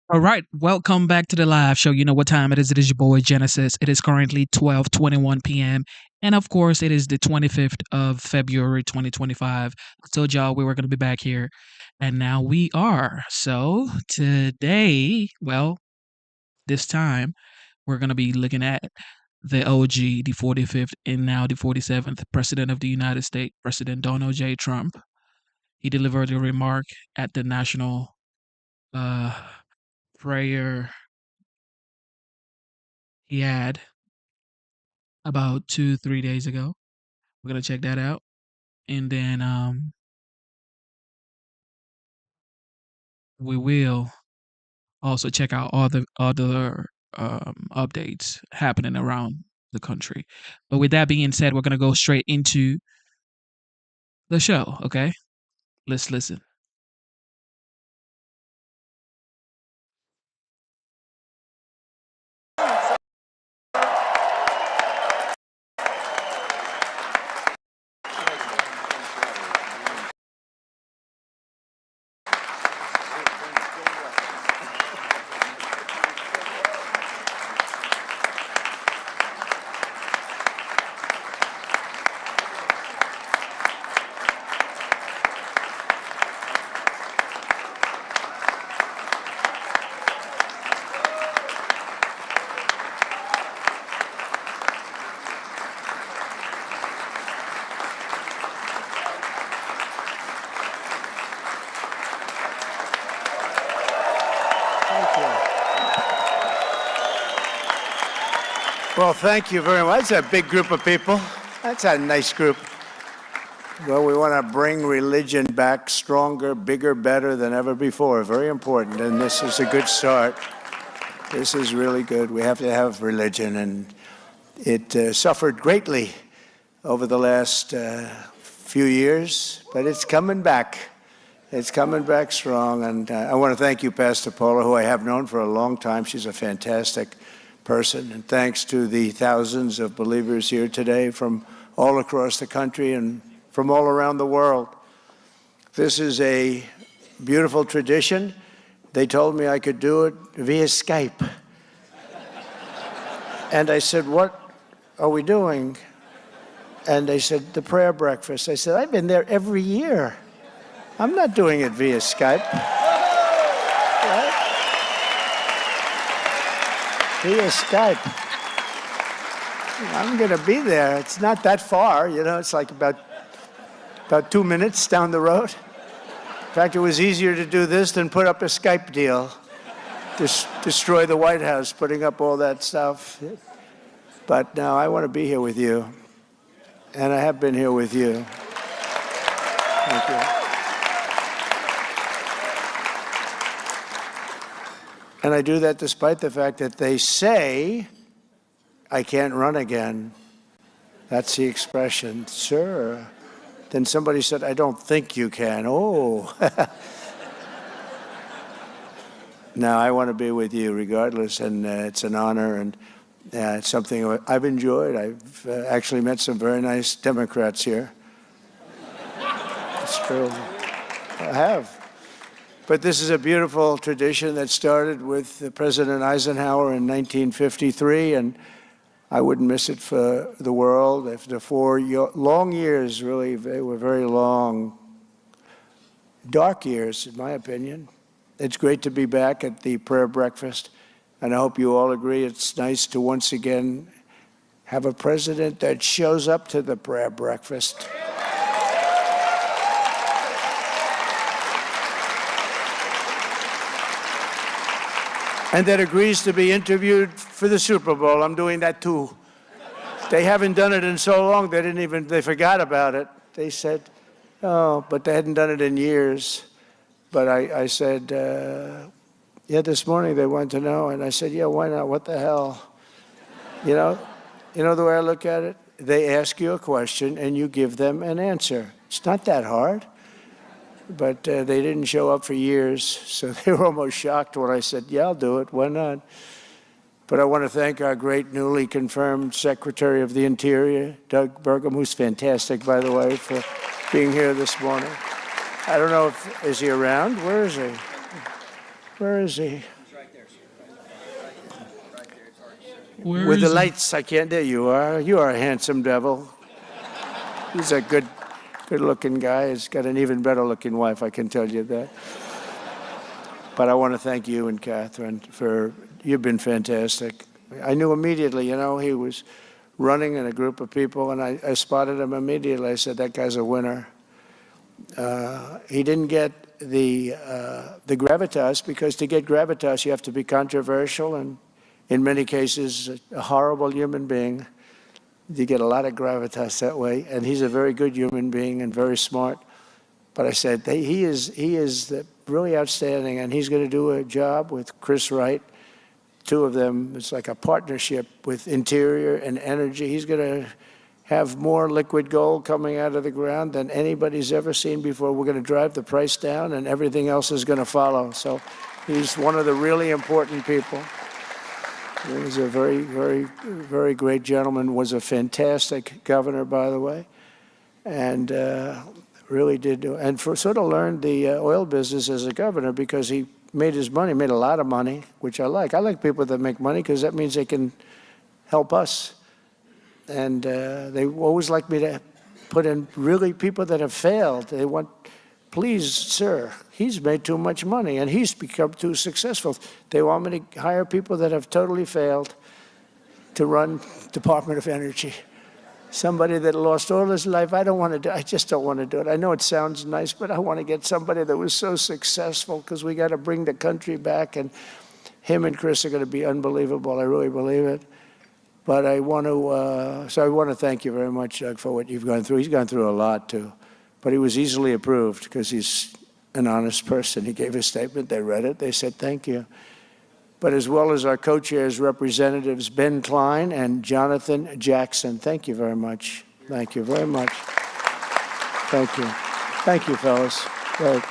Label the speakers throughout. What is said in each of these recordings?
Speaker 1: All right, welcome back to the live show. You know what time it is. It is your boy Genesis. It is currently 12:21 p.m. And of course, it is the 25th of February 2025. I told y'all we were going to be back here, and now we are. So today, well, this time, we're going to be looking at the OG, the 45th and now the 47th President of the United States, President Donald J. Trump. He delivered a remark at the National uh, Prayer he had about 2, 3 days ago. We're gonna check that out, and then we will also check out all the other updates happening around the country. But with that being said, we're gonna go straight into the show. Okay, let's listen.
Speaker 2: Well, thank you very much. That's a big group of people. That's a nice group. Well, we want to bring religion back stronger, bigger, better than ever before. Very important, and this is a good start. This is really good. We have to have religion, and it suffered greatly over the last few years, but it's coming back. It's coming back strong, and I want to thank you, Pastor Paula, who I have known for a long time. She's a fantastic person, and thanks to the thousands of believers here today from all across the country and from all around the world. This is a beautiful tradition. They told me I could do it via Skype. And I said, what are we doing? And they said, the prayer breakfast. I said, I've been there every year. I'm not doing it via Skype. Right? Via Skype. I'm going to be there. It's not that far, you know, it's like about 2 minutes down the road. In fact, it was easier to do this than put up a Skype deal. Just destroy the White House, putting up all that stuff. But now I want to be here with you. And I have been here with you. Thank you. And I do that despite the fact that they say I can't run again. That's the expression. Sir. Then somebody said, I don't think you can. Oh. Now, I want to be with you regardless, and it's an honor, and it's something I've enjoyed. I've actually met some very nice Democrats here. It's true. I have. But this is a beautiful tradition that started with President Eisenhower in 1953, and I wouldn't miss it for the world. After 4 long years, really, they were very long, dark years, in my opinion. It's great to be back at the prayer breakfast, and I hope you all agree it's nice to once again have a president that shows up to the prayer breakfast. And that agrees to be interviewed for the Super Bowl. I'm doing that too. They haven't done it in so long, they forgot about it. They said, oh, but they hadn't done it in years. But I said, yeah, this morning they wanted to know. And I said, yeah, why not? What the hell? You know the way I look at it? They ask you a question and you give them an answer. It's not that hard. But they didn't show up for years, so they were almost shocked when I said, yeah, I'll do it, why not? But I want to thank our great newly confirmed Secretary of the Interior, Doug Burgum, who's fantastic, by the way, for being here this morning. I don't know is he around? Where is he? Where is he?
Speaker 1: Where
Speaker 2: With the
Speaker 1: is he?
Speaker 2: lights, I can't. There you are. You are a handsome devil. He's a good-looking guy. He's got an even better-looking wife, I can tell you that. But I want to thank you and Catherine you've been fantastic. I knew immediately, he was running in a group of people, and I spotted him immediately. I said, that guy's a winner. He didn't get the gravitas, because to get gravitas, you have to be controversial and, in many cases, a horrible human being. You get a lot of gravitas that way, and he's a very good human being and very smart. But I said, he is really outstanding, and he's going to do a job with Chris Wright. Two of them, it's like a partnership with Interior and Energy. He's going to have more liquid gold coming out of the ground than anybody's ever seen before. We're going to drive the price down, and everything else is going to follow. So he's one of the really important people. He's a very, very, very great gentleman, was a fantastic governor, by the way, and really did do, and sort of learned the oil business as a governor, because he made his money, made a lot of money, which I like. I like people that make money, because that means they can help us. And they always like me to put in really people that have failed. They want, please, sir, he's made too much money and he's become too successful. They want me to hire people that have totally failed to run Department of Energy. Somebody that lost all his life, I just don't want to do it. I know it sounds nice, but I want to get somebody that was so successful, because we got to bring the country back, and him and Chris are going to be unbelievable. I really believe it. But I want to thank you very much, Doug, for what you've gone through. He's gone through a lot, too. But he was easily approved, because he's an honest person. He gave a statement. They read it. They said, thank you. But as well as our co-chairs, Representatives Ben Klein and Jonathan Jackson. Thank you very much. Thank you very much. Thank you. Thank you, fellas. Right.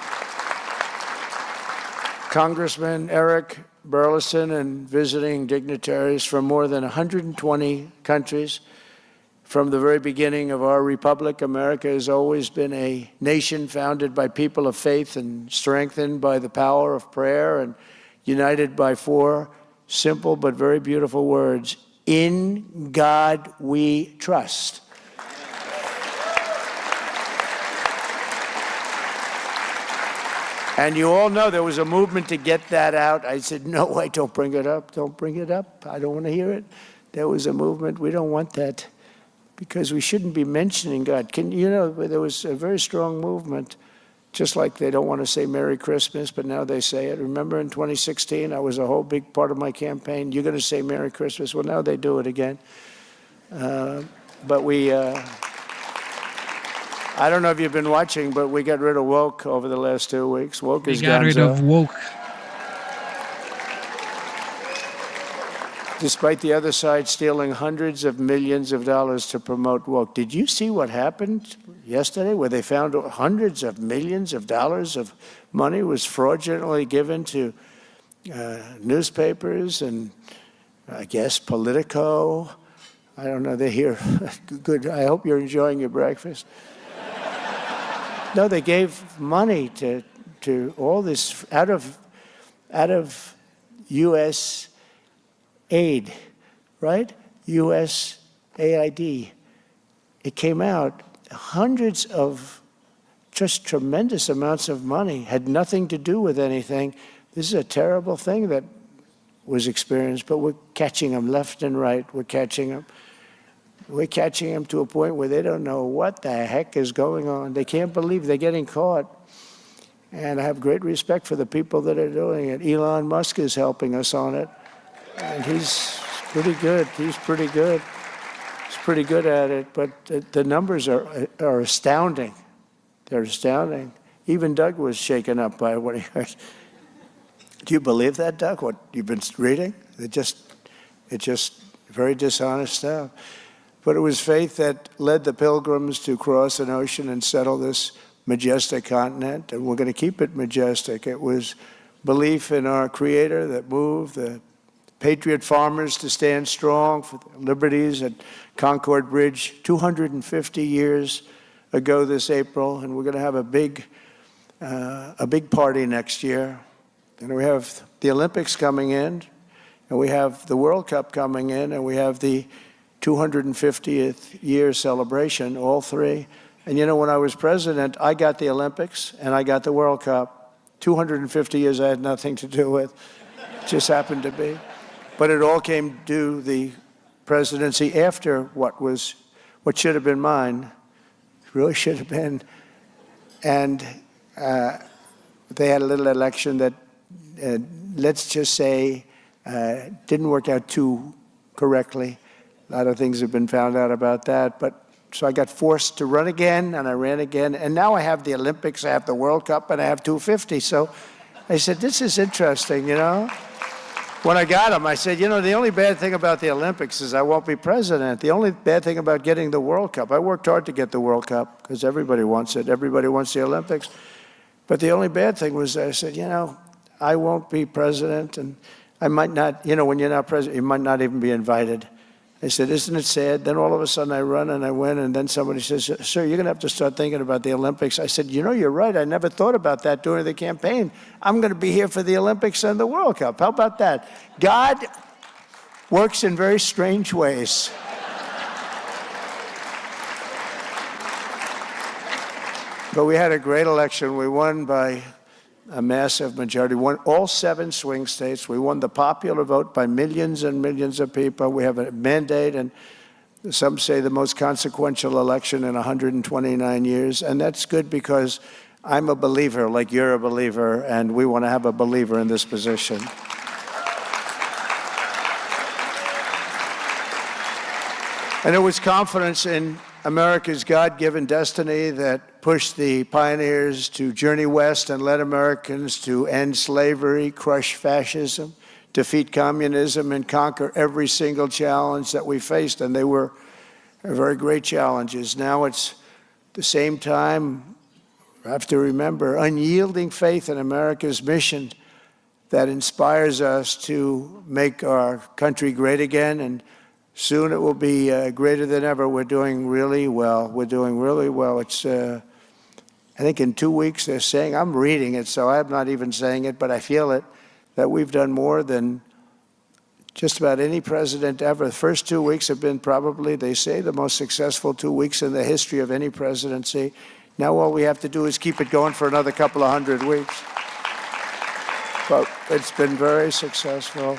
Speaker 2: Congressman Eric Burleson and visiting dignitaries from more than 120 countries. From the very beginning of our republic, America has always been a nation founded by people of faith and strengthened by the power of prayer and united by four simple but very beautiful words: in God we trust. And you all know there was a movement to get that out. I said, no, wait, don't bring it up. Don't bring it up. I don't want to hear it. There was a movement. We don't want that, because we shouldn't be mentioning God. There was a very strong movement, just like they don't want to say Merry Christmas, but now they say it. Remember in 2016, I was a whole big part of my campaign. You're going to say Merry Christmas. Well, now they do it again. But I don't know if you've been watching, but we got rid of woke over the last 2 weeks. Woke is
Speaker 1: got rid of woke.
Speaker 2: Despite the other side stealing hundreds of millions of dollars to promote woke. Did you see what happened yesterday, where they found hundreds of millions of dollars of money was fraudulently given to newspapers and, I guess, Politico? I don't know. They're here. Good. I hope you're enjoying your breakfast. No, they gave money to all this out of U.S. aid, right? U.S. AID. It came out, hundreds of just tremendous amounts of money, had nothing to do with anything. This is a terrible thing that was experienced, but we're catching them left and right. We're catching them. We're catching them to a point where they don't know what the heck is going on. They can't believe they're getting caught. And I have great respect for the people that are doing it. Elon Musk is helping us on it. And he's pretty good. He's pretty good. He's pretty good at it. But the numbers are astounding. They're astounding. Even Doug was shaken up by what he heard. Do you believe that, Doug, what you've been reading? It's just very dishonest stuff. But it was faith that led the pilgrims to cross an ocean and settle this majestic continent, and we're going to keep it majestic. It was belief in our Creator that moved the patriot farmers to stand strong for their liberties at Concord Bridge 250 years ago this April, and we're going to have a big party next year. And we have the Olympics coming in. and we have the World Cup coming in, and we have the 250th year celebration, all three. And you know, when I was president, I got the Olympics and I got the World Cup. 250 years I had nothing to do with, just happened to be. But it all came to the presidency after what should have been mine, really should have been. And they had a little election that, let's just say, didn't work out too correctly. A lot of things have been found out about that. But so I got forced to run again, and I ran again. And now I have the Olympics, I have the World Cup, and I have 250. So I said, this is interesting, you know. When I got them, I said, you know, the only bad thing about the Olympics is I won't be president. The only bad thing about getting the World Cup, I worked hard to get the World Cup because everybody wants it. Everybody wants the Olympics. But the only bad thing was I said, you know, I won't be president, and I might not, you know, when you're not president, you might not even be invited. I said, isn't it sad? Then all of a sudden I run and I win, and then somebody says, sir, you're going to have to start thinking about the Olympics. I said, you know, you're right. I never thought about that during the campaign. I'm going to be here for the Olympics and the World Cup. How about that? God works in very strange ways. But we had a great election. We won by a massive majority. Won all 7 swing states. We won the popular vote by millions and millions of people. We have a mandate, and some say the most consequential election in 129 years. And that's good because I'm a believer, like you're a believer, and we want to have a believer in this position. And it was confidence in America's God-given destiny that pushed the pioneers to journey west and led Americans to end slavery, crush fascism, defeat communism, and conquer every single challenge that we faced. And they were very great challenges. Now it's the same time, I have to remember, unyielding faith in America's mission that inspires us to make our country great again. And soon it will be greater than ever. We're doing really well. We're doing really well. It's, I think in 2 weeks they're saying, I'm reading it, so I'm not even saying it, but I feel it, that we've done more than just about any president ever. The first 2 weeks have been probably, they say, the most successful 2 weeks in the history of any presidency. Now all we have to do is keep it going for another couple of 100 weeks. But it's been very successful.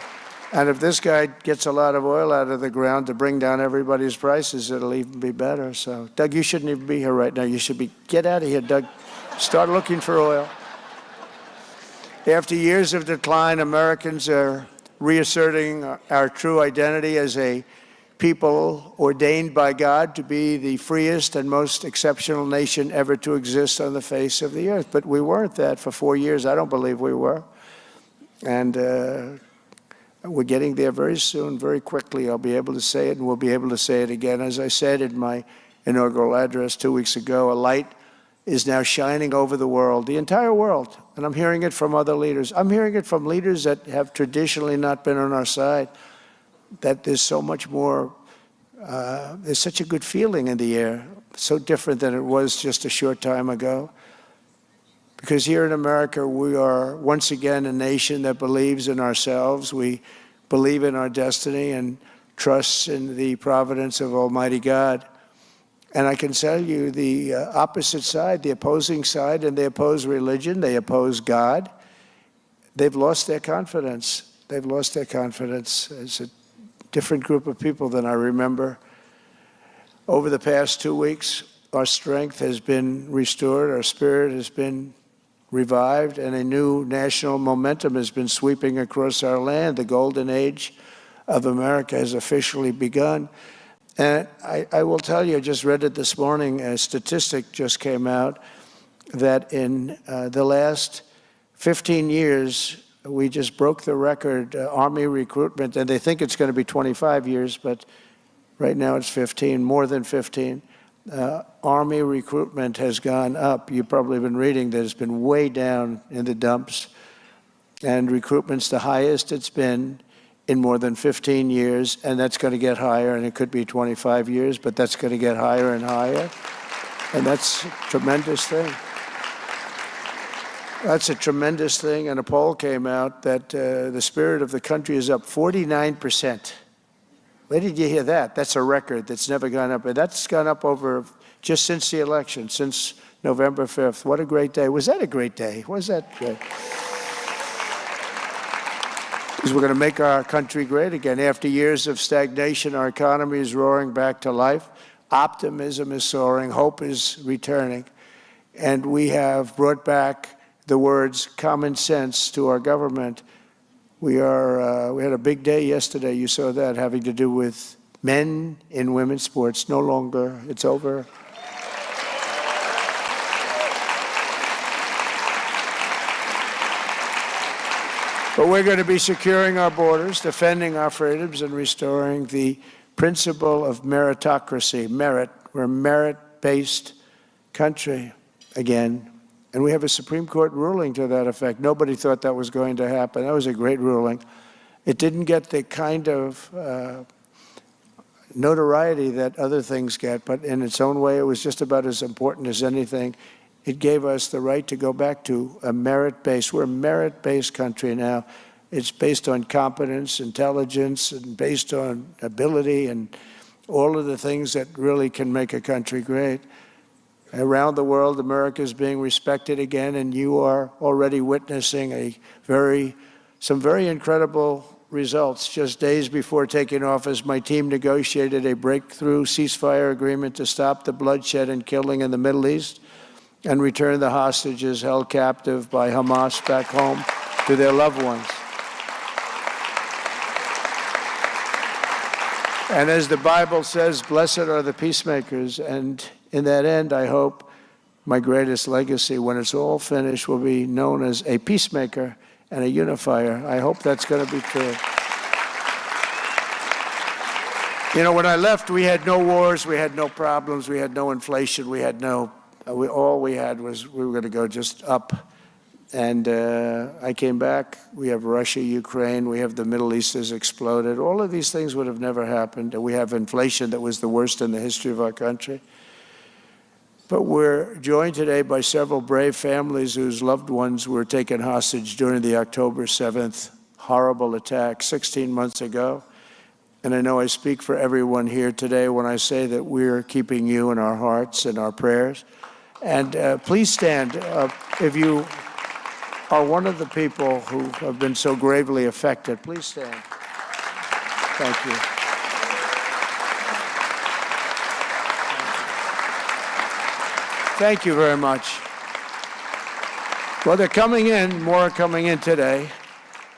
Speaker 2: And if this guy gets a lot of oil out of the ground to bring down everybody's prices, it'll even be better. So, Doug, you shouldn't even be here right now. You should be, get out of here, Doug. Start looking for oil. After years of decline, Americans are reasserting our true identity as a people ordained by God to be the freest and most exceptional nation ever to exist on the face of the earth. But we weren't that for 4 years. I don't believe we were. And we're getting there very soon, very quickly. I'll be able to say it, and we'll be able to say it again. As I said in my inaugural address 2 weeks ago, a light is now shining over the world, the entire world. And I'm hearing it from other leaders. I'm hearing it from leaders that have traditionally not been on our side, that there's so much more, there's such a good feeling in the air, so different than it was just a short time ago. Because here in America, we are once again a nation that believes in ourselves. We believe in our destiny and trusts in the providence of Almighty God. And I can tell you the opposite side, the opposing side, and they oppose religion, they oppose God. They've lost their confidence. They've lost their confidence. It's a different group of people than I remember. Over the past 2 weeks, our strength has been restored, our spirit has been revived, and a new national momentum has been sweeping across our land. The golden age of America has officially begun. And I will tell you, I just read it this morning, a statistic just came out that in the last 15 years, we just broke the record, Army recruitment, and they think it's going to be 25 years, but right now it's 15, more than 15. Army recruitment has gone up. You've probably been reading that it's been way down in the dumps. And recruitment's the highest it's been in more than 15 years, and that's going to get higher, and it could be 25 years, but that's going to get higher and higher. And that's a tremendous thing. That's a tremendous thing, and a poll came out that the spirit of the country is up 49%. Where did you hear that? That's a record that's never gone up. And that's gone up over just since the election, since November 5th. What a great day. Was that a great day? Was that great? Because we're going to make our country great again. After years of stagnation, our economy is roaring back to life. Optimism is soaring. Hope is returning. And we have brought back the words common sense to our government. We had a big day yesterday. You saw that, having to do with men in women's sports. No longer. It's over. But we're going to be securing our borders, defending our freedoms, and restoring the principle of meritocracy. Merit. We're a merit-based country again. And we have a Supreme Court ruling to that effect. Nobody thought that was going to happen. That was a great ruling. It didn't get the kind of notoriety that other things get, but in its own way, it was just about as important as anything. It gave us the right to go back to a merit-based. We're a merit-based country now. It's based on competence, intelligence, and based on ability and all of the things that really can make a country great. Around the world, America is being respected again, and you are already witnessing some very incredible results. Just days before taking office, my team negotiated a breakthrough ceasefire agreement to stop the bloodshed and killing in the Middle East and return the hostages held captive by Hamas back home to their loved ones. And as the Bible says, blessed are the peacemakers. And in that end, I hope my greatest legacy, when it's all finished, will be known as a peacemaker and a unifier. I hope that's going to be true. You know, when I left, we had no wars, we had no problems, we had no inflation, all we had was we were going to go just up. And I came back. We have Russia, Ukraine. We have the Middle East has exploded. All of these things would have never happened. And we have inflation that was the worst in the history of our country. But we're joined today by several brave families whose loved ones were taken hostage during the October 7th horrible attack 16 months ago. And I know I speak for everyone here today when I say that we're keeping you in our hearts and our prayers. And please stand if you are one of the people who have been so gravely affected. Please stand. Thank you. Thank you very much. Well, they're coming in. More are coming in today.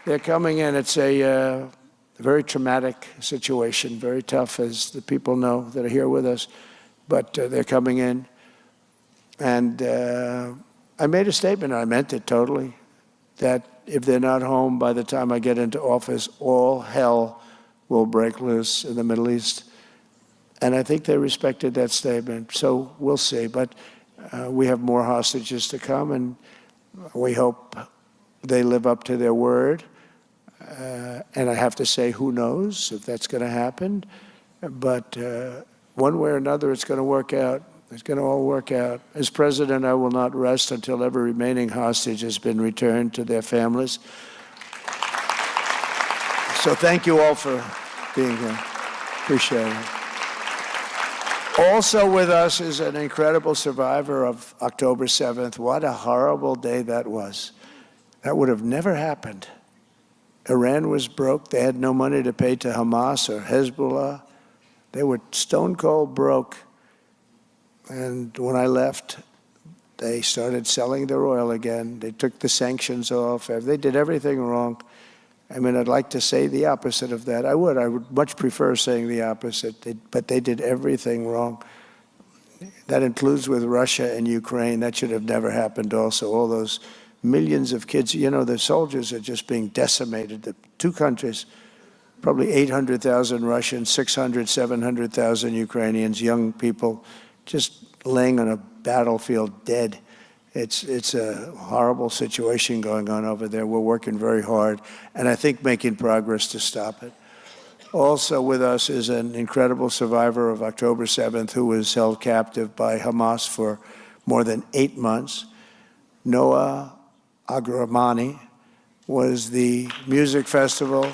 Speaker 2: They're coming in. It's a very traumatic situation, very tough, as the people know that are here with us. But they're coming in. And I made a statement, and I meant it totally, that if they're not home by the time I get into office, all hell will break loose in the Middle East. And I think they respected that statement. So we'll see. But we have more hostages to come, and we hope they live up to their word. And I have to say, who knows if that's going to happen. But one way or another, it's going to work out. It's going to all work out. As president, I will not rest until every remaining hostage has been returned to their families. So thank you all for being here. Appreciate it. Also with us is an incredible survivor of October 7th. What a horrible day that was. That would have never happened. Iran was broke. They had no money to pay to Hamas or Hezbollah. They were stone cold broke. And when I left, they started selling their oil again. They took the sanctions off. They did everything wrong. I mean, I'd like to say the opposite of that. I would much prefer saying the opposite, but they did everything wrong. That includes with Russia and Ukraine. That should have never happened also. All those millions of kids, you know, the soldiers are just being decimated. The two countries, probably 800,000 Russians, 600, 700,000 Ukrainians, young people, just laying on a battlefield dead. It's a horrible situation going on over there. We're working very hard, and I think making progress to stop it. Also with us is an incredible survivor of October 7th who was held captive by Hamas for more than 8 months, Noah Agramani was the music festival.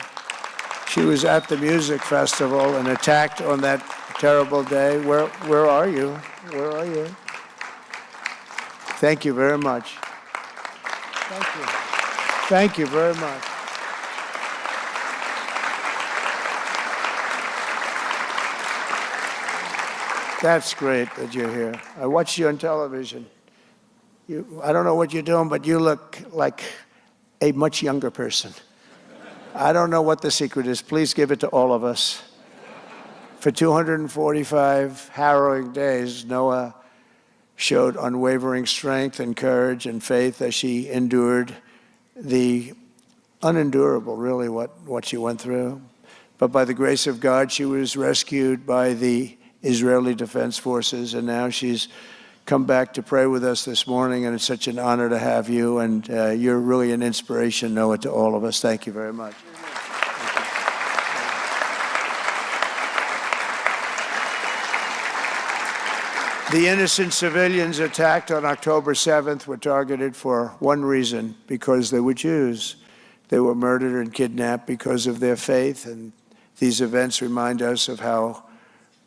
Speaker 2: She was at the music festival and attacked on that terrible day. Where are you? Where are you? Thank you very much. Thank you. Thank you very much. That's great that you're here. I watched you on television. I don't know what you're doing, but you look like a much younger person. I don't know what the secret is. Please give it to all of us. For 245 harrowing days, Noah showed unwavering strength and courage and faith as she endured the unendurable, really, what she went through. But by the grace of God, she was rescued by the Israeli Defense Forces, and now she's come back to pray with us this morning, and it's such an honor to have you, and you're really an inspiration, Noah, to all of us. Thank you very much. The innocent civilians attacked on October 7th were targeted for one reason, because they were Jews. They were murdered and kidnapped because of their faith, and these events remind us of how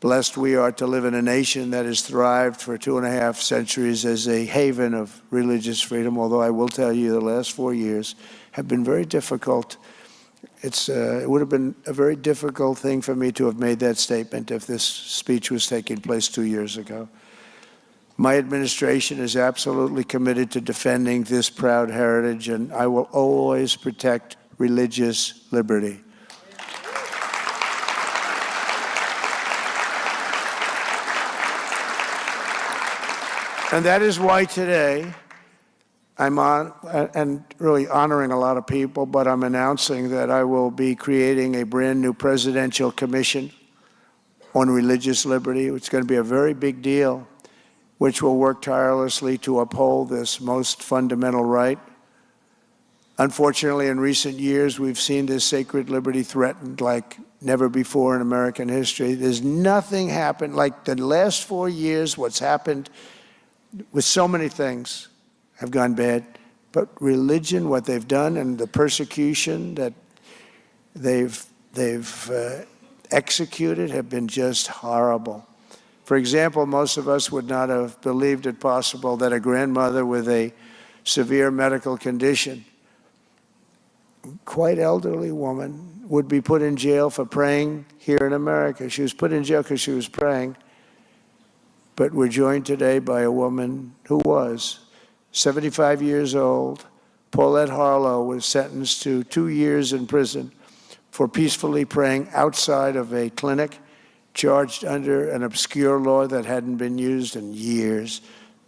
Speaker 2: blessed we are to live in a nation that has thrived for 2.5 centuries as a haven of religious freedom, although I will tell you the last 4 years have been very difficult. It would have been a very difficult thing for me to have made that statement if this speech was taking place 2 years ago. My administration is absolutely committed to defending this proud heritage, and I will always protect religious liberty. And that is why today I'm on, and really honoring a lot of people, but I'm announcing that I will be creating a brand new presidential commission on religious liberty. It's going to be a very big deal, which will work tirelessly to uphold this most fundamental right. Unfortunately, in recent years, we've seen this sacred liberty threatened like never before in American history. There's nothing happened like the last 4 years. What's happened with so many things have gone bad, but religion, what they've done, and the persecution that they've executed have been just horrible. For example, most of us would not have believed it possible that a grandmother with a severe medical condition, quite elderly woman, would be put in jail for praying here in America. She was put in jail because she was praying. But we're joined today by a woman who was 75 years old. Paulette Harlow was sentenced to 2 years in prison for peacefully praying outside of a clinic, charged under an obscure law that hadn't been used in years,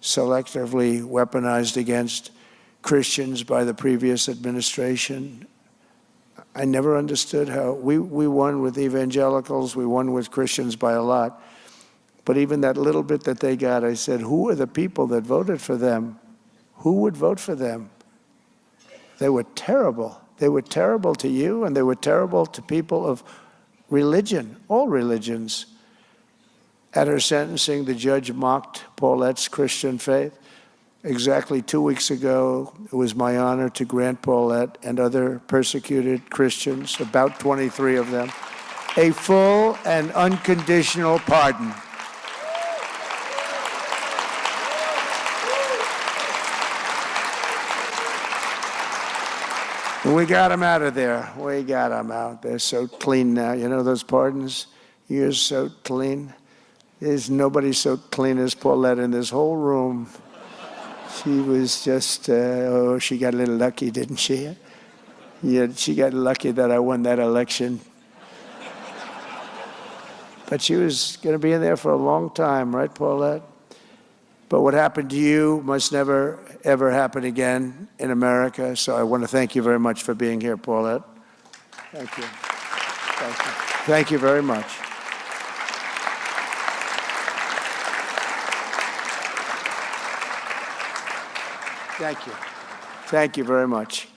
Speaker 2: selectively weaponized against Christians by the previous administration. I never understood how we won with evangelicals, we won with Christians by a lot. But even that little bit that they got, I said, who are the people that voted for them? Who would vote for them? They were terrible. They were terrible to you, and they were terrible to people of religion, all religions. At her sentencing, the judge mocked Paulette's Christian faith. Exactly 2 weeks ago, it was my honor to grant Paulette and other persecuted Christians, about 23 of them, a full and unconditional pardon. We got them out of there. We got them out. They're so clean now. You know those pardons? You're so clean. There's nobody so clean as Paulette in this whole room. She was just, she got a little lucky, didn't she? Yeah, she got lucky that I won that election. But she was going to be in there for a long time, right, Paulette? But what happened to you must never, ever happen again in America. So I want to thank you very much for being here, Paulette. Thank you. Thank you. Thank you very much. Thank you. Thank you very much.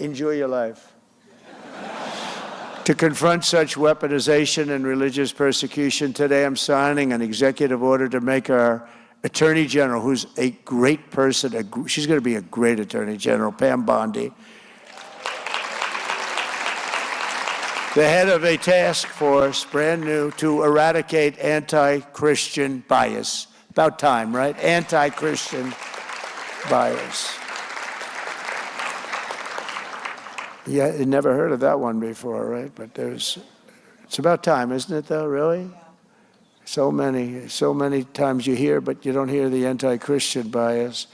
Speaker 2: Enjoy your life. To confront such weaponization and religious persecution, today I'm signing an executive order to make our Attorney General, who's a great person. She's going to be a great Attorney General, Pam Bondi. The head of a task force, brand new, to eradicate anti-Christian bias. About time, right? Anti-Christian bias. Yeah, you never heard of that one before, right? But it's about time, isn't it, though, really? So many times you hear, but you don't hear the anti-Christian bias.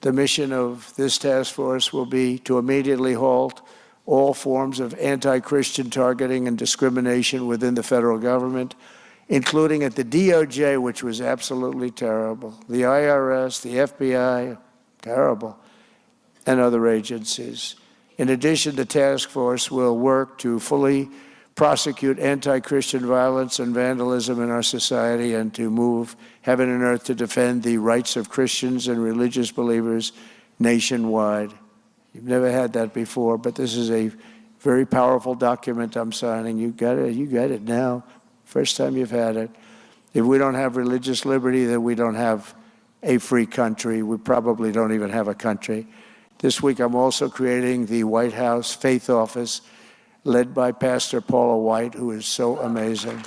Speaker 2: The mission of this task force will be to immediately halt all forms of anti-Christian targeting and discrimination within the federal government, including at the DOJ, which was absolutely terrible, the IRS, the FBI, terrible, and other agencies. In addition, the task force will work to fully prosecute anti-Christian violence and vandalism in our society and to move heaven and earth to defend the rights of Christians and religious believers nationwide. You've never had that before, but this is a very powerful document I'm signing. You got it now. First time you've had it. If we don't have religious liberty, then we don't have a free country. We probably don't even have a country. This week, I'm also creating the White House Faith Office, led by Pastor Paula White, who is so amazing.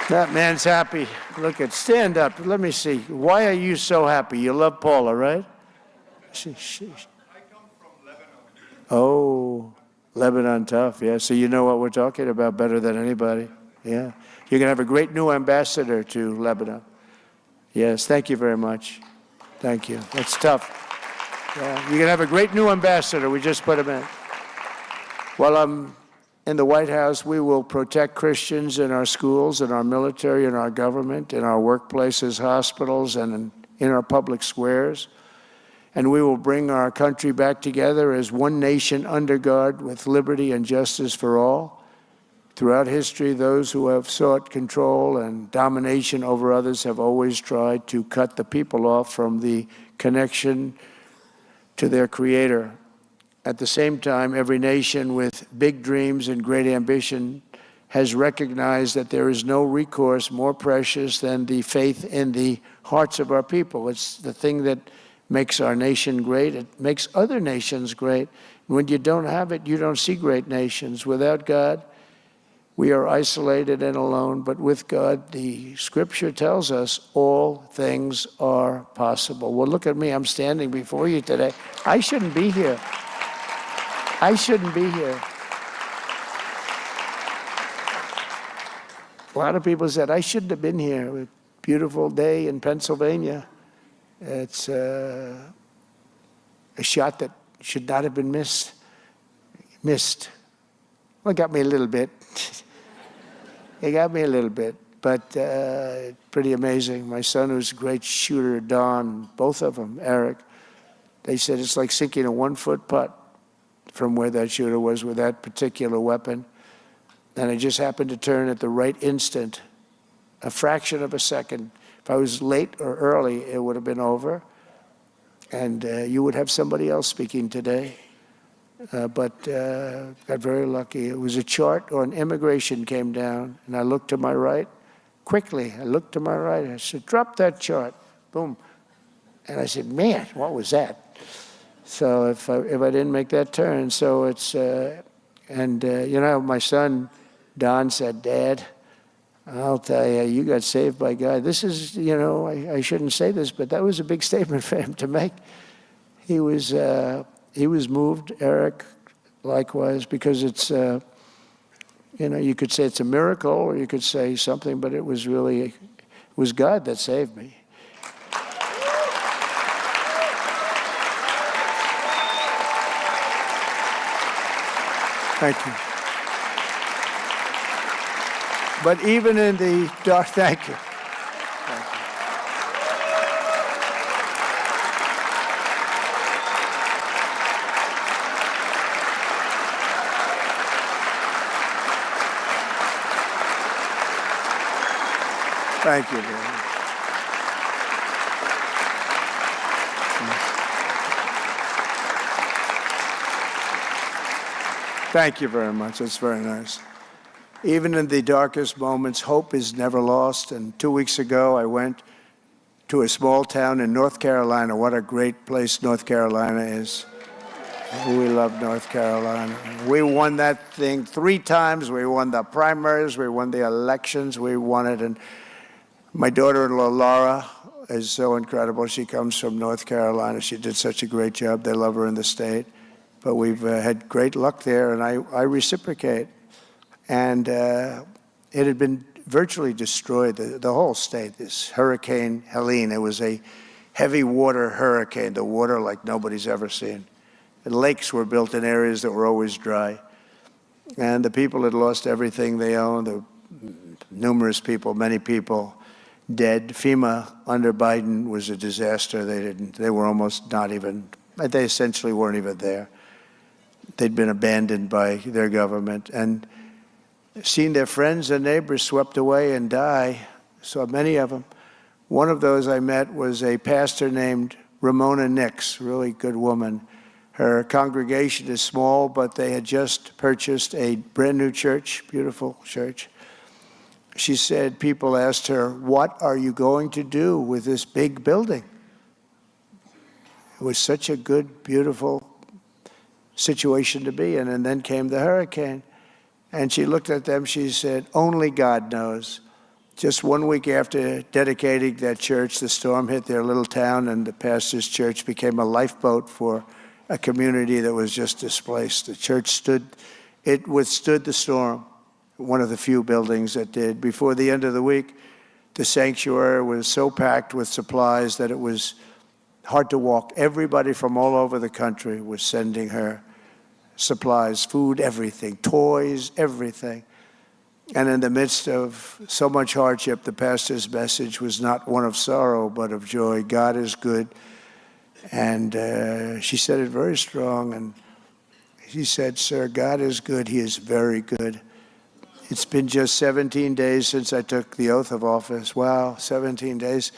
Speaker 2: That man's happy. Look at, stand up. Let me see. Why are you so happy? You love Paula, right?
Speaker 3: I come from Lebanon.
Speaker 2: Oh, Lebanon tough, yeah. So you know what we're talking about better than anybody. Yeah. You're going to have a great new ambassador to Lebanon. Yes, thank you very much. Thank you. That's tough. Yeah. You're going to have a great new ambassador. We just put him in. While I'm in the White House, we will protect Christians in our schools, in our military, in our government, in our workplaces, hospitals, and in our public squares. And we will bring our country back together as one nation under God with liberty and justice for all. Throughout history, those who have sought control and domination over others have always tried to cut the people off from the connection to their Creator. At the same time, every nation with big dreams and great ambition has recognized that there is no recourse more precious than the faith in the hearts of our people. It's the thing that makes our nation great. It makes other nations great. When you don't have it, you don't see great nations. Without God, we are isolated and alone, but with God, the Scripture tells us all things are possible. Well, look at me. I'm standing before you today. I shouldn't be here. I shouldn't be here. A lot of people said, I shouldn't have been here. A beautiful day in Pennsylvania. It's a shot that should not have been missed. Well, it got me a little bit. It got me a little bit, but pretty amazing. My son, who's a great shooter, Don, both of them, Eric, they said it's like sinking a 1-foot putt from where that shooter was with that particular weapon. And I just happened to turn at the right instant, a fraction of a second. If I was late or early, it would have been over. And you would have somebody else speaking today. But got very lucky. It was a chart on immigration came down, and I looked to my right. Quickly, I looked to my right. I said, drop that chart. Boom. And I said, man, what was that? So if I didn't make that turn, so it's, you know, my son, Don, said, Dad, I'll tell you, you got saved by God. This is, you know, I shouldn't say this, but that was a big statement for him to make. He was moved, Eric, likewise, because it's, you know, you could say it's a miracle, or you could say something, but it was really, it was God that saved me. Thank you. But even in the dark, thank you. Thank you, Lord. Thank you very much. That's very nice. even in the darkest moments, hope is never lost. And 2 weeks ago, I went to a small town in North Carolina. What a great place North Carolina is. We love North Carolina. We won that thing 3 times. We won the primaries. We won the elections. We won it. And my daughter-in-law, Laura, is so incredible. She comes from North Carolina. She did such a great job. They love her in the state. But we've had great luck there, and I reciprocate. And it had been virtually destroyed, the whole state, this Hurricane Helene. It was a heavy water hurricane, the water like nobody's ever seen. And lakes were built in areas that were always dry. And the people had lost everything they owned. Numerous people, many people dead. FEMA under Biden was a disaster. They were almost not even, they essentially weren't even there. They'd been abandoned by their government. And seeing their friends and neighbors swept away and die, saw many of them. One of those I met was a pastor named Ramona Nix, really good woman. Her congregation is small, but they had just purchased a brand new church, beautiful church. She said, people asked her, what are you going to do with this big building? It was such a good, beautiful situation to be in. And then came the hurricane. And she looked at them, she said, only God knows. Just 1 week after dedicating that church, the storm hit their little town, and the pastor's church became a lifeboat for a community that was just displaced. The church withstood the storm, one of the few buildings that did. Before the end of the week, the sanctuary was so packed with supplies that it was hard to walk. Everybody from all over the country was sending her supplies, food, everything, toys, everything. And in the midst of so much hardship, the pastor's message was not one of sorrow, but of joy. God is good. And she said it very strong. And she said, sir, God is good. He is very good. It's been just 17 days since I took the oath of office. Wow, 17 days.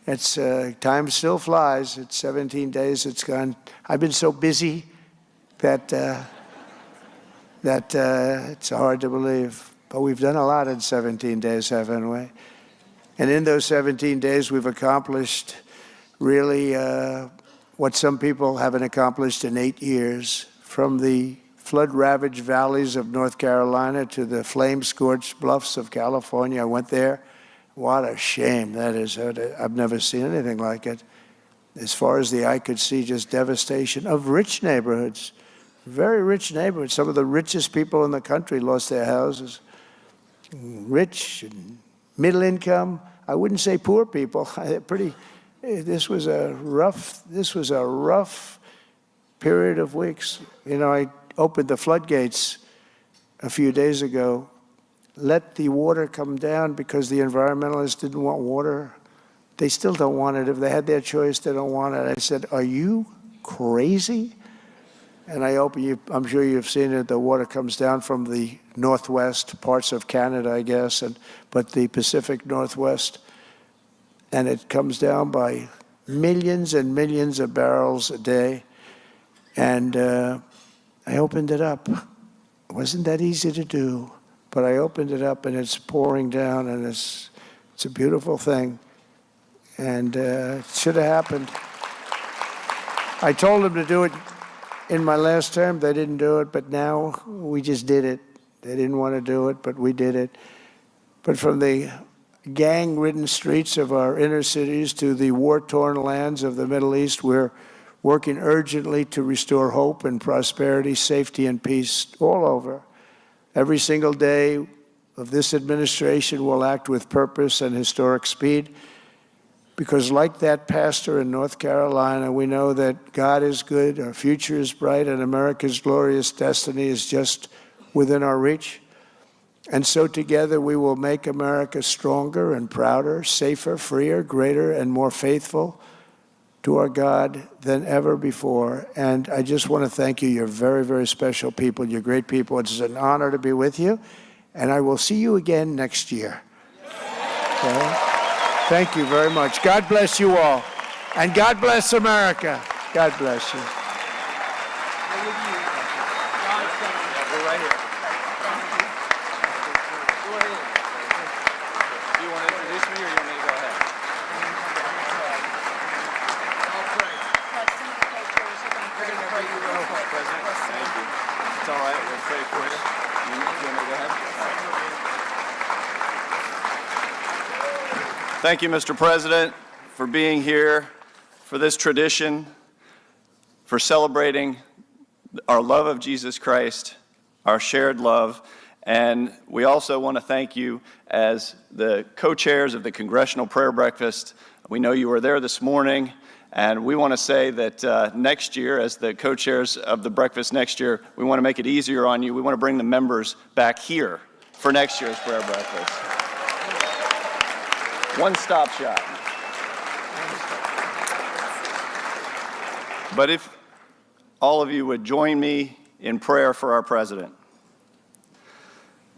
Speaker 2: It's time still flies. It's 17 days. It's gone. I've been so busy that it's hard to believe. But we've done a lot in 17 days, haven't we? And in those 17 days, we've accomplished really what some people haven't accomplished in 8 years, from the flood-ravaged valleys of North Carolina to the flame-scorched bluffs of California. I went there. What a shame that is. I've never seen anything like it. As far as the eye could see, just devastation of rich neighborhoods, very rich neighborhoods. Some of the richest people in the country lost their houses. Rich and middle income. I wouldn't say poor people. This was a rough period of weeks. You know, I opened the floodgates a few days ago. Let the water come down because the environmentalists didn't want water. They still don't want it. If they had their choice, they don't want it. I said, are you crazy? And I'm sure you've seen it, the water comes down from the northwest parts of Canada, I guess, but the Pacific Northwest, and it comes down by millions and millions of barrels a day. And I opened it up. It wasn't that easy to do, but I opened it up, and it's pouring down, and it's a beautiful thing. And it should have happened. I told them to do it in my last term. They didn't do it, but now we just did it. They didn't want to do it, but we did it. But from the gang-ridden streets of our inner cities to the war-torn lands of the Middle East, we're working urgently to restore hope and prosperity, safety and peace all over. Every single day of this administration will act with purpose and historic speed, because like that pastor in North Carolina, we know that God is good, our future is bright, and America's glorious destiny is just within our reach. And so together we will make America stronger and prouder, safer, freer, greater, and more faithful to our God than ever before. And I just want to thank you. You're very, very special people. You're great people. It's an honor to be with you. And I will see you again next year. Okay? Thank you very much. God bless you all. And God bless America. God bless you.
Speaker 4: Thank you, Mr. President, for being here, for this tradition, for celebrating our love of Jesus Christ, our shared love. And we also want to thank you as the co-chairs of the Congressional Prayer Breakfast. We know you were there this morning, and we want to say that next year, as the co-chairs of the breakfast next year, we want to make it easier on you. We want to bring the members back here for next year's prayer breakfast. One-stop shop. But if all of you would join me in prayer for our president.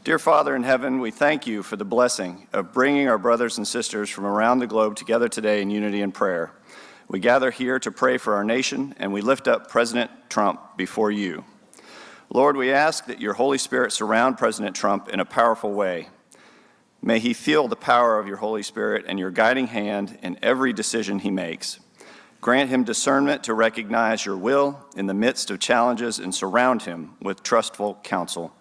Speaker 4: Dear Father in heaven, we thank you for the blessing of bringing our brothers and sisters from around the globe together today in unity and prayer. We gather here to pray for our nation, and we lift up President Trump before you. Lord, we ask that your Holy Spirit surround President Trump in a powerful way. May he feel the power of your Holy Spirit and your guiding hand in every decision he makes. Grant him discernment to recognize your will in the midst of challenges and surround him with trustful counsel.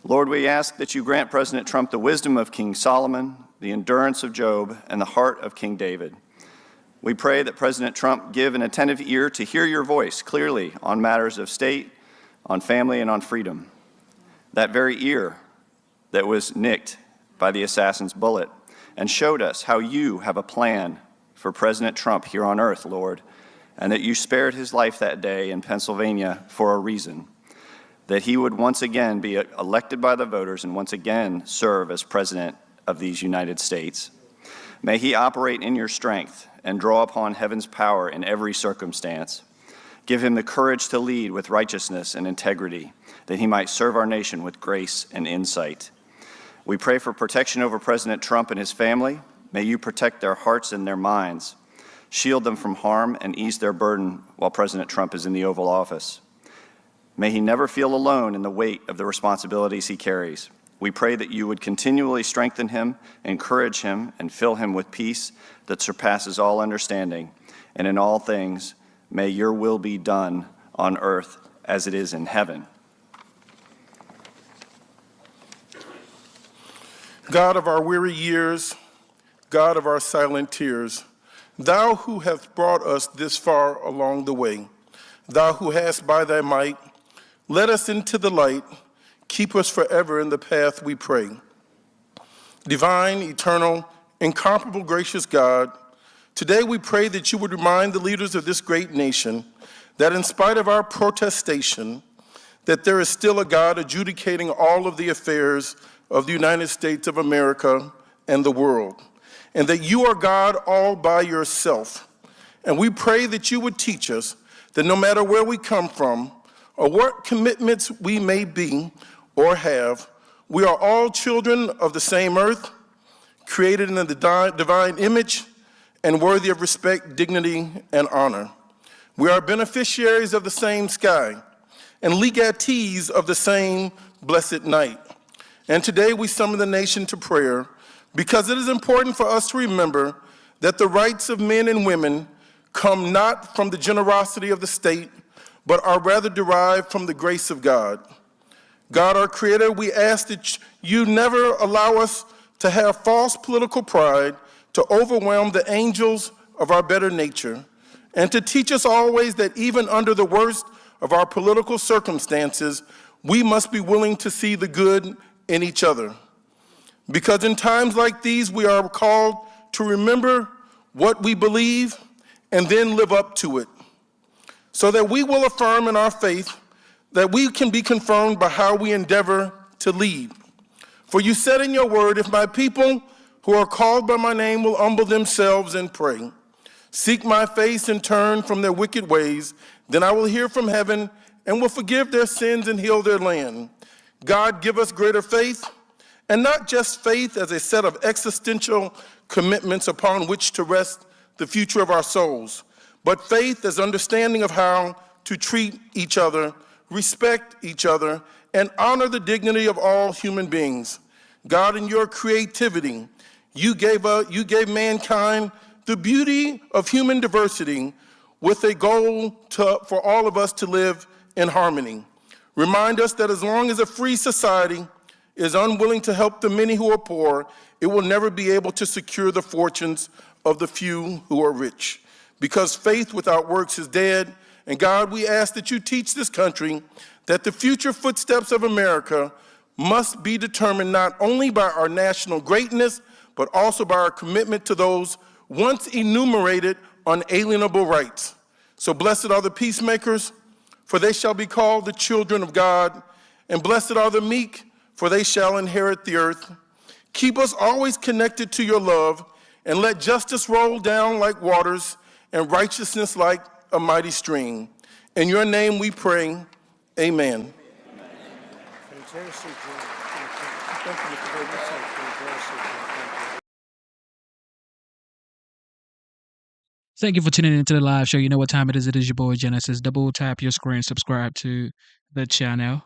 Speaker 4: Lord, we ask that you grant President Trump the wisdom of King Solomon, the endurance of Job, and the heart of King David. We pray that President Trump give an attentive ear to hear your voice clearly on matters of state, on family, and on freedom. That very ear that was nicked by the assassin's bullet and showed us how you have a plan for President Trump here on earth, Lord, and that you spared his life that day in Pennsylvania for a reason, that he would once again be elected by the voters and once again serve as President of these United States. May he operate in your strength and draw upon heaven's power in every circumstance. Give him the courage to lead with righteousness and integrity, that he might serve our nation with grace and insight. We pray for protection over President Trump and his family. May you protect their hearts and their minds, shield them from harm, and ease their burden while President Trump is in the Oval Office. May he never feel alone in the weight of the responsibilities he carries. We pray that you would continually strengthen him, encourage him, and fill him with peace that surpasses all understanding. And in all things, may your will be done on earth as it is in heaven.
Speaker 3: God of our weary years, God of our silent tears, thou who hast brought us this far along the way, thou who hast by thy might led us into the light, keep us forever in the path we pray. Divine, eternal, incomparable, gracious God, today we pray that you would remind the leaders of this great nation that in spite of our protestation, that there is still a God adjudicating all of the affairs of the United States of America and the world, and that you are God all by yourself. And we pray that you would teach us that no matter where we come from or what commitments we may be or have, we are all children of the same earth, created in the divine image and worthy of respect, dignity, and honor. We are beneficiaries of the same sky and legatees of the same blessed night. And today we summon the nation to prayer because it is important for us to remember that the rights of men and women come not from the generosity of the state, but are rather derived from the grace of God. God, our Creator, we ask that you never allow us to have false political pride to overwhelm the angels of our better nature, and to teach us always that even under the worst of our political circumstances, we must be willing to see the good in each other. Because in times like these, we are called to remember what we believe and then live up to it, so that we will affirm in our faith that we can be confirmed by how we endeavor to lead. For you said in your word, if my people who are called by my name will humble themselves and pray, seek my face and turn from their wicked ways, then I will hear from heaven and will forgive their sins and heal their land. God, give us greater faith, and not just faith as a set of existential commitments upon which to rest the future of our souls, but faith as understanding of how to treat each other, respect each other, and honor the dignity of all human beings. God, in your creativity, you gave mankind the beauty of human diversity with a goal for all of us to live in harmony. Remind us that as long as a free society is unwilling to help the many who are poor, it will never be able to secure the fortunes of the few who are rich. Because faith without works is dead. And God, we ask that you teach this country that the future footsteps of America must be determined not only by our national greatness, but also by our commitment to those once enumerated unalienable rights. So blessed are the peacemakers, for they shall be called the children of God. And blessed are the meek, for they shall inherit the earth. Keep us always connected to your love, and let justice roll down like waters and righteousness like a mighty stream. In your name we pray, amen.
Speaker 1: Thank you for tuning into the live show. You know what time it is. It is your boy Genesis. Double tap your screen, subscribe to the channel.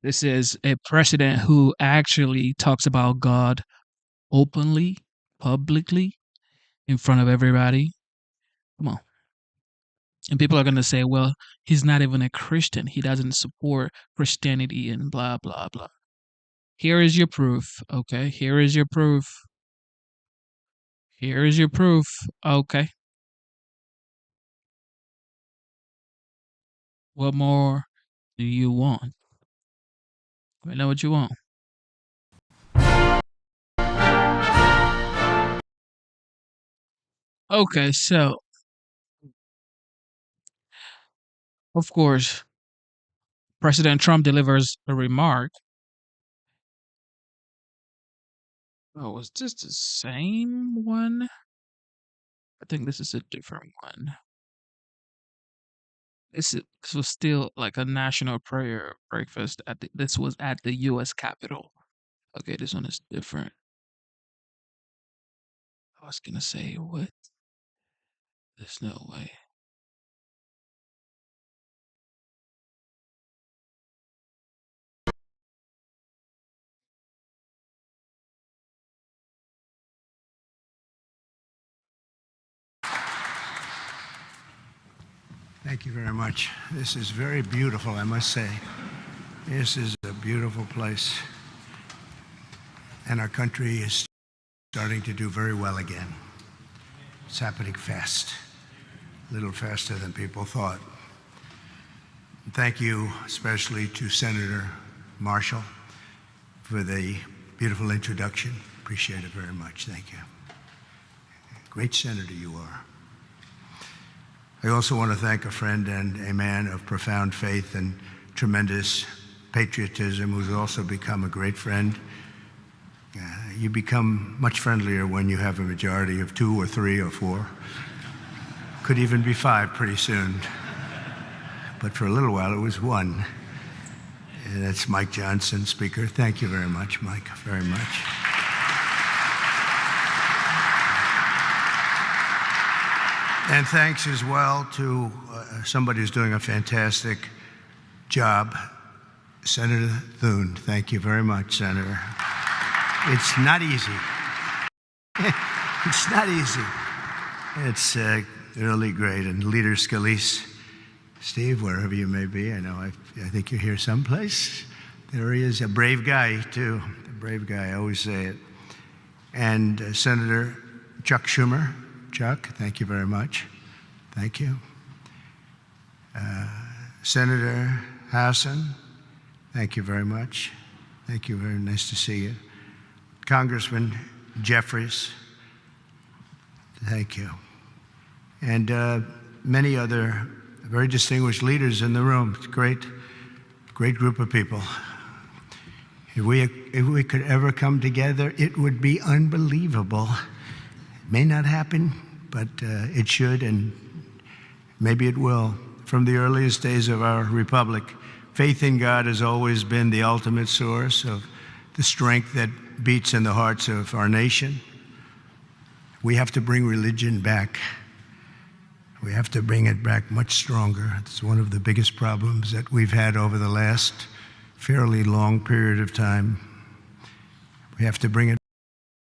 Speaker 1: This is a president who actually talks about God openly, publicly, in front of everybody. Come on. And people are going to say, well, he's not even a Christian. He doesn't support Christianity and blah, blah, blah. Here is your proof, okay? Here is your proof. Here is your proof, okay? What more do you want? Let me know what you want. Okay, so, of course, President Trump delivers a remark. Oh, was this the same one? I think this is a different one. This was still like a national prayer breakfast. This was at the U.S. Capitol. Okay, this one is different. I was gonna say what? There's no way.
Speaker 2: Thank you very much. This is very beautiful, I must say. This is a beautiful place. And our country is starting to do very well again. It's happening fast, a little faster than people thought. And thank you especially to Senator Marshall for the beautiful introduction. Appreciate it very much. Thank you. Great senator you are. I also want to thank a friend and a man of profound faith and tremendous patriotism who's also become a great friend. You become much friendlier when you have a majority of 2 or 3 or 4. Could even be 5 pretty soon. But for a little while it was 1. And that's Mike Johnson, Speaker. Thank you very much, Mike, very much. And thanks as well to somebody who's doing a fantastic job, Senator Thune. Thank you very much, Senator. It's not easy. It's not easy. It's really great. And Leader Scalise, Steve, wherever you may be, I think you're here someplace. There he is, a brave guy, too. A brave guy, I always say it. And Senator Chuck Schumer. Chuck, thank you very much. Thank you. Senator Hassan, thank you very much. Thank you, very nice to see you. Congressman Jeffries, thank you. And many other very distinguished leaders in the room. It's a great group of people. If we could ever come together, it would be unbelievable. It may not happen, but it should, and maybe it will. From the earliest days of our republic, faith in God has always been the ultimate source of the strength that beats in the hearts of our nation. We have to bring religion back. We have to bring it back much stronger. It's one of the biggest problems that we've had over the last fairly long period of time. We have to bring it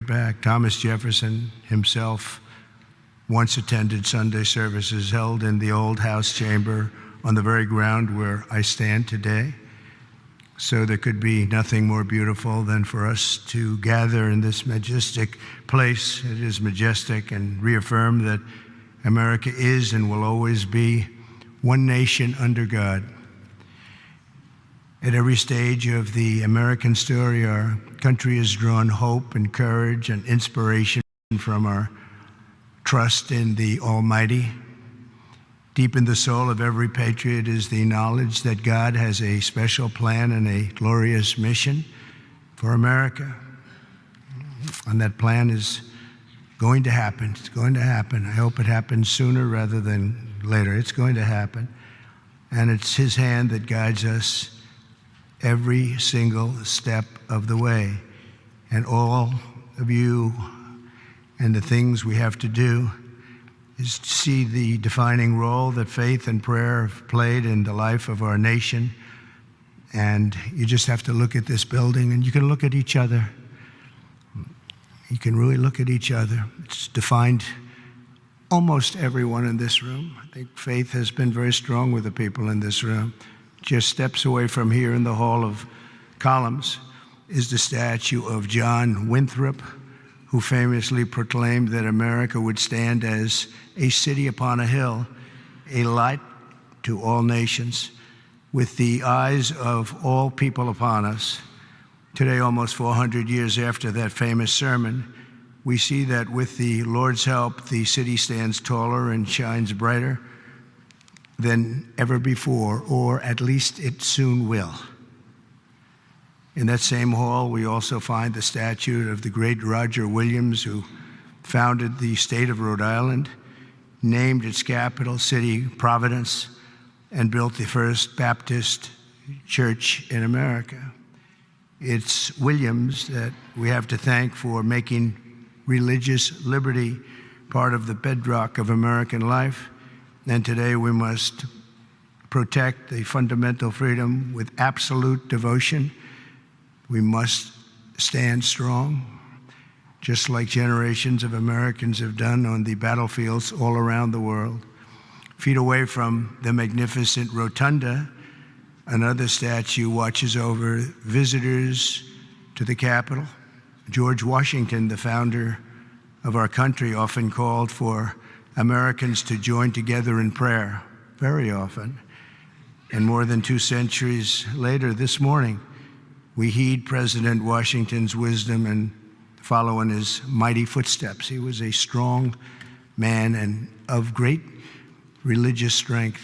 Speaker 2: back. Thomas Jefferson himself once attended Sunday services held in the old House chamber on the very ground where I stand today. So there could be nothing more beautiful than for us to gather in this majestic place. It is majestic, and reaffirm that America is and will always be one nation under God. At every stage of the American story, our country has drawn hope and courage and inspiration from our trust in the Almighty. Deep in the soul of every patriot is the knowledge that God has a special plan and a glorious mission for America. And that plan is going to happen. It's going to happen. I hope it happens sooner rather than later. It's going to happen. And it's His hand that guides us every single step of the way. And all of you and the things we have to do is to see the defining role that faith and prayer have played in the life of our nation. And you just have to look at this building, and you can look at each other. You can really look at each other. It's defined almost everyone in this room. I think faith has been very strong with the people in this room. Just steps away from here in the Hall of Columns is the statue of John Winthrop, who famously proclaimed that America would stand as a city upon a hill, a light to all nations, with the eyes of all people upon us. Today, almost 400 years after that famous sermon, we see that with the Lord's help, the city stands taller and shines brighter than ever before, or at least it soon will. In that same hall, we also find the statue of the great Roger Williams, who founded the state of Rhode Island, named its capital city Providence, and built the first Baptist church in America. It's Williams that we have to thank for making religious liberty part of the bedrock of American life. And today we must protect the fundamental freedom with absolute devotion. We must stand strong, just like generations of Americans have done on the battlefields all around the world. Feet away from the magnificent rotunda, another statue watches over visitors to the Capitol. George Washington, the founder of our country, often called for Americans to join together in prayer, very often. And more than 2 centuries later, this morning, we heed President Washington's wisdom and follow in his mighty footsteps. He was a strong man and of great religious strength.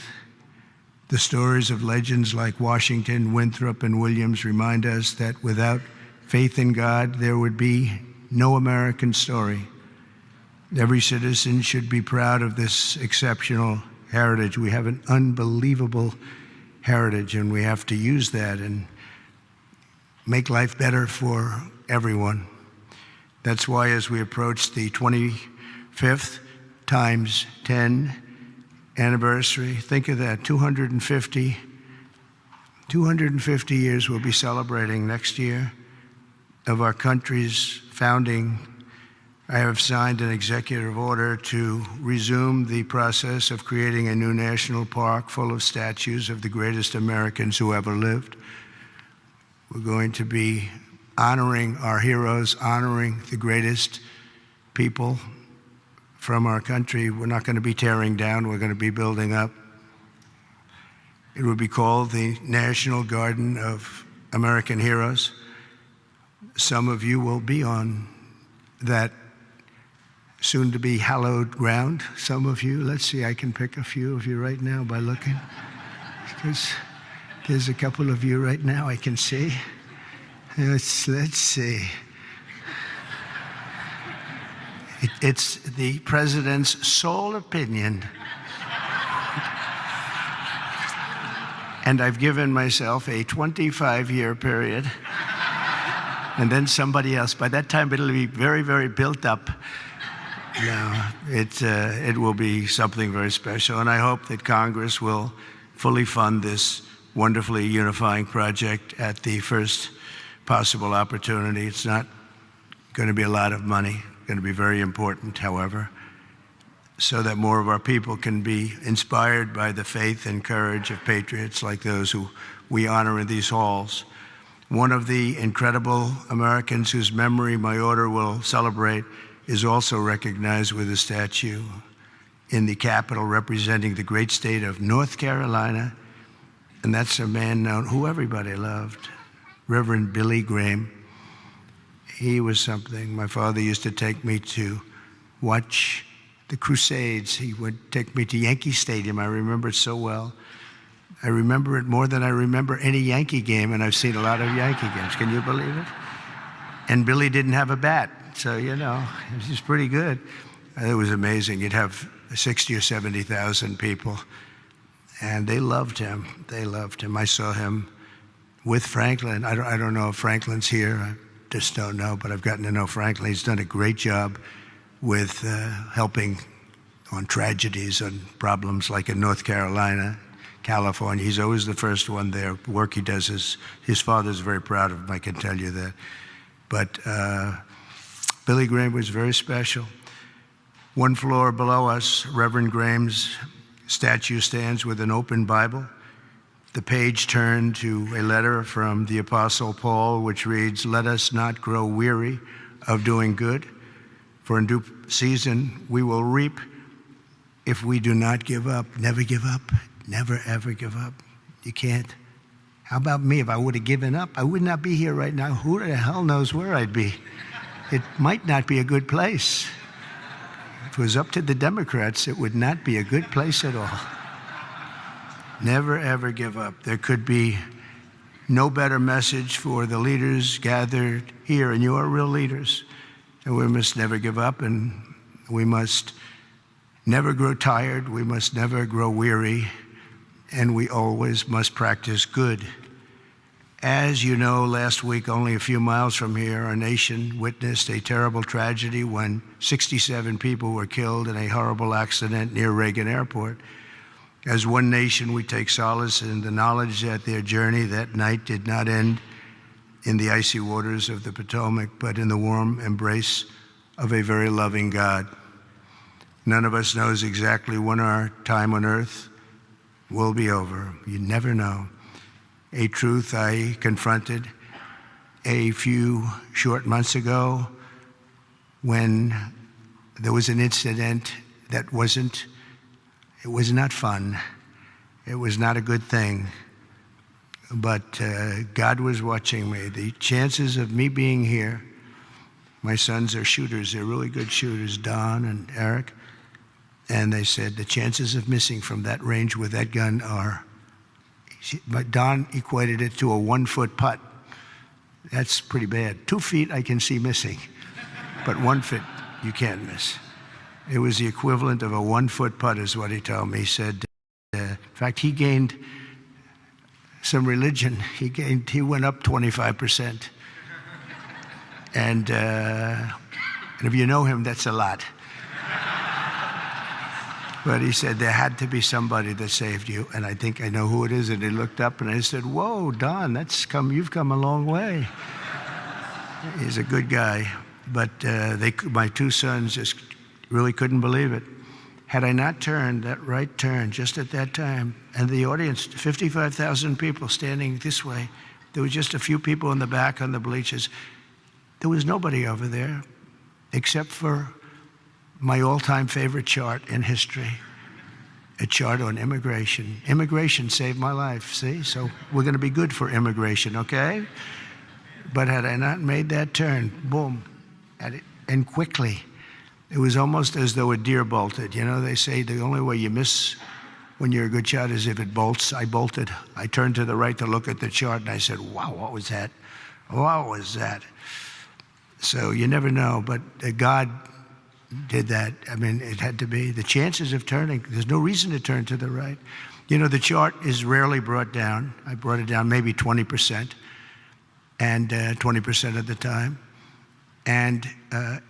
Speaker 2: The stories of legends like Washington, Winthrop, and Williams remind us that without faith in God, there would be no American story. Every citizen should be proud of this exceptional heritage. We have an unbelievable heritage, and we have to use that and make life better for everyone. That's why as we approach the 25th times 10 anniversary, think of that, 250 years we'll be celebrating next year of our country's founding. I have signed an executive order to resume the process of creating a new national park full of statues of the greatest Americans who ever lived. We're going to be honoring our heroes, honoring the greatest people from our country. We're not going to be tearing down, we're going to be building up. It will be called the National Garden of American Heroes. Some of you will be on that soon-to-be hallowed ground. Some of you, let's see, I can pick a few of you right now by looking. Because there's a couple of you right now I can see. Let's see. It's the president's sole opinion. And I've given myself a 25-year period. And then somebody else. By that time, it'll be very, very built up. No, it will be something very special. And I hope that Congress will fully fund this wonderfully unifying project at the first possible opportunity. It's not going to be a lot of money. It's going to be very important, however, so that more of our people can be inspired by the faith and courage of patriots like those who we honor in these halls. One of the incredible Americans whose memory my order will celebrate is also recognized with a statue in the Capitol representing the great state of North Carolina, and that's a man known who everybody loved, Reverend Billy Graham. He was something. My father used to take me to watch the Crusades. He would take me to Yankee Stadium. I remember it so well. I remember it more than I remember any Yankee game, and I've seen a lot of Yankee games. Can you believe it? And Billy didn't have a bat, so, you know, it was pretty good. It was amazing. You'd have 60 or 70,000 people, and they loved him. They loved him. I saw him with Franklin. I don't know if Franklin's here. I just don't know, but I've gotten to know Franklin. He's done a great job with helping on tragedies and problems like in North Carolina, California. He's always the first one there. The work he does is, his father's very proud of him, I can tell you that. But Billy Graham was very special. One floor below us, Reverend Graham's statue stands with an open Bible. The page turned to a letter from the Apostle Paul, which reads, "Let us not grow weary of doing good, for in due season we will reap if we do not give up." Never give up. Never, ever give up. You can't. How about me? If I would have given up, I would not be here right now. Who the hell knows where I'd be? It might not be a good place. If it was up to the Democrats, it would not be a good place at all. Never, ever give up. There could be no better message for the leaders gathered here, and you are real leaders. And we must never give up, and we must never grow tired. We must never grow weary, and we always must practice good. As you know, last week, only a few miles from here, our nation witnessed a terrible tragedy when 67 people were killed in a horrible accident near Reagan Airport. As one nation, we take solace in the knowledge that their journey that night did not end in the icy waters of the Potomac, but in the warm embrace of a very loving God. None of us knows exactly when our time on earth will be over. You never know. A truth I confronted a few short months ago when there was an incident that was not fun. It was not a good thing. But God was watching me. The chances of me being here, my sons are shooters. They're really good shooters, Don and Eric. And they said the chances of missing from that range with that gun are, but Don equated it to a 1-foot putt. That's pretty bad. 2 feet I can see missing, but 1 foot you can't miss. It was the equivalent of a 1-foot putt is what he told me. He said, in fact, he gained some religion. He went up 25%. And if you know him, that's a lot. But he said there had to be somebody that saved you, and I think I know who it is. And he looked up, and I said, "Whoa, Don, you've come a long way." He's a good guy, but my 2 sons just really couldn't believe it. Had I not turned that right turn just at that time, and the audience, 55,000 people standing this way, there was just a few people in the back on the bleachers. There was nobody over there except for my all-time favorite chart in history, a chart on immigration. Immigration saved my life, see? So we're going to be good for immigration, okay? But had I not made that turn, boom, and quickly, it was almost as though a deer bolted. You know, they say the only way you miss when you're a good shot is if it bolts. I bolted. I turned to the right to look at the chart, and I said, wow, what was that? What was that? So you never know, but God did that. I mean, it had to be. The chances of turning, there's no reason to turn to the right. You know, the chart is rarely brought down. I brought it down maybe 20%, and 20% of the time. And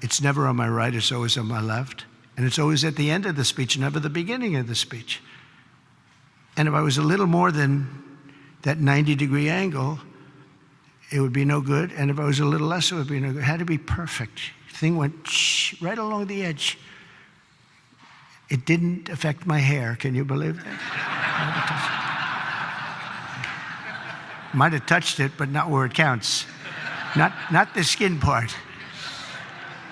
Speaker 2: it's never on my right, it's always on my left. And it's always at the end of the speech, never the beginning of the speech. And if I was a little more than that 90-degree angle, it would be no good. And if I was a little less, it would be no good. It had to be perfect. The thing went right along the edge. It didn't affect my hair. Can you believe that? Might have touched it, but not where it counts. Not the skin part.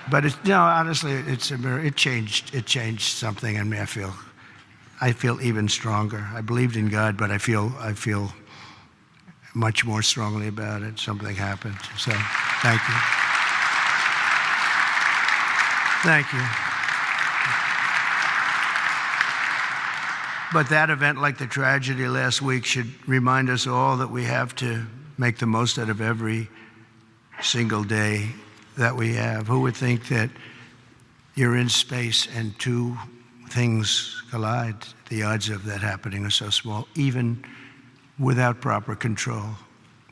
Speaker 2: But honestly, it's a mirror. It changed something in me. I feel even stronger. I believed in God, but I feel much more strongly about it. Something happened. So, thank you. Thank you. But that event, like the tragedy last week, should remind us all that we have to make the most out of every single day that we have. Who would think that you're in space and two things collide? The odds of that happening are so small, even without proper control.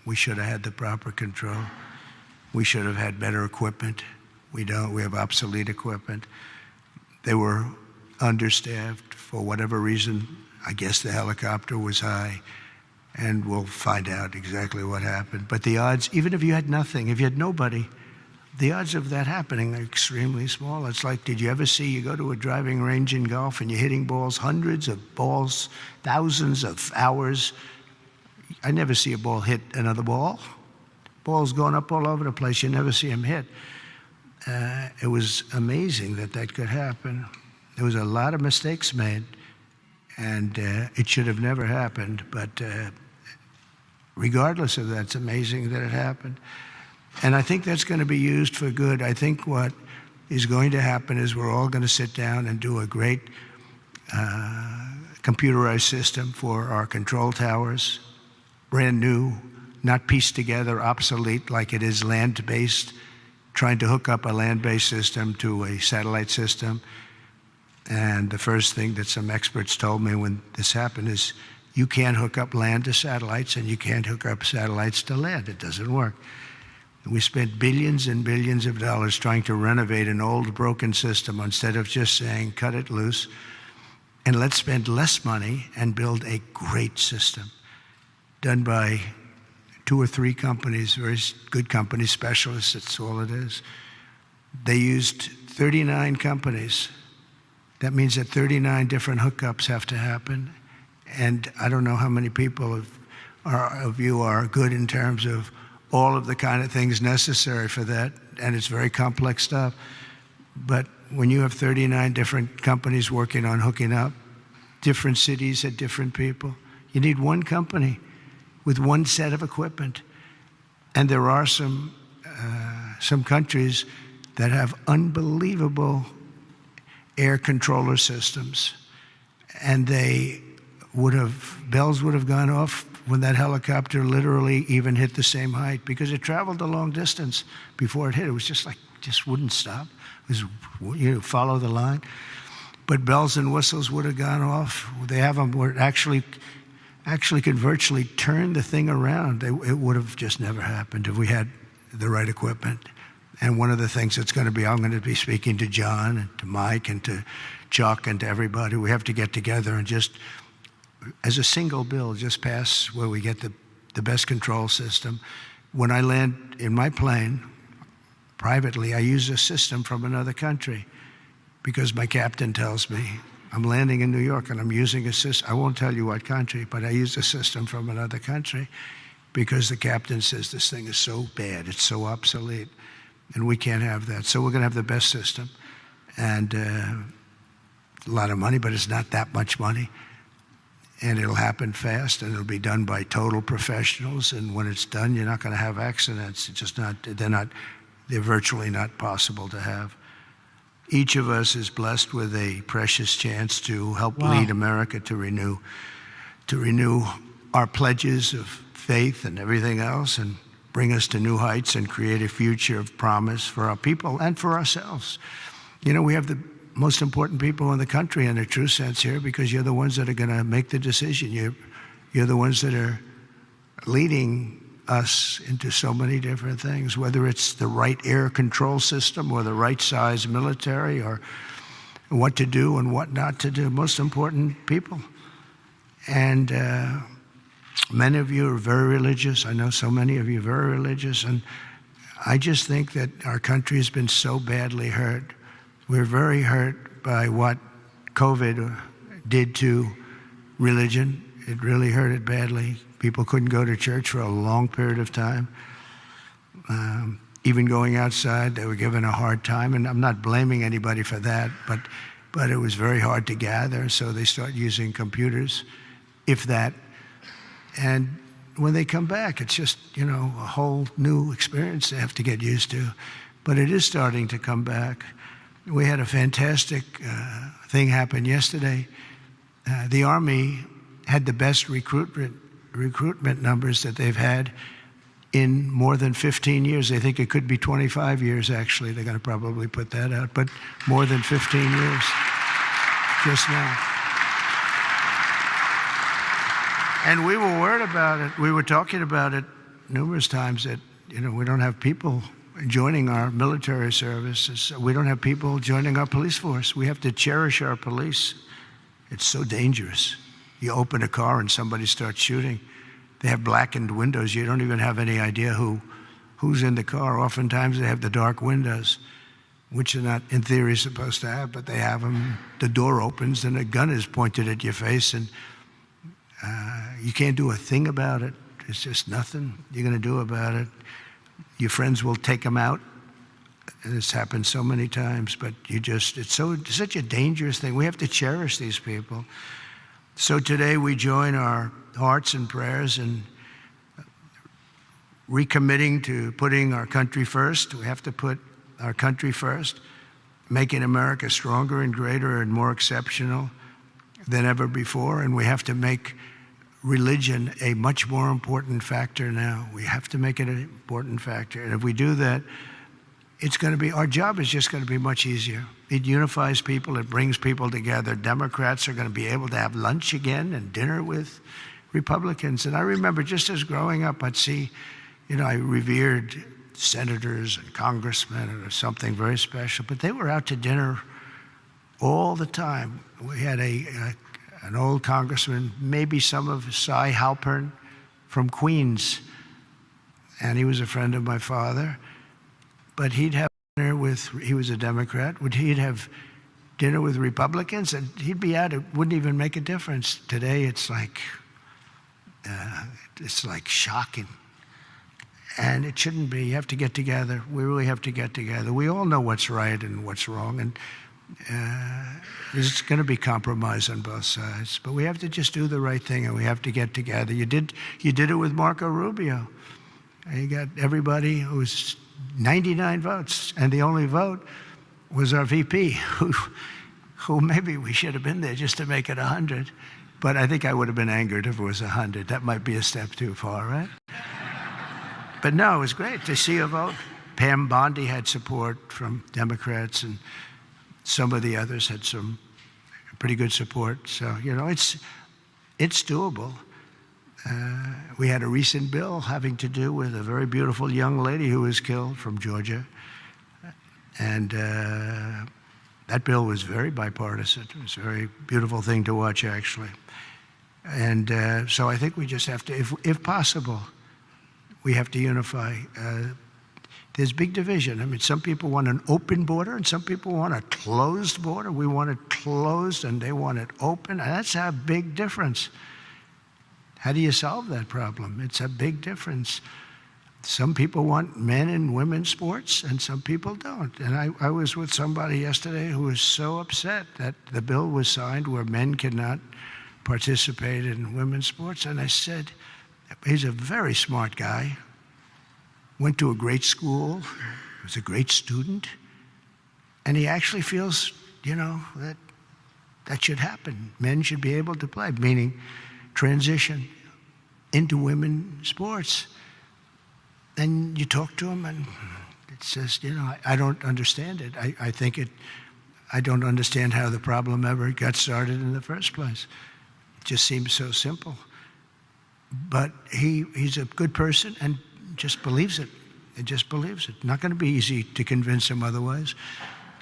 Speaker 2: We should have had the proper control. We should have had better equipment. We don't. We have obsolete equipment. They were understaffed for whatever reason. I guess the helicopter was high, and we'll find out exactly what happened. But the odds, even if you had nothing, if you had nobody, the odds of that happening are extremely small. It's like, did you ever see, you go to a driving range in golf and you're hitting balls, hundreds of balls, thousands of hours. I never see a ball hit another ball. Balls going up all over the place. You never see them hit. It was amazing that could happen. There was a lot of mistakes made, and it should have never happened. But regardless of that, it's amazing that it happened. And I think that's going to be used for good. I think what is going to happen is we're all going to sit down and do a great computerized system for our control towers, brand new, not pieced together, obsolete like it is land-based, trying to hook up a land-based system to a satellite system. And the first thing that some experts told me when this happened is, you can't hook up land to satellites and you can't hook up satellites to land. It doesn't work. We spent billions and billions of dollars trying to renovate an old broken system instead of just saying, cut it loose, and let's spend less money and build a great system done by 2 or 3 companies, very good companies, specialists, that's all it is. They used 39 companies. That means that 39 different hookups have to happen. And I don't know how many people of you are good in terms of all of the kind of things necessary for that, and it's very complex stuff. But when you have 39 different companies working on hooking up, different cities had different people, you need one company with one set of equipment. And there are some countries that have unbelievable air controller systems, and bells would have gone off when that helicopter literally even hit the same height, because it traveled a long distance before it hit. It was just wouldn't stop. It was, follow the line. But bells and whistles would have gone off. They have them where it actually could virtually turn the thing around. It would have just never happened if we had the right equipment. And one of the things that's going to be, I'm going to be speaking to John and to Mike and to Chuck and to everybody. We have to get together and just, as a single bill, just pass where we get the best control system. When I land in my plane, privately, I use a system from another country because my captain tells me, I'm landing in New York and I'm using a system. I won't tell you what country, but I use a system from another country because the captain says this thing is so bad, it's so obsolete, and we can't have that. So we're going to have the best system. And a lot of money, but it's not that much money. And it'll happen fast, and it'll be done by total professionals. And when it's done, you're not going to have accidents. It's just they're virtually not possible to have. Each of us is blessed with a precious chance to help lead America to renew our pledges of faith and everything else, and bring us to new heights and create a future of promise for our people and for ourselves. We have the most important people in the country in a true sense here, because you're the ones that are going to make the decision. You're the ones that are leading us into so many different things, whether it's the right air control system or the right size military, or what to do and what not to do. Most important people. And many of you are very religious. I know so many of you are very religious. And I just think that our country has been so badly hurt. We're very hurt by what COVID did to religion. It really hurt it badly. People couldn't go to church for a long period of time. Even going outside, they were given a hard time, and I'm not blaming anybody for that, but it was very hard to gather, so they start using computers, if that. And when they come back, it's just, a whole new experience they have to get used to. But it is starting to come back. We had a fantastic thing happen yesterday. The Army had the best recruitment numbers that they've had in more than 15 years. They think it could be 25 years, actually. They're going to probably put that out, but more than 15 years just now. And we were worried about it. We were talking about it numerous times that, we don't have people joining our military services. We don't have people joining our police force. We have to cherish our police. It's so dangerous. You open a car and somebody starts shooting. They have blackened windows. You don't even have any idea who's in the car. Oftentimes they have the dark windows, which are not, in theory, supposed to have, but they have them. The door opens and a gun is pointed at your face, and you can't do a thing about it. It's just nothing you're going to do about it. Your friends will take them out. And it's happened so many times, but it's such a dangerous thing. We have to cherish these people. So today we join our hearts and prayers in recommitting to putting our country first. We have to put our country first, making America stronger and greater and more exceptional than ever before. And we have to make religion a much more important factor now. We have to make it an important factor. And if we do that, our job is just going to be much easier. It unifies people. It brings people together. Democrats are going to be able to have lunch again and dinner with Republicans. And I remember just as growing up, I'd see, I revered senators and congressmen, and it was something very special, but they were out to dinner all the time. We had an old congressman, maybe some of Cy Halpern from Queens, and he was a friend of my father. But he'd have dinner he was a Democrat, he'd have dinner with Republicans, and he'd be out. It wouldn't even make a difference. Today, it's like shocking. And it shouldn't be. You have to get together. We really have to get together. We all know what's right and what's wrong, and there's going to be compromise on both sides. But we have to just do the right thing, and we have to get together. You did it with Marco Rubio. You got everybody who was 99 votes, and the only vote was our VP, who maybe we should have been there just to make it 100. But I think I would have been angered if it was 100. That might be a step too far, right? But no, it was great to see a vote. Pam Bondi had support from Democrats, and some of the others had some pretty good support. So, it's doable. We had a recent bill having to do with a very beautiful young lady who was killed from Georgia. And that bill was very bipartisan. It was a very beautiful thing to watch, actually. And so I think we just have to, if possible, we have to unify. There's big division. I mean, some people want an open border and some people want a closed border. We want it closed and they want it open. And that's a big difference. How do you solve that problem? It's a big difference. Some people want men and women's sports, and some people don't. And I was with somebody yesterday who was so upset that the bill was signed where men cannot participate in women's sports. And I said, he's a very smart guy, went to a great school, was a great student, and he actually feels, that should happen. Men should be able to play, meaning transition into women's sports. And you talk to him and it says, I don't understand it. I don't understand how the problem ever got started in the first place. It just seems so simple. But he's a good person and just believes it. He just believes it. Not going to be easy to convince him otherwise.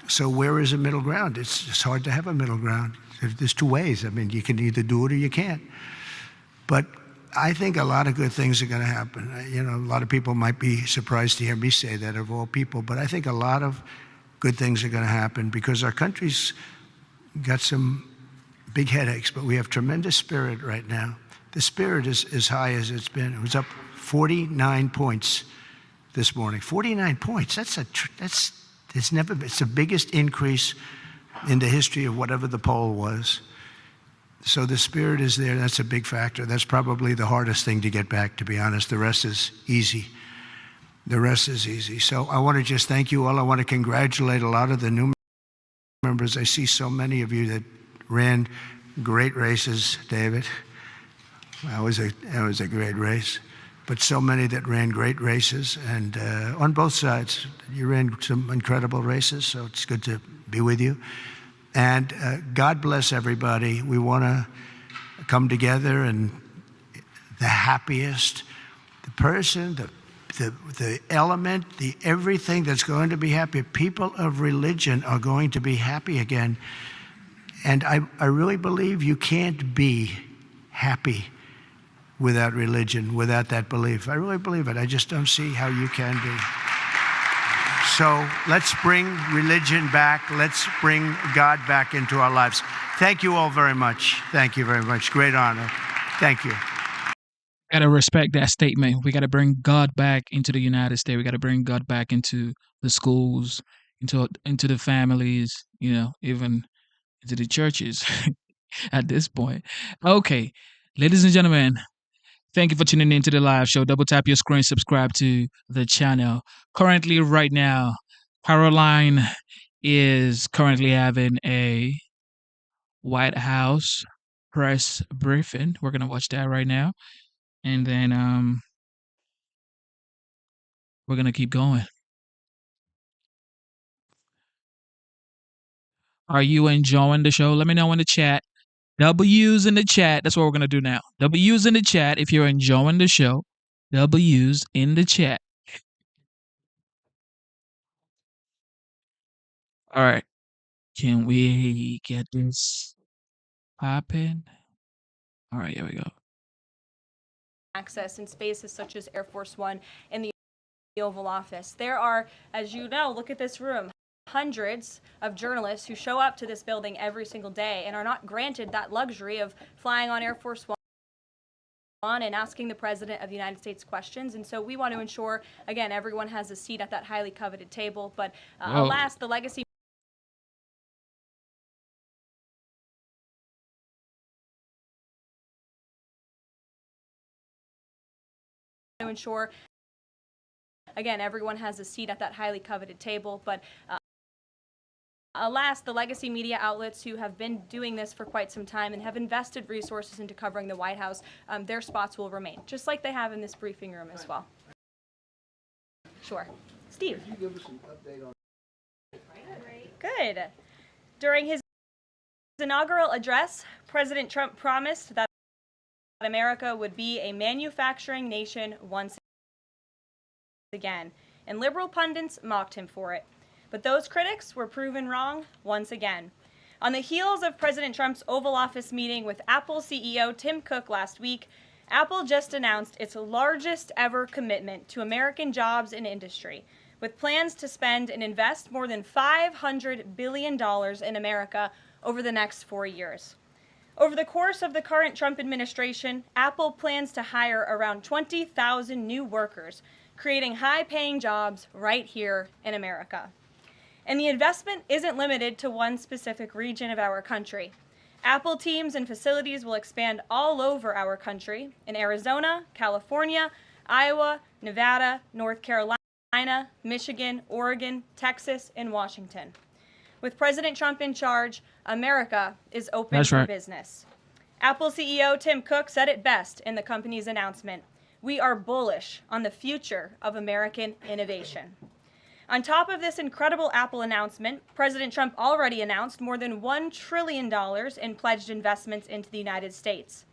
Speaker 2: So where is a middle ground? It's hard to have a middle ground. There's two ways. I mean, you can either do it or you can't. But I think a lot of good things are going to happen. A lot of people might be surprised to hear me say that, of all people, but I think a lot of good things are going to happen because our country's got some big headaches, but we have tremendous spirit right now. The spirit is as high as it's been. It was up 49 points this morning. 49 points. It's the biggest increase in the history of whatever the poll was. So the spirit is there. That's a big factor. That's probably the hardest thing to get back, to be honest. The rest is easy. The rest is easy. So I want to just thank you all. I want to congratulate a lot of the new members. I see so many of you that ran great races, David. That was a great race. But so many that ran great races, and on both sides. You ran some incredible races, so it's good to be with you. And God bless everybody. We want to come together, and the happiest, the person, the element, the everything that's going to be happy. People of religion are going to be happy again. And I really believe you can't be happy without religion, without that belief. I really believe it. I just don't see how you can be. So let's bring religion back. Let's bring God back into our lives. Thank you all very much. Thank you very much. Great honor. Thank you.
Speaker 1: Got to respect that statement. We got to bring God back into the United States. We got to bring God back into the schools, into the families, even into the churches at this point. Okay, ladies and gentlemen, thank you for tuning in to the live show. Double tap your screen, subscribe to the channel. Currently, right now, Caroline is currently having a White House press briefing. We're going to watch that right now. And then we're going to keep going. Are you enjoying the show? Let me know in the chat. W's in the chat. That's what we're going to do now. W's in the chat if you're enjoying the show. W's in the chat. All right. Can we get this popping? All right, here we go.
Speaker 5: Access in spaces such as Air Force One and the Oval Office. There are, as you know, look at this room, hundreds of journalists who show up to this building every single day and are not granted that luxury of flying on Air Force One and asking the President of the United States questions. And so we want to ensure, again, everyone has a seat at that highly coveted table. But alas, the legacy to ensure, again, everyone has a seat at that highly coveted table. But alas, the legacy media outlets who have been doing this for quite some time and have invested resources into covering the White House, their spots will remain, just like they have in this briefing room as well. Sure. Steve. Could you give us an update on? Good. During his inaugural address, President Trump promised that America would be a manufacturing nation once again, and liberal pundits mocked him for it. But those critics were proven wrong once again. On the heels of President Trump's Oval Office meeting with Apple CEO Tim Cook last week, Apple just announced its largest ever commitment to American jobs and industry, with plans to spend and invest more than $500 billion in America over the next 4 years. Over the course of the current Trump administration, Apple plans to hire around 20,000 new workers, creating high-paying jobs right here in America. And the investment isn't limited to one specific region of our country. Apple teams and facilities will expand all over our country in Arizona, California, Iowa, Nevada, North Carolina, Michigan, Oregon, Texas, and Washington. With President Trump in charge, America is open for business. Apple CEO Tim Cook said it best in the company's announcement. We are bullish on the future of American innovation. On top of this incredible Apple announcement, President Trump already announced more than $1 trillion in pledged investments into the United States.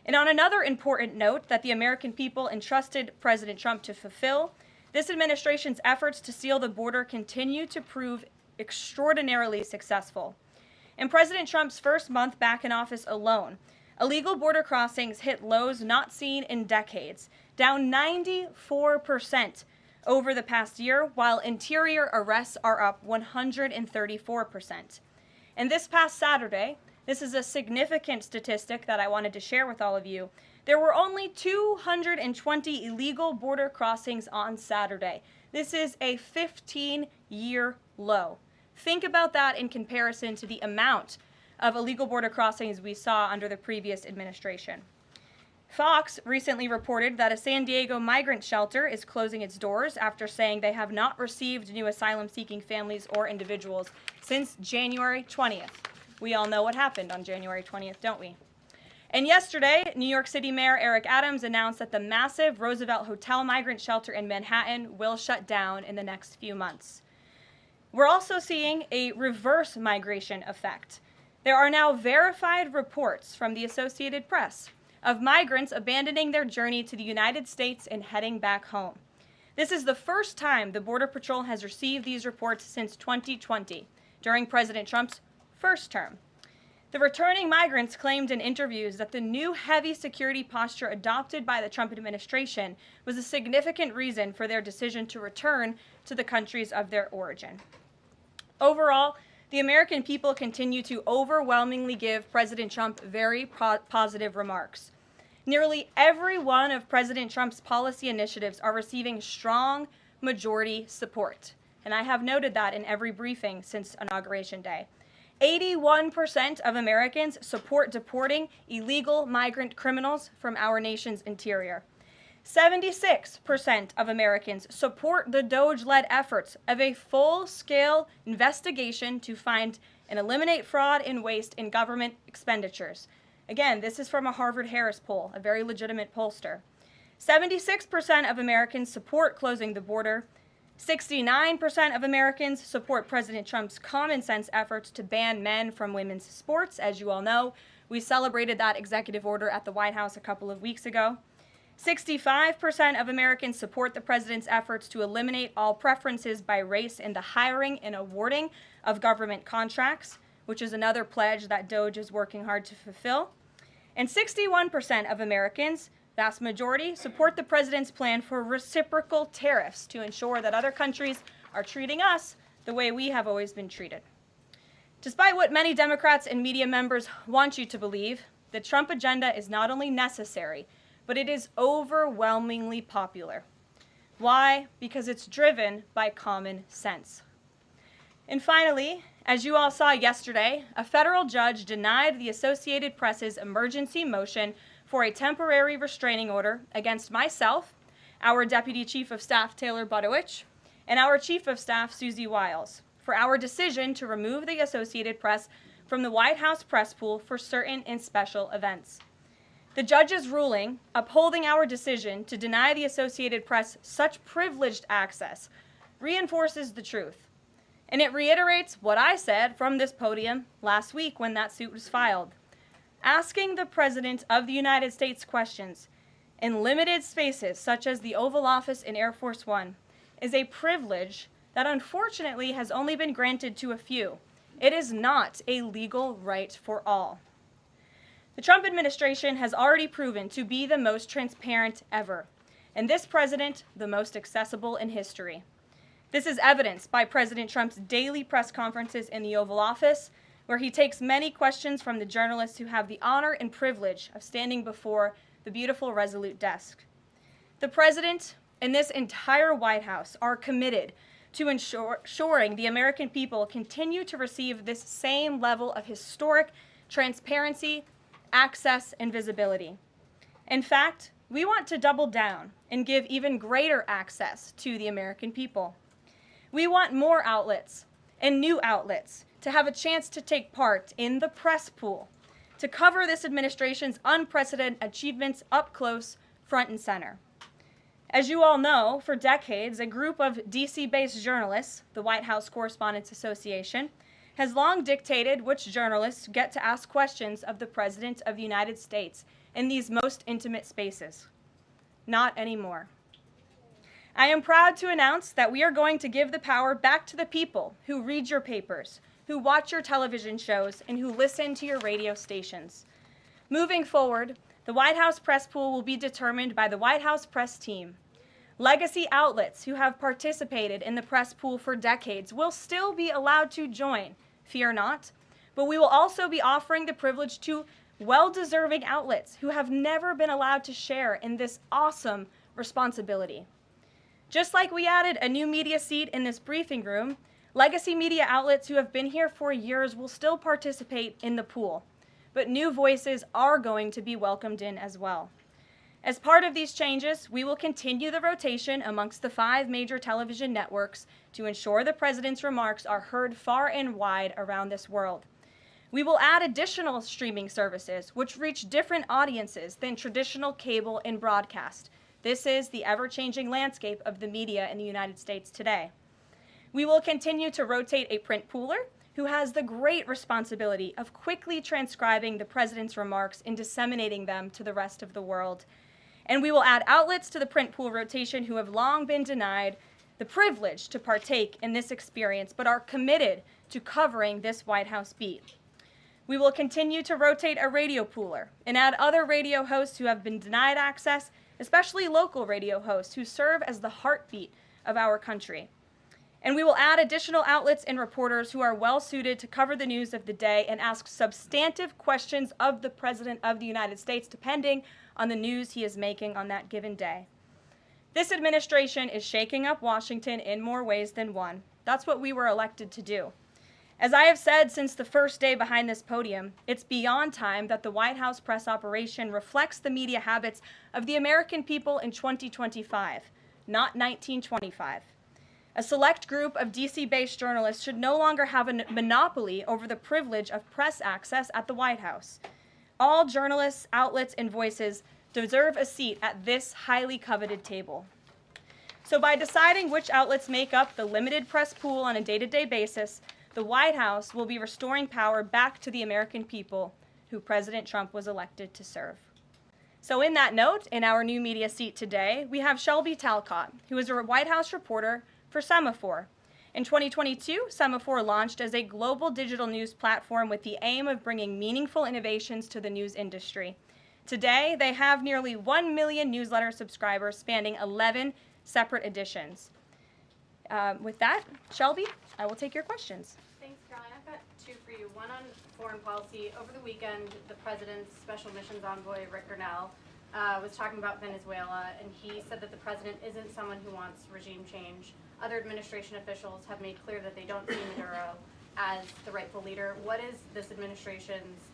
Speaker 5: And on another important note that the American people entrusted President Trump to fulfill, this administration's efforts to seal the border continue to prove extraordinarily successful. In President Trump's first month back in office alone, illegal border crossings hit lows not seen in decades, down 94% over the past year, while interior arrests are up 134%. And this past Saturday, this is a significant statistic that I wanted to share with all of you. There were only 220 illegal border crossings on Saturday. This is a 15-year low. Think about that in comparison to the amount of illegal border crossings we saw under the previous administration. Fox recently reported that a San Diego migrant shelter is closing its doors after saying they have not received new asylum-seeking families or individuals since January 20th. We all know what happened on January 20th, don't we? And yesterday, New York City Mayor Eric Adams announced that the massive Roosevelt Hotel migrant shelter in Manhattan will shut down in the next few months. We're also seeing a reverse migration effect. There are now verified reports from the Associated Press of migrants abandoning their journey to the United States and heading back home. This is the first time the Border Patrol has received these reports since 2020, during President Trump's first term. The returning migrants claimed in interviews that the new heavy security posture adopted by the Trump administration was a significant reason for their decision to return to the countries of their origin. Overall, the American people continue to overwhelmingly give President Trump very positive remarks. Nearly every one of President Trump's policy initiatives are receiving strong majority support, and I have noted that in every briefing since Inauguration Day. 81% of Americans support deporting illegal migrant criminals from our nation's interior. 76% of Americans support the DOGE-led efforts of a full-scale investigation to find and eliminate fraud and waste in government expenditures. Again, this is from a Harvard-Harris poll, a very legitimate pollster. 76% of Americans support closing the border. 69% of Americans support President Trump's common-sense efforts to ban men from women's sports. As you all know, we celebrated that executive order at the White House a couple of weeks ago. 65% of Americans support the president's efforts to eliminate all preferences by race in the hiring and awarding of government contracts, which is another pledge that DOGE is working hard to fulfill. And 61% of Americans, vast majority, support the president's plan for reciprocal tariffs to ensure that other countries are treating us the way we have always been treated. Despite what many Democrats and media members want you to believe, the Trump agenda is not only necessary, but it is overwhelmingly popular. Why? Because it's driven by common sense. And finally, as you all saw yesterday, a federal judge denied the Associated Press's emergency motion for a temporary restraining order against myself, our Deputy Chief of Staff Taylor Budowich, and our Chief of Staff Susie Wiles for our decision to remove the Associated Press from the White House press pool for certain and special events. The judge's ruling, upholding our decision to deny the Associated Press such privileged access, reinforces the truth. And it reiterates what I said from this podium last week when that suit was filed. Asking the President of the United States questions in limited spaces, such as the Oval Office in Air Force One, is a privilege that unfortunately has only been granted to a few. It is not a legal right for all. The Trump administration has already proven to be the most transparent ever, and this president, the most accessible in history. This is evidenced by President Trump's daily press conferences in the Oval Office, where he takes many questions from the journalists who have the honor and privilege of standing before the beautiful Resolute desk. The president and this entire White House are committed to ensuring the American people continue to receive this same level of historic transparency, access, and visibility. In fact, we want to double down and give even greater access to the American people. We want more outlets and new outlets to have a chance to take part in the press pool, to cover this administration's unprecedented achievements up close, front and center. As you all know, for decades, a group of DC-based journalists, the White House Correspondents Association, has long dictated which journalists get to ask questions of the President of the United States in these most intimate spaces. Not anymore. I am proud to announce that we are going to give the power back to the people who read your papers, who watch your television shows, and who listen to your radio stations. Moving forward, the White House press pool will be determined by the White House press team. Legacy outlets who have participated in the press pool for decades will still be allowed to join, fear not, but we will also be offering the privilege to well-deserving outlets who have never been allowed to share in this awesome responsibility. Just like we added a new media seat in this briefing room, legacy media outlets who have been here for years will still participate in the pool, but new voices are going to be welcomed in as well. As part of these changes, we will continue the rotation amongst the 5 major television networks to ensure the president's remarks are heard far and wide around this world. We will add additional streaming services which reach different audiences than traditional cable and broadcast. This is the ever-changing landscape of the media in the United States today. We will continue to rotate a print pooler who has the great responsibility of quickly transcribing the president's remarks and disseminating them to the rest of the world. And we will add outlets to the print pool rotation who have long been denied the privilege to partake in this experience, but are committed to covering this White House beat. We will continue to rotate a radio pooler and add other radio hosts who have been denied access, especially local radio hosts who serve as the heartbeat of our country. And we will add additional outlets and reporters who are well suited to cover the news of the day and ask substantive questions of the President of the United States, depending on the news he is making on that given day. This administration is shaking up Washington in more ways than one. That's what we were elected to do. As I have said since the first day behind this podium, it's beyond time that the White House press operation reflects the media habits of the American people in 2025, not 1925. A select group of DC-based journalists should no longer have a monopoly over the privilege of press access at the White House. All journalists, outlets, and voices deserve a seat at this highly coveted table. So by deciding which outlets make up the limited press pool on a day-to-day basis, the White House will be restoring power back to the American people who President Trump was elected to serve. So in that note, in our new media seat today, we have Shelby Talcott, who is a White House reporter for Semaphore. In 2022, Semaphore launched as a global digital news platform with the aim of bringing meaningful innovations to the news industry. Today, they have nearly 1 million newsletter subscribers spanning 11 separate editions. With that, Shelby, I will take your questions.
Speaker 6: Thanks, Caroline. I've got 2 for you. One on foreign policy. Over the weekend, the president's special missions envoy, Rick Grenell, was talking about Venezuela, and he said that the president isn't someone who wants regime change. Other administration officials have made clear that they don't see Maduro as the rightful leader. What is this administration's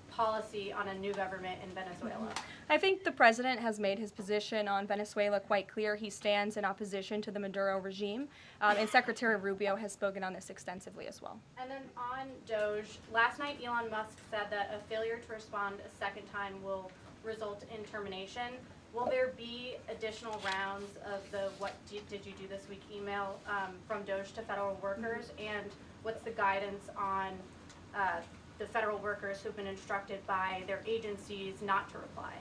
Speaker 6: policy on a new government in Venezuela?
Speaker 5: I think the president has made his position on Venezuela quite clear. He stands in opposition to the Maduro regime, and Secretary Rubio has spoken on this extensively as well.
Speaker 6: And then on DOGE, last night Elon Musk said that a failure to respond a second time will result in termination. Will there be additional rounds of the "what did you do this week" email from DOGE to federal workers? And what's the guidance on the federal workers who've been instructed by their agencies not to reply?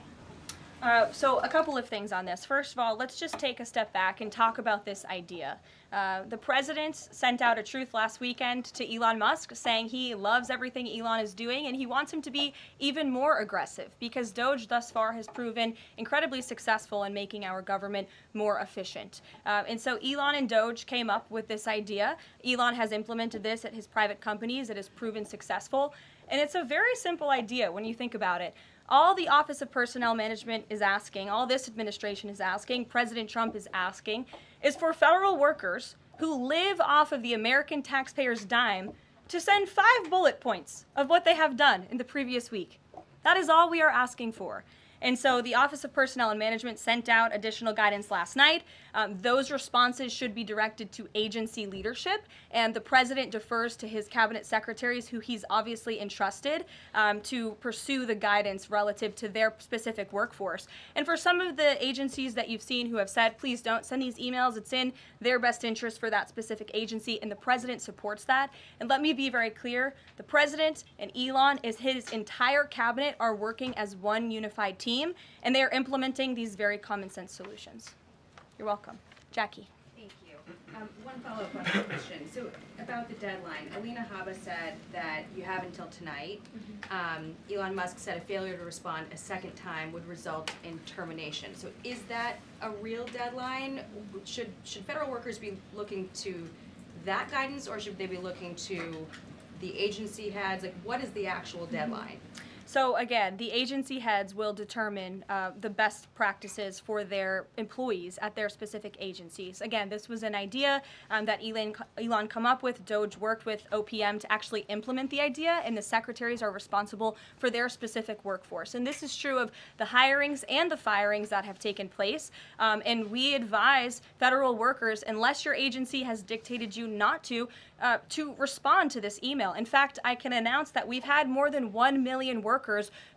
Speaker 5: So a couple of things on this. First of all, let's just take a step back and talk about this idea. The president sent out a truth last weekend to Elon Musk saying he loves everything Elon is doing and he wants him to be even more aggressive because DOGE thus far has proven incredibly successful in making our government more efficient. And so Elon and DOGE came up with this idea. Elon has implemented this at his private companies. It has proven successful. And it's a very simple idea when you think about it. All the Office of Personnel Management is asking, all this administration is asking, President Trump is asking, is for federal workers who live off of the American taxpayers' dime to send 5 bullet points of what they have done in the previous week. That is all we are asking for. And so the Office of Personnel and Management sent out additional guidance last night. Those responses should be directed to agency leadership, and the president defers to his cabinet secretaries, who he's obviously entrusted to pursue the guidance relative to their specific workforce. And for some of the agencies that you've seen who have said, please don't send these emails, it's in their best interest for that specific agency, and the president supports that. And let me be very clear, the president and Elon, his entire cabinet, are working as one unified team. And they are implementing these very common sense solutions. You're welcome. Jackie.
Speaker 7: Thank you. One follow-up on this question. So about the deadline, Alina Habba said that you have until tonight. Elon Musk said a failure to respond a second time would result in termination. So is that a real deadline? Should federal workers be looking to that guidance, or should they be looking to the agency heads? Like, what is the actual deadline?
Speaker 5: So again, the agency heads will determine the best practices for their employees at their specific agencies. Again, this was an idea that Elon come up with. DOGE worked with OPM to actually implement the idea, and the secretaries are responsible for their specific workforce. And this is true of the hirings and the firings that have taken place. And we advise federal workers, unless your agency has dictated you not to respond to this email. In fact, I can announce that we've had more than 1 million workers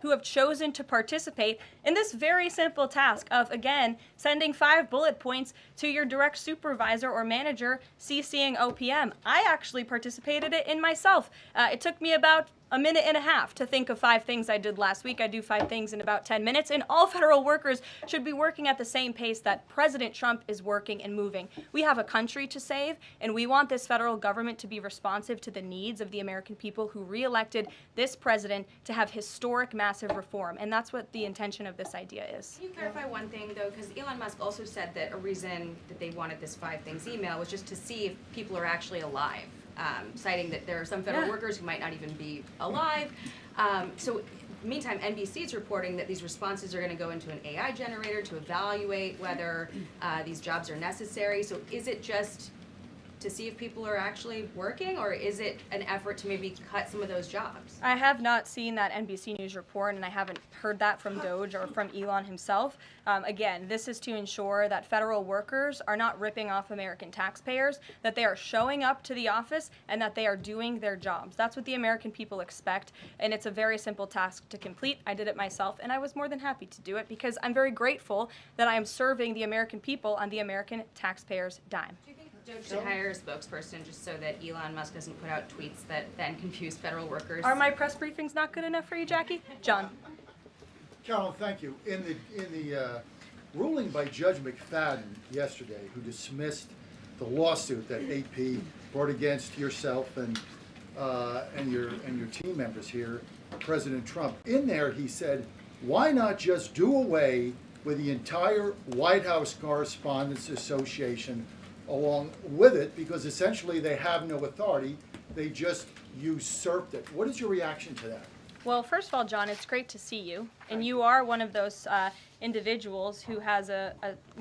Speaker 5: who have chosen to participate in this very simple task of, again, sending 5 bullet points to your direct supervisor or manager, CCing OPM. I actually participated in myself. It took me about a minute and a half to think of 5 things I did last week. I do 5 things in about 10 minutes, and all federal workers should be working at the same pace that President Trump is working and moving. We have a country to save, and we want this federal government to be responsive to the needs of the American people who re-elected this president to have historic, massive reform, and that's what the intention of this idea is.
Speaker 7: Can you clarify one thing, though? Because Elon Musk also said that a reason that they wanted this 5 things email was just to see if people are actually alive. Citing that there are some federal workers who might not even be alive. So meantime, NBC is reporting that these responses are going to go into an AI generator to evaluate whether these jobs are necessary. So is it just to see if people are actually working, or is it an effort to maybe cut some of those jobs?
Speaker 5: I have not seen that NBC News report, and I haven't heard that from DOGE or from Elon himself. Again, this is to ensure that federal workers are not ripping off American taxpayers, that they are showing up to the office, and that they are doing their jobs. That's what the American people expect, and it's a very simple task to complete. I did it myself, and I was more than happy to do it because I'm very grateful that I am serving the American people on the American taxpayers' dime.
Speaker 7: Do you think DOGE should hire a spokesperson just so that Elon Musk doesn't put out tweets that then confuse federal workers?
Speaker 5: Are my press briefings not good enough for you, Jackie? John.
Speaker 8: Carolyn, thank you. In the ruling by Judge McFadden yesterday, who dismissed the lawsuit that AP brought against yourself and your team members here, President Trump, in there he said, why not just do away with the entire White House Correspondents Association along with it, because essentially they have no authority, they just usurped it. What is your reaction to that?
Speaker 5: Well, first of all, John, it's great to see you. And you are one of those individuals who has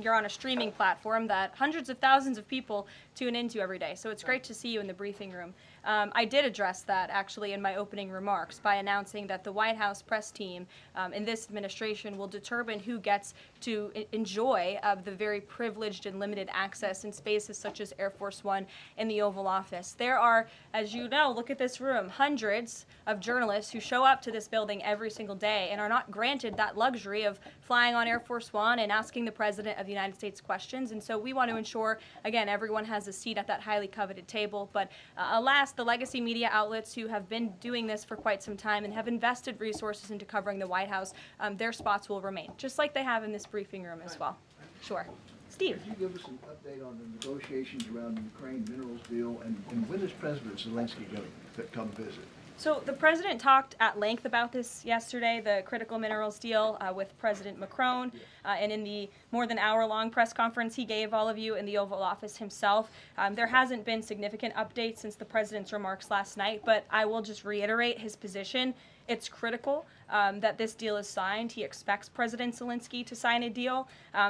Speaker 5: you're on a streaming platform that hundreds of thousands of people tune into every day. So it's great to see you in the briefing room. I did address that actually in my opening remarks by announcing that the White House press team in this administration will determine who gets to enjoy the very privileged and limited access in spaces such as Air Force One and the Oval Office. There are, as you know, look at this room, hundreds of journalists who show up to this building every single day and are not granted that luxury of flying on Air Force One and asking the President of the United States questions. And so we want to ensure, again, everyone has a seat at that highly coveted table. But alas, the legacy media outlets who have been doing this for quite some time and have invested resources into covering the White House, their spots will remain, just like they have in this briefing room as well. Sure. Steve.
Speaker 9: Could you give us an update on the negotiations around the Ukraine minerals deal, and when is President Zelensky going to come visit?
Speaker 5: So the president talked at length about this yesterday, the critical minerals deal with President Macron, and in the more than hour-long press conference he gave all of you in the Oval Office himself. There hasn't been significant updates since the president's remarks last night, but I will just reiterate his position. It's critical that this deal is signed. He expects President Zelensky to sign a deal.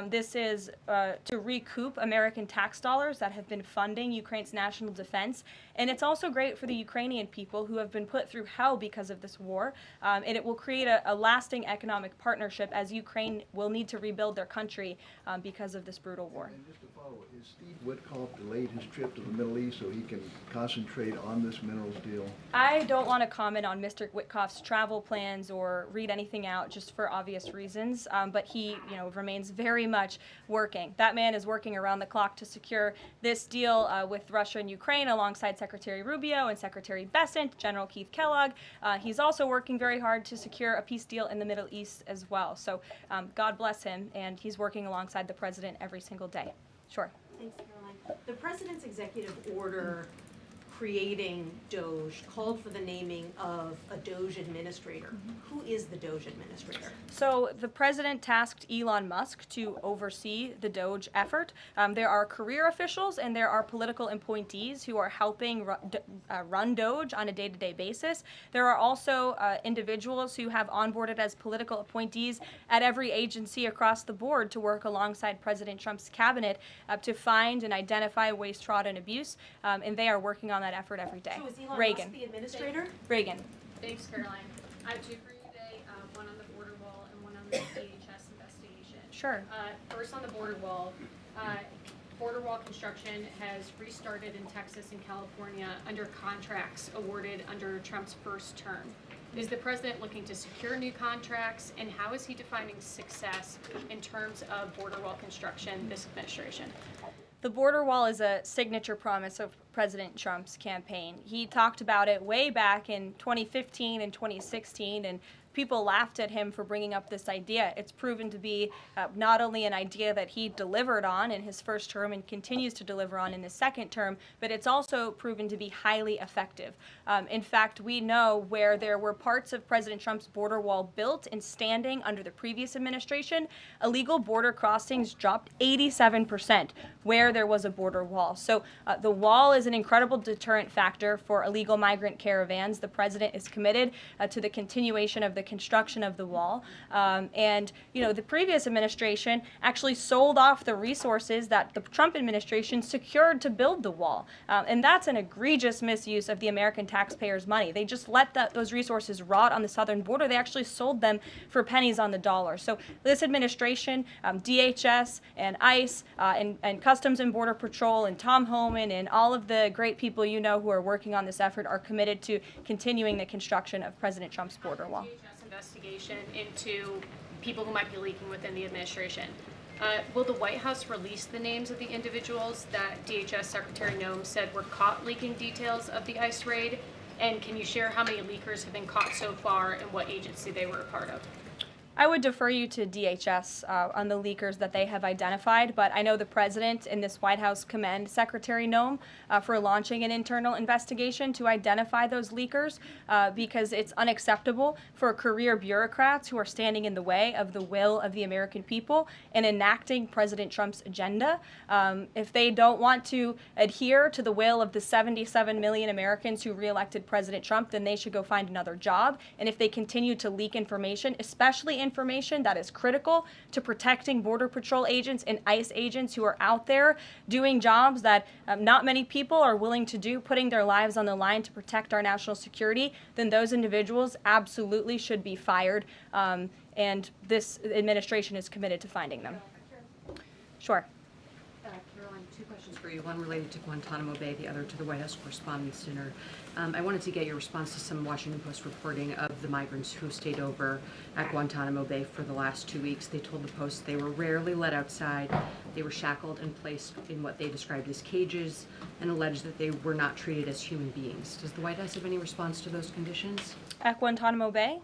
Speaker 5: This is to recoup American tax dollars that have been funding Ukraine's national defense. And it's also great for the Ukrainian people who have been put through hell because of this war. And it will create a lasting economic partnership as Ukraine will need to rebuild their country because of this brutal war.
Speaker 9: And just to follow, is Steve Witkoff delayed his trip to the Middle East so he can concentrate on this minerals deal?
Speaker 5: I don't want to comment on Mr. Witkoff's travel plans or read anything out just for obvious reasons, but he remains very much working. That man is working around the clock to secure this deal with Russia and Ukraine alongside Secretary Rubio and Secretary Bessent, General Keith Kellogg. He's also working very hard to secure a peace deal in the Middle East as well. So God bless him, and he's working alongside the president every single day. Sure.
Speaker 10: Thanks, Caroline. The president's executive order creating DOGE called for the naming of a DOGE administrator. Who is the DOGE administrator?
Speaker 5: So the president tasked Elon Musk to oversee the DOGE effort. There are career officials and there are political appointees who are helping run DOGE on a day-to-day basis. There are also individuals who have onboarded as political appointees at every agency across the board to work alongside President Trump's cabinet to find and identify waste, fraud, and abuse, and they are working on that effort every day.
Speaker 10: So is Elon
Speaker 5: Reagan.
Speaker 10: Musk the administrator?
Speaker 5: Reagan.
Speaker 6: Thanks, Caroline. I have two for you today, one on the border wall and one on the DHS investigation.
Speaker 5: Sure.
Speaker 6: First on the border wall construction has restarted in Texas and California under contracts awarded under Trump's first term. Is the president looking to secure new contracts, and how is he defining success in terms of border wall construction this administration?
Speaker 5: The border wall is a signature promise of President Trump's campaign. He talked about it way back in 2015 and 2016, and people laughed at him for bringing up this idea. It's proven to be not only an idea that he delivered on in his first term and continues to deliver on in his second term, but it's also proven to be highly effective. In fact, we know where there were parts of President Trump's border wall built and standing under the previous administration, illegal border crossings dropped 87% where there was a border wall. So the wall is an incredible deterrent factor for illegal migrant caravans. The president is committed to the continuation of the construction of the wall. And, you know, the previous administration actually sold off the resources that the Trump administration secured to build the wall. And that's an egregious misuse of the American taxpayers' money. They just let those resources rot on the southern border. They actually sold them for pennies on the dollar. So this administration, DHS and ICE and Customs and Border Patrol and Tom Homan and all of the great people you know who are working on this effort are committed to continuing the construction of President Trump's border wall.
Speaker 6: Investigation into people who might be leaking within the administration. Will the White House release the names of the individuals that DHS Secretary Noem said were caught leaking details of the ICE raid? And can you share how many leakers have been caught so far and what agency they were a part of?
Speaker 5: I would defer you to DHS on the leakers that they have identified, but I know the president and this White House commend Secretary Noem for launching an internal investigation to identify those leakers because it's unacceptable for career bureaucrats who are standing in the way of the will of the American people and enacting President Trump's agenda. If they don't want to adhere to the will of the 77 million Americans who reelected President Trump, then they should go find another job. And if they continue to leak information, especially information that is critical to protecting Border Patrol agents and ICE agents who are out there doing jobs that not many people are willing to do, putting their lives on the line to protect our national security, then those individuals absolutely should be fired. And this administration is committed to finding them. Sure.
Speaker 11: Caroline, two questions for you. One related to Guantanamo Bay, the other to the White House Correspondents' Dinner. I wanted to get your response to some Washington Post reporting of the migrants who stayed over at Guantanamo Bay for the last 2 weeks. They told the Post they were rarely let outside. They were shackled and placed in what they described as cages and alleged that they were not treated as human beings. Does the White House have any response to those conditions?
Speaker 5: At Guantanamo Bay?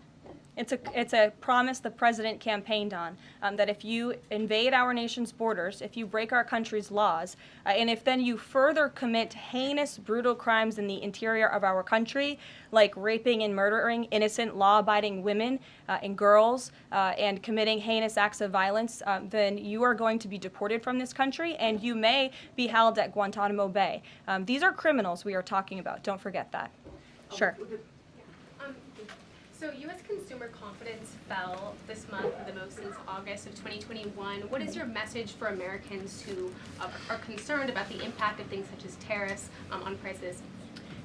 Speaker 5: It's a promise the president campaigned on, that if you invade our nation's borders, if you break our country's laws, and if then you further commit heinous, brutal crimes in the interior of our country, like raping and murdering innocent, law-abiding women and girls, and committing heinous acts of violence, then you are going to be deported from this country, and you may be held at Guantanamo Bay. These are criminals we are talking about. Don't forget that. Sure.
Speaker 12: So U.S. consumer confidence fell this month the most since August of 2021. What is your message for Americans who are concerned about the impact of things such as tariffs on prices?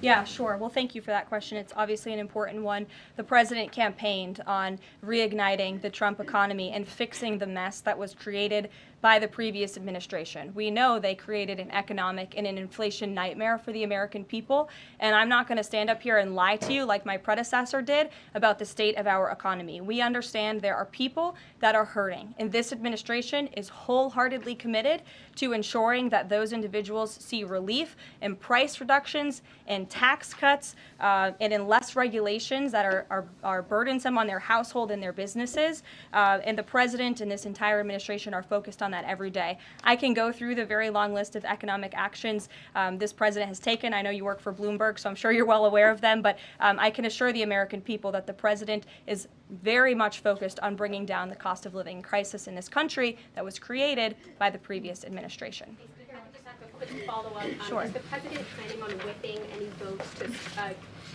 Speaker 5: Yeah, sure. Well, thank you for that question. It's obviously an important one. The president campaigned on reigniting the Trump economy and fixing the mess that was created by the previous administration. We know they created an economic and an inflation nightmare for the American people, and I'm not going to stand up here and lie to you like my predecessor did about the state of our economy. We understand there are people that are hurting, and this administration is wholeheartedly committed to ensuring that those individuals see relief and price reductions and tax cuts and in less regulations that are burdensome on their household and their businesses. And the president and this entire administration are focused on on that every day. I can go through the very long list of economic actions this president has taken. I know you work for Bloomberg, so I'm sure you're well aware of them, but I can assure the American people that the president is very much focused on bringing down the cost of living crisis in this country that was created by the previous administration.
Speaker 12: Here, I'll just have a quick follow-up.
Speaker 5: Sure.
Speaker 12: Is the president planning on whipping any votes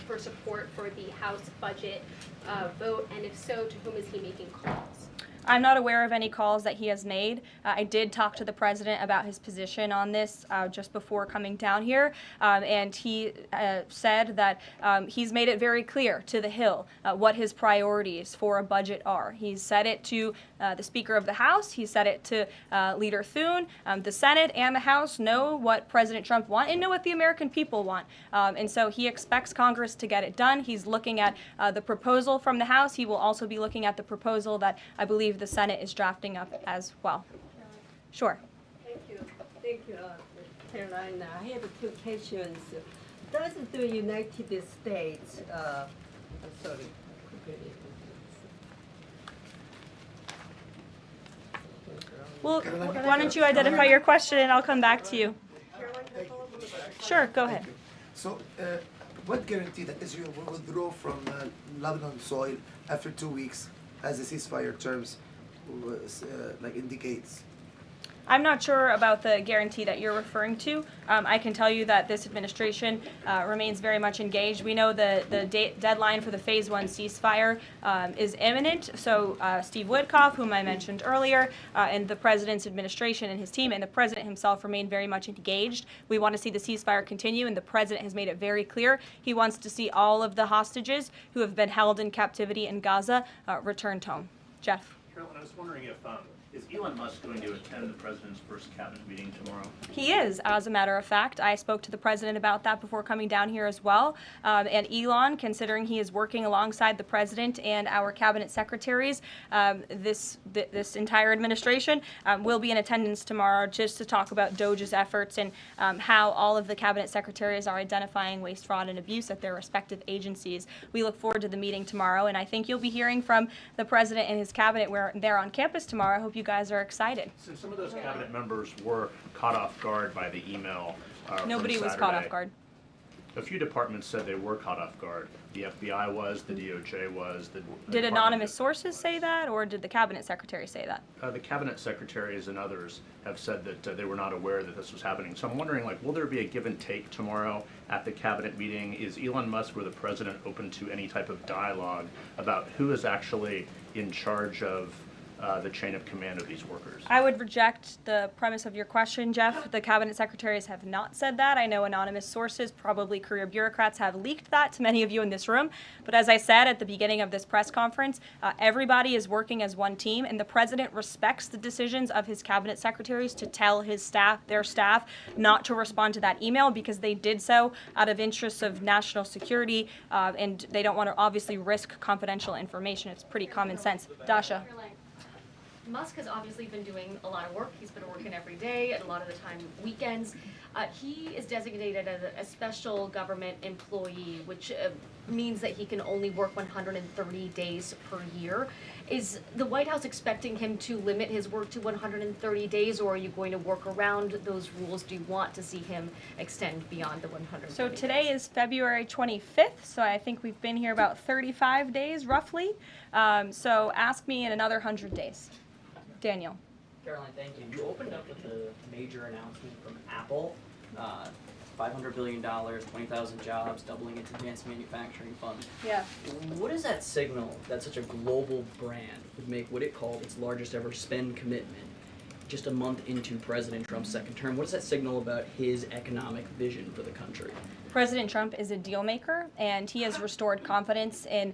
Speaker 12: for support for the House budget vote? And if so, to whom is he making calls?
Speaker 5: I'm not aware of any calls that he has made. I did talk to the president about his position on this just before coming down here, and he said that he's made it very clear to the Hill what his priorities for a budget are. He's said it to the Speaker of the House. He said it to Leader Thune. The Senate and the House know what President Trump wants and know what the American people want. And so he expects Congress to get it done. He's looking at the proposal from the House. He will also be looking at the proposal that I believe the Senate is drafting up as well. Sure.
Speaker 13: Thank you, Caroline. I have two questions. Does the United States, sorry.
Speaker 5: Well, why don't you identify your question and I'll come back to you. Sure, go ahead.
Speaker 14: So, what guarantee that Israel will withdraw from Lebanon soil after 2 weeks, as the ceasefire terms indicates?
Speaker 5: I'm not sure about the guarantee that you're referring to. I can tell you that this administration remains very much engaged. We know the deadline for the Phase 1 ceasefire is imminent. So Steve Witkoff, whom I mentioned earlier, and the president's administration and his team and the president himself remain very much engaged. We want to see the ceasefire continue, and the president has made it very clear he wants to see all of the hostages who have been held in captivity in Gaza returned home. Jeff.
Speaker 15: Carolyn, I was wondering if is Elon Musk going to attend the president's first cabinet meeting tomorrow?
Speaker 5: He is, as a matter of fact. I spoke to the president about that before coming down here as well. And Elon, considering he is working alongside the president and our cabinet secretaries, this entire administration will be in attendance tomorrow just to talk about DOGE's efforts and how all of the cabinet secretaries are identifying waste, fraud, and abuse at their respective agencies. We look forward to the meeting tomorrow, and I think you'll be hearing from the president and his cabinet where they're on campus tomorrow. I hope you guys are excited.
Speaker 15: Since some of those cabinet members were caught off guard by the email
Speaker 5: Nobody
Speaker 15: from
Speaker 5: was caught
Speaker 15: Saturday,
Speaker 5: off guard.
Speaker 15: A few departments said they were caught off guard. The FBI was, the DOJ was.
Speaker 5: Did anonymous sources say that, or did the cabinet secretary say that?
Speaker 15: The cabinet secretaries and others have said that they were not aware that this was happening. So I'm wondering, will there be a give and take tomorrow at the cabinet meeting? Is Elon Musk or the president open to any type of dialogue about who is actually in charge of the chain of command of these workers?
Speaker 5: I would reject the premise of your question, Jeff. The cabinet secretaries have not said that. I know anonymous sources, probably career bureaucrats, have leaked that to many of you in this room. But as I said at the beginning of this press conference, everybody is working as one team, and the president respects the decisions of his cabinet secretaries to tell his staff, their staff, not to respond to that email because they did so out of interests of national security, and they don't want to obviously risk confidential information. It's pretty common sense. Dasha.
Speaker 16: Musk has obviously been doing a lot of work. He's been working every day, and a lot of the time weekends. He is designated as a special government employee, which means that he can only work 130 days per year. Is the White House expecting him to limit his work to 130 days, or are you going to work around those rules? Do you want to see him extend beyond the 130
Speaker 5: So today is February 25th, so I think we've been here about 35 days, roughly. So ask me in another 100 days. Daniel.
Speaker 17: Caroline, thank you. You opened up with a major announcement from Apple, $500 billion, 20,000 jobs, doubling its advanced manufacturing fund.
Speaker 5: Yeah.
Speaker 17: What does that signal that such a global brand would make what it called its largest ever spend commitment just a month into President Trump's second term? What does that signal about his economic vision for the country?
Speaker 5: President Trump is a deal maker, and he has restored confidence in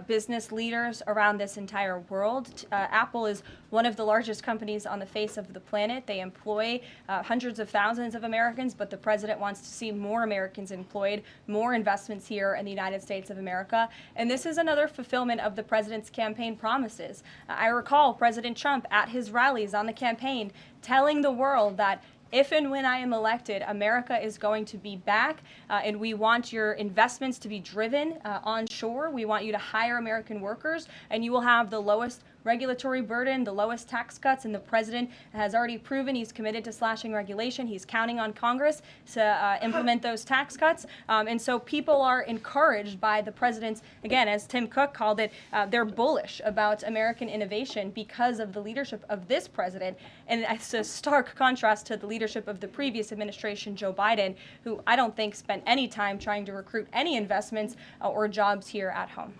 Speaker 5: business leaders around this entire world. Apple is one of the largest companies on the face of the planet. They employ hundreds of thousands of Americans, but the president wants to see more Americans employed, more investments here in the United States of America. And this is another fulfillment of the president's campaign promises. I recall President Trump at his rallies on the campaign telling the world that if and when I am elected, America is going to be back, and we want your investments to be driven onshore. We want you to hire American workers, and you will have the lowest regulatory burden, the lowest tax cuts, and the president has already proven he's committed to slashing regulation. He's counting on Congress to implement those tax cuts. And so people are encouraged by the president's, again, as Tim Cook called it, they're bullish about American innovation because of the leadership of this president. And it's a stark contrast to the leadership of the previous administration, Joe Biden, who I don't think spent any time trying to recruit any investments or jobs here at home.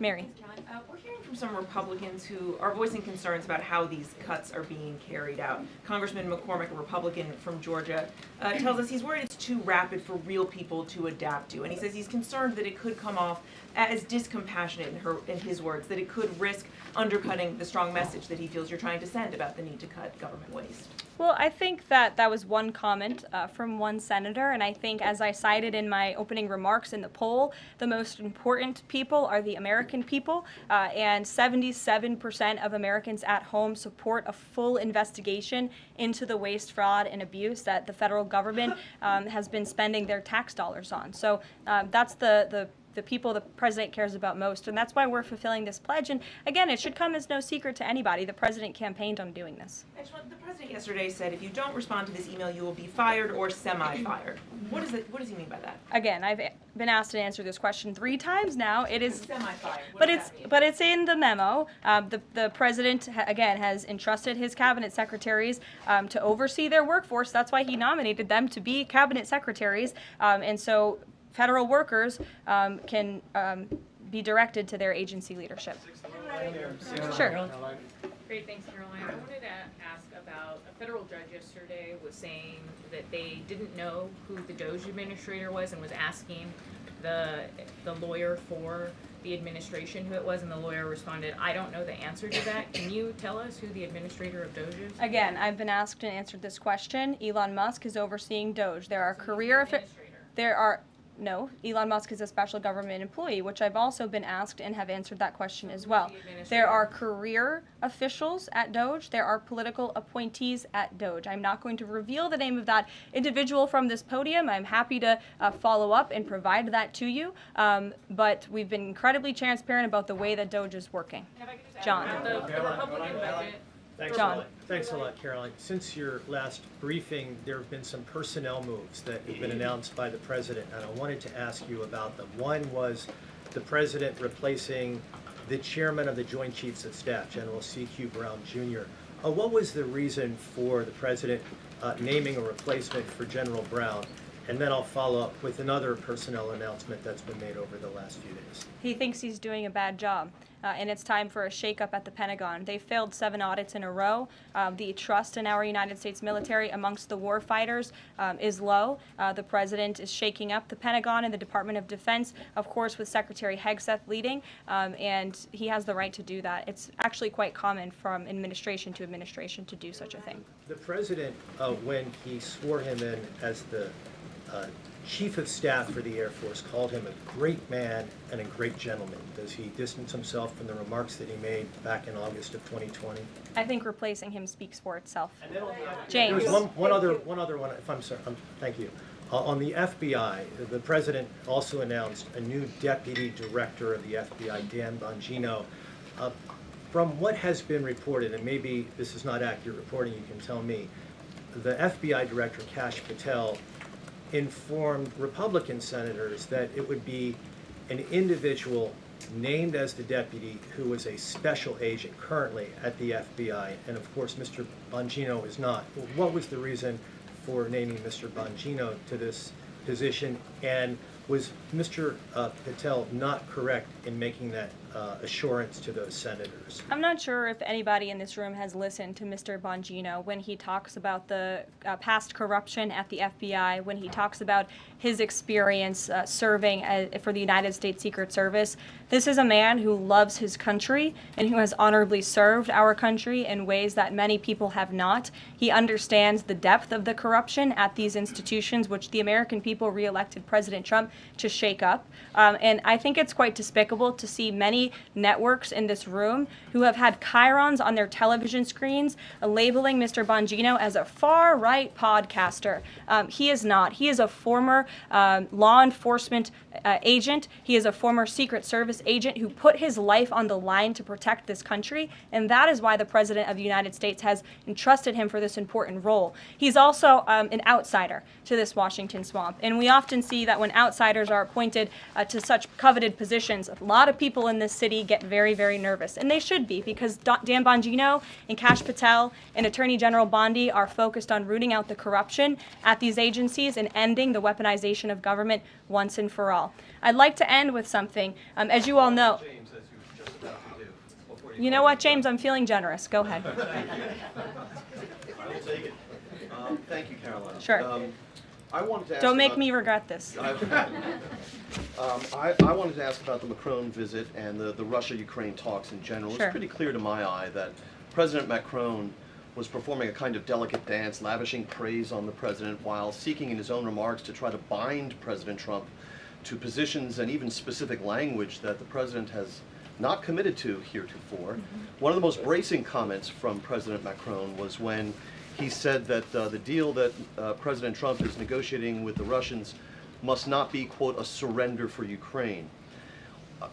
Speaker 5: Mary.
Speaker 18: We're hearing from some Republicans who are voicing concerns about how these cuts are being carried out. Congressman McCormick, a Republican from Georgia, tells us he's worried it's too rapid for real people to adapt to. And he says he's concerned that it could come off as discompassionate, in his words, that it could risk undercutting the strong message that he feels you're trying to send about the need to cut government waste.
Speaker 5: Well, I think that was one comment from one senator, and I think, as I cited in my opening remarks in the poll, the most important people are the American people, and 77% of Americans at home support a full investigation into the waste, fraud, and abuse that the federal government has been spending their tax dollars on. So that's the people the president cares about most, and that's why we're fulfilling this pledge. And again, it should come as no secret to anybody. The president campaigned on doing this.
Speaker 18: The president yesterday said if you don't respond to this email, you will be fired or semi-fired. What does he mean by that?
Speaker 5: Again, I've been asked to answer this question 3 times now. It is
Speaker 18: semi-fired.
Speaker 5: But it's in the memo. The president again has entrusted his cabinet secretaries to oversee their workforce. That's why he nominated them to be cabinet secretaries, and so federal workers can be directed to their agency leadership. Sure.
Speaker 19: Great, thanks, Caroline. I wanted to ask about a federal judge yesterday was saying that they didn't know who the DOGE administrator was and was asking the lawyer for the administration who it was, and the lawyer responded, I don't know the answer to that. Can you tell us who the administrator of DOGE is?
Speaker 5: Again, I've been asked and answered this question. Elon Musk is overseeing DOGE. There are No, Elon Musk is a special government employee, which I've also been asked and have answered that question as well. There are career officials at DOGE. There are political appointees at DOGE. I'm not going to reveal the name of that individual from this podium. I'm happy to follow up and provide that to you. But we've been incredibly transparent about the way that DOGE is working. John.
Speaker 19: The Republican budget.
Speaker 20: Thanks a lot, Caroline. Since your last briefing, there have been some personnel moves that have been announced by the president, and I wanted to ask you about them. One was the president replacing the chairman of the Joint Chiefs of Staff, General C.Q. Brown Jr. What was the reason for the president naming a replacement for General Brown? And then I'll follow up with another personnel announcement that's been made over the last few days.
Speaker 5: He thinks he's doing a bad job. And it's time for a shakeup at the Pentagon. They failed 7 audits in a row. The trust in our United States military amongst the war fighters is low. The president is shaking up the Pentagon and the Department of Defense, of course, with Secretary Hegseth leading, and he has the right to do that. It's actually quite common from administration to administration to do such a thing.
Speaker 20: The president, when he swore him in as the Chief of Staff for the Air Force, called him a great man and a great gentleman. Does he distance himself from the remarks that he made back in August of 2020?
Speaker 5: I think replacing him speaks for itself.
Speaker 20: James.
Speaker 5: James.
Speaker 20: One other one, if I'm sorry. Thank you. On the FBI, the president also announced a new deputy director of the FBI, Dan Bongino. From what has been reported, and maybe this is not accurate reporting, you can tell me, the FBI director, Kash Patel, informed Republican senators that it would be an individual named as the deputy who was a special agent currently at the FBI, and of course Mr. Bongino is not. What was the reason for naming Mr. Bongino to this position, and was Mr. Patel not correct in making that assurance to those senators?
Speaker 5: I'm not sure if anybody in this room has listened to Mr. Bongino when he talks about the past corruption at the FBI, when he talks about his experience serving for the United States Secret Service. This is a man who loves his country and who has honorably served our country in ways that many people have not. He understands the depth of the corruption at these institutions, which the American people re-elected President Trump to shake up. And I think it's quite despicable to see many networks in this room who have had chyrons on their television screens labeling Mr. Bongino as a far-right podcaster. He is not. He is a former law enforcement agent. He is a former Secret Service agent who put his life on the line to protect this country, and that is why the President of the United States has entrusted him for this important role. He's also an outsider to this Washington swamp, and we often see that when outsiders are appointed to such coveted positions, a lot of people in this city get very, very nervous, and they should be, because Dan Bongino and Kash Patel and Attorney General Bondi are focused on rooting out the corruption at these agencies and ending the weaponization of government once and for all. I'd like to end with something. As you all know, you know what, James? I'm feeling generous. Go ahead.
Speaker 21: I will take it. Thank you, Caroline.
Speaker 5: Sure.
Speaker 21: I wanted to ask
Speaker 5: Don't make
Speaker 21: about-
Speaker 5: me regret this.
Speaker 21: I wanted to ask about the Macron visit and the Russia-Ukraine talks in general.
Speaker 5: Sure.
Speaker 21: It's pretty clear to my eye that President Macron was performing a kind of delicate dance, lavishing praise on the president while seeking in his own remarks to try to bind President Trump to positions and even specific language that the president has not committed to heretofore. One of the most bracing comments from President Macron was when he said that the deal that President Trump is negotiating with the Russians must not be, quote, a surrender for Ukraine.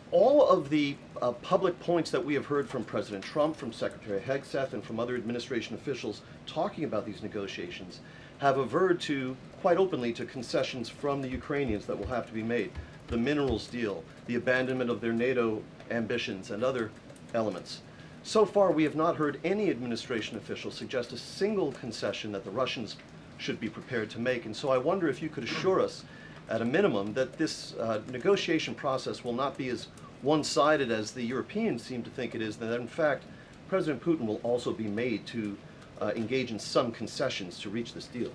Speaker 21: All of the public points that we have heard from President Trump, from Secretary Hegseth, and from other administration officials talking about these negotiations have averred to, quite openly, to concessions from the Ukrainians that will have to be made. The minerals deal, the abandonment of their NATO ambitions, and other elements. So far, we have not heard any administration official suggest a single concession that the Russians should be prepared to make. And so I wonder if you could assure us, at a minimum, that this negotiation process will not be as one-sided as the Europeans seem to think it is, that in fact, President Putin will also be made to engage in some concessions to reach this deal.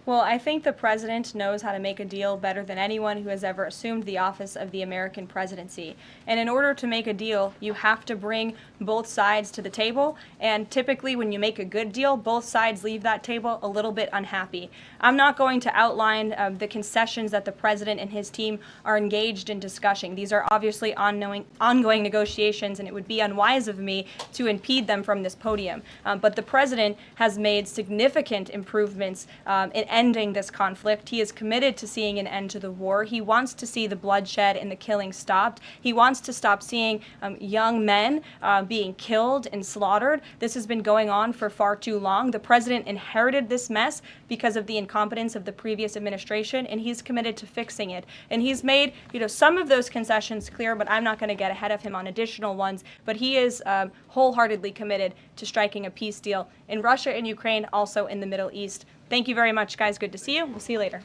Speaker 5: Well, I think the president knows how to make a deal better than anyone who has ever assumed the office of the American presidency. And in order to make a deal, you have to bring both sides to the table. And typically, when you make a good deal, both sides leave that table a little bit unhappy. I'm not going to outline the concessions that the president and his team are engaged in discussing. These are obviously ongoing negotiations, and it would be unwise of me to impede them from this podium. But the president has made significant improvements in ending this conflict. He is committed to seeing an end to the war. He wants to see the bloodshed and the killing stopped. He wants to stop seeing young men being killed and slaughtered. This has been going on for far too long. The president inherited this mess because of the incompetence of the previous administration, and he's committed to fixing it. And he's made, some of those concessions clear, but I'm not going to get ahead of him on additional ones. But he is wholeheartedly committed to striking a peace deal in Russia and Ukraine, also in the Middle East. Thank you very much, guys. Good to see you. We'll see you later.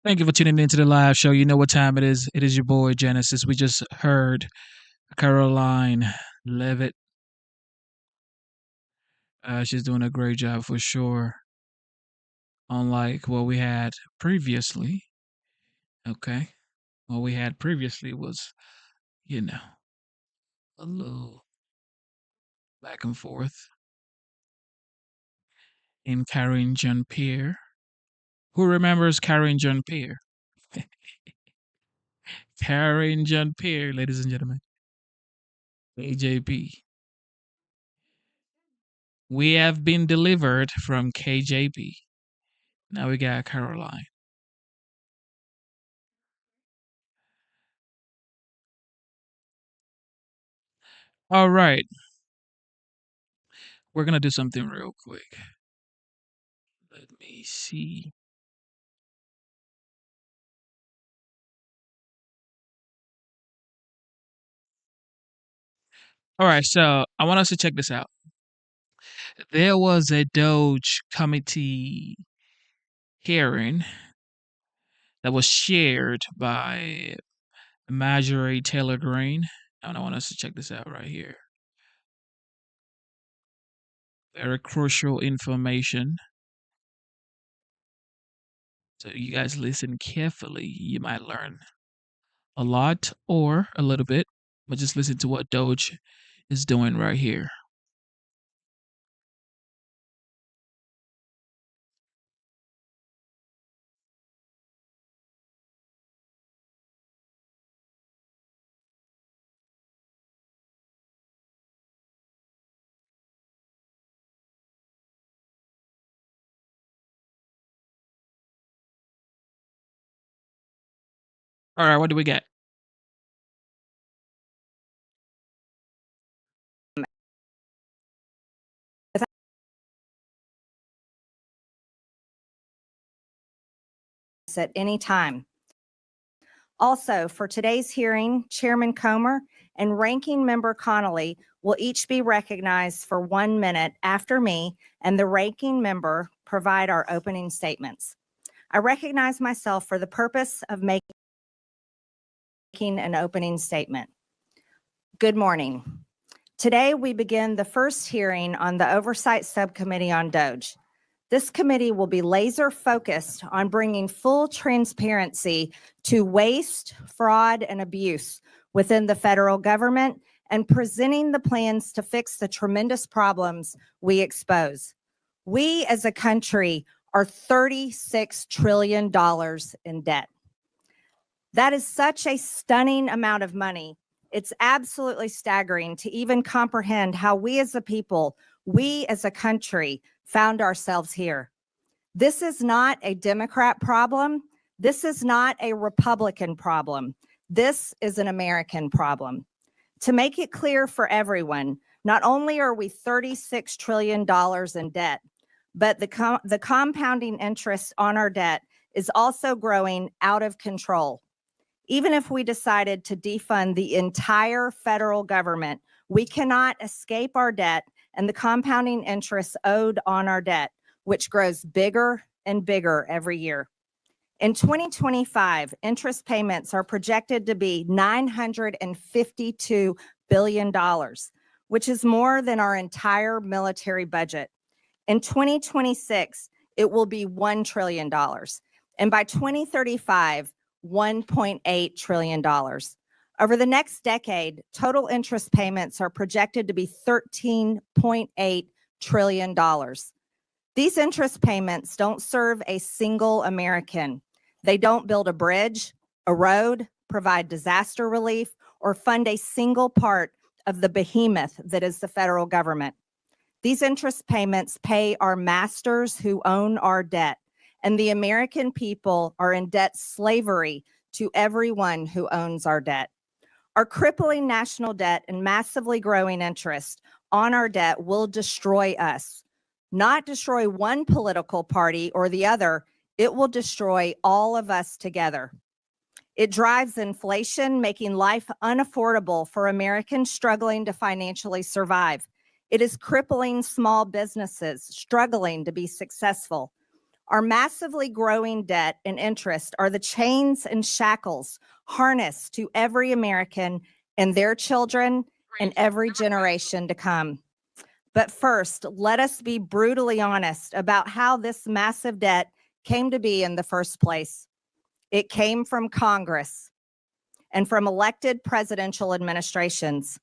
Speaker 1: Thank you for tuning into the live show. You know what time it is. It is your boy, Genesis. We just heard Caroline Levitt. She's doing a great job for sure. Unlike what we had previously. Okay. What we had previously was, a little back and forth in Karine Jean-Pierre. Who remembers Karine Jean-Pierre? Karine Jean-Pierre, ladies and gentlemen. KJP. We have been delivered from KJP. Now we got Caroline. All right. We're going to do something real quick. Let me see. All right, so I want us to check this out. There was a DOGE committee hearing that was shared by Marjorie Taylor Greene. And I want us to check this out right here. Very crucial information. So you guys listen carefully. You might learn a lot or a little bit, but just listen to what DOGE is doing right here. All right, what do we get?
Speaker 4: At any time. Also, for today's hearing, Chairman Comer and Ranking Member Connolly will each be recognized for 1 minute after me and the Ranking Member provide our opening statements. I recognize myself for the purpose of making an opening statement. Good morning. Today, we begin the first hearing on the Oversight Subcommittee on DOGE. This committee will be laser focused on bringing full transparency to waste, fraud, and abuse within the federal government and presenting the plans to fix the tremendous problems we expose. We as a country are $36 trillion in debt. That is such a stunning amount of money. It's absolutely staggering to even comprehend how we as a people, we as a country, found ourselves here. This is not a Democrat problem. This is not a Republican problem. This is an American problem. To make it clear for everyone, not only are we $36 trillion in debt, but the compounding interest on our debt is also growing out of control. Even if we decided to defund the entire federal government, we cannot escape our debt and the compounding interest owed on our debt, which grows bigger and bigger every year. In 2025, interest payments are projected to be $952 billion, which is more than our entire military budget. In 2026, it will be $1 trillion. And by 2035, $1.8 trillion. Over the next decade, total interest payments are projected to be $13.8 trillion. These interest payments don't serve a single American. They don't build a bridge, a road, provide disaster relief, or fund a single part of the behemoth that is the federal government. These interest payments pay our masters who own our debt, and the American people are in debt slavery to everyone who owns our debt. Our crippling national debt and massively growing interest on our debt will destroy us. Not destroy one political party or the other, it will destroy all of us together. It drives inflation, making life unaffordable for Americans struggling to financially survive. It is crippling small businesses struggling to be successful. Our massively growing debt and interest are the chains and shackles harnessed to every American and their children and every generation to come. But first, let us be brutally honest about how this massive debt came to be in the first place. It came from Congress and from elected presidential administrations.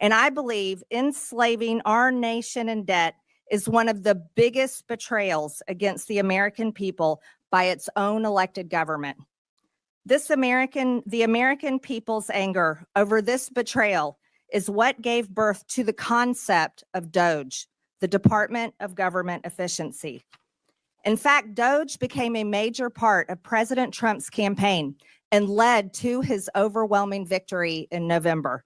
Speaker 4: And I believe enslaving our nation in debt is one of the biggest betrayals against the American people by its own elected government. The American people's anger over this betrayal is what gave birth to the concept of DOGE, the Department of Government Efficiency. In fact, DOGE became a major part of President Trump's campaign and led to his overwhelming victory in November.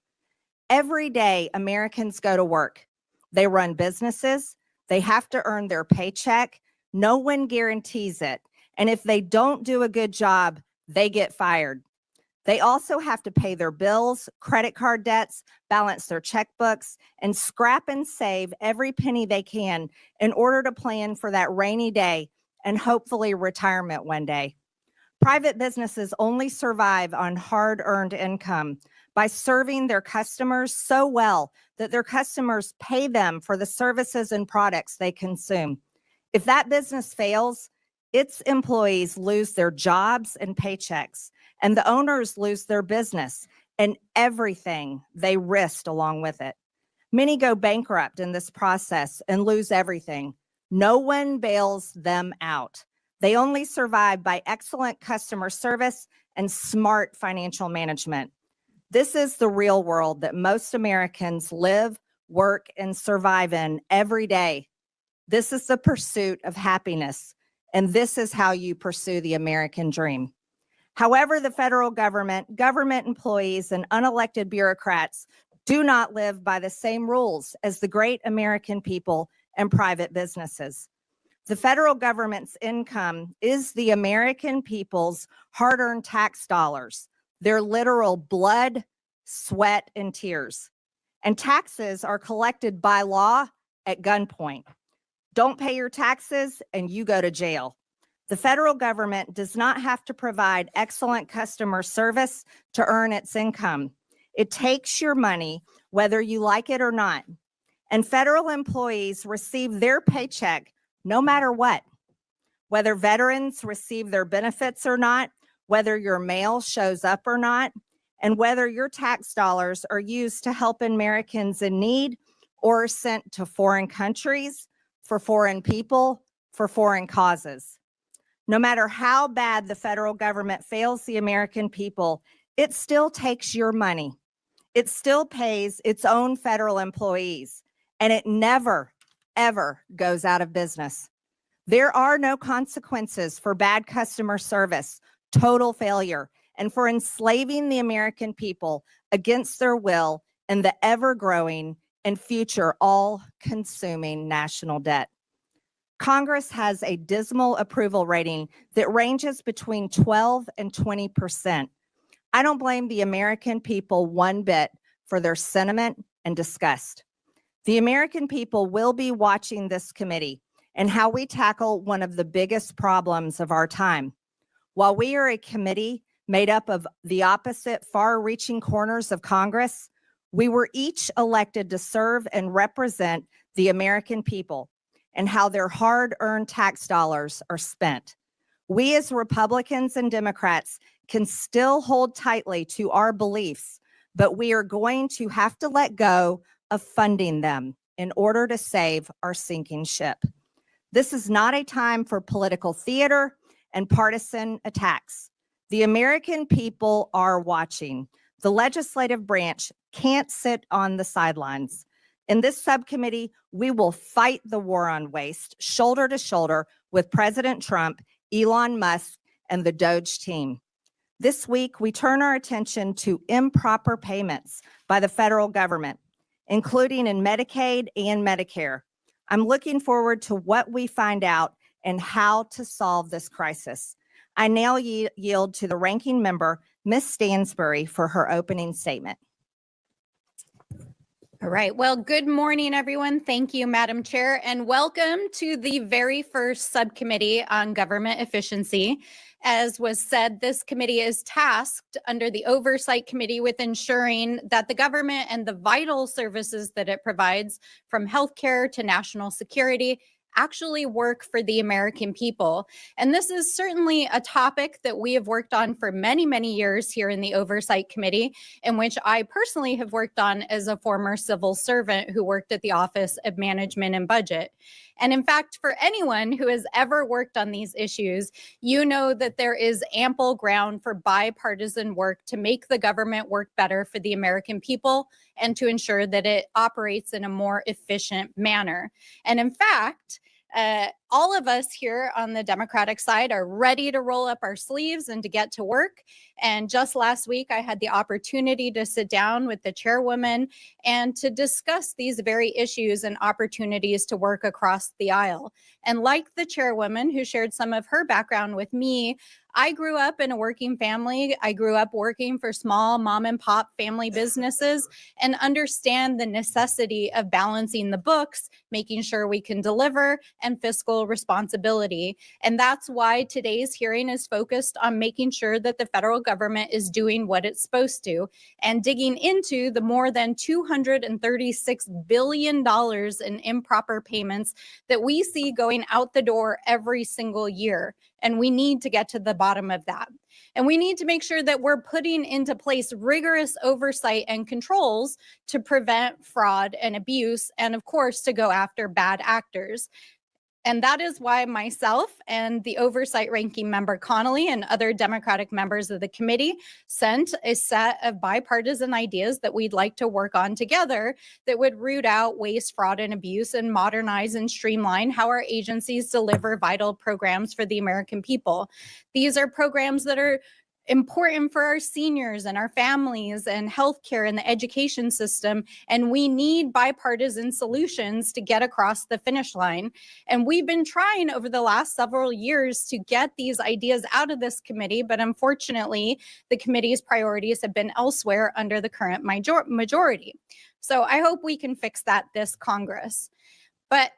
Speaker 4: Every day, Americans go to work. They run businesses. They have to earn their paycheck. No one guarantees it. And if they don't do a good job, they get fired. They also have to pay their bills, credit card debts, balance their checkbooks, and scrap and save every penny they can in order to plan for that rainy day and hopefully retirement one day. Private businesses only survive on hard-earned income by serving their customers so well that their customers pay them for the services and products they consume. If that business fails, its employees lose their jobs and paychecks, and the owners lose their business and everything they risked along with it. Many go bankrupt in this process and lose everything. No one bails them out. They only survive by excellent customer service and smart financial management. This is the real world that most Americans live, work, and survive in every day. This is the pursuit of happiness, and this is how you pursue the American dream. However, the federal government, government employees, and unelected bureaucrats do not live by the same rules as the great American people and private businesses. The federal government's income is the American people's hard-earned tax dollars, their literal blood, sweat, and tears. And taxes are collected by law at gunpoint. Don't pay your taxes and you go to jail. The federal government does not have to provide excellent customer service to earn its income. It takes your money whether you like it or not. And federal employees receive their paycheck no matter what. Whether veterans receive their benefits or not, whether your mail shows up or not, and whether your tax dollars are used to help Americans in need or are sent to foreign countries, for foreign people, for foreign causes. No matter how bad the federal government fails the American people, it still takes your money. It still pays its own federal employees, and it never, ever goes out of business. There are no consequences for bad customer service, total failure, and for enslaving the American people against their will in the ever-growing and future all-consuming national debt. Congress has a dismal approval rating that ranges between 12 and 20%. I don't blame the American people one bit for their sentiment and disgust. The American people will be watching this committee and how we tackle one of the biggest problems of our time. While we are a committee made up of the opposite far-reaching corners of Congress, we were each elected to serve and represent the American people and how their hard-earned tax dollars are spent. We as Republicans and Democrats can still hold tightly to our beliefs, but we are going to have to let go of funding them in order to save our sinking ship. This is not a time for political theater and partisan attacks. The American people are watching. The legislative branch can't sit on the sidelines. In this subcommittee, we will fight the war on waste shoulder to shoulder with President Trump, Elon Musk, and the DOGE team. This week, we turn our attention to improper payments by the federal government, including in Medicaid and Medicare. I'm looking forward to what we find out and how to solve this crisis. I now yield to the ranking member, Ms. Stansbury, for her opening statement.
Speaker 3: All right. Well, good morning, everyone. Thank you, Madam Chair, and welcome to the very first subcommittee on government efficiency. As was said, this committee is tasked under the Oversight Committee with ensuring that the government and the vital services that it provides, from healthcare to national security, actually work for the American people. And this is certainly a topic that we have worked on for many, many years here in the Oversight Committee, in which I personally have worked on as a former civil servant who worked at the Office of Management and Budget. And in fact, for anyone who has ever worked on these issues, you know that there is ample ground for bipartisan work to make the government work better for the American people and to ensure that it operates in a more efficient manner. And in fact, all of us here on the Democratic side are ready to roll up our sleeves and to get to work. And just last week, I had the opportunity to sit down with the chairwoman and to discuss these very issues and opportunities to work across the aisle. And like the chairwoman who shared some of her background with me, I grew up in a working family. I grew up working for small mom and pop family businesses and understand the necessity of balancing the books, making sure we can deliver, and fiscal responsibility. And that's why today's hearing is focused on making sure that the federal government is doing what it's supposed to and digging into the more than $236 billion in improper payments that we see going out the door every single year. And we need to get to the bottom of that. And we need to make sure that we're putting into place rigorous oversight and controls to prevent fraud and abuse, and of course, to go after bad actors. And that is why myself and the Oversight Ranking Member Connolly and other Democratic members of the committee sent a set of bipartisan ideas that we'd like to work on together that would root out waste, fraud, and abuse and modernize and streamline how our agencies deliver vital programs for the American people. These are programs that are important for our seniors and our families and healthcare and the education system. And we need bipartisan solutions to get across the finish line. And we've been trying over the last several years to get these ideas out of this committee, but unfortunately, the committee's priorities have been elsewhere under the current majority. So I hope we can fix that this Congress. But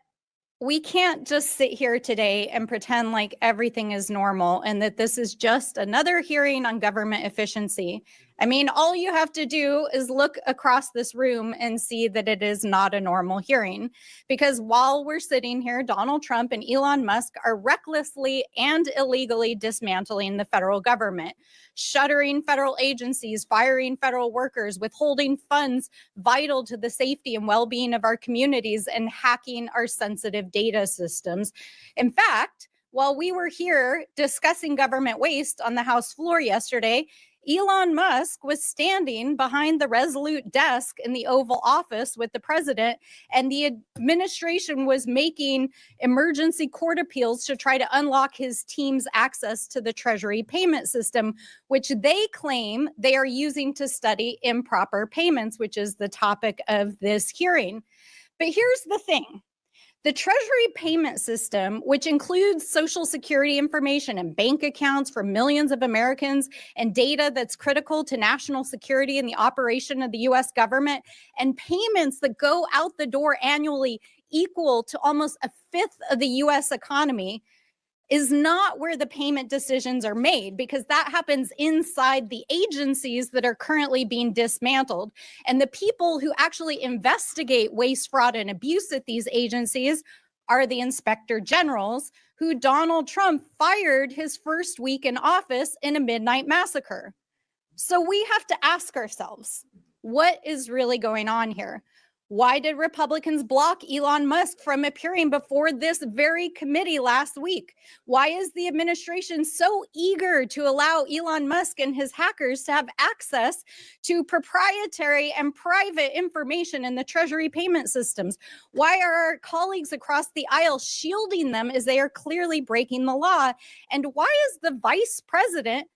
Speaker 3: we can't just sit here today and pretend like everything is normal and that this is just another hearing on government efficiency. I mean, all you have to do is look across this room and see that it is not a normal hearing. Because while we're sitting here, Donald Trump and Elon Musk are recklessly and illegally dismantling the federal government, shuttering federal agencies, firing federal workers, withholding funds vital to the safety and well-being of our communities, and hacking our sensitive data systems. In fact, while we were here discussing government waste on the House floor yesterday, Elon Musk was standing behind the Resolute desk in the Oval Office with the president, and the administration was making emergency court appeals to try to unlock his team's access to the Treasury payment system, which they claim they are using to study improper payments, which is the topic of this hearing. But here's the thing. The Treasury payment system, which includes Social Security information and bank accounts for millions of Americans and data that's critical to national security and the operation of the US government, and payments that go out the door annually equal to almost a fifth of the US economy, is not where the payment decisions are made, because that happens inside the agencies that are currently being dismantled. And the people who actually investigate waste, fraud, and abuse at these agencies are the inspector generals, who Donald Trump fired his first week in office in a midnight massacre. So we have to ask ourselves, what is really going on here? Why did Republicans block Elon Musk from appearing before this very committee last week? Why is the administration so eager to allow Elon Musk and his hackers to have access to proprietary and private information in the Treasury payment systems? Why are our colleagues across the aisle shielding them as they are clearly breaking the law? And why is the vice president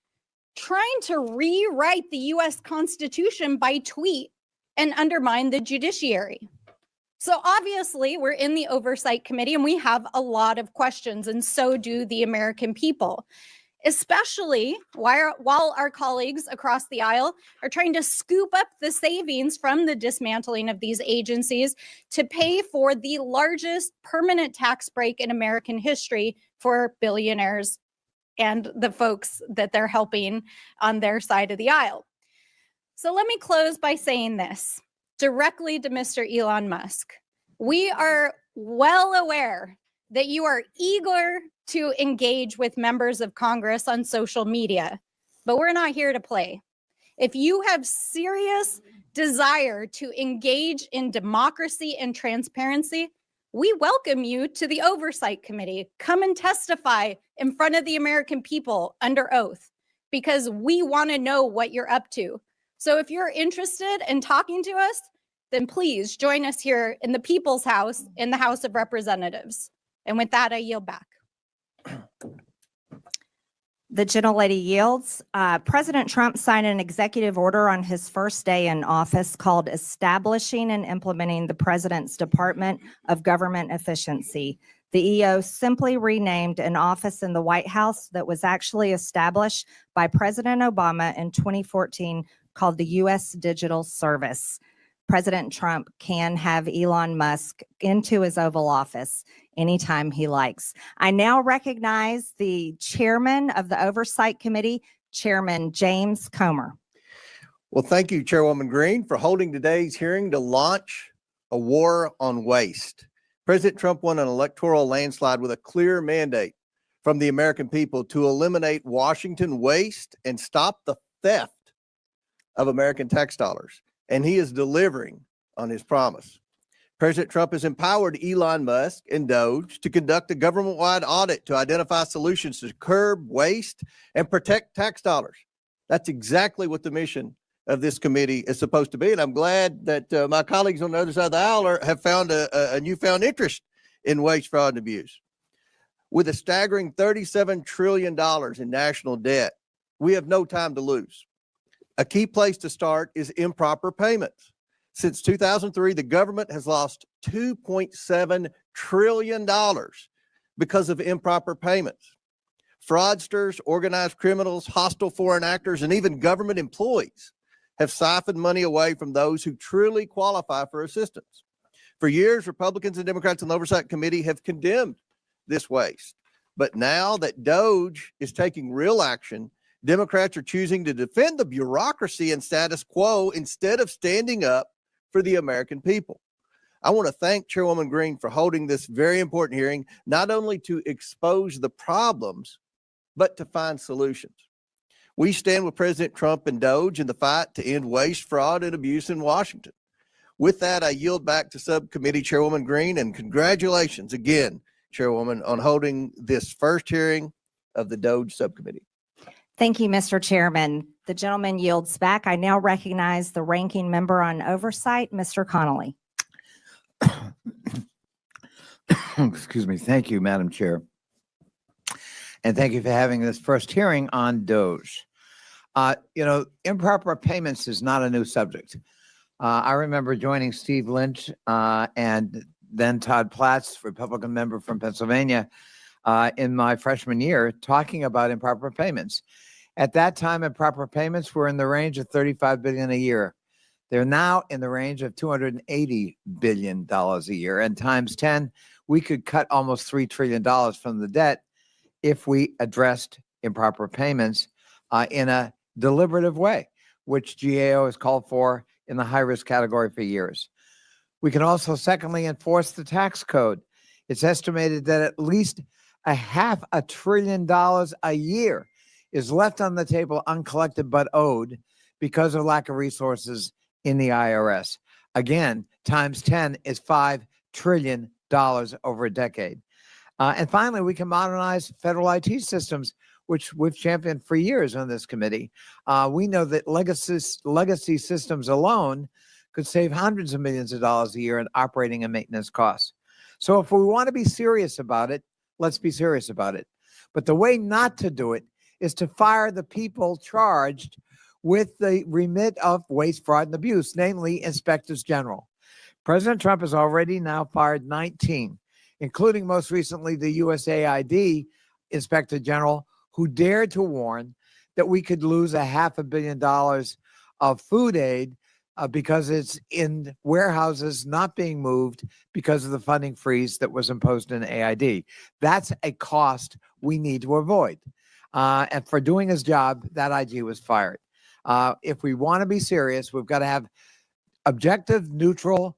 Speaker 3: trying to rewrite the US Constitution by tweet and undermine the judiciary? So obviously we're in the Oversight Committee and we have a lot of questions, and so do the American people, especially while our colleagues across the aisle are trying to scoop up the savings from the dismantling of these agencies to pay for the largest permanent tax break in American history for billionaires and the folks that they're helping on their side of the aisle. So let me close by saying this directly to Mr. Elon Musk. We are well aware that you are eager to engage with members of Congress on social media, but we're not here to play. If you have serious desire to engage in democracy and transparency, we welcome you to the Oversight Committee. Come and testify in front of the American people under oath, because we want to know what you're up to. So if you're interested in talking to us, then please join us here in the People's House in the House of Representatives. And with that, I yield back.
Speaker 4: The gentlelady yields. President Trump signed an executive order on his first day in office called Establishing and Implementing the President's Department of Government Efficiency. The EO simply renamed an office in the White House that was actually established by President Obama in 2014 called the U.S. Digital Service. President Trump can have Elon Musk into his Oval Office anytime he likes. I now recognize the chairman of the Oversight Committee, Chairman James Comer.
Speaker 2: Well, thank you, Chairwoman Green, for holding today's hearing to launch a war on waste. President Trump won an electoral landslide with a clear mandate from the American people to eliminate Washington waste and stop the theft of American tax dollars. And he is delivering on his promise. President Trump has empowered Elon Musk and DOGE to conduct a government-wide audit to identify solutions to curb waste and protect tax dollars. That's exactly what the mission of this committee is supposed to be. And I'm glad that my colleagues on the other side of the aisle have found a newfound interest in waste, fraud, and abuse. With a staggering $37 trillion in national debt, we have no time to lose. A key place to start is improper payments. Since 2003, the government has lost $2.7 trillion because of improper payments. Fraudsters, organized criminals, hostile foreign actors, and even government employees have siphoned money away from those who truly qualify for assistance. For years, Republicans and Democrats on the Oversight Committee have condemned this waste. But now that DOGE is taking real action, Democrats are choosing to defend the bureaucracy and status quo instead of standing up for the American people. I want to thank Chairwoman Green for holding this very important hearing, not only to expose the problems, but to find solutions. We stand with President Trump and DOGE in the fight to end waste, fraud, and abuse in Washington. With that, I yield back to Subcommittee Chairwoman Green, and congratulations again, Chairwoman, on holding this first hearing of the DOGE Subcommittee.
Speaker 4: Thank you, Mr. Chairman. The gentleman yields back. I now recognize the ranking member on oversight, Mr. Connolly.
Speaker 7: Excuse me. Thank you, Madam Chair. And thank you for having this first hearing on DOGE. Improper payments is not a new subject. I remember joining Steve Lynch and then Todd Platts, Republican member from Pennsylvania, in my freshman year, talking about improper payments. At that time, improper payments were in the range of $35 billion a year. They're now in the range of $280 billion a year. And times 10, we could cut almost $3 trillion from the debt if we addressed improper payments in a deliberative way, which GAO has called for in the high-risk category for years. We can also, secondly, enforce the tax code. It's estimated that at least $500 billion a year is left on the table uncollected but owed because of lack of resources in the IRS. Again, times 10 is $5 trillion over a decade. And finally, we can modernize federal IT systems, which we've championed for years on this committee. We know that legacy systems alone could save hundreds of millions of dollars a year in operating and maintenance costs. So if we want to be serious about it, let's be serious about it. But the way not to do it is to fire the people charged with the remit of waste, fraud, and abuse, namely inspectors general. President Trump has already now fired 19, including most recently the USAID inspector general, who dared to warn that we could lose $500 million of food aid because it's in warehouses not being moved because of the funding freeze that was imposed in AID. That's a cost we need to avoid. And for doing his job, that IG was fired. If we want to be serious, we've got to have objective, neutral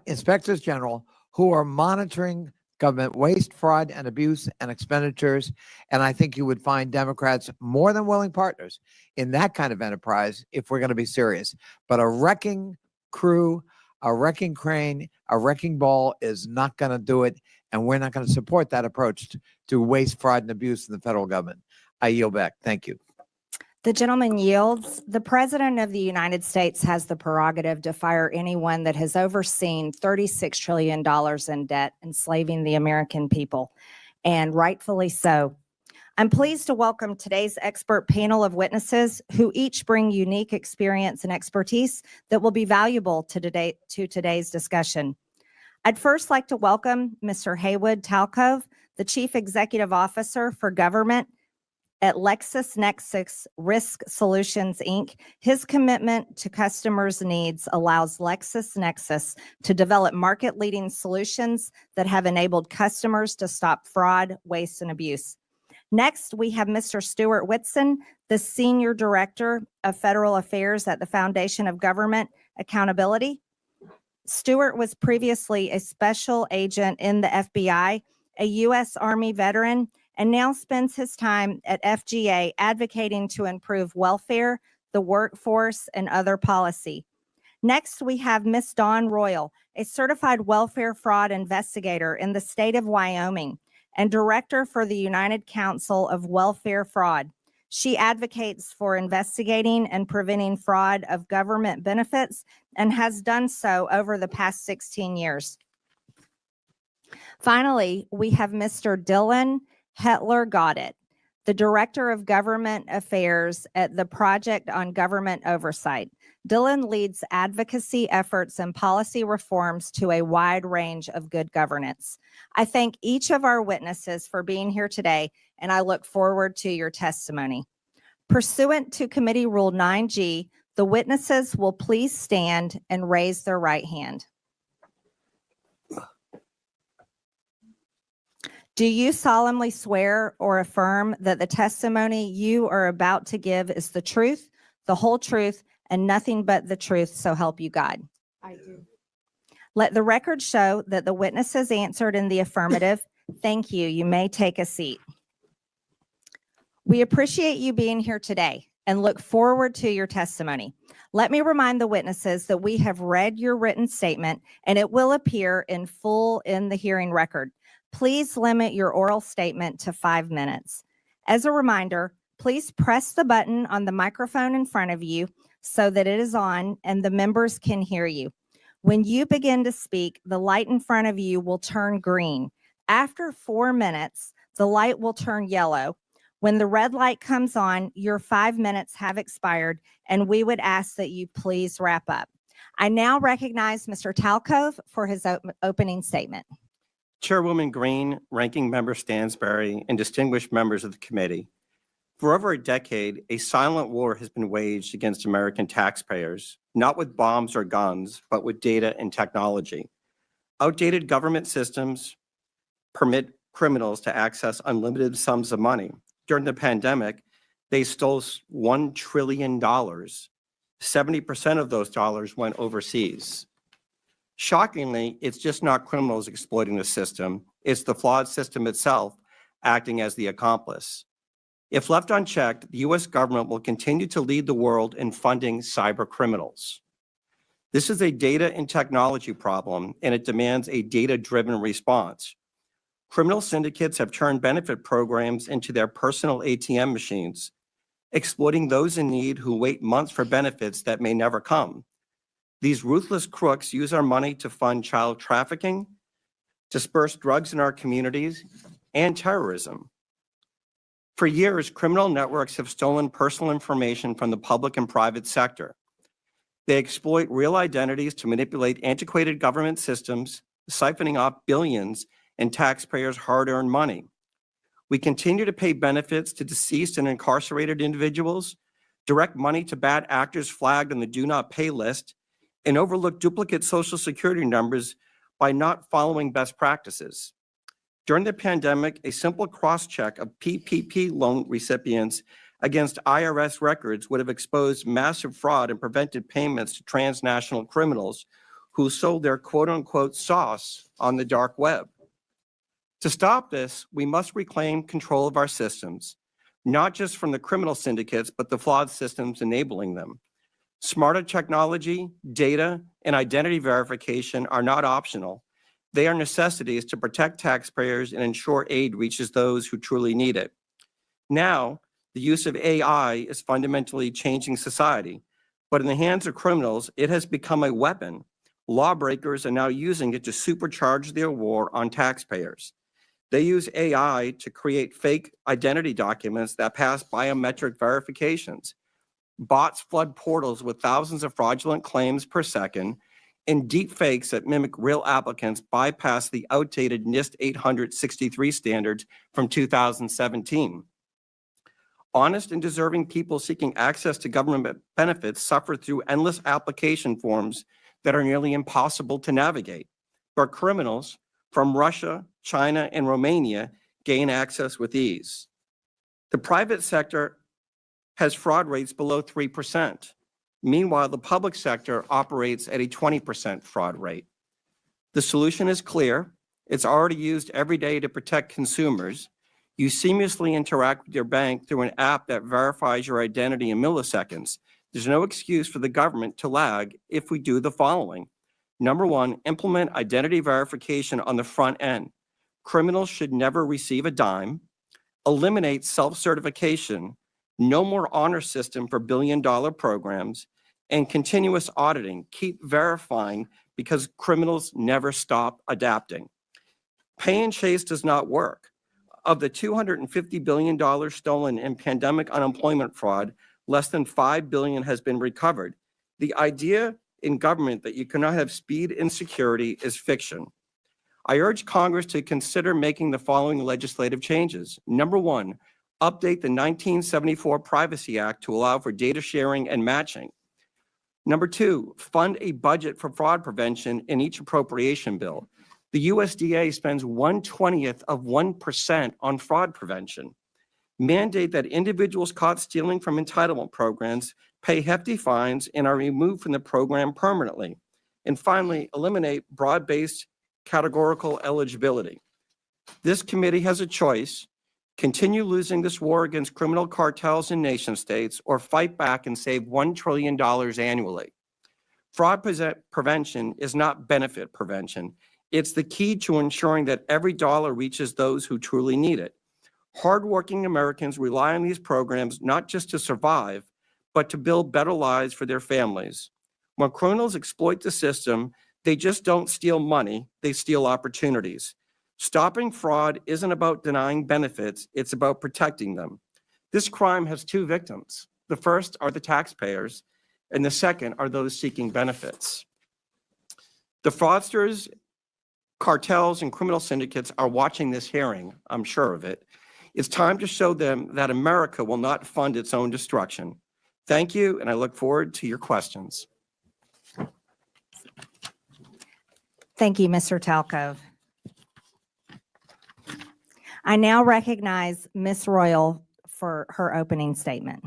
Speaker 7: inspectors general who are monitoring government waste, fraud, and abuse and expenditures. And I think you would find Democrats more than willing partners in that kind of enterprise if we're going to be serious. But a wrecking crew, a wrecking crane, a wrecking ball is not going to do it. And we're not going to support that approach to waste, fraud, and abuse in the federal government. I yield back. Thank you.
Speaker 4: The gentleman yields. The President of the United States has the prerogative to fire anyone that has overseen $36 trillion in debt, enslaving the American people, and rightfully so. I'm pleased to welcome today's expert panel of witnesses who each bring unique experience and expertise that will be valuable to today's discussion. I'd first like to welcome Mr. Haywood Talcove, the Chief Executive Officer for Government at LexisNexis Risk Solutions, Inc. His commitment to customers' needs allows LexisNexis to develop market-leading solutions that have enabled customers to stop fraud, waste, and abuse. Next, we have Mr. Stuart Whitson, the Senior Director of Federal Affairs at the Foundation of Government Accountability. Stuart was previously a special agent in the FBI, a U.S. Army veteran, and now spends his time at FGA advocating to improve welfare, the workforce, and other policy. Next, we have Ms. Dawn Royal, a certified welfare fraud investigator in the state of Wyoming and director for the United Council of Welfare Fraud. She advocates for investigating and preventing fraud of government benefits and has done so over the past 16 years. Finally, we have Mr. Dylan Hetler-Goddett, the Director of Government Affairs at the Project on Government Oversight. Dylan leads advocacy efforts and policy reforms to a wide range of good governance. I thank each of our witnesses for being here today, and I look forward to your testimony. Pursuant to Committee Rule 9G, the witnesses will please stand and raise their right hand. Do you solemnly swear or affirm that the testimony you are about to give is the truth, the whole truth, and nothing but the truth, so help you God?
Speaker 13: I do.
Speaker 4: Let the record show that the witnesses answered in the affirmative. Thank you. You may take a seat. We appreciate you being here today and look forward to your testimony. Let me remind the witnesses that we have read your written statement and it will appear in full in the hearing record. Please limit your oral statement to 5 minutes. As a reminder, please press the button on the microphone in front of you so that it is on and the members can hear you. When you begin to speak, the light in front of you will turn green. After 4 minutes, the light will turn yellow. When the red light comes on, your 5 minutes have expired, and we would ask that you please wrap up. I now recognize Mr. Talcove for his opening statement.
Speaker 8: Chairwoman Green, Ranking Member Stansberry, and distinguished members of the committee. For over a decade, a silent war has been waged against American taxpayers, not with bombs or guns, but with data and technology. Outdated government systems permit criminals to access unlimited sums of money. During the pandemic, they stole $1 trillion. 70% of those dollars went overseas. Shockingly, it's just not criminals exploiting the system. It's the flawed system itself acting as the accomplice. If left unchecked, the U.S. government will continue to lead the world in funding cyber criminals. This is a data and technology problem, and it demands a data-driven response. Criminal syndicates have turned benefit programs into their personal ATM machines, exploiting those in need who wait months for benefits that may never come. These ruthless crooks use our money to fund child trafficking, disperse drugs in our communities, and terrorism. For years, criminal networks have stolen personal information from the public and private sector. They exploit real identities to manipulate antiquated government systems, siphoning off billions in taxpayers' hard-earned money. We continue to pay benefits to deceased and incarcerated individuals, direct money to bad actors flagged on the do not pay list, and overlook duplicate Social Security numbers by not following best practices. During the pandemic, a simple cross-check of PPP loan recipients against IRS records would have exposed massive fraud and prevented payments to transnational criminals who sold their quote-unquote sauce on the dark web. To stop this, we must reclaim control of our systems, not just from the criminal syndicates, but the flawed systems enabling them. Smarter technology, data, and identity verification are not optional. They are necessities to protect taxpayers and ensure aid reaches those who truly need it. Now, the use of AI is fundamentally changing society, but in the hands of criminals, it has become a weapon. Lawbreakers are now using it to supercharge their war on taxpayers. They use AI to create fake identity documents that pass biometric verifications. Bots flood portals with thousands of fraudulent claims per second, and deep fakes that mimic real applicants bypass the outdated NIST 863 standards from 2017. Honest and deserving people seeking access to government benefits suffer through endless application forms that are nearly impossible to navigate. But criminals from Russia, China, and Romania gain access with ease. The private sector has fraud rates below 3%. Meanwhile, the public sector operates at a 20% fraud rate. The solution is clear. It's already used every day to protect consumers. You seamlessly interact with your bank through an app that verifies your identity in milliseconds. There's no excuse for the government to lag if we do the following. Number one, implement identity verification on the front end. Criminals should never receive a dime. Eliminate self-certification. No more honor system for billion-dollar programs. And continuous auditing. Keep verifying because criminals never stop adapting. Pay and chase does not work. Of the $250 billion stolen in pandemic unemployment fraud, less than $5 billion has been recovered. The idea in government that you cannot have speed and security is fiction. I urge Congress to consider making the following legislative changes. Number one, update the 1974 Privacy Act to allow for data sharing and matching. Number two, fund a budget for fraud prevention in each appropriation bill. The USDA spends 1/20th of 1% on fraud prevention. Mandate that individuals caught stealing from entitlement programs pay hefty fines and are removed from the program permanently. And finally, eliminate broad-based categorical eligibility. This committee has a choice: continue losing this war against criminal cartels and nation states, or fight back and save $1 trillion annually. Fraud prevention is not benefit prevention. It's the key to ensuring that every dollar reaches those who truly need it. Hardworking Americans rely on these programs not just to survive, but to build better lives for their families. When criminals exploit the system, they just don't steal money, they steal opportunities. Stopping fraud isn't about denying benefits, it's about protecting them. This crime has two victims. The first are the taxpayers, and the second are those seeking benefits. The fraudsters, cartels, and criminal syndicates are watching this hearing, I'm sure of it. It's time to show them that America will not fund its own destruction. Thank you, and I look forward to your questions.
Speaker 4: Thank you, Mr. Talcove. I now recognize Ms. Royal for her opening statement.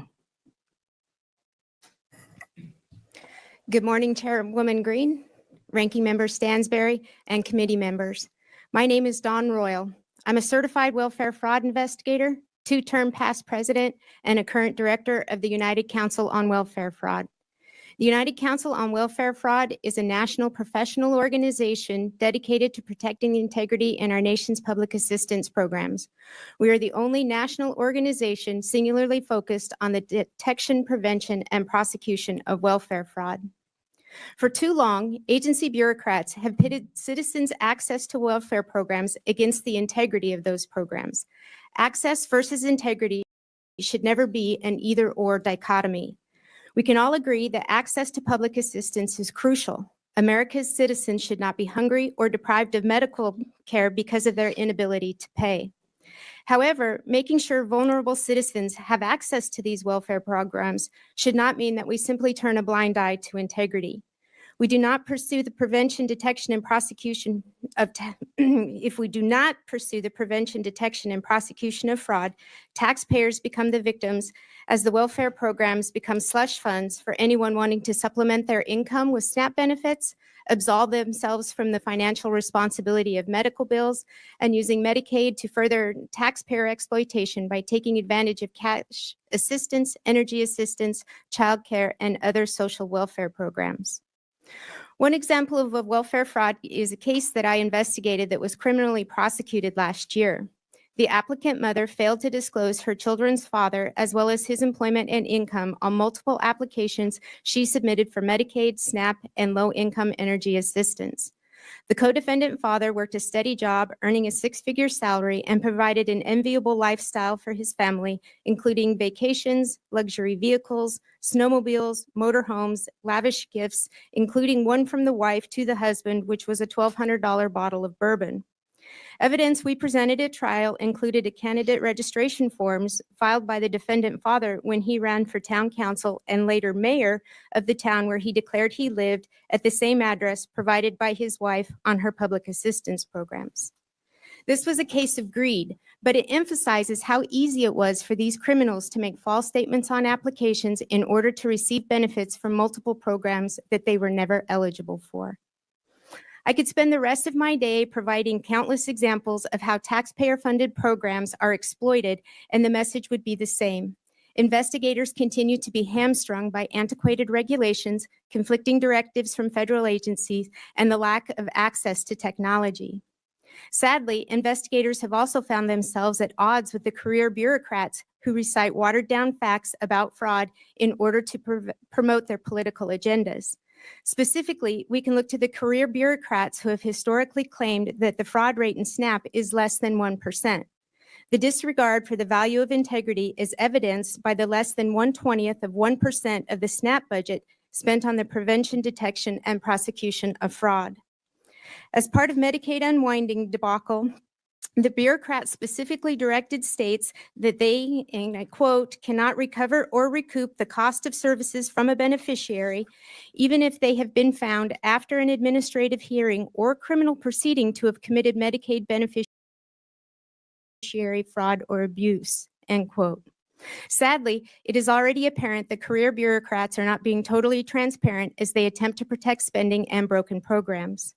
Speaker 9: Good morning, Chairwoman Green, Ranking Member Stansberry, and committee members. My name is Dawn Royal. I'm a certified welfare fraud investigator, two-term past president, and a current director of the United Council on Welfare Fraud. The United Council on Welfare Fraud is a national professional organization dedicated to protecting the integrity in our nation's public assistance programs. We are the only national organization singularly focused on the detection, prevention, and prosecution of welfare fraud. For too long, agency bureaucrats have pitted citizens' access to welfare programs against the integrity of those programs. Access versus integrity should never be an either-or dichotomy. We can all agree that access to public assistance is crucial. America's citizens should not be hungry or deprived of medical care because of their inability to pay. However, making sure vulnerable citizens have access to these welfare programs should not mean that we simply turn a blind eye to integrity. We do not pursue the prevention, detection, and prosecution of if we do not pursue the prevention, detection, and prosecution of fraud, taxpayers become the victims as the welfare programs become slush funds for anyone wanting to supplement their income with SNAP benefits, absolve themselves from the financial responsibility of medical bills, and using Medicaid to further taxpayer exploitation by taking advantage of cash assistance, energy assistance, childcare, and other social welfare programs. One example of a welfare fraud is a case that I investigated that was criminally prosecuted last year. The applicant mother failed to disclose her children's father as well as his employment and income on multiple applications she submitted for Medicaid, SNAP, and low-income energy assistance. The co-defendant father worked a steady job, earning a six-figure salary, and provided an enviable lifestyle for his family, including vacations, luxury vehicles, snowmobiles, motorhomes, lavish gifts, including one from the wife to the husband, which was a $1,200 bottle of bourbon. Evidence we presented at trial included a candidate registration forms filed by the defendant father when he ran for town council and later mayor of the town where he declared he lived at the same address provided by his wife on her public assistance programs. This was a case of greed, but it emphasizes how easy it was for these criminals to make false statements on applications in order to receive benefits from multiple programs that they were never eligible for. I could spend the rest of my day providing countless examples of how taxpayer-funded programs are exploited, and the message would be the same. Investigators continue to be hamstrung by antiquated regulations, conflicting directives from federal agencies, and the lack of access to technology. Sadly, investigators have also found themselves at odds with the career bureaucrats who recite watered-down facts about fraud in order to promote their political agendas. Specifically, we can look to the career bureaucrats who have historically claimed that the fraud rate in SNAP is less than 1%. The disregard for the value of integrity is evidenced by the less than 1/20th of 1% of the SNAP budget spent on the prevention, detection, and prosecution of fraud. As part of Medicaid unwinding debacle, the bureaucrats specifically directed states that they, and I quote, cannot recover or recoup the cost of services from a beneficiary, even if they have been found after an administrative hearing or criminal proceeding to have committed Medicaid beneficiary fraud or abuse, end quote. Sadly, it is already apparent that career bureaucrats are not being totally transparent as they attempt to protect spending and broken programs.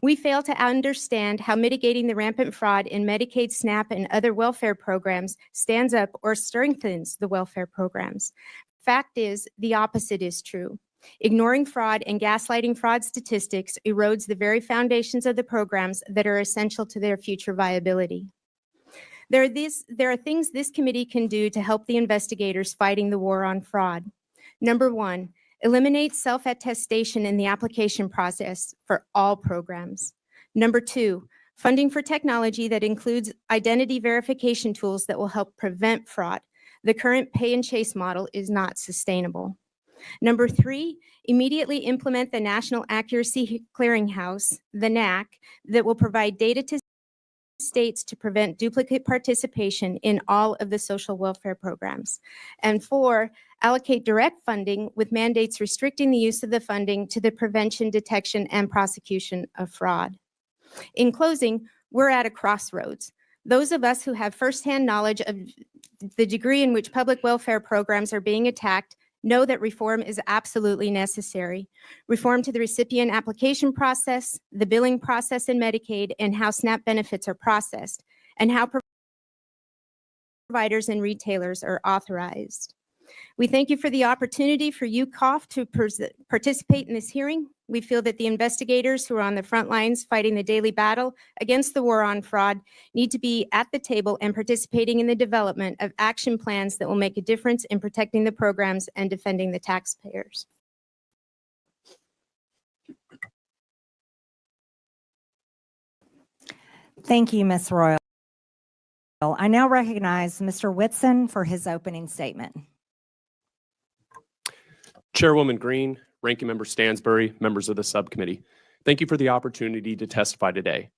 Speaker 9: We fail to understand how mitigating the rampant fraud in Medicaid, SNAP, and other welfare programs stands up or strengthens the welfare programs. Fact is, the opposite is true. Ignoring fraud and gaslighting fraud statistics erodes the very foundations of the programs that are essential to their future viability. There are things this committee can do to help the investigators fighting the war on fraud. Number one, eliminate self-attestation in the application process for all programs. Number two, funding for technology that includes identity verification tools that will help prevent fraud. The current pay and chase model is not sustainable. Number three, immediately implement the National Accuracy Clearinghouse, the NAC, that will provide data to states to prevent duplicate participation in all of the social welfare programs. And four, allocate direct funding with mandates restricting the use of the funding to the prevention, detection, and prosecution of fraud. In closing, we're at a crossroads. Those of us who have firsthand knowledge of the degree in which public welfare programs are being attacked know that reform is absolutely necessary. Reform to the recipient application process, the billing process in Medicaid, and how SNAP benefits are processed, and how providers and retailers are authorized. We thank you for the opportunity for UCOF to participate in this hearing. We feel that the investigators who are on the front lines fighting the daily battle against the war on fraud need to be at the table and participating in the development of action plans that will make a difference in protecting the programs and defending the taxpayers.
Speaker 4: Thank you, Ms. Royal. I now recognize Mr. Whitson for his opening statement.
Speaker 10: Chairwoman Green, Ranking Member Stansbury, members of the subcommittee, thank you for the opportunity to testify today.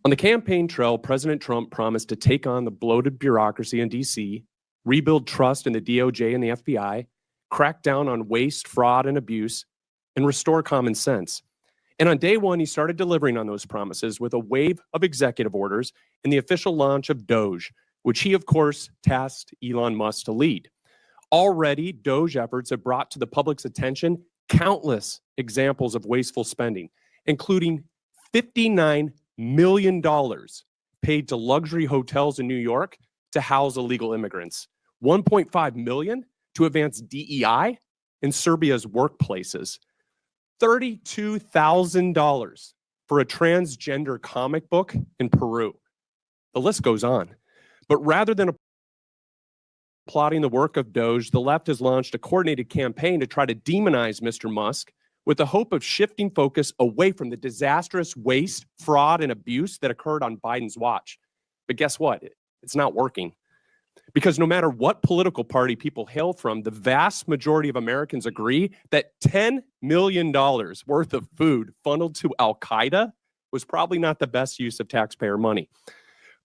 Speaker 10: On the campaign trail, President Trump promised to take on the bloated bureaucracy in D.C., rebuild trust in the DOJ and the FBI, crack down on waste, fraud, and abuse, and restore common sense. And on day one, he started delivering on those promises with a wave of executive orders and the official launch of DOGE, which he, of course, tasked Elon Musk to lead. Already, DOGE efforts have brought to the public's attention countless examples of wasteful spending, including $59 million paid to luxury hotels in New York to house illegal immigrants, $1.5 million to advance DEI in Serbia's workplaces, $32,000 for a transgender comic book in Peru. The list goes on. But rather than applauding the work of DOGE, the left has launched a coordinated campaign to try to demonize Mr. Musk with the hope of shifting focus away from the disastrous waste, fraud, and abuse that occurred on Biden's watch. But guess what? It's not working. Because no matter what political party people hail from, the vast majority of Americans agree that $10 million worth of food funneled to Al-Qaeda was probably not the best use of taxpayer money.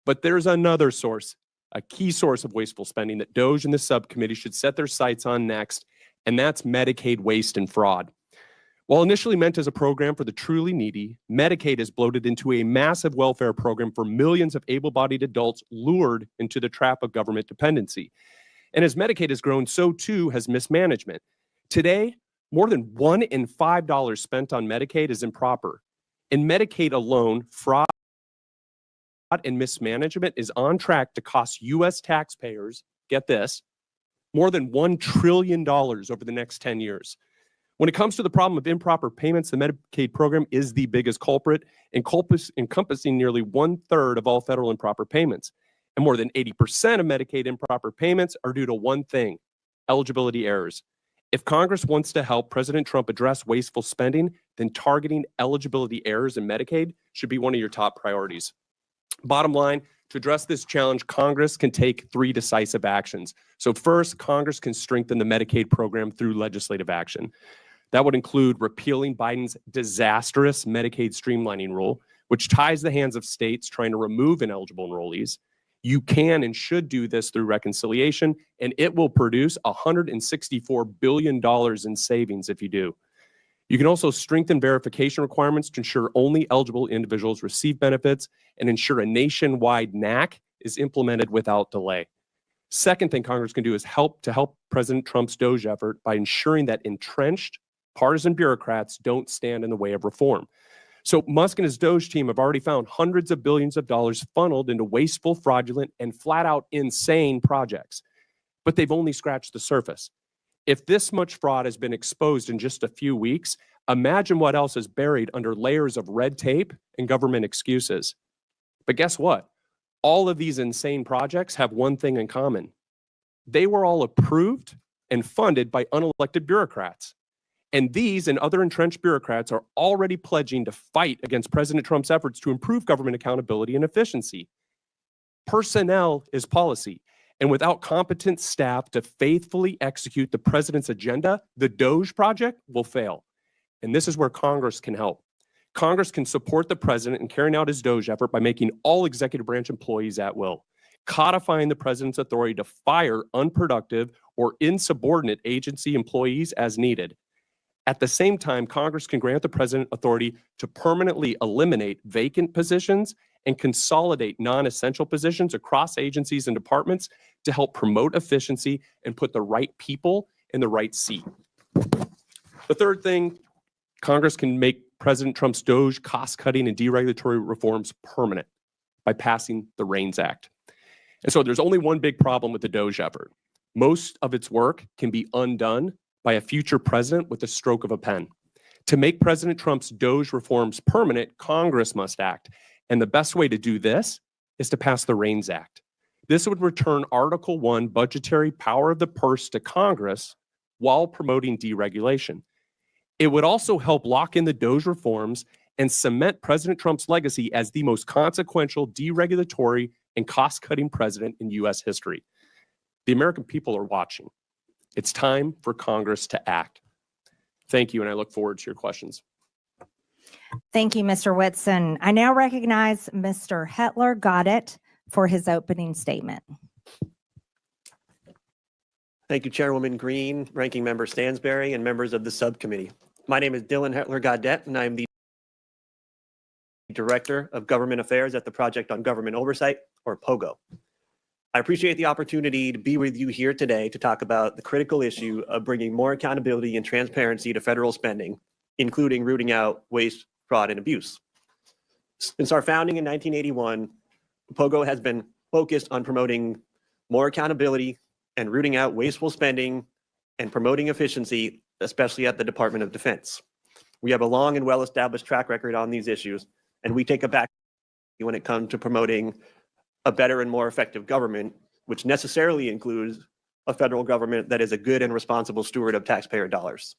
Speaker 10: But there's another source, a key source of wasteful spending that DOGE and the subcommittee should set their sights on next, and that's Medicaid waste and fraud. While initially meant as a program for the truly needy, Medicaid is bloated into a massive welfare program for millions of able-bodied adults lured into the trap of government dependency. And as Medicaid has grown, so too has mismanagement. Today, more than $1 in $5 spent on Medicaid is improper. In Medicaid alone, fraud and mismanagement is on track to cost U.S. taxpayers, get this, more than $1 trillion over the next 10 years. When it comes to the problem of improper payments, the Medicaid program is the biggest culprit, encompassing nearly 1/3 of all federal improper payments. And more than 80% of Medicaid improper payments are due to one thing: eligibility errors. If Congress wants to help President Trump address wasteful spending, then targeting eligibility errors in Medicaid should be one of your top priorities. Bottom line, To address this challenge, Congress can take 3 decisive actions. So first, Congress can strengthen the Medicaid program through legislative action. That would include repealing Biden's disastrous Medicaid streamlining rule, which ties the hands of states trying to remove ineligible enrollees. You can and should do this through reconciliation, and it will produce $164 billion in savings if you do. You can also strengthen verification requirements to ensure only eligible individuals receive benefits and ensure a nationwide NAC is implemented without delay. Second thing Congress can do is help President Trump's DOGE effort by ensuring that entrenched partisan bureaucrats don't stand in the way of reform. So Musk and his DOGE team have already found hundreds of billions of dollars funneled into wasteful, fraudulent, and flat out insane projects. But they've only scratched the surface. If this much fraud has been exposed in just a few weeks, imagine what else is buried under layers of red tape and government excuses. But guess what? All of these insane projects have one thing in common. They were all approved and funded by unelected bureaucrats. And these and other entrenched bureaucrats are already pledging to fight against President Trump's efforts to improve government accountability and efficiency. Personnel is policy. And without competent staff to faithfully execute the president's agenda, the DOGE project will fail. And this is where Congress can help. Congress can support the president in carrying out his DOGE effort by making all executive branch employees at will, codifying the president's authority to fire unproductive or insubordinate agency employees as needed. At the same time, Congress can grant the president authority to permanently eliminate vacant positions and consolidate non-essential positions across agencies and departments to help promote efficiency and put the right people in the right seat. The third thing, Congress can make President Trump's DOGE cost-cutting and deregulatory reforms permanent by passing the REINS Act. And so there's only one big problem with the DOGE effort. Most of its work can be undone by a future president with the stroke of a pen. To make President Trump's DOGE reforms permanent, Congress must act. And the best way to do this is to pass the REINS Act. This would return Article 1 budgetary power of the purse to Congress while promoting deregulation. It would also help lock in the DOGE reforms and cement President Trump's legacy as the most consequential deregulatory and cost-cutting president in U.S. history. The American people are watching. It's time for Congress to act. Thank you, and I look forward to your questions.
Speaker 4: Thank you, Mr. Whitson. I now recognize Mr. Hetler Goddett for his opening statement.
Speaker 6: Thank you, Chairwoman Green, Ranking Member Stansberry, and members of the subcommittee. My name is Dylan Hetler Goddett, and I am the Director of Government Affairs at the Project on Government Oversight, or POGO. I appreciate the opportunity to be with you here today to talk about the critical issue of bringing more accountability and transparency to federal spending, including rooting out waste, fraud, and abuse. Since our founding in 1981, POGO has been focused on promoting more accountability and rooting out wasteful spending and promoting efficiency, especially at the Department of Defense. We have a long and well-established track record on these issues, and we take a back when it comes to promoting a better and more effective government, which necessarily includes a federal government that is a good and responsible steward of taxpayer dollars.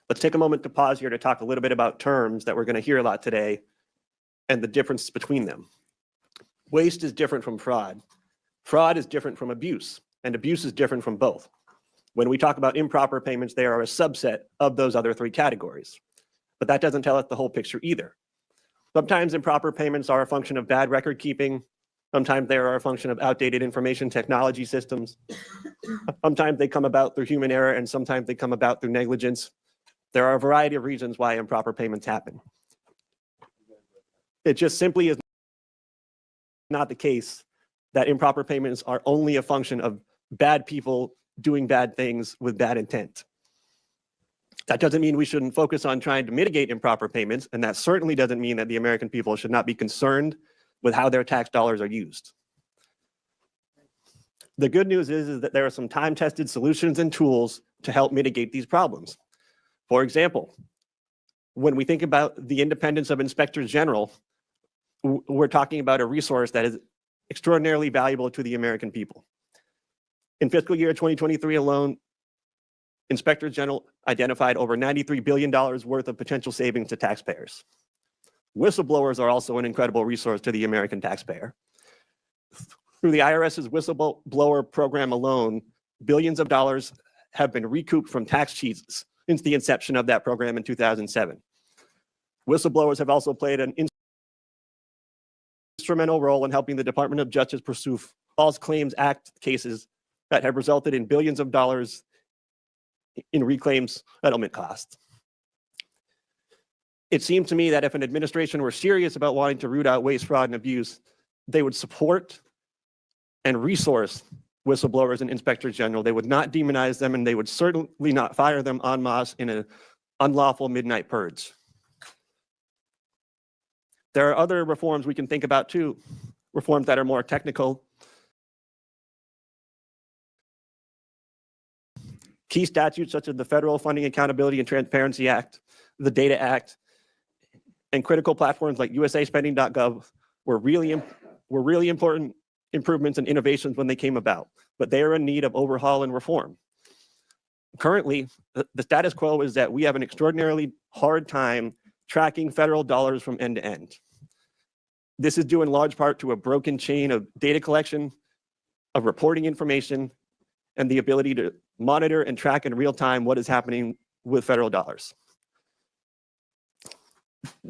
Speaker 6: Let's take a moment to pause here to talk a little bit about terms that we're going to hear a lot today and the difference between them. Waste is different from fraud. Fraud is different from abuse, and abuse is different from both. When we talk about improper payments, they are a subset of those other 3 categories. But that doesn't tell us the whole picture either. Sometimes improper payments are a function of bad record keeping. Sometimes they are a function of outdated information technology systems. Sometimes they come about through human error, and sometimes they come about through negligence. There are a variety of reasons why improper payments happen. It just simply is not the case that improper payments are only a function of bad people doing bad things with bad intent. That doesn't mean we shouldn't focus on trying to mitigate improper payments, and that certainly doesn't mean that the American people should not be concerned with how their tax dollars are used. The good news is that there are some time-tested solutions and tools to help mitigate these problems. For example, when we think about the independence of inspectors general, we're talking about a resource that is extraordinarily valuable to the American people. In fiscal year 2023 alone, inspectors general identified over $93 billion worth of potential savings to taxpayers. Whistleblowers are also an incredible resource to the American taxpayer. Through the IRS's whistleblower program alone, billions of dollars have been recouped from tax cheats since the inception of that program in 2007. Whistleblowers have also played an instrumental role in helping the Department of Justice pursue False Claims Act cases that have resulted in billions of dollars in reclaims settlement costs. It seemed to me that if an administration were serious about wanting to root out waste, fraud, and abuse, they would support and resource whistleblowers and inspectors general. They would not demonize them, and they would certainly not fire them en masse in an unlawful midnight purge. There are other reforms we can think about too, reforms that are more technical. Key statutes such as the Federal Funding Accountability and Transparency Act, the Data Act, and critical platforms like usaspending.gov were really important improvements and innovations when they came about, but they are in need of overhaul and reform. Currently, the status quo is that we have an extraordinarily hard time tracking federal dollars from end to end. This is due in large part to a broken chain of data collection, of reporting information, and the ability to monitor and track in real time what is happening with federal dollars.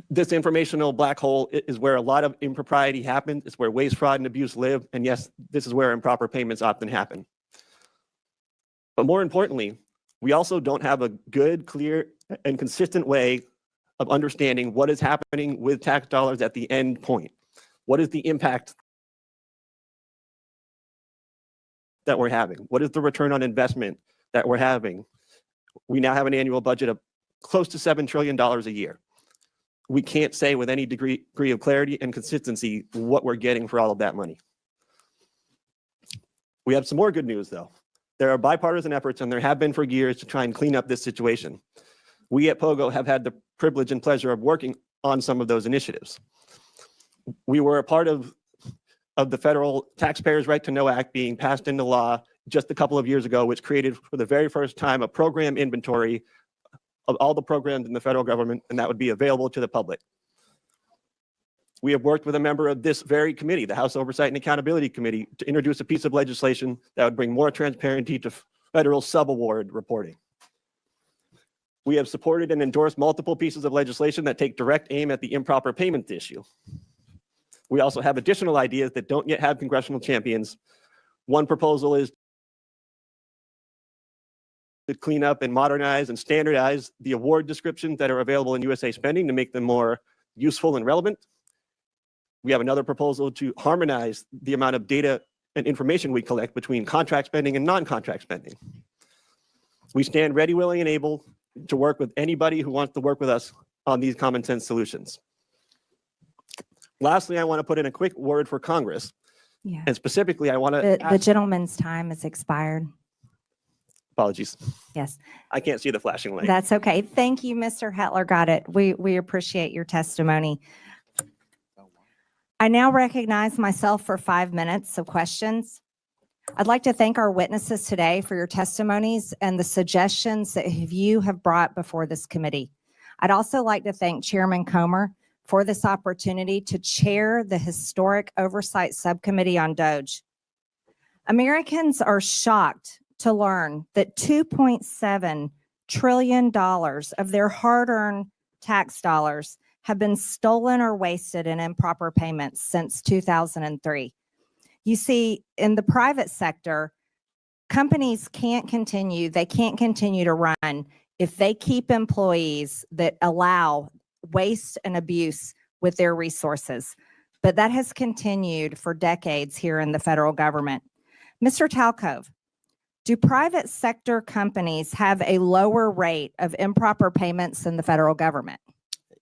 Speaker 6: This informational black hole is where a lot of impropriety happens. It's where waste, fraud, and abuse live. And yes, this is where improper payments often happen. But more importantly, we also don't have a good, clear, and consistent way of understanding what is happening with tax dollars at the end point. What is the impact that we're having? What is the return on investment that we're having? We now have an annual budget of close to $7 trillion a year. We can't say with any degree of clarity and consistency what we're getting for all of that money. We have some more good news though. There are bipartisan efforts, and there have been for years, to try and clean up this situation. We at POGO have had the privilege and pleasure of working on some of those initiatives. We were a part of the Federal Taxpayers' Right to Know Act being passed into law just a couple of years ago, which created for the very first time a program inventory of all the programs in the federal government, and that would be available to the public. We have worked with a member of this very committee, the House Oversight and Accountability Committee, to introduce a piece of legislation that would bring more transparency to federal subaward reporting. We have supported and endorsed multiple pieces of legislation that take direct aim at the improper payment issue. We also have additional ideas that don't yet have congressional champions. One proposal is to clean up and modernize and standardize the award descriptions that are available in USA Spending to make them more useful and relevant. We have another proposal to harmonize the amount of data and information we collect between contract spending and non-contract spending. We stand ready, willing, and able to work with anybody who wants to work with us on these common sense solutions. Lastly, I want to put in a quick word for Congress.
Speaker 4: Yeah.
Speaker 6: And specifically, I want to
Speaker 4: The gentleman's time has expired.
Speaker 6: Apologies.
Speaker 4: Yes.
Speaker 6: I can't see the flashing light.
Speaker 4: That's okay. Thank you, Mr. Hetler. Got it. We appreciate your testimony. I now recognize myself for 5 minutes of questions. I'd like to thank our witnesses today for your testimonies and the suggestions that you have brought before this committee. I'd also like to thank Chairman Comer for this opportunity to chair the Historic Oversight Subcommittee on DOGE. Americans are shocked to learn that $2.7 trillion of their hard-earned tax dollars have been stolen or wasted in improper payments since 2003. You see, in the private sector, companies can't continue to run if they keep employees that allow waste and abuse with their resources. But that has continued for decades here in the federal government. Mr. Talcove, do private sector companies have a lower rate of improper payments than the federal government?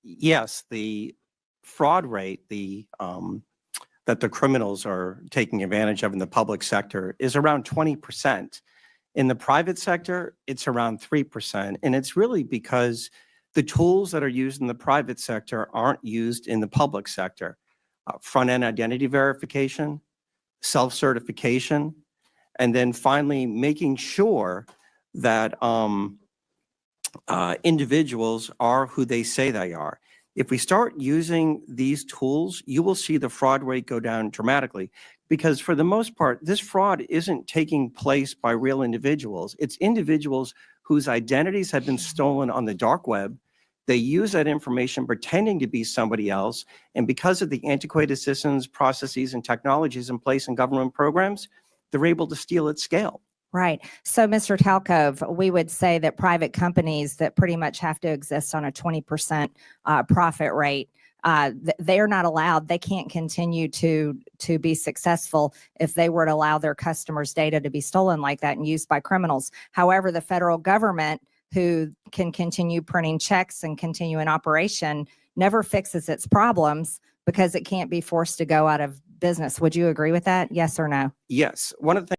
Speaker 8: Yes, the fraud rate, that the criminals are taking advantage of in the public sector is around 20%. In the private sector, it's around 3%. And it's really because the tools that are used in the private sector aren't used in the public sector. Front-end identity verification, self-certification, and then finally making sure that individuals are who they say they are. If we start using these tools, you will see the fraud rate go down dramatically, because for the most part, this fraud isn't taking place by real individuals. It's individuals whose identities have been stolen on the dark web. They use that information pretending to be somebody else. And because of the antiquated systems, processes, and technologies in place in government programs, they're able to steal at scale.
Speaker 4: Right. So, Mr. Talcove, we would say that private companies that pretty much have to exist on a 20% profit rate, they're not allowed. They can't continue to be successful if they were to allow their customers' data to be stolen like that and used by criminals. However, the federal government, who can continue printing checks and continue in operation, never fixes its problems because it can't be forced to go out of business. Would you agree with that? Yes or no?
Speaker 8: Yes. One of the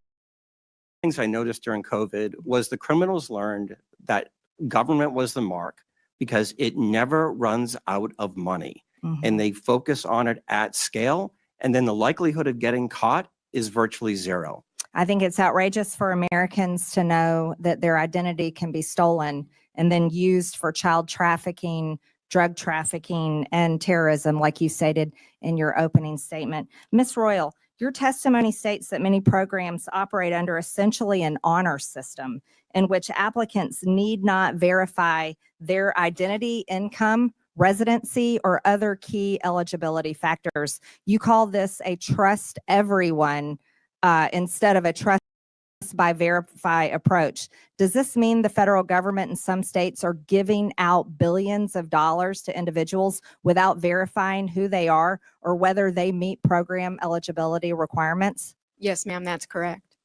Speaker 8: things I noticed during COVID was the criminals learned that government was the mark because it never runs out of money. And they focus on it at scale. And then the likelihood of getting caught is virtually zero.
Speaker 4: I think it's outrageous for Americans to know that their identity can be stolen and then used for child trafficking, drug trafficking, and terrorism, like you stated in your opening statement. Ms. Royal, your testimony states that many programs operate under essentially an honor system in which applicants need not verify their identity, income, residency, or other key eligibility factors. You call this a trust everyone instead of a trust by verify approach. Does this mean the federal government in some states are giving out billions of dollars to individuals without verifying who they are or whether they meet program eligibility requirements?
Speaker 9: Yes, ma'am, that's correct.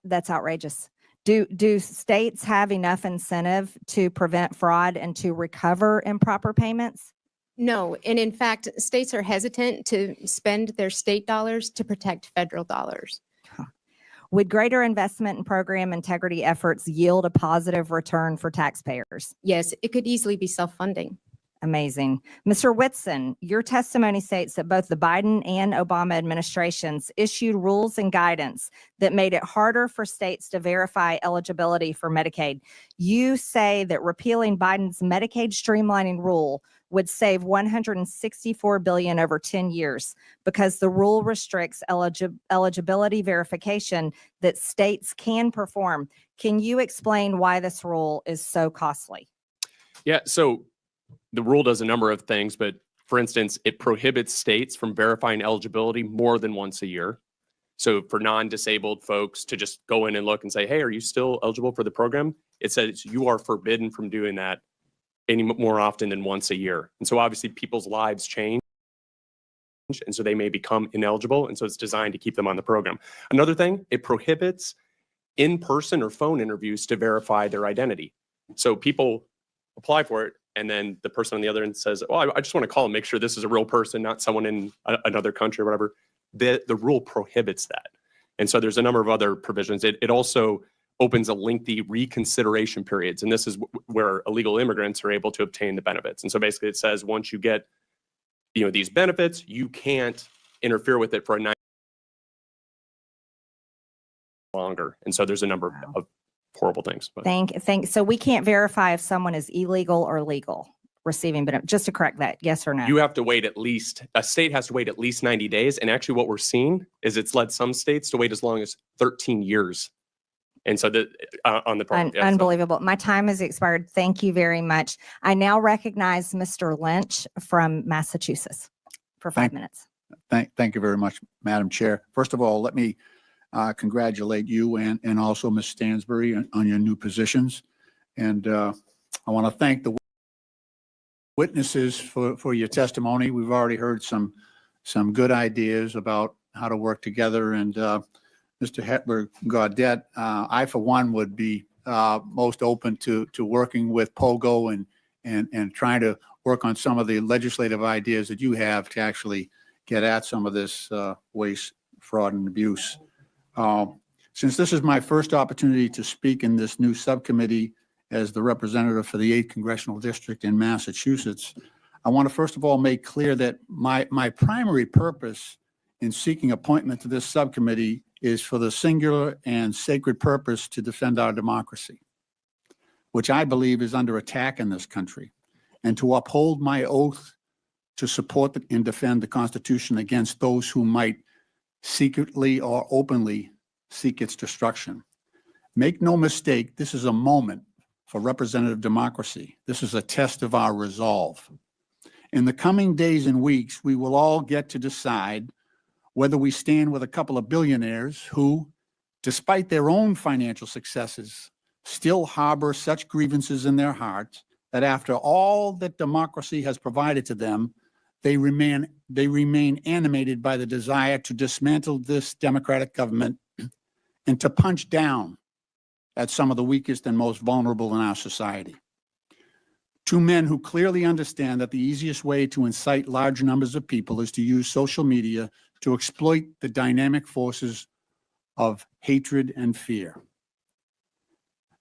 Speaker 4: That's outrageous. Do states have enough incentive to prevent fraud and to recover improper payments?
Speaker 9: No, and in fact, states are hesitant to spend their state dollars to protect federal dollars.
Speaker 4: Would greater investment in program integrity efforts yield a positive return for taxpayers?
Speaker 9: Yes, it could easily be self-funding.
Speaker 4: Amazing. Mr. Whitson, your testimony states that both the Biden and Obama administrations issued rules and guidance that made it harder for states to verify eligibility for Medicaid. You say that repealing Biden's Medicaid streamlining rule would save $164 billion over 10 years because the rule restricts eligibility verification that states can perform. Can you explain why this rule is so costly?
Speaker 10: Yeah, so the rule does a number of things, but for instance, it prohibits states from verifying eligibility more than once a year. So for non-disabled folks to just go in and look and say, hey, are you still eligible for the program? It says you are forbidden from doing that any more often than once a year. And so obviously people's lives change, and so they may become ineligible. And so it's designed to keep them on the program. Another thing, it prohibits in-person or phone interviews to verify their identity. So people apply for it, and then the person on the other end says, well, I just want to call and make sure this is a real person, not someone in another country or whatever. The rule prohibits that. And so there's a number of other provisions. It also opens a lengthy reconsideration periods. And this is where illegal immigrants are able to obtain the benefits. And so basically it says once you get these benefits, you can't interfere with it for a 9 longer. And so there's a number of horrible things. But.
Speaker 4: So we can't verify if someone is illegal or legal receiving benefits. Just to correct that, yes or no?
Speaker 10: You have to wait a state has to wait at least 90 days. And actually what we're seeing is it's led some states to wait as long as 13 years. And so on the program.
Speaker 4: Unbelievable. My time has expired. Thank you very much. I now recognize Mr. Lynch from Massachusetts for 5 minutes.
Speaker 11: Thank you very much, Madam Chair. First of all, let me congratulate you and also Ms. Stansbury on your new positions. And I want to thank the witnesses for your testimony. We've already heard some good ideas about how to work together. And Mr. Hetler-Gaudette, I for one would be most open to working with POGO and trying to work on some of the legislative ideas that you have to actually get at some of this waste, fraud, and abuse. Since this is my first opportunity to speak in this new subcommittee as the representative for the 8th Congressional District in Massachusetts, I want to first of all make clear that my primary purpose in seeking appointment to this subcommittee is for the singular and sacred purpose to defend our democracy, which I believe is under attack in this country. and to uphold my oath to support and defend the Constitution against those who might secretly or openly seek its destruction. Make no mistake, this is a moment for representative democracy. This is a test of our resolve. In the coming days and weeks, we will all get to decide whether we stand with a couple of billionaires who, despite their own financial successes, still harbor such grievances in their hearts that after all that democracy has provided to them, they remain animated by the desire to dismantle this democratic government and to punch down at some of the weakest and most vulnerable in our society. Two men who clearly understand that the easiest way to incite large numbers of people is to use social media to exploit the dynamic forces of hatred and fear.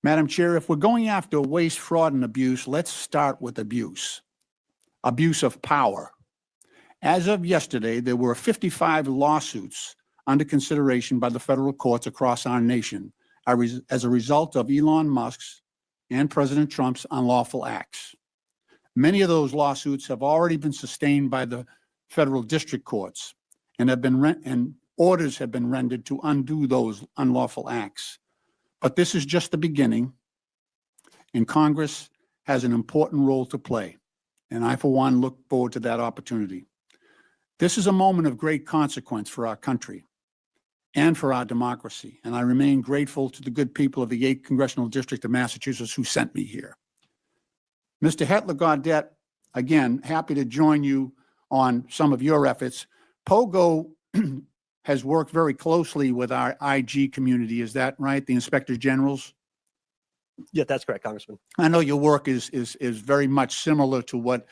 Speaker 11: Madam Chair, if we're going after waste, fraud, and abuse, let's start with abuse. Abuse of power. As of yesterday, there were 55 lawsuits under consideration by the federal courts across our nation as a result of Elon Musk's and President Trump's unlawful acts. Many of those lawsuits have already been sustained by the federal district courts and orders have been rendered to undo those unlawful acts. But this is just the beginning, and Congress has an important role to play. And I, for one, look forward to that opportunity. This is a moment of great consequence for our country and for our democracy, and I remain grateful to the good people of the 8th Congressional District of Massachusetts who sent me here. Mr. Hetler-Gaudette, again, happy to join you on some of your efforts. POGO has worked very closely with our IG community. Is that right? The Inspector Generals?
Speaker 6: Yeah, that's correct, Congressman.
Speaker 11: I know your work is very much similar to what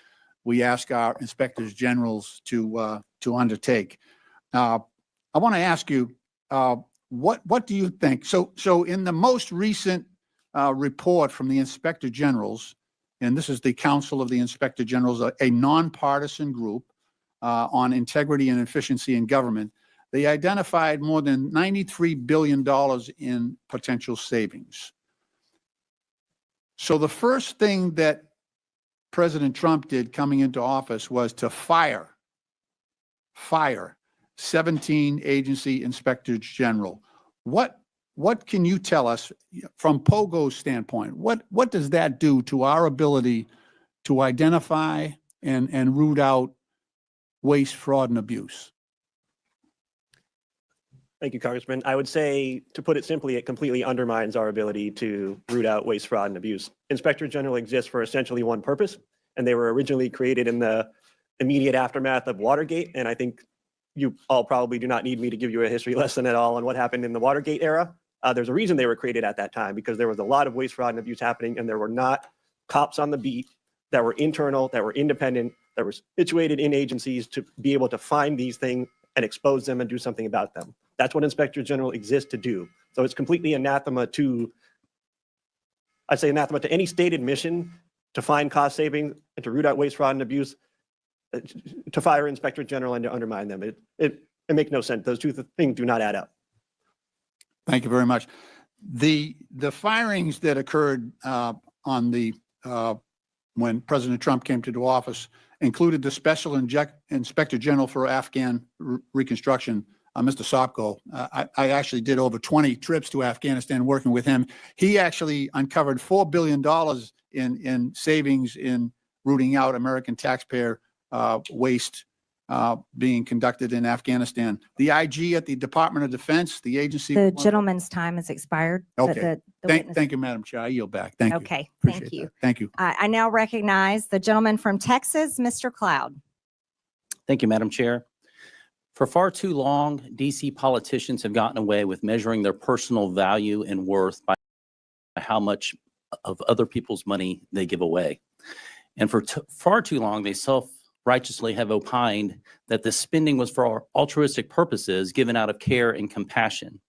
Speaker 11: we ask our Inspectors Generals to undertake. I want to ask you, what do you think? So in the most recent report from the Inspector Generals, and this is the Council of the Inspector Generals, a nonpartisan group on integrity and efficiency in government, they identified more than $93 billion in potential savings. So the first thing that President Trump did coming into office was to fire 17 agency inspectors general. What can you tell us from POGO's standpoint? What does that do to our ability to identify and root out waste, fraud, and abuse?
Speaker 6: Thank you, Congressman. I would say, to put it simply, it completely undermines our ability to root out waste, fraud, and abuse. Inspector General exists for essentially one purpose, and they were originally created in the immediate aftermath of Watergate. And I think you all probably do not need me to give you a history lesson at all on what happened in the Watergate era. There's a reason they were created at that time, because there was a lot of waste, fraud, and abuse happening, and there were not cops on the beat that were internal, that were independent, that were situated in agencies to be able to find these things and expose them and do something about them. That's what Inspector General exists to do. So it's completely anathema to, I'd say anathema to any stated mission to find cost savings and to root out waste, fraud, and abuse, to fire Inspector General and to undermine them. It makes no sense. Those two things do not add up.
Speaker 11: Thank you very much. The firings that occurred when President Trump came to office included the Special Inspector General for Afghan Reconstruction, Mr. Sopko. I actually did over 20 trips to Afghanistan working with him. He actually uncovered $4 billion in savings in rooting out American taxpayer waste being conducted in Afghanistan. The IG at the Department of Defense, the agency.
Speaker 4: The gentleman's time has expired.
Speaker 11: Okay. Thank you, Madam Chair. I yield back. Thank you.
Speaker 4: Okay,
Speaker 11: Appreciate
Speaker 4: thank you.
Speaker 11: that. Thank you.
Speaker 4: I now recognize the gentleman from Texas, Mr. Cloud.
Speaker 12: Thank you, Madam Chair. For far too long, DC politicians have gotten away with measuring their personal value and worth by how much of other people's money they give away. And for far too long, they self-righteously have opined that the spending was for altruistic purposes given out of care and compassion.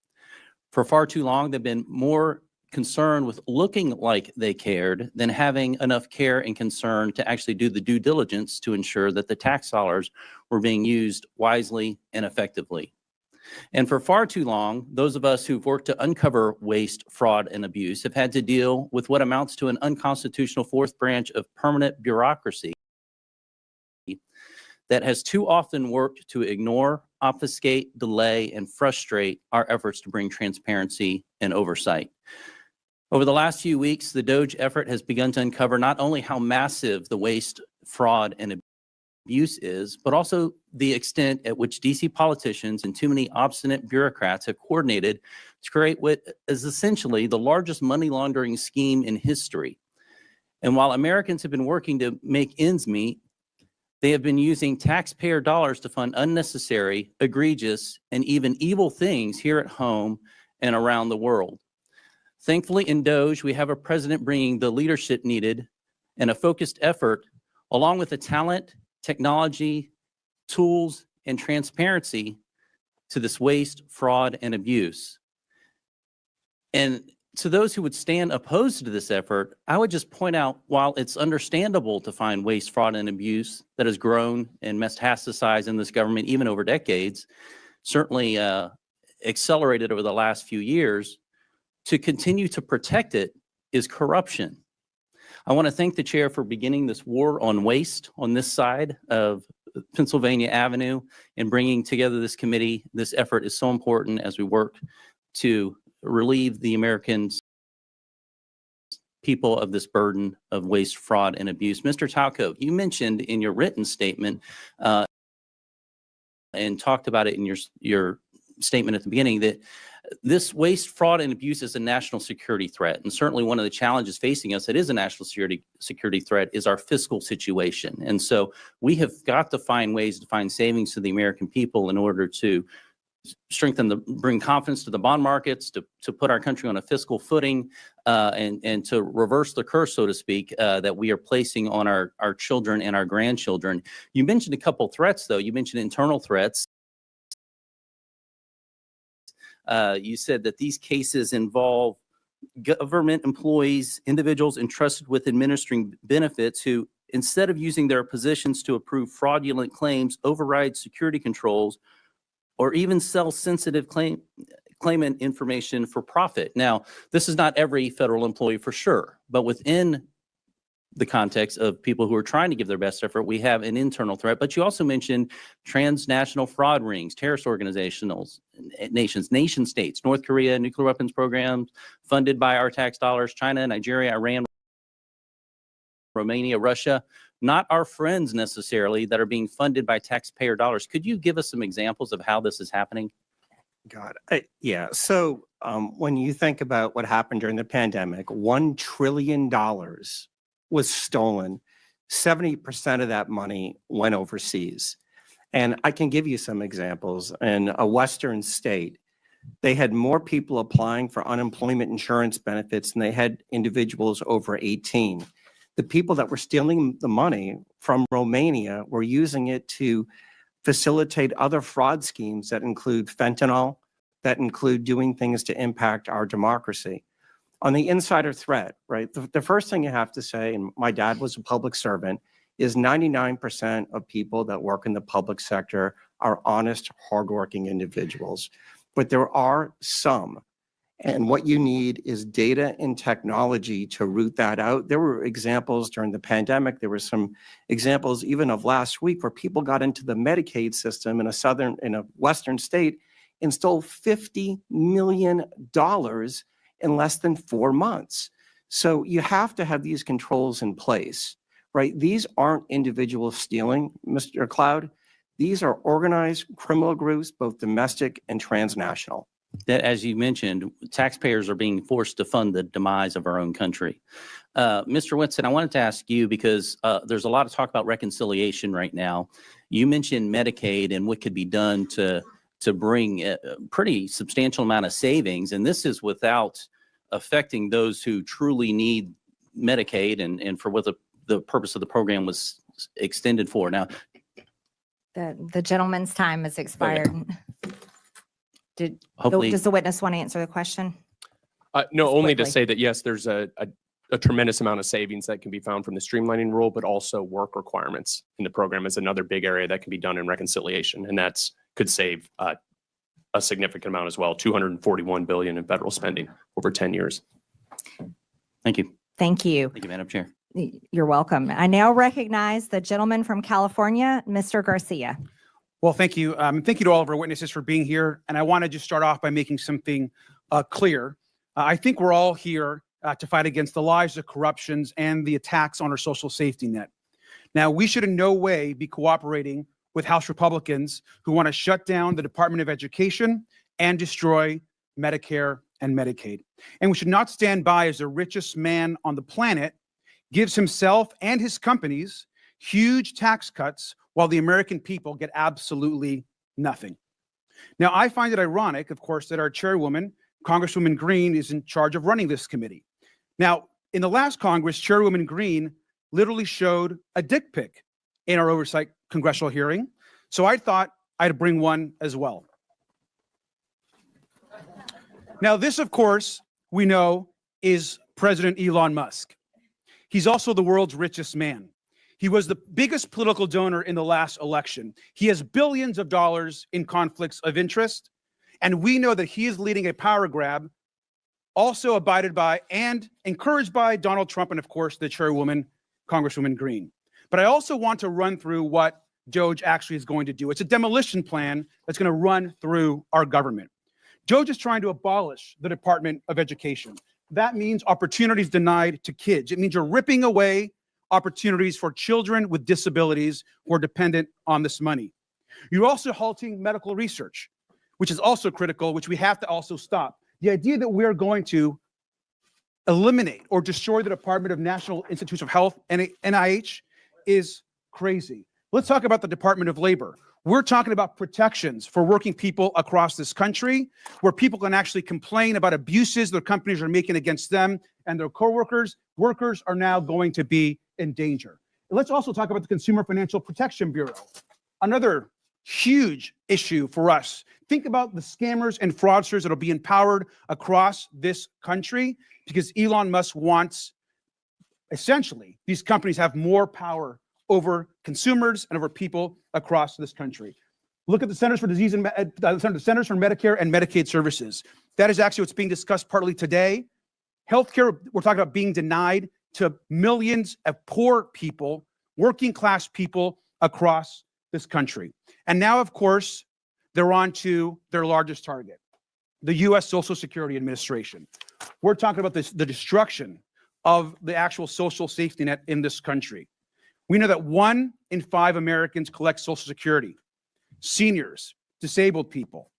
Speaker 12: For far too long, they've been more concerned with looking like they cared than having enough care and concern to actually do the due diligence to ensure that the tax dollars were being used wisely and effectively. And for far too long, those of us who've worked to uncover waste, fraud, and abuse have had to deal with what amounts to an unconstitutional fourth branch of permanent bureaucracy that has too often worked to ignore, obfuscate, delay, and frustrate our efforts to bring transparency and oversight. Over the last few weeks, the DOGE effort has begun to uncover not only how massive the waste, fraud, and abuse is, but also the extent at which DC politicians and too many obstinate bureaucrats have coordinated to create what is essentially the largest money laundering scheme in history. And while Americans have been working to make ends meet, they have been using taxpayer dollars to fund unnecessary, egregious, and even evil things here at home and around the world. Thankfully, in DOGE, we have a president bringing the leadership needed and a focused effort, along with the talent, technology, tools, and transparency to this waste, fraud, and abuse. And to those who would stand opposed to this effort, I would just point out, while it's understandable to find waste, fraud, and abuse that has grown and metastasized in this government even over decades, certainly accelerated over the last few years, to continue to protect it is corruption. I want to thank the chair for beginning this war on waste on this side of Pennsylvania Avenue and bringing together this committee. This effort is so important as we work to relieve the American people of this burden of waste, fraud, and abuse. Mr. Talco, you mentioned in your written statement and talked about it in your statement at the beginning that this waste, fraud, and abuse is a national security threat. And certainly one of the challenges facing us that is a national security threat is our fiscal situation. And so we have got to find ways to find savings to the American people in order to bring confidence to the bond markets, to put our country on a fiscal footing, and to reverse the curse, so to speak, that we are placing on our children and our grandchildren. You mentioned a couple threats, though. You mentioned internal threats. You said that these cases involve government employees, individuals entrusted with administering benefits who, instead of using their positions to approve fraudulent claims, override security controls, or even sell sensitive claimant information for profit. Now, this is not every federal employee for sure, but within the context of people who are trying to give their best effort, we have an internal threat. But you also mentioned transnational fraud rings, terrorist organizations, nation states, North Korea, nuclear weapons programs funded by our tax dollars, China, Nigeria, Iran, Romania, Russia, not our friends necessarily that are being funded by taxpayer dollars. Could you give us some examples of how this is happening?
Speaker 8: God, yeah. So when you think about what happened during the pandemic, $1 trillion was stolen. 70% of that money went overseas. And I can give you some examples. In a Western state, they had more people applying for unemployment insurance benefits than they had individuals over 18. The people that were stealing the money from Romania were using it to facilitate other fraud schemes that include fentanyl, that include doing things to impact our democracy. On the insider threat, right, the first thing you have to say, and my dad was a public servant, is 99% of people that work in the public sector are honest, hardworking individuals. But there are some. And what you need is data and technology to root that out. There were examples during the pandemic. There were some examples even of last week where people got into the Medicaid system in a Western state and stole $50 million in less than 4 months. So you have to have these controls in place, right? These aren't individuals stealing, Mr. Cloud. These are organized criminal groups, both domestic and transnational.
Speaker 12: That, as you mentioned, taxpayers are being forced to fund the demise of our own country. Mr. Whitson, I wanted to ask you, because there's a lot of talk about reconciliation right now. You mentioned Medicaid and what could be done to bring a pretty substantial amount of savings, and this is without affecting those who truly need Medicaid and for what the purpose of the program was extended for. Now,
Speaker 4: The gentleman's time has expired.
Speaker 12: Hopefully,
Speaker 4: Does the witness want to answer the question?
Speaker 10: No,
Speaker 4: Just
Speaker 10: only
Speaker 4: quickly.
Speaker 10: to say that, yes, there's a tremendous amount of savings that can be found from the streamlining rule, but also work requirements in the program is another big area that can be done in reconciliation, and that's could save a significant amount as well, $241 billion in federal spending over 10 years.
Speaker 12: Thank you.
Speaker 4: Thank you.
Speaker 12: Thank you, Madam Chair.
Speaker 4: You're welcome. I now recognize the gentleman from California, Mr. Garcia.
Speaker 14: Well, thank you. Thank you to all of our witnesses for being here. And I want to just start off by making something clear. I think we're all here to fight against the lies, the corruptions, and the attacks on our social safety net. Now, we should in no way be cooperating with House Republicans who want to shut down the Department of Education and destroy Medicare and Medicaid. And we should not stand by as the richest man on the planet gives himself and his companies huge tax cuts while the American people get absolutely nothing. Now, I find it ironic, of course, that our chairwoman, Congresswoman Green, is in charge of running this committee. Now, in the last Congress, Chairwoman Green literally showed a dick pic in our oversight congressional hearing. So I thought I'd bring one as well. Now, this, of course, we know is President Elon Musk. He's also the world's richest man. He was the biggest political donor in the last election. He has billions of dollars in conflicts of interest. And we know that he is leading a power grab, also abided by and encouraged by Donald Trump and, of course, the chairwoman, Congresswoman Green. But I also want to run through what DOGE actually is going to do. It's a demolition plan that's going to run through our government. DOGE is trying to abolish the Department of Education. That means opportunities denied to kids. It means you're ripping away opportunities for children with disabilities who are dependent on this money. You're also halting medical research, which is also critical, which we have to also stop. The idea that we're going to eliminate or destroy the Department of National Institutes of Health, NIH, is crazy. Let's talk about the Department of Labor. We're talking about protections for working people across this country, where people can actually complain about abuses their companies are making against them and their coworkers. Workers are now going to be in danger. Let's also talk about the Consumer Financial Protection Bureau, another huge issue for us. Think about the scammers and fraudsters that will be empowered across this country because Elon Musk wants, essentially, these companies have more power over consumers and over people across this country. Look at the Centers for Disease and the Centers for Medicare and Medicaid Services. That is actually what's being discussed partly today. Healthcare, we're talking about being denied to millions of poor people, working class people across this country. And now, of course, they're on to their largest target, the U.S. Social Security Administration. We're talking about the destruction of the actual social safety net in this country. We know that 1 in 5 Americans collect Social Security, seniors, disabled people.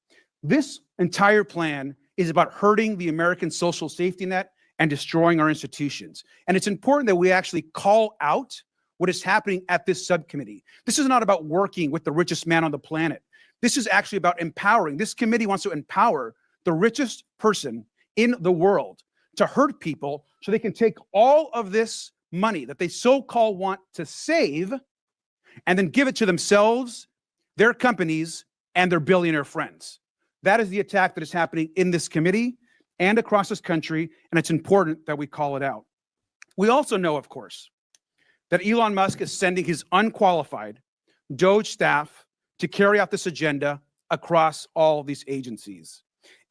Speaker 14: This entire plan is about hurting the American social safety net and destroying our institutions. And it's important that we actually call out what is happening at this subcommittee. This is not about working with the richest man on the planet. This is actually about empowering. This committee wants to empower the richest person in the world to hurt people so they can take all of this money that they so-called want to save and then give it to themselves, their companies, and their billionaire friends. That is the attack that is happening in this committee and across this country, and it's important that we call it out. We also know, of course, that Elon Musk is sending his unqualified DOGE staff to carry out this agenda across all these agencies.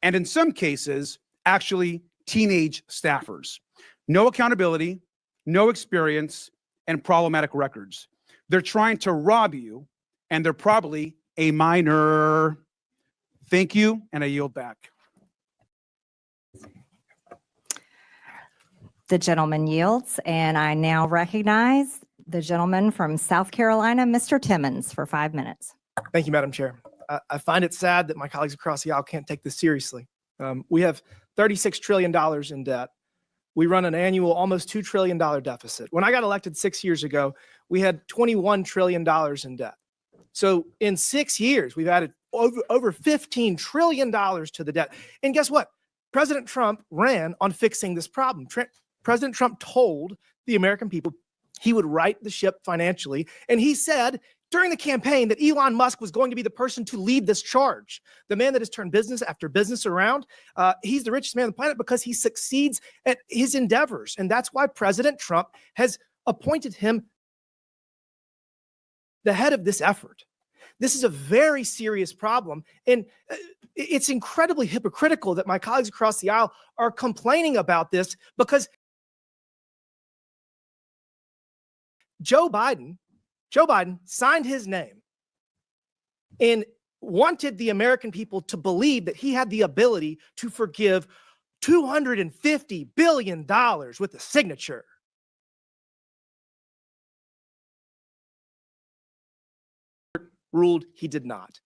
Speaker 14: And in some cases, actually teenage staffers. No accountability, no experience, and problematic records. They're trying to rob you, and they're probably a minor. Thank you, and I yield back.
Speaker 4: The gentleman yields, and I now recognize the gentleman from South Carolina, Mr. Timmons, for 5 minutes.
Speaker 22: Thank you, Madam Chair. I find it sad that my colleagues across the aisle can't take this seriously. We have $36 trillion in debt. We run an annual almost $2 trillion deficit. When I got elected 6 years ago, we had $21 trillion in debt. So in 6 years, we've added over $15 trillion to the debt. And guess what? President Trump ran on fixing this problem. President Trump told the American people he would right the ship financially. And he said during the campaign that Elon Musk was going to be the person to lead this charge, the man that has turned business after business around. He's the richest man on the planet because he succeeds at his endeavors. And that's why President Trump has appointed him the head of this effort. This is a very serious problem. And it's incredibly hypocritical that my colleagues across the aisle are complaining about this because Joe Biden signed his name and wanted the American people to believe that he had the ability to forgive $250 billion with a signature. Ruled he did not.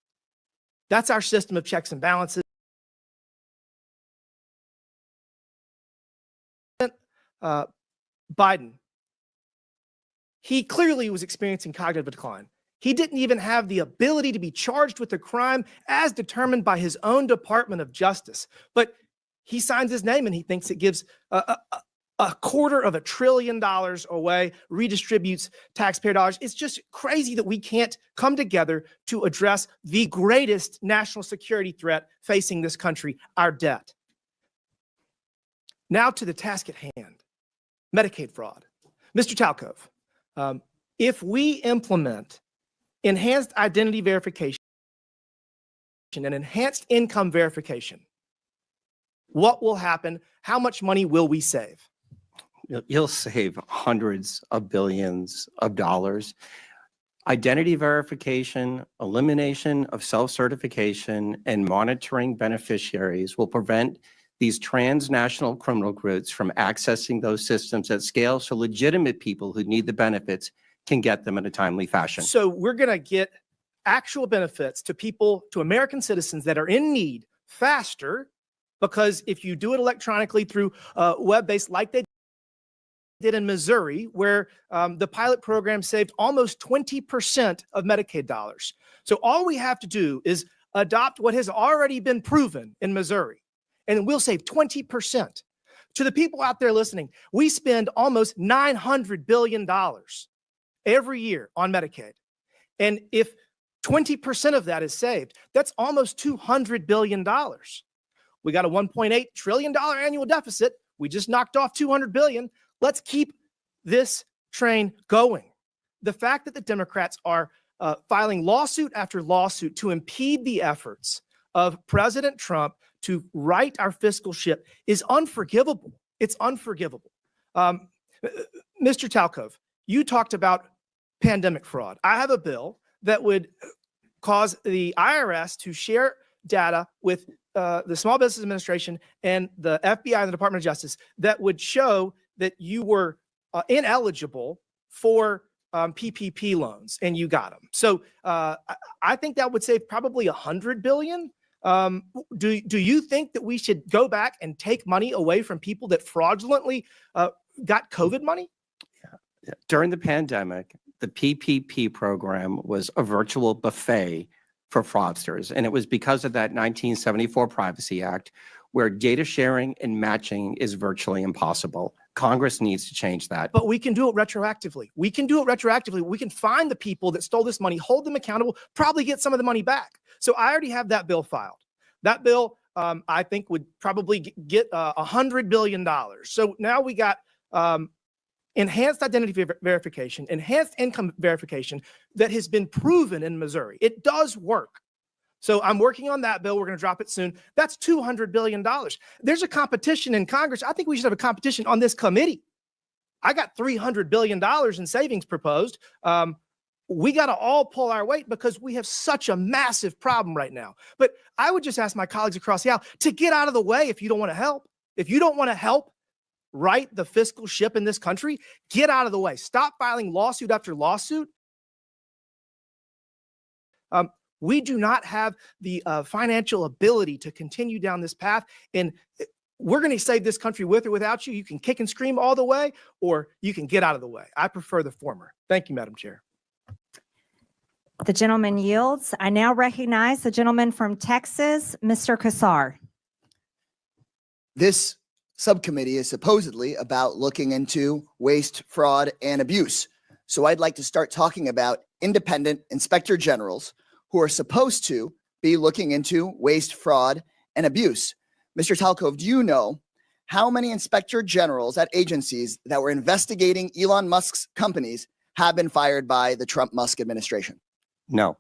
Speaker 22: That's our system of checks and balances. Biden, he clearly was experiencing cognitive decline. He didn't even have the ability to be charged with a crime as determined by his own Department of Justice. But he signs his name and he thinks it gives $250 billion away, redistributes taxpayer dollars. It's just crazy that we can't come together to address the greatest national security threat facing this country, our debt. Now to the task at hand, Medicaid fraud. Mr. Talcove, if we implement enhanced identity verification and enhanced income verification, what will happen? How much money will we save?
Speaker 8: You'll save hundreds of billions of dollars. Identity verification, elimination of self-certification, and monitoring beneficiaries will prevent these transnational criminal groups from accessing those systems at scale so legitimate people who need the benefits can get them in a timely fashion.
Speaker 22: So we're going to get actual benefits to people, to American citizens that are in need faster, because if you do it electronically through web-based like they did in Missouri, where the pilot program saved almost 20% of Medicaid dollars. So all we have to do is adopt what has already been proven in Missouri, and we'll save 20%. To the people out there listening, we spend almost $900 billion every year on Medicaid. And if 20% of that is saved, that's almost $200 billion. We got a $1.8 trillion annual deficit. We just knocked off $200 billion. Let's keep this train going. The fact that the Democrats are filing lawsuit after lawsuit to impede the efforts of President Trump to right our fiscal ship is unforgivable. It's unforgivable. Mr. Talcove, you talked about pandemic fraud. I have a bill that would cause the IRS to share data with the Small Business Administration and the FBI and the Department of Justice that would show that you were ineligible for PPP loans and you got them. So I think that would save probably $100 billion. Do you think that we should go back and take money away from people that fraudulently got COVID money?
Speaker 8: During the pandemic, the PPP program was a virtual buffet for fraudsters. And it was because of that 1974 Privacy Act, where data sharing and matching is virtually impossible. Congress needs to change that.
Speaker 22: But we can do it retroactively. We can do it retroactively. We can find the people that stole this money, hold them accountable, probably get some of the money back. So I already have that bill filed. That bill, I think, would probably get $100 billion. So now we got enhanced identity verification, enhanced income verification that has been proven in Missouri. It does work. So I'm working on that bill. We're going to drop it soon. That's $200 billion. There's a competition in Congress. I think we should have a competition on this committee. I got $300 billion in savings proposed. We got to all pull our weight because we have such a massive problem right now. But I would just ask my colleagues across the aisle to get out of the way if you don't want to help. If you don't want to help right the fiscal ship in this country, get out of the way. Stop filing lawsuit after lawsuit. We do not have the financial ability to continue down this path, and we're going to save this country with or without you. You can kick and scream all the way, or you can get out of the way. I prefer the former. Thank you, Madam Chair.
Speaker 4: The gentleman yields. I now recognize the gentleman from Texas, Mr. Kassar.
Speaker 15: This subcommittee is supposedly about looking into waste, fraud, and abuse. So I'd like to start talking about independent inspector generals who are supposed to be looking into waste, fraud, and abuse. Mr. Talcove, do you know how many inspector generals at agencies that were investigating Elon Musk's companies have been fired by the Trump-Musk administration?
Speaker 8: No.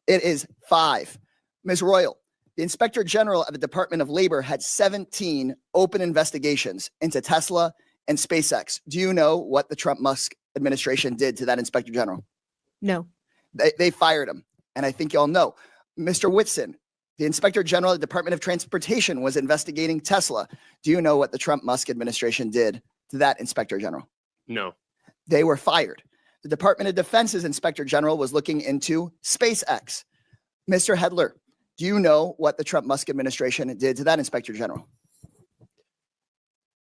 Speaker 15: It is 5. Ms. Royal, the Inspector General of the Department of Labor had 17 open investigations into Tesla and SpaceX. Do you know what the Trump-Musk administration did to that Inspector General?
Speaker 9: No.
Speaker 15: They fired him. And I think y'all know. Mr. Whitson, the Inspector General of the Department of Transportation was investigating Tesla. Do you know what the Trump-Musk administration did to that Inspector General?
Speaker 10: No.
Speaker 15: They were fired. The Department of Defense's Inspector General was looking into SpaceX. Mr. Hedler, do you know what the Trump-Musk administration did to that Inspector General?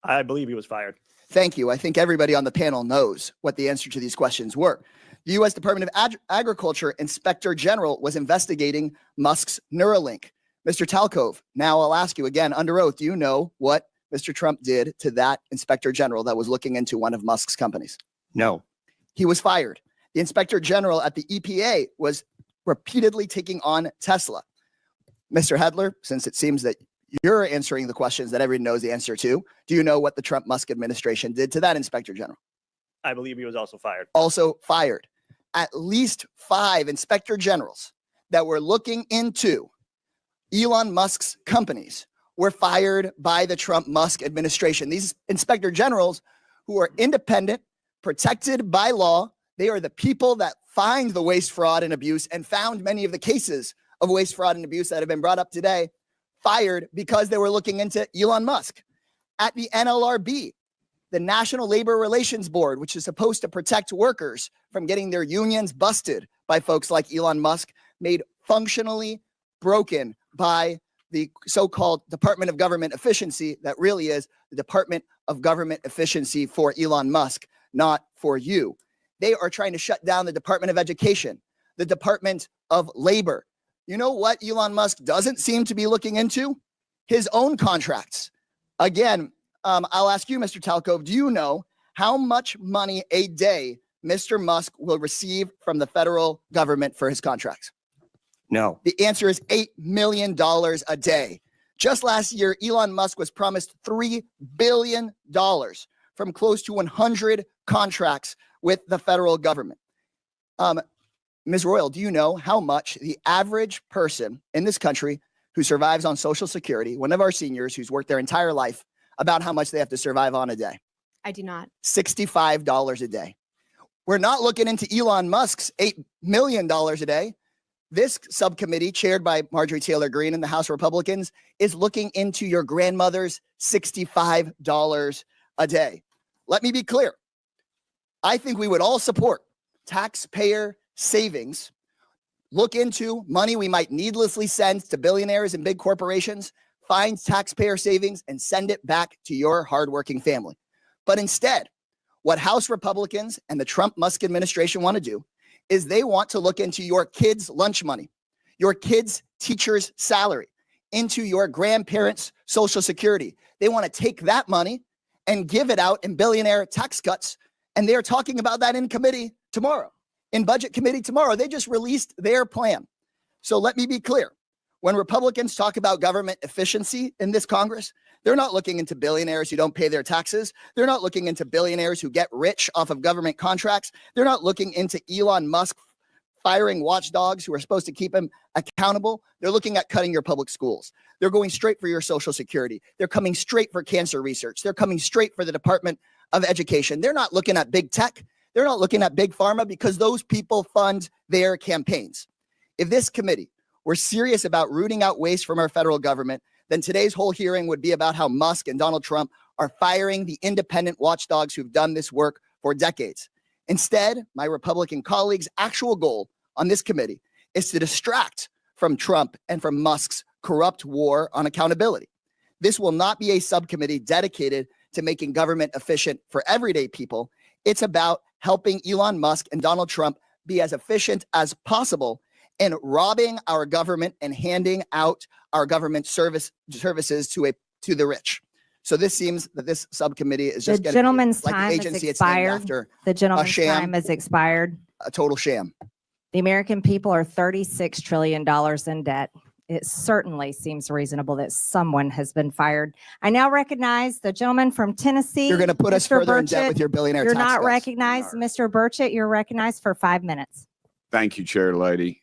Speaker 6: I believe he was fired.
Speaker 15: Thank you. I think everybody on the panel knows what the answer to these questions were. The U.S. Department of Agriculture Inspector General was investigating Musk's Neuralink. Mr. Talcove, now I'll ask you again under oath, do you know what Mr. Trump did to that Inspector General that was looking into one of Musk's companies?
Speaker 8: No.
Speaker 15: He was fired. The Inspector General at the EPA was repeatedly taking on Tesla. Mr. Hedler, since it seems that you're answering the questions that everyone knows the answer to, do you know what the Trump-Musk administration did to that Inspector General?
Speaker 6: I believe he was also fired.
Speaker 15: Also fired. At least 5 Inspector Generals that were looking into Elon Musk's companies were fired by the Trump-Musk administration. These Inspector Generals who are independent, protected by law, they are the people that find the waste, fraud, and abuse and found many of the cases of waste, fraud, and abuse that have been brought up today, fired because they were looking into Elon Musk. At the NLRB, the National Labor Relations Board, which is supposed to protect workers from getting their unions busted by folks like Elon Musk, made functionally broken by the so-called Department of Government Efficiency that really is the Department of Government Efficiency for Elon Musk, not for you. They are trying to shut down the Department of Education, the Department of Labor. You know what Elon Musk doesn't seem to be looking into? His own contracts. Again, I'll ask you, Mr. Talcove, do you know how much money a day Mr. Musk will receive from the federal government for his contracts?
Speaker 8: No.
Speaker 15: The answer is $8 million a day. Just last year, Elon Musk was promised $3 billion from close to 100 contracts with the federal government. Ms. Royal, do you know how much the average person in this country who survives on Social Security, one of our seniors who's worked their entire life, about how much they have to survive on a day?
Speaker 9: I do not.
Speaker 15: $65 a day. We're not looking into Elon Musk's $8 million a day. This subcommittee, chaired by Marjorie Taylor Greene and the House Republicans, is looking into your grandmother's $65 a day. Let me be clear. I think we would all support taxpayer savings, look into money we might needlessly send to billionaires and big corporations, find taxpayer savings, and send it back to your hardworking family. But instead, what House Republicans and the Trump-Musk administration want to do is they want to look into your kids' lunch money, your kids' teacher's salary, into your grandparents' Social Security. They want to take that money and give it out in billionaire tax cuts. And they're talking about that in committee tomorrow, in budget committee tomorrow. They just released their plan. So let me be clear. When Republicans talk about government efficiency in this Congress, they're not looking into billionaires who don't pay their taxes. They're not looking into billionaires who get rich off of government contracts. They're not looking into Elon Musk firing watchdogs who are supposed to keep him accountable. They're looking at cutting your public schools. They're going straight for your Social Security. They're coming straight for cancer research. They're coming straight for the Department of Education. They're not looking at big tech. They're not looking at big pharma because those people fund their campaigns. If this committee were serious about rooting out waste from our federal government, then today's whole hearing would be about how Musk and Donald Trump are firing the independent watchdogs who've done this work for decades. Instead, my Republican colleagues' actual goal on this committee is to distract from Trump and from Musk's corrupt war on accountability. This will not be a subcommittee dedicated to making government efficient for everyday people. It's about helping Elon Musk and Donald Trump be as efficient as possible in robbing our government and handing out our government services to the rich. So this seems that this subcommittee is just
Speaker 4: The gentleman's
Speaker 15: like the
Speaker 4: time
Speaker 15: agency
Speaker 4: has
Speaker 15: it's named
Speaker 4: expired.
Speaker 15: after,
Speaker 4: The gentleman's
Speaker 15: sham.
Speaker 4: time has expired.
Speaker 15: a total sham.
Speaker 4: The American people are $36 trillion in debt. It certainly seems reasonable that someone has been fired. I now recognize the gentleman from Tennessee.
Speaker 15: You're going to put us
Speaker 4: Mr.
Speaker 15: further in debt
Speaker 4: Burchett.
Speaker 15: with your billionaire
Speaker 4: You're
Speaker 15: tax
Speaker 4: not
Speaker 15: cuts.
Speaker 4: recognized. Mr. Burchett, you're recognized for 5 minutes.
Speaker 16: Thank you, Chair Lady.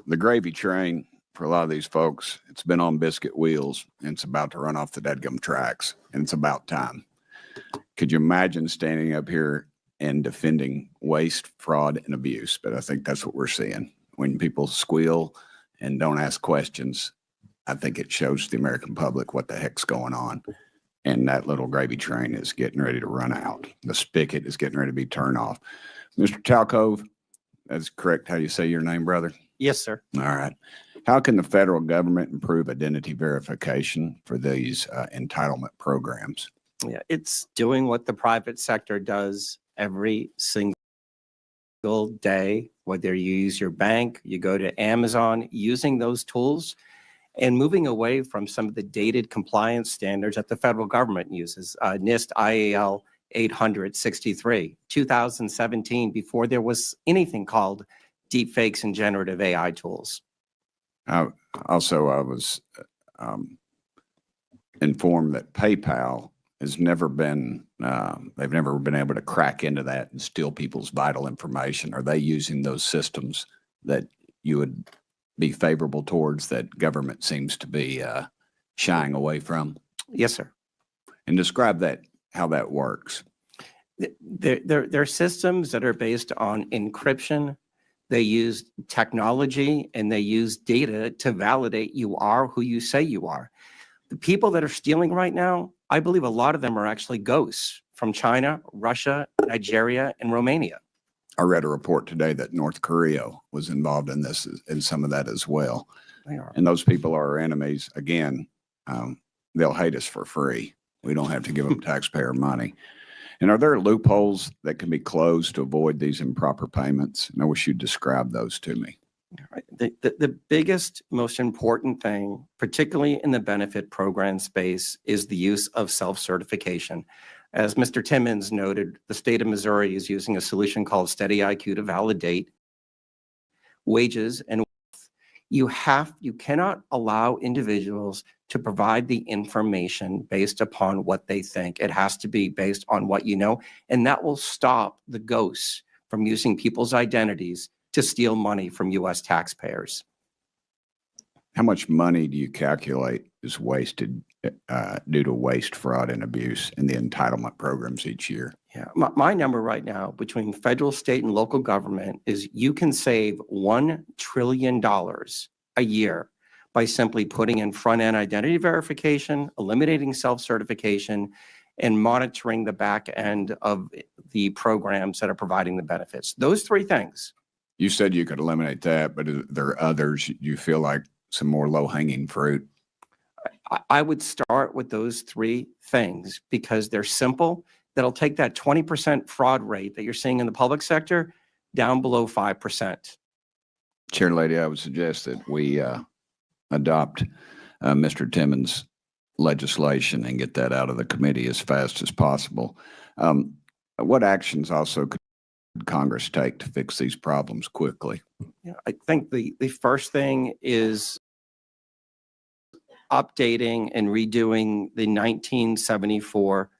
Speaker 16: the gravy train for a lot of these folks, it's been on biscuit wheels and it's about to run off the dadgum tracks, and it's about time. Could you imagine standing up here and defending waste, fraud, and abuse? But I think that's what we're seeing. When people squeal and don't ask questions, I think it shows the American public what the heck's going on. And that little gravy train is getting ready to run out. The spigot is getting ready to be turned off. Mr. Talcove, that's correct how you say your name, brother?
Speaker 8: Yes, sir.
Speaker 16: All right. How can the federal government improve identity verification for these entitlement programs?
Speaker 8: Yeah, it's doing what the private sector does every single day, whether you use your bank, you go to Amazon, using those tools and moving away from some of the dated compliance standards that the federal government uses. NIST IAL 863, 2017, before there was anything called deepfakes and generative AI tools.
Speaker 16: I was informed that PayPal has never been, they've never been able to crack into that and steal people's vital information. Are they using those systems that you would be favorable towards that government seems to be shying away from?
Speaker 8: Yes, sir.
Speaker 16: And describe that, how that works.
Speaker 8: They're systems that are based on encryption. They use technology and they use data to validate you are who you say you are. The people that are stealing right now, I believe a lot of them are actually ghosts from China, Russia, Nigeria, and Romania.
Speaker 16: I read a report today that North Korea was involved in this, in some of that as well.
Speaker 8: They are.
Speaker 16: And those people are our enemies. Again, they'll hate us for free. We don't have to give them taxpayer money. And are there loopholes that can be closed to avoid these improper payments? And I wish you'd describe those to me.
Speaker 8: Right. The biggest, most important thing, particularly in the benefit program space, is the use of self-certification. As Mr. Timmons noted, the state of Missouri is using a solution called Steady IQ to validate wages and wealth. You cannot allow individuals to provide the information based upon what they think. It has to be based on what you know, and that will stop the ghosts from using people's identities to steal money from U.S. taxpayers.
Speaker 16: How much money do you calculate is wasted due to waste, fraud, and abuse in the entitlement programs each year?
Speaker 8: Yeah, my number right now between federal, state, and local government is you can save $1 trillion a year by simply putting in front-end identity verification, eliminating self-certification, and monitoring the back end of the programs that are providing the benefits. Those three things.
Speaker 16: You said you could eliminate that, but there are others you feel like some more low-hanging fruit?
Speaker 8: I would start with those three things because they're simple. That'll take that 20% fraud rate that you're seeing in the public sector down below 5%.
Speaker 16: Chair Lady, I would suggest that we adopt Mr. Timmons' legislation and get that out of the committee as fast as possible. What actions also could Congress take to fix these problems quickly?
Speaker 8: Yeah, I think the first thing is updating and redoing the 1974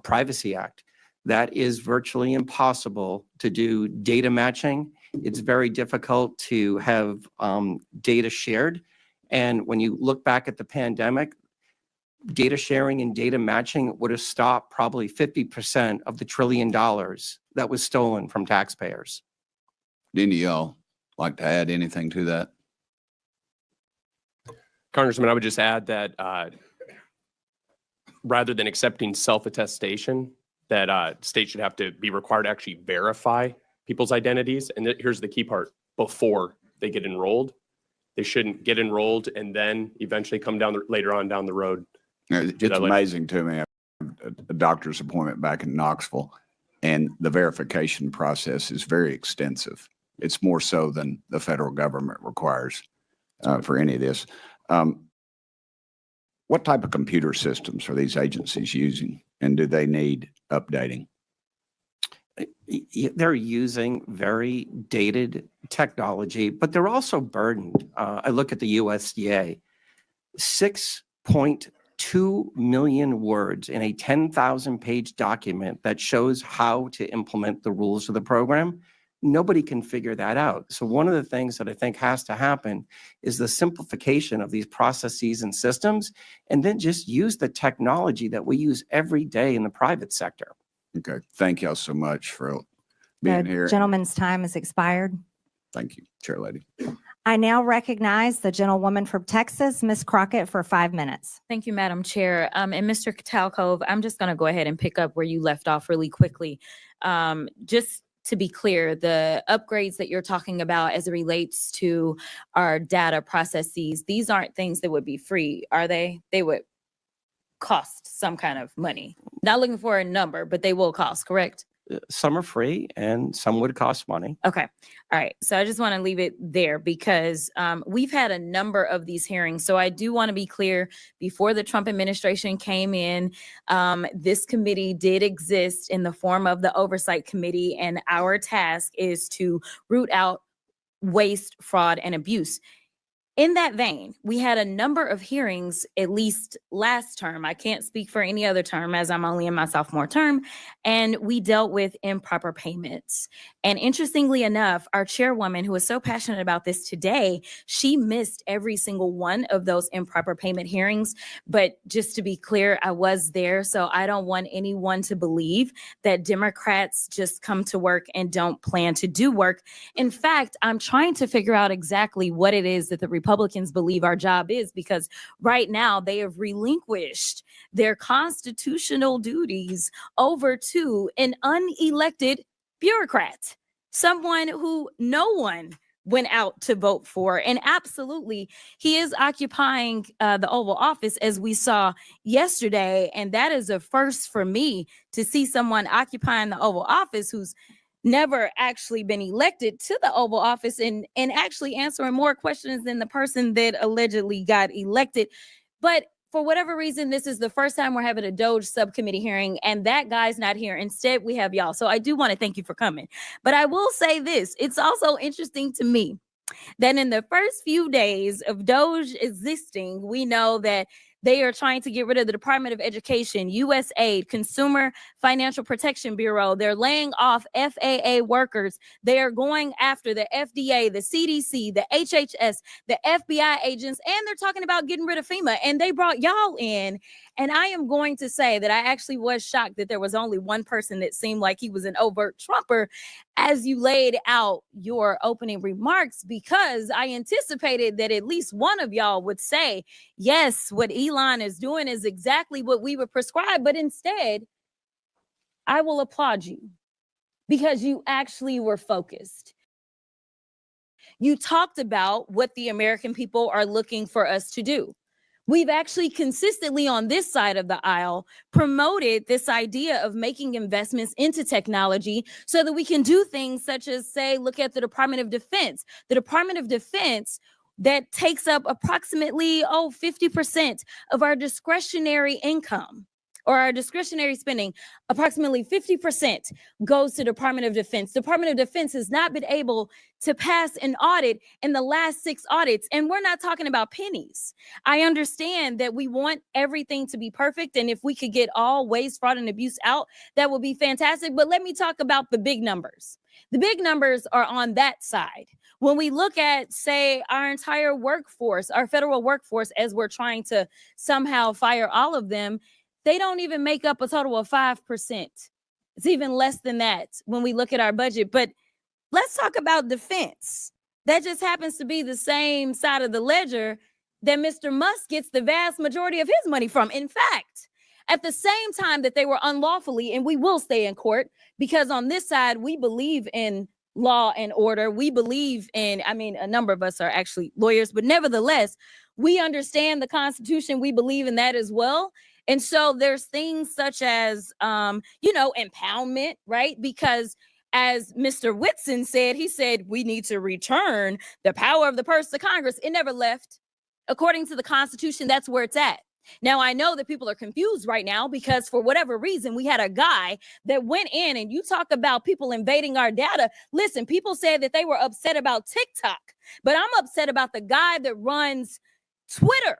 Speaker 8: Privacy Act. That is virtually impossible to do data matching. It's very difficult to have data shared. And when you look back at the pandemic, data sharing and data matching would have stopped probably 50% of the $1 trillion that was stolen from taxpayers.
Speaker 16: Any of y'all like to add anything to that?
Speaker 10: Congressman, I would just add that rather than accepting self-attestation, that states should have to be required to actually verify people's identities. And here's the key part: before they get enrolled, they shouldn't get enrolled and then eventually come down later on down the road.
Speaker 16: It's amazing to me. I had a doctor's appointment back in Knoxville, and the verification process is very extensive. It's more so than the federal government requires for any of this. What type of computer systems are these agencies using, and do they need updating?
Speaker 8: They're using very dated technology, but they're also burdened. I look at the USDA, 6.2 million words in a 10,000 page document that shows how to implement the rules of the program. Nobody can figure that out. So one of the things that I think has to happen is the simplification of these processes and systems, and then just use the technology that we use every day in the private sector.
Speaker 16: Okay, thank y'all so much for being
Speaker 4: The
Speaker 16: here.
Speaker 4: gentleman's time has expired.
Speaker 16: Thank you, Chair Lady.
Speaker 4: I now recognize the gentlewoman from Texas, Ms. Crockett, for 5 minutes.
Speaker 17: Thank you, Madam Chair. And Mr. Talcove, I'm just going to go ahead and pick up where you left off really quickly. Just to be clear, the upgrades that you're talking about as it relates to our data processes, these aren't things that would be free, are they? They would cost some kind of money. Not looking for a number, but they will cost, correct?
Speaker 8: Some are free and some would cost money.
Speaker 17: Okay. All right. So I just want to leave it there because we've had a number of these hearings. So I do want to be clear, before the Trump administration came in, this committee did exist in the form of the Oversight Committee, and our task is to root out waste, fraud, and abuse. In that vein, we had a number of hearings, at least last term. I can't speak for any other term as I'm only in my sophomore term. And we dealt with improper payments. And interestingly enough, our chairwoman, who is so passionate about this today, she missed every single one of those improper payment hearings. But just to be clear, I was there. So I don't want anyone to believe that Democrats just come to work and don't plan to do work. In fact, I'm trying to figure out exactly what it is that the Republicans believe our job is, because right now they have relinquished their constitutional duties over to an unelected bureaucrat, someone who no one went out to vote for. And absolutely, he is occupying the Oval Office, as we saw yesterday. And that is a first for me to see someone occupying the Oval Office who's never actually been elected to the Oval Office and actually answering more questions than the person that allegedly got elected. But for whatever reason, this is the first time we're having a DOGE subcommittee hearing, and that guy's not here. Instead, we have y'all. So I do want to thank you for coming. But I will say this, it's also interesting to me that in the first few days of DOGE existing, we know that they are trying to get rid of the Department of Education, USAID, Consumer Financial Protection Bureau. They're laying off FAA workers. They are going after the FDA, the CDC, the HHS, the FBI agents, and they're talking about getting rid of FEMA. And they brought y'all in. And I am going to say that I actually was shocked that there was only one person that seemed like he was an overt Trumper as you laid out your opening remarks, because I anticipated that at least one of y'all would say, yes, what Elon is doing is exactly what we would prescribe. But instead, I will applaud you because you actually were focused. You talked about what the American people are looking for us to do. We've actually consistently on this side of the aisle promoted this idea of making investments into technology so that we can do things such as, say, look at the Department of Defense. The Department of Defense that takes up approximately 50% of our discretionary income or our discretionary spending. Approximately 50% goes to Department of Defense. Department of Defense has not been able to pass an audit in the last 6 audits, and we're not talking about pennies. I understand that we want everything to be perfect, and if we could get all waste, fraud, and abuse out, that would be fantastic. But let me talk about the big numbers. The big numbers are on that side. When we look at, say, our entire workforce, our federal workforce, as we're trying to somehow fire all of them, they don't even make up a total of 5%. It's even less than that when we look at our budget. But let's talk about defense. That just happens to be the same side of the ledger that Mr. Musk gets the vast majority of his money from. In fact, at the same time that they were unlawfully, and we will stay in court, because on this side, we believe in law and order. We believe in, a number of us are actually lawyers, but nevertheless, we understand the Constitution. We believe in that as well. And so there's things such as, impoundment, right? Because as Mr. Whitson said, he said, we need to return the power of the purse to Congress. It never left. According to the Constitution, that's where it's at. Now, I know that people are confused right now because for whatever reason, we had a guy that went in, and you talk about people invading our data. Listen, people said that they were upset about TikTok, but I'm upset about the guy that runs Twitter,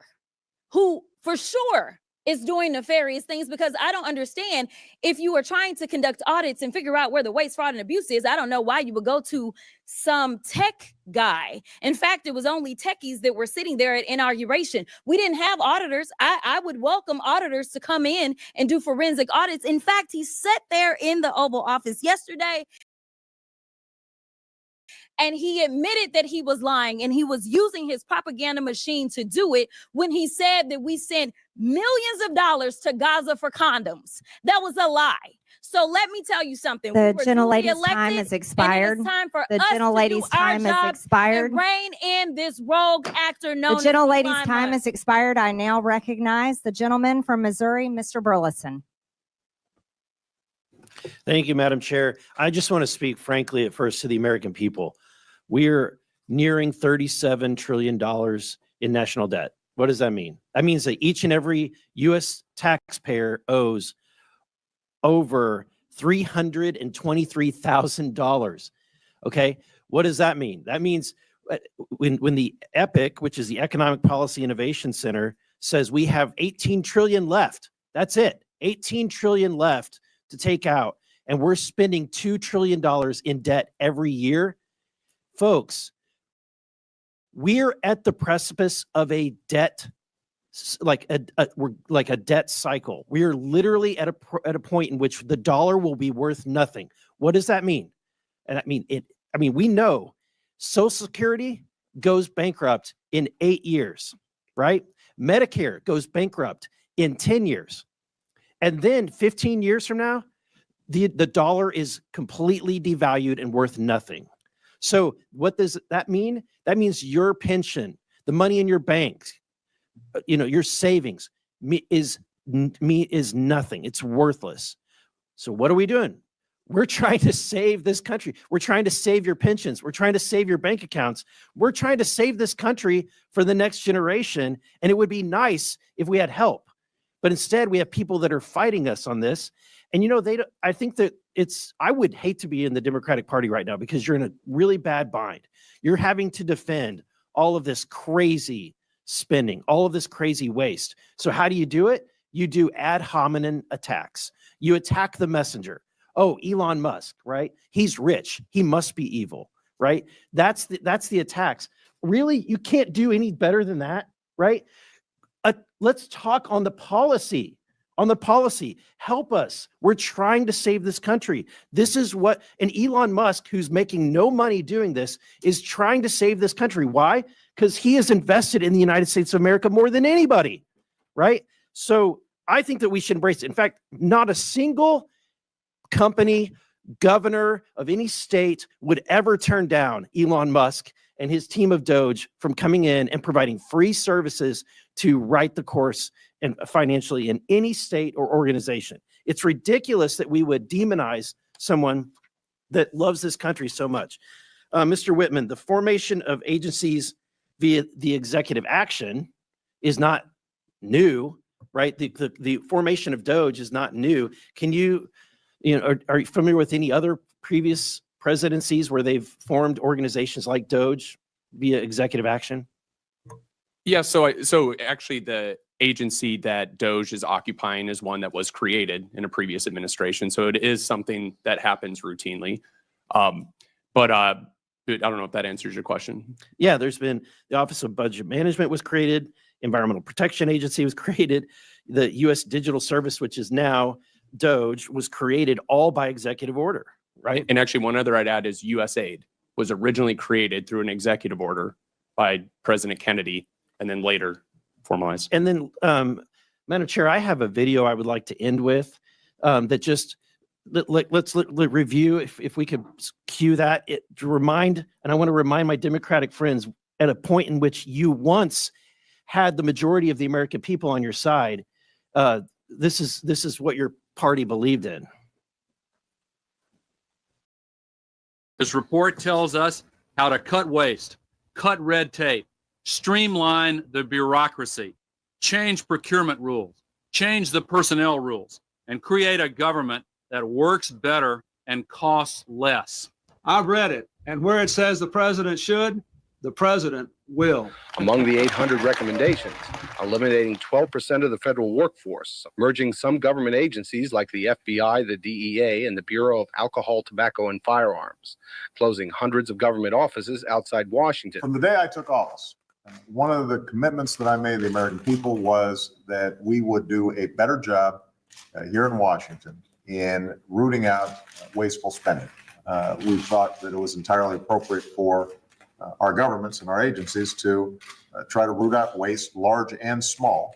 Speaker 17: who for sure is doing nefarious things, because I don't understand, if you are trying to conduct audits and figure out where the waste, fraud, and abuse is, I don't know why you would go to some tech guy. In fact, it was only techies that were sitting there at inauguration. We didn't have auditors. I would welcome auditors to come in and do forensic audits. In fact, he sat there in the Oval Office yesterday and he admitted that he was lying, and he was using his propaganda machine to do it when he said that we sent millions of dollars to Gaza for condoms. That was a lie. So let me tell you something.
Speaker 4: The
Speaker 17: We were
Speaker 4: gentlelady's
Speaker 17: duly
Speaker 4: time
Speaker 17: elected,
Speaker 4: has expired.
Speaker 17: And it is time for
Speaker 4: The
Speaker 17: us
Speaker 4: gentlelady's
Speaker 17: to do our
Speaker 4: time has
Speaker 17: jobs
Speaker 4: expired.
Speaker 17: and rein in this rogue actor known
Speaker 4: The
Speaker 17: as
Speaker 4: gentlelady's
Speaker 17: Elon
Speaker 4: time
Speaker 17: Musk.
Speaker 4: has expired. I now recognize the gentleman from Missouri, Mr. Burleson.
Speaker 18: Thank you, Madam Chair. I just want to speak frankly at first to the American people. We're nearing $37 trillion in national debt. What does that mean? That means that each and every U.S. taxpayer owes over $323,000. Okay, what does that mean? That means when the EPIC, which is the Economic Policy Innovation Center, says we have 18 trillion left. That's it, 18 trillion left to take out, and we're spending $2 trillion in debt every year. Folks, we're at the precipice of a debt, we're like a debt cycle. We are literally at a point in which the dollar will be worth nothing. What does that mean? And we know Social Security goes bankrupt in 8 years, right? Medicare goes bankrupt in 10 years. And then 15 years from now, the dollar is completely devalued and worth nothing. So what does that mean? That means your pension, the money in your bank, your savings is nothing. It's worthless. So what are we doing? We're trying to save this country. We're trying to save your pensions. We're trying to save your bank accounts. We're trying to save this country for the next generation. And it would be nice if we had help. But instead, we have people that are fighting us on this. And I think that I would hate to be in the Democratic Party right now, because you're in a really bad bind. You're having to defend all of this crazy spending, all of this crazy waste. So how do you do it? You do ad hominem attacks. You attack the messenger. Oh, Elon Musk, right? He's rich. He must be evil, right? That's the attacks. Really, you can't do any better than that, right? Let's talk on the policy. Help us. We're trying to save this country. This is and Elon Musk, who's making no money doing this, is trying to save this country. Why? Because he has invested in the United States of America more than anybody, right? So I think that we should embrace it. In fact, not a single company, governor of any state would ever turn down Elon Musk and his team of DOGE from coming in and providing free services to right the course and financially in any state or organization. It's ridiculous that we would demonize someone that loves this country so much. Mr. Whitman, the formation of agencies via the executive action is not new, right? The formation of DOGE is not new. Can you are you familiar with any other previous presidencies where they've formed organizations like DOGE via executive action?
Speaker 10: Yeah, so actually the agency that DOGE is occupying is one that was created in a previous administration. So it is something that happens routinely. But I don't know if that answers your question.
Speaker 18: Yeah, there's been the Office of Budget Management was created, Environmental Protection Agency was created, the U.S. Digital Service, which is now DOGE, was created all by executive order, right?
Speaker 10: And actually one other I'd add is USAID was originally created through an executive order by President Kennedy and then later formalized.
Speaker 18: And then, Madam Chair, I have a video I would like to end with that just, let's review, if we could cue that, to remind, and I want to remind my Democratic friends, at a point in which you once had the majority of the American people on your side, this is what your party believed in.
Speaker 19: This report tells us how to cut waste, cut red tape, streamline the bureaucracy, change procurement rules, change the personnel rules, and create a government that works better and costs less.
Speaker 23: I've read it, and where it says the president should,
Speaker 20: The president will.
Speaker 21: Among the 800 recommendations, eliminating 12% of the federal workforce, merging some government agencies like the FBI, the DEA, and the Bureau of Alcohol, Tobacco, and Firearms, closing hundreds of government offices outside Washington.
Speaker 23: From the day I took office, one of the commitments that I made to the American people was that we would do a better job here in Washington in rooting out wasteful spending. We thought that it was entirely appropriate for our governments and our agencies to try to root out waste, large and small,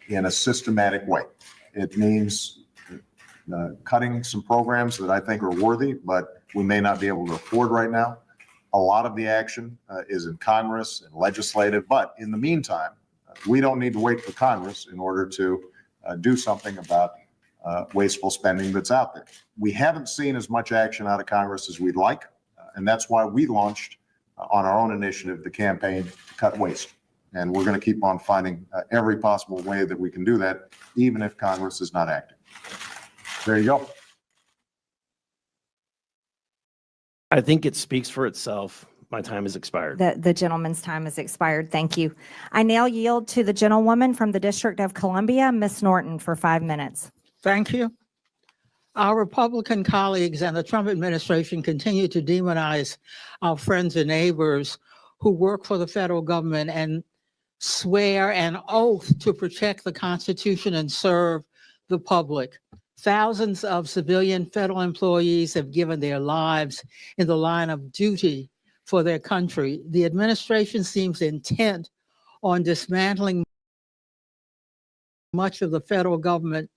Speaker 23: in a systematic way. It means cutting some programs that I think are worthy, but we may not be able to afford right now. A lot of the action is in Congress and legislative, but in the meantime, we don't need to wait for Congress in order to do something about wasteful spending that's out there. We haven't seen as much action out of Congress as we'd like, and that's why we launched on our own initiative the campaign to cut waste. And we're going to keep on finding every possible way that we can do that, even if Congress is not acting. There you go.
Speaker 18: I think it speaks for itself. My time has expired.
Speaker 4: The gentleman's time has expired. Thank you. I now yield to the gentlewoman from the District of Columbia, Ms. Norton, for 5 minutes.
Speaker 24: Thank you. Our Republican colleagues and the Trump administration continue to demonize our friends and neighbors who work for the federal government and swear an oath to protect the Constitution and serve the public. Thousands of civilian federal employees have given their lives in the line of duty for their country. The administration seems intent on dismantling much of the federal government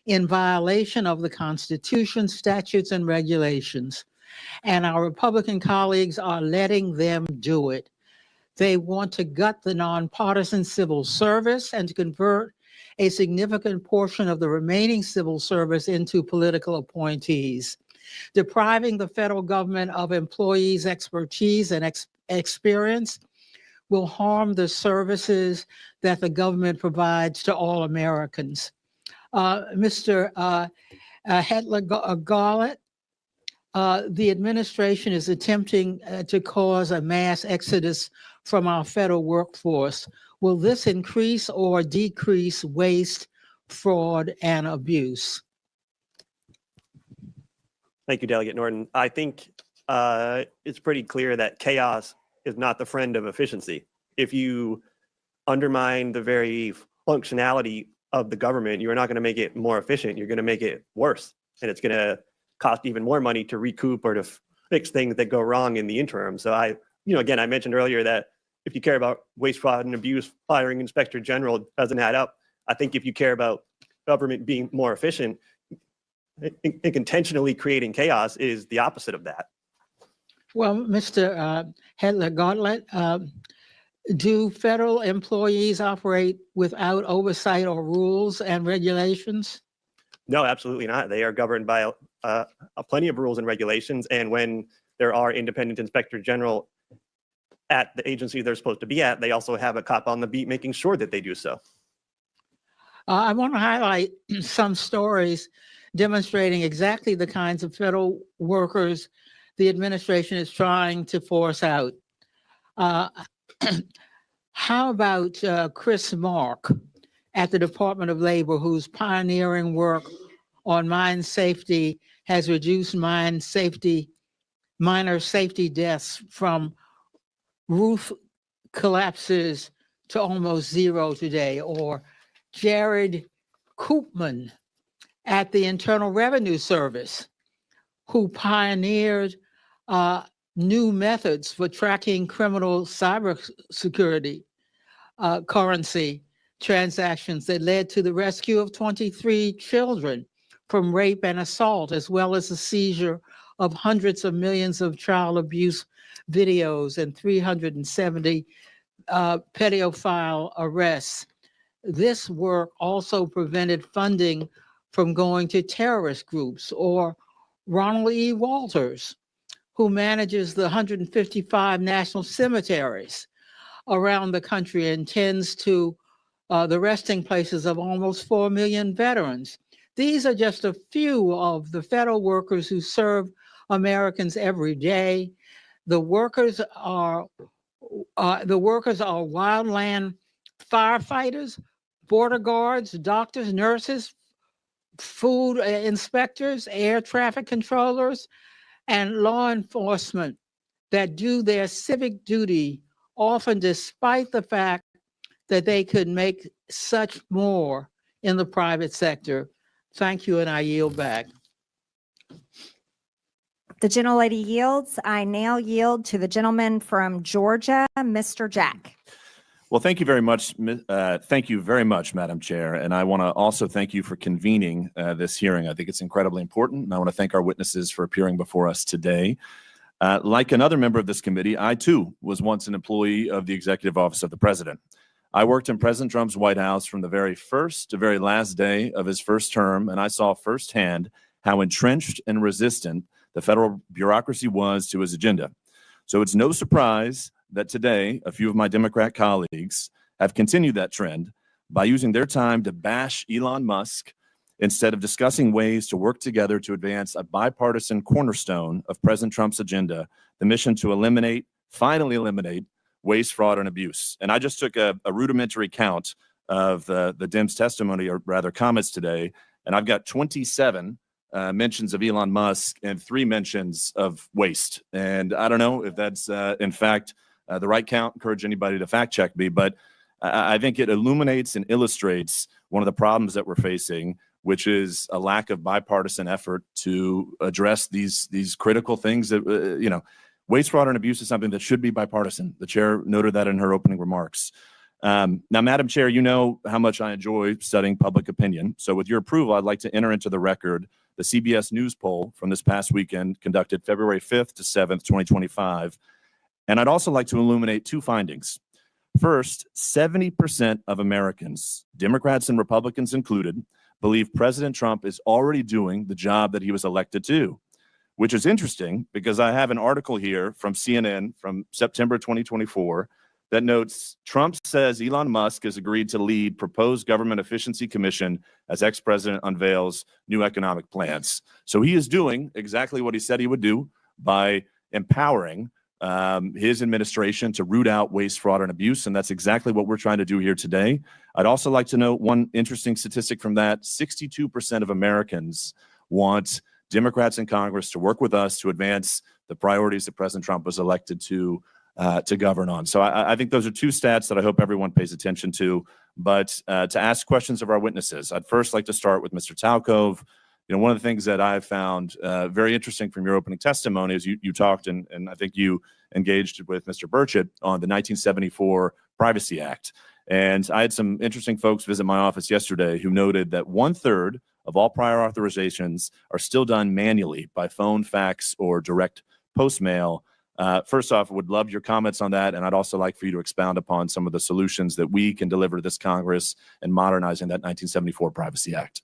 Speaker 24: in violation of the Constitution, statutes, and regulations. And our Republican colleagues are letting them do it. They want to gut the nonpartisan civil service and to convert a significant portion of the remaining civil service into political appointees. Depriving the federal government of employees' expertise and experience will harm the services that the government provides to all Americans. Mr. Hetler-Garlett, the administration is attempting to cause a mass exodus from our federal workforce. Will this increase or decrease waste, fraud, and abuse?
Speaker 6: Thank you, Delegate Norton. I think it's pretty clear that chaos is not the friend of efficiency. If you undermine the very functionality of the government, you are not going to make it more efficient. You're going to make it worse. And it's going to cost even more money to recoup or to fix things that go wrong in the interim. So again, I mentioned earlier that if you care about waste, fraud, and abuse, firing Inspector General doesn't add up. I think if you care about government being more efficient, intentionally creating chaos is the opposite of that.
Speaker 24: Well, Mr. Hetler-Garlett, do federal employees operate without oversight or rules and regulations?
Speaker 6: No, absolutely not. They are governed by plenty of rules and regulations. And when there are independent inspector general at the agency they're supposed to be at, they also have a cop on the beat making sure that they do so.
Speaker 24: I want to highlight some stories demonstrating exactly the kinds of federal workers the administration is trying to force out. How about Chris Mark at the Department of Labor, whose pioneering work on mine safety has reduced minor safety deaths from roof collapses to almost zero today? Or Jared Koopman at the Internal Revenue Service, who pioneered new methods for tracking criminal cybersecurity currency transactions that led to the rescue of 23 children from rape and assault, as well as the seizure of hundreds of millions of child abuse videos and 370 pedophile arrests. This work also prevented funding from going to terrorist groups. Or Ronald E. Walters, who manages the 155 national cemeteries around the country and tends to the resting places of almost 4 million veterans. These are just a few of the federal workers who serve Americans every day. The workers are The workers are wildland firefighters, border guards, doctors, nurses, food inspectors, air traffic controllers, and law enforcement that do their civic duty, often despite the fact that they could make such more in the private sector. Thank you, and I yield back.
Speaker 4: The gentlelady yields. I now yield to the gentleman from Georgia, Mr. Jack.
Speaker 1: Well, thank you very much. Thank you very much, Madam Chair. And I want to also thank you for convening this hearing. I think it's incredibly important. And I want to thank our witnesses for appearing before us today. Like another member of this committee, I too was once an employee of the Executive Office of the President. I worked in President Trump's White House from the very first to very last day of his first term, and I saw firsthand how entrenched and resistant the federal bureaucracy was to his agenda. So it's no surprise that today a few of my Democrat colleagues have continued that trend by using their time to bash Elon Musk instead of discussing ways to work together to advance a bipartisan cornerstone of President Trump's agenda, the mission to finally eliminate waste, fraud, and abuse. And I just took a rudimentary count of the Dems' testimony, or rather comments today, and I've got 27 mentions of Elon Musk and 3 mentions of waste. And I don't know if that's, in fact, the right count. Encourage anybody to fact check me, but I think it illuminates and illustrates one of the problems that we're facing, which is a lack of bipartisan effort to address these critical things that, waste, fraud, and abuse is something that should be bipartisan. The chair noted that in her opening remarks. Now, Madam Chair, you know how much I enjoy studying public opinion. So with your approval, I'd like to enter into the record the CBS News poll from this past weekend, conducted February 5th to 7th, 2025. And I'd also like to illuminate 2 findings. First, 70% of Americans, Democrats and Republicans included, believe President Trump is already doing the job that he was elected to, which is interesting because I have an article here from CNN from September 2024 that notes Trump says Elon Musk has agreed to lead proposed government efficiency commission as ex-president unveils new economic plans. So he is doing exactly what he said he would do by empowering his administration to root out waste, fraud, and abuse. And that's exactly what we're trying to do here today. I'd also like to note one interesting statistic from that. 62% of Americans want Democrats in Congress to work with us to advance the priorities that President Trump was elected to govern on. So I think those are 2 stats that I hope everyone pays attention to. But to ask questions of our witnesses, I'd first like to start with Mr. Talcove. One of the things that I've found very interesting from your opening testimony is you talked, and I think you engaged with Mr. Burchett on the 1974 Privacy Act. And I had some interesting folks visit my office yesterday who noted that 1/3 of all prior authorizations are still done manually by phone, fax, or direct post mail. First off, would love your comments on that, and I'd also like for you to expound upon some of the solutions that we can deliver to this Congress in modernizing that 1974 Privacy Act.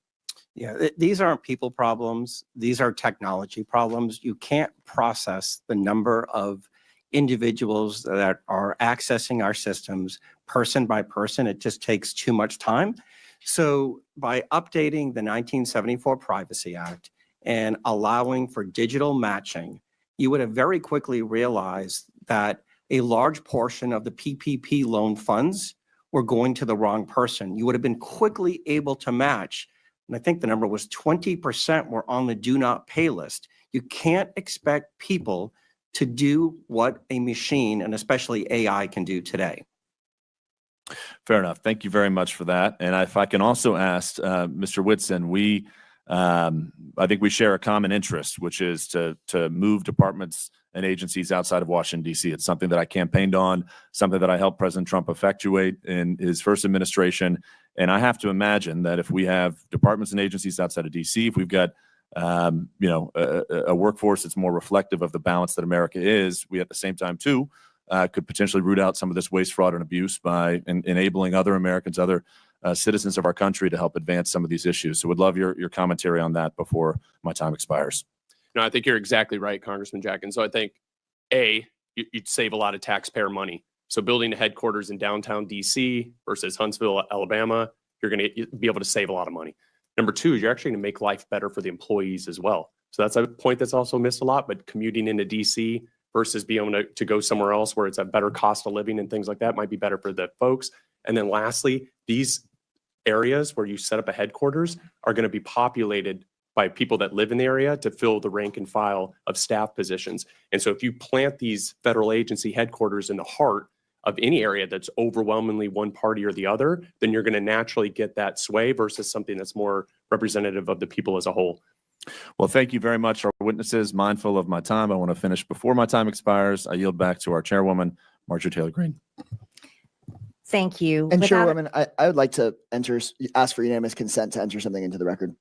Speaker 8: Yeah, these aren't people problems. These are technology problems. You can't process the number of individuals that are accessing our systems person by person. It just takes too much time. So by updating the 1974 Privacy Act and allowing for digital matching, you would have very quickly realized that a large portion of the PPP loan funds were going to the wrong person. You would have been quickly able to match. And I think the number was 20% were on the do not pay list. You can't expect people to do what a machine, and especially AI, can do today.
Speaker 1: Fair enough. Thank you very much for that. And if I can also ask Mr. Whitson, I think we share a common interest, which is to move departments and agencies outside of Washington, D.C. It's something that I campaigned on, something that I helped President Trump effectuate in his first administration. And I have to imagine that if we have departments and agencies outside of D.C., if we've got a workforce that's more reflective of the balance that America is, we at the same time too could potentially root out some of this waste, fraud, and abuse by enabling other Americans, other citizens of our country to help advance some of these issues. So would love your commentary on that before my time expires.
Speaker 10: No, I think you're exactly right, Congressman Jack. And so I think, you'd save a lot of taxpayer money. So building a headquarters in downtown DC versus Huntsville, Alabama, you're going to be able to save a lot of money. Number 2 is you're actually going to make life better for the employees as well. So that's a point that's also missed a lot, but commuting into DC, versus being able to go somewhere else where it's a better cost of living and things like that might be better for the folks. And then lastly, these areas where you set up a headquarters are going to be populated by people that live in the area to fill the rank and file of staff positions. And so if you plant these federal agency headquarters in the heart of any area that's overwhelmingly one party or the other, then you're going to naturally get that sway versus something that's more representative of the people as a whole.
Speaker 1: Well, thank you very much, our witnesses. Mindful of my time, I want to finish before my time expires. I yield back to our chairwoman, Marjorie Taylor Greene.
Speaker 4: Thank you.
Speaker 15: And
Speaker 4: Without-
Speaker 15: Chairwoman, I would like to ask for unanimous consent to enter something into the record.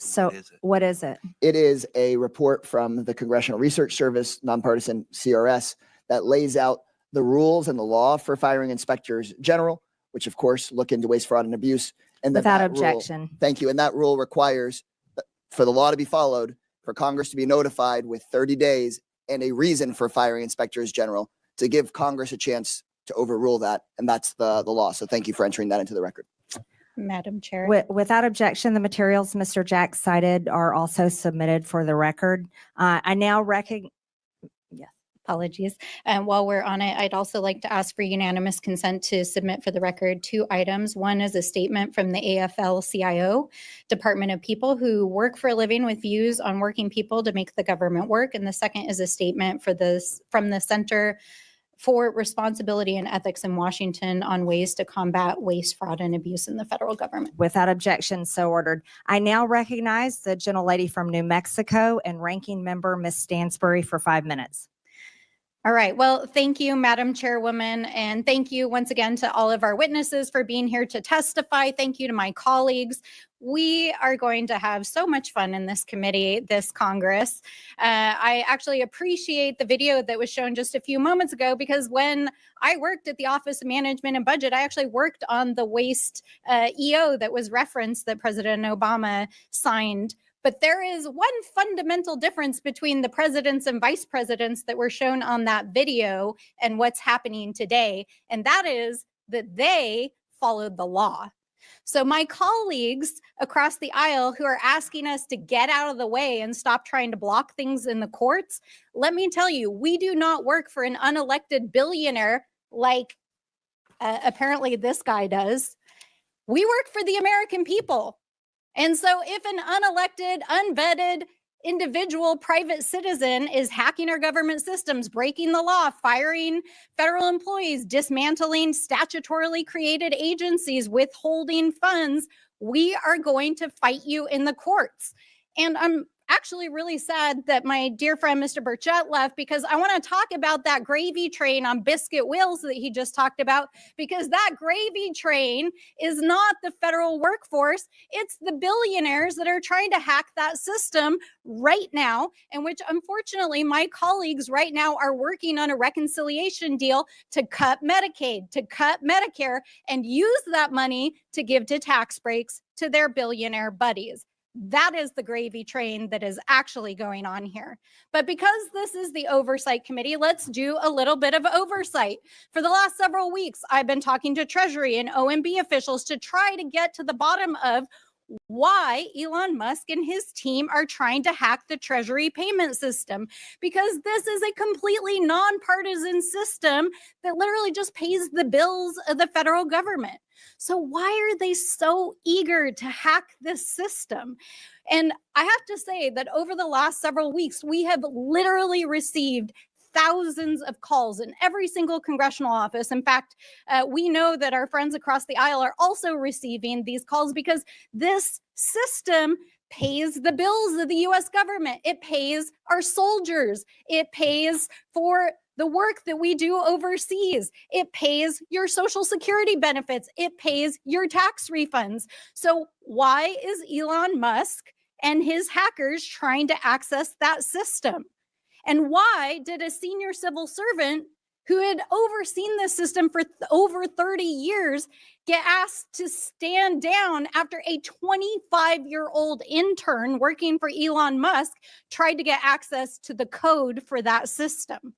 Speaker 4: So what is it?
Speaker 15: It is a report from the Congressional Research Service, nonpartisan CRS, that lays out the rules and the law for firing inspectors general, which of course look into waste, fraud, and abuse. And then
Speaker 4: Without
Speaker 15: that rule-
Speaker 4: objection.
Speaker 15: Thank you. And that rule requires for the law to be followed, for Congress to be notified with 30 days and a reason for firing inspectors general to give Congress a chance to overrule that. And that's the law. So thank you for entering that into the record.
Speaker 9: Madam Chair.
Speaker 4: Without objection, the materials Mr. Jack cited are also submitted for the record. I now recognize.
Speaker 9: Apologies. And while we're on it, I'd also like to ask for unanimous consent to submit for the record 2 items. One is a statement from the AFL-CIO, Department of People who work for a living with views on working people to make the government work. And the second is a statement from the Center for Responsibility and Ethics in Washington on ways to combat waste, fraud, and abuse in the federal government.
Speaker 4: Without objection, so ordered. I now recognize the gentlelady from New Mexico and ranking member Ms. Stansbury for 5 minutes.
Speaker 9: All right. Well, thank you, Madam Chairwoman, and thank you once again to all of our witnesses for being here to testify. Thank you to my colleagues. We are going to have so much fun in this committee, this Congress. I actually appreciate the video that was shown just a few moments ago because when I worked at the Office of Management and Budget, I actually worked on the waste EO that was referenced that President Obama signed. But there is one fundamental difference between the presidents and vice presidents that were shown on that video and what's happening today, and that is that they followed the law. So my colleagues across the aisle who are asking us to get out of the way and stop trying to block things in the courts, let me tell you, we do not work for an unelected billionaire like apparently this guy does. We work for the American people. And so if an unelected, unvetted individual private citizen is hacking our government systems, breaking the law, firing federal employees, dismantling statutorily created agencies, withholding funds, we are going to fight you in the courts. And I'm actually really sad that my dear friend, Mr. Burchett, left because I want to talk about that gravy train on biscuit wheels that he just talked about, because that gravy train is not the federal workforce. It's the billionaires that are trying to hack that system right now, and which unfortunately my colleagues right now are working on a reconciliation deal to cut Medicaid, to cut Medicare, and use that money to give to tax breaks to their billionaire buddies. That is the gravy train that is actually going on here. But because this is the Oversight Committee, let's do a little bit of oversight. For the last several weeks, I've been talking to Treasury and OMB officials to try to get to the bottom of why Elon Musk and his team are trying to hack the Treasury payment system, because this is a completely nonpartisan system that literally just pays the bills of the federal government. So why are they so eager to hack this system? And I have to say that over the last several weeks, we have literally received thousands of calls in every single congressional office. In fact, we know that our friends across the aisle are also receiving these calls because this system pays the bills of the U.S. government. It pays our soldiers. It pays for the work that we do overseas. It pays your Social Security benefits. It pays your tax refunds. So why is Elon Musk and his hackers trying to access that system? And why did a senior civil servant who had overseen this system for over 30 years get asked to stand down after a 25-year-old intern working for Elon Musk tried to get access to the code for that system?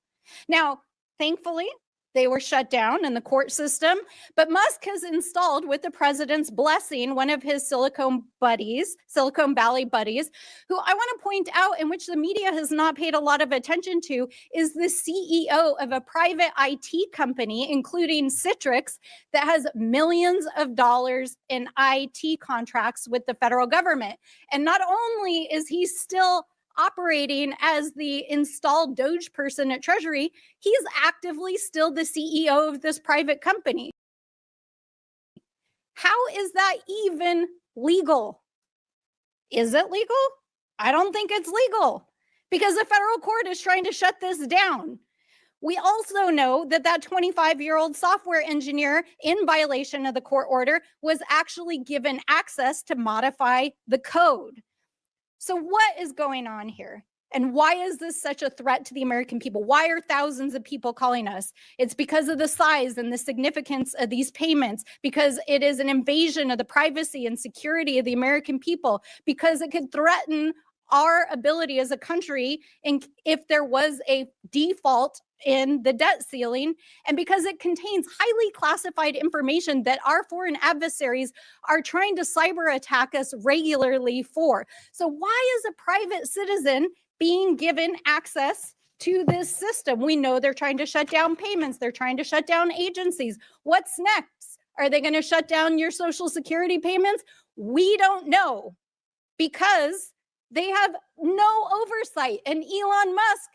Speaker 9: Now, thankfully,
Speaker 2: They were shut down in the court system, but Musk has installed, with the president's blessing, one of his Silicon Valley buddies, who I want to point out, in which the media has not paid a lot of attention to, is the CEO of a private IT company, including Citrix, that has millions of dollars in IT contracts with the federal government. And not only is he still operating as the installed DOGE person at Treasury, he's actively still the CEO of this private company. How is that even legal? Is it legal? I don't think it's legal because the federal court is trying to shut this down. We also know that that 25-year-old software engineer, in violation of the court order, was actually given access to modify the code. So what is going on here? And why is this such a threat to the American people? Why are thousands of people calling us? It's because of the size and the significance of these payments, because it is an invasion of the privacy and security of the American people, because it could threaten our ability as a country if there was a default in the debt ceiling, and because it contains highly classified information that our foreign adversaries are trying to cyber attack us regularly for. So why is a private citizen being given access to this system? We know they're trying to shut down payments. They're trying to shut down agencies. What's next? Are they going to shut down your Social Security payments? We don't know, because they have no oversight, and Elon Musk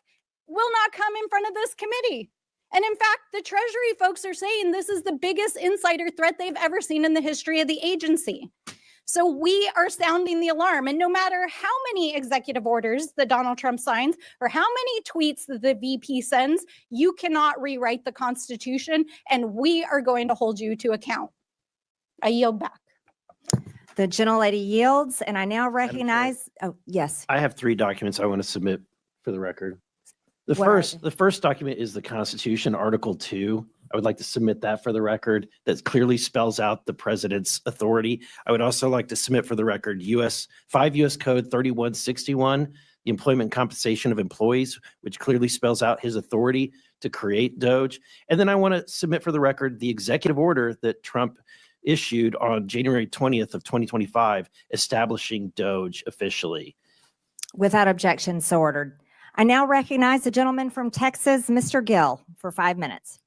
Speaker 2: will not come in front of this committee. And in fact, the Treasury folks are saying this is the biggest insider threat they've ever seen in the history of the agency. So we are sounding the alarm. And no matter how many executive orders that Donald Trump signs or how many tweets that the VP sends, you cannot rewrite the Constitution, and we are going to hold you to account. I yield back.
Speaker 4: The gentlelady yields, and I now recognize, yes.
Speaker 18: I have 3 documents I want to submit for the record. The
Speaker 4: What are
Speaker 18: first document is the Constitution, Article 2. I would like to submit that for the record. That clearly spells out the president's authority. I would also like to submit for the record 5 U.S. Code 3161, the employment compensation of employees, which clearly spells out his authority to create DOGE. And then I want to submit for the record the executive order that Trump issued on January 20th of 2025, establishing DOGE officially.
Speaker 4: Without objection, so ordered. I now recognize the gentleman from Texas, Mr. Gill, for 5 minutes.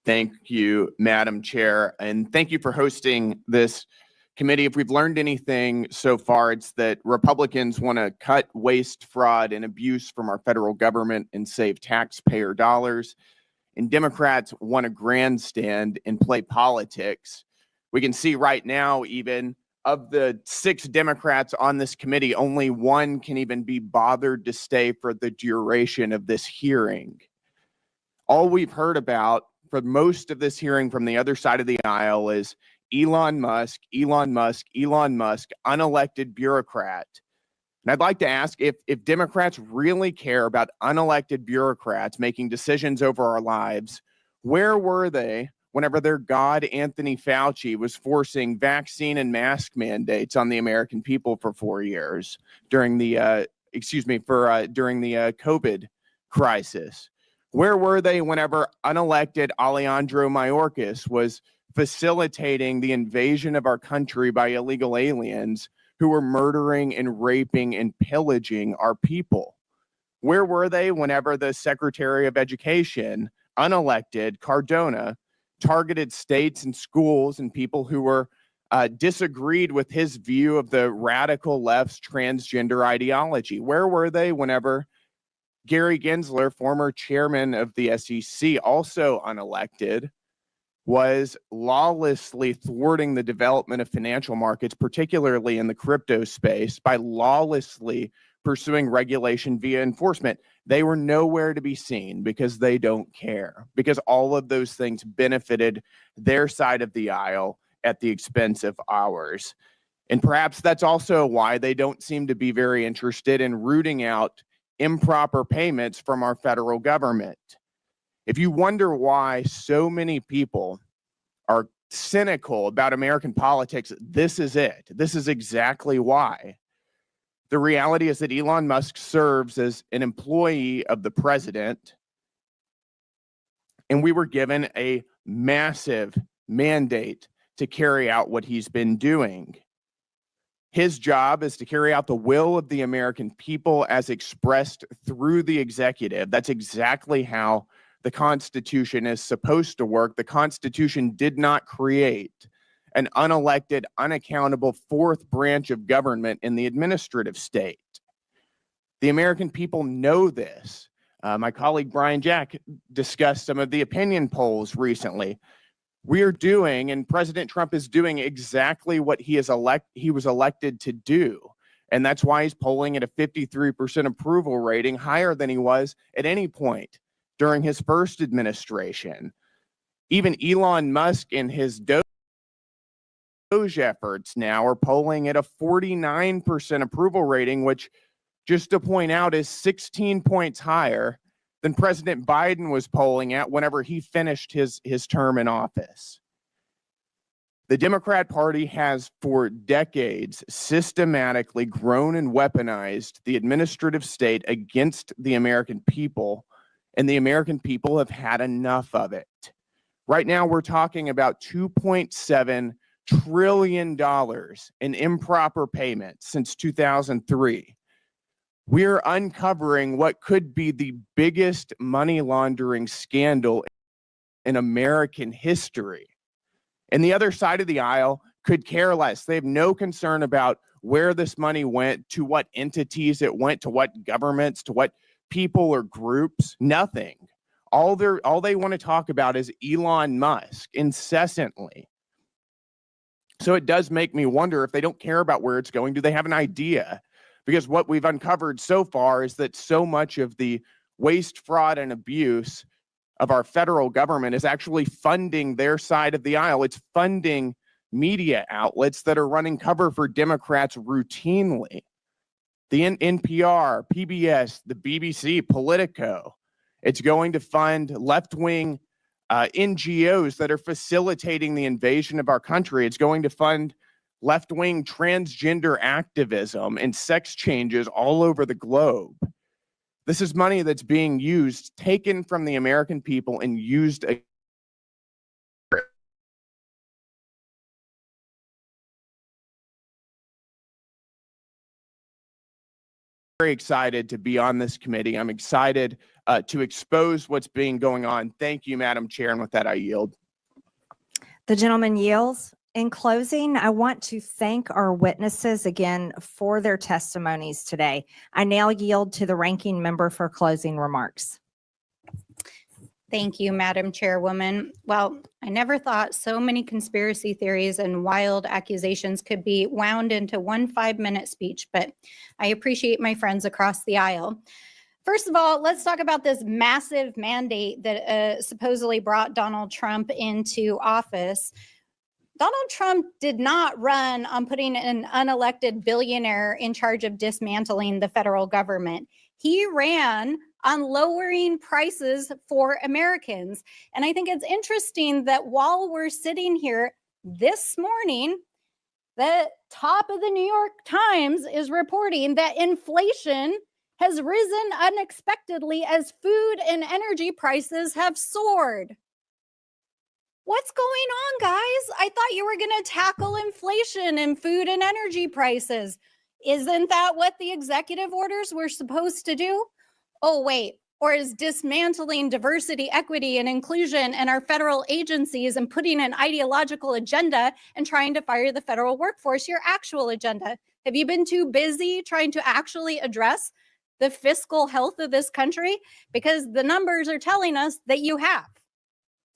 Speaker 3: Thank you, Madam Chair, and thank you for hosting this committee. If we've learned anything so far, it's that Republicans want to cut waste, fraud, and abuse from our federal government and save taxpayer dollars, and Democrats want to grandstand and play politics. We can see right now, even of the 6 Democrats on this committee, only 1 can even be bothered to stay for the duration of this hearing. All we've heard about for most of this hearing from the other side of the aisle is Elon Musk, Elon Musk, Elon Musk, unelected bureaucrat. And I'd like to ask if Democrats really care about unelected bureaucrats making decisions over our lives, where were they whenever their god, Anthony Fauci, was forcing vaccine and mask mandates on the American people for 4 years during the, during the COVID crisis? Where were they whenever unelected Alejandro Mayorkas was facilitating the invasion of our country by illegal aliens who were murdering and raping and pillaging our people? Where were they whenever the Secretary of Education, unelected Cardona, targeted states and schools and people who were disagreed with his view of the radical left's transgender ideology? Where were they whenever Gary Gensler, former chairman of the SEC, also unelected, was lawlessly thwarting the development of financial markets, particularly in the crypto space, by lawlessly pursuing regulation via enforcement? They were nowhere to be seen because they don't care, because all of those things benefited their side of the aisle at the expense of ours. And perhaps that's also why they don't seem to be very interested in rooting out improper payments from our federal government. If you wonder why so many people are cynical about American politics, this is it. This is exactly why. The reality is that Elon Musk serves as an employee of the president. And we were given a massive mandate to carry out what he's been doing. His job is to carry out the will of the American people as expressed through the executive. That's exactly how the Constitution is supposed to work. The Constitution did not create an unelected, unaccountable fourth branch of government in the administrative state. The American people know this. My colleague Brian Jack discussed some of the opinion polls recently. We're doing, and President Trump is doing exactly what he was elected to do. And that's why he's polling at a 53% approval rating, higher than he was at any point during his first administration. Even Elon Musk and his DOGE efforts now are polling at a 49% approval rating, which, just to point out, is 16 points higher than President Biden was polling at whenever he finished his term in office. The Democrat Party has for decades systematically grown and weaponized the administrative state against the American people, and the American people have had enough of it. Right now, we're talking about $2.7 trillion in improper payments since 2003. We're uncovering what could be the biggest money laundering scandal in American history. And the other side of the aisle could care less. They have no concern about where this money went, to what entities it went, to what governments, to what people or groups. Nothing. All they want to talk about is Elon Musk incessantly. So it does make me wonder, if they don't care about where it's going, do they have an idea? Because what we've uncovered so far is that so much of the waste, fraud, and abuse of our federal government is actually funding their side of the aisle. It's funding media outlets that are running cover for Democrats routinely. The NPR, PBS, the BBC, Politico. It's going to fund left-wing NGOs that are facilitating the invasion of our country. It's going to fund left-wing transgender activism and sex changes all over the globe. This is money that's being used, taken from the American people and used. Very excited to be on this committee. I'm excited to expose what's being going on. Thank you, Madam Chair. And with that, I yield.
Speaker 4: The gentleman yields. In closing, I want to thank our witnesses again for their testimonies today. I now yield to the ranking member for closing remarks.
Speaker 2: Thank you, Madam Chairwoman. Well, I never thought so many conspiracy theories and wild accusations could be wound into one 5-minute speech, but I appreciate my friends across the aisle. First of all, let's talk about this massive mandate that supposedly brought Donald Trump into office. Donald Trump did not run on putting an unelected billionaire in charge of dismantling the federal government. He ran on lowering prices for Americans. And I think it's interesting that while we're sitting here this morning, the top of the New York Times is reporting that inflation has risen unexpectedly as food and energy prices have soared. What's going on, guys? I thought you were going to tackle inflation and food and energy prices. Isn't that what the executive orders were supposed to do? Oh, wait. Or is dismantling diversity, equity, and inclusion in our federal agencies and putting an ideological agenda and trying to fire the federal workforce your actual agenda? Have you been too busy trying to actually address the fiscal health of this country? Because the numbers are telling us that you have.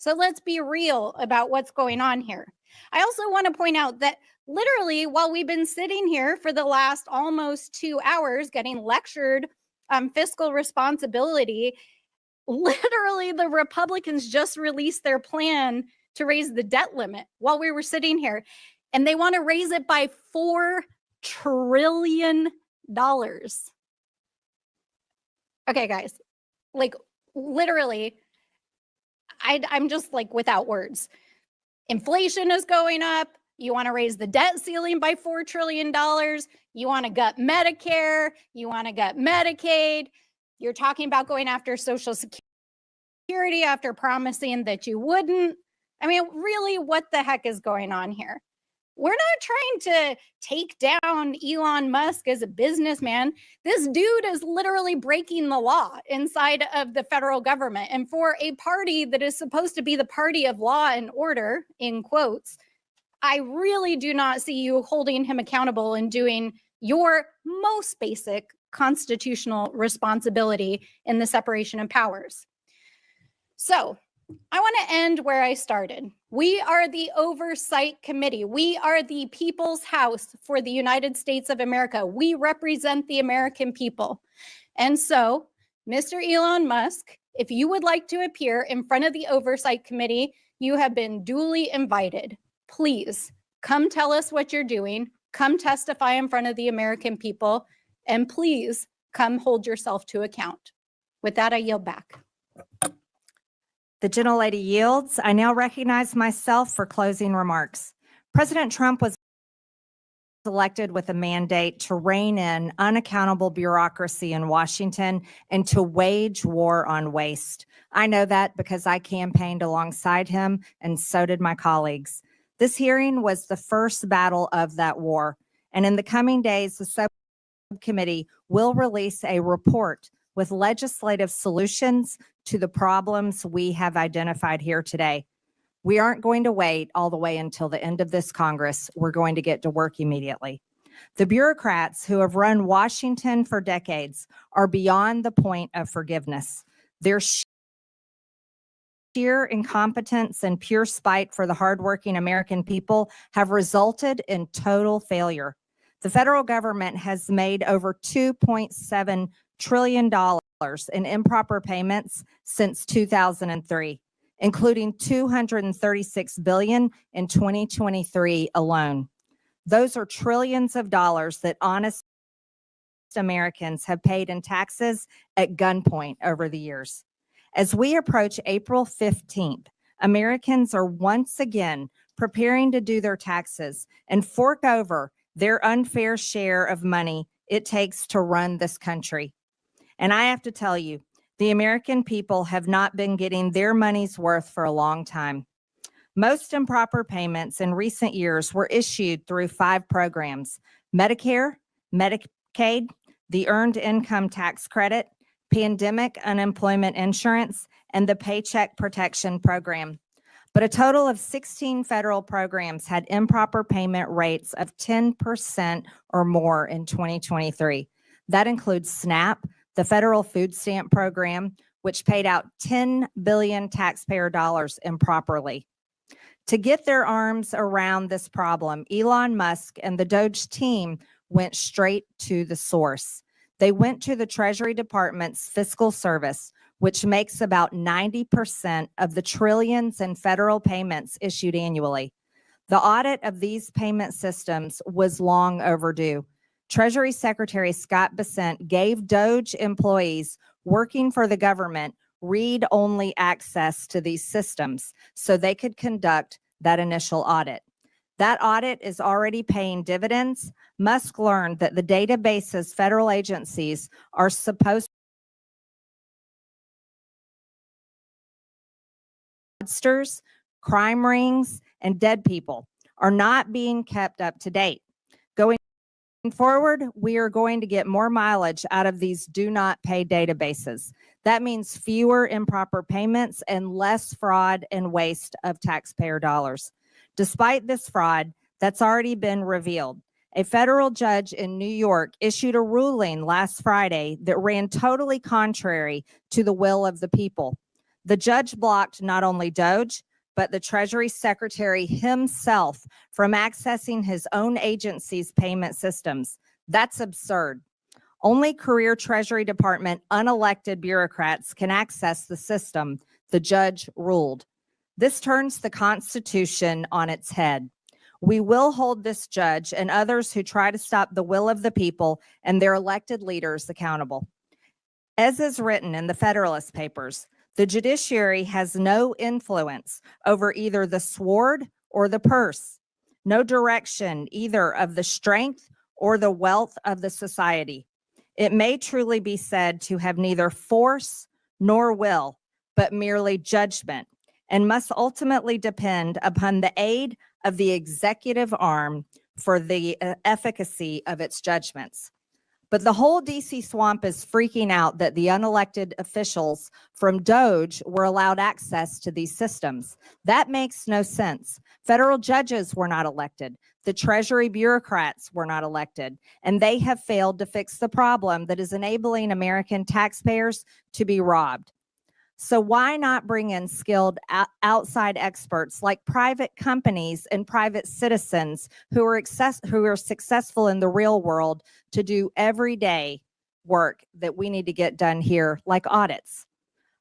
Speaker 2: So let's be real about what's going on here. I also want to point out that literally while we've been sitting here for the last almost 2 hours getting lectured on fiscal responsibility, literally the Republicans just released their plan to raise the debt limit while we were sitting here. And they want to raise it by $4 trillion. Okay, guys, like literally, I'm just like without words. Inflation is going up. You want to raise the debt ceiling by $4 trillion. You want to gut Medicare. You want to gut Medicaid. You're talking about going after Social Security. security after promising that you wouldn't. I mean, really, what the heck is going on here? We're not trying to take down Elon Musk as a businessman. This dude is literally breaking the law inside of the federal government. And for a party that is supposed to be the party of law and order, in quotes, I really do not see you holding him accountable and doing your most basic constitutional responsibility in the separation of powers. So I want to end where I started. We are the Oversight Committee. We are the people's house for the United States of America. We represent the American people. And so, Mr. Elon Musk, if you would like to appear in front of the Oversight Committee, you have been duly invited. Please come tell us what you're doing. Come testify in front of the American people. And please come hold yourself to account. With that, I yield back.
Speaker 4: The gentlelady yields. I now recognize myself for closing remarks. President Trump was elected with a mandate to rein in unaccountable bureaucracy in Washington and to wage war on waste. I know that because I campaigned alongside him, and so did my colleagues. This hearing was the first battle of that war. And in the coming days, the subcommittee will release a report with legislative solutions to the problems we have identified here today. We aren't going to wait all the way until the end of this Congress. We're going to get to work immediately. The bureaucrats who have run Washington for decades are beyond the point of forgiveness. Their sheer incompetence and pure spite for the hardworking American people have resulted in total failure. The federal government has made over $2.7 trillion in improper payments since 2003, including $236 billion in 2023 alone. Those are trillions of dollars that honest Americans have paid in taxes at gunpoint over the years. As we approach April 15th, Americans are once again preparing to do their taxes and fork over their unfair share of money it takes to run this country. And I have to tell you, the American people have not been getting their money's worth for a long time. Most improper payments in recent years were issued through 5 programs: Medicare, Medicaid, the Earned Income Tax Credit, Pandemic Unemployment Insurance, and the Paycheck Protection Program. But a total of 16 federal programs had improper payment rates of 10% or more in 2023. That includes SNAP, the federal food stamp program, which paid out 10 billion taxpayer dollars improperly. To get their arms around this problem, Elon Musk and the DOGE team went straight to the source. They went to the Treasury Department's fiscal service, which makes about 90% of the trillions in federal payments issued annually. The audit of these payment systems was long overdue. Treasury Secretary Scott Bessent gave DOGE employees working for the government read-only access to these systems so they could conduct that initial audit. That audit is already paying dividends. Musk learned that the databases federal agencies are supposed fraudsters, crime rings, and dead people are not being kept up to date. Going forward, we are going to get more mileage out of these do not pay databases. That means fewer improper payments and less fraud and waste of taxpayer dollars. Despite this fraud that's already been revealed, a federal judge in New York issued a ruling last Friday that ran totally contrary to the will of the people. The judge blocked not only DOGE, but the Treasury Secretary himself from accessing his own agency's payment systems. That's absurd. Only career Treasury Department unelected bureaucrats can access the system, the judge ruled. This turns the Constitution on its head. We will hold this judge and others who try to stop the will of the people and their elected leaders accountable. As is written in the Federalist Papers, the judiciary has no influence over either the sword or the purse, no direction either of the strength or the wealth of the society. It may truly be said to have neither force nor will, but merely judgment, and must ultimately depend upon the aid of the executive arm for the efficacy of its judgments. But the whole DC swamp is freaking out that the unelected officials from DOGE were allowed access to these systems. That makes no sense. Federal judges were not elected. The Treasury bureaucrats were not elected, and they have failed to fix the problem that is enabling American taxpayers to be robbed. So why not bring in skilled outside experts like private companies and private citizens who are successful in the real world to do everyday work that we need to get done here, like audits?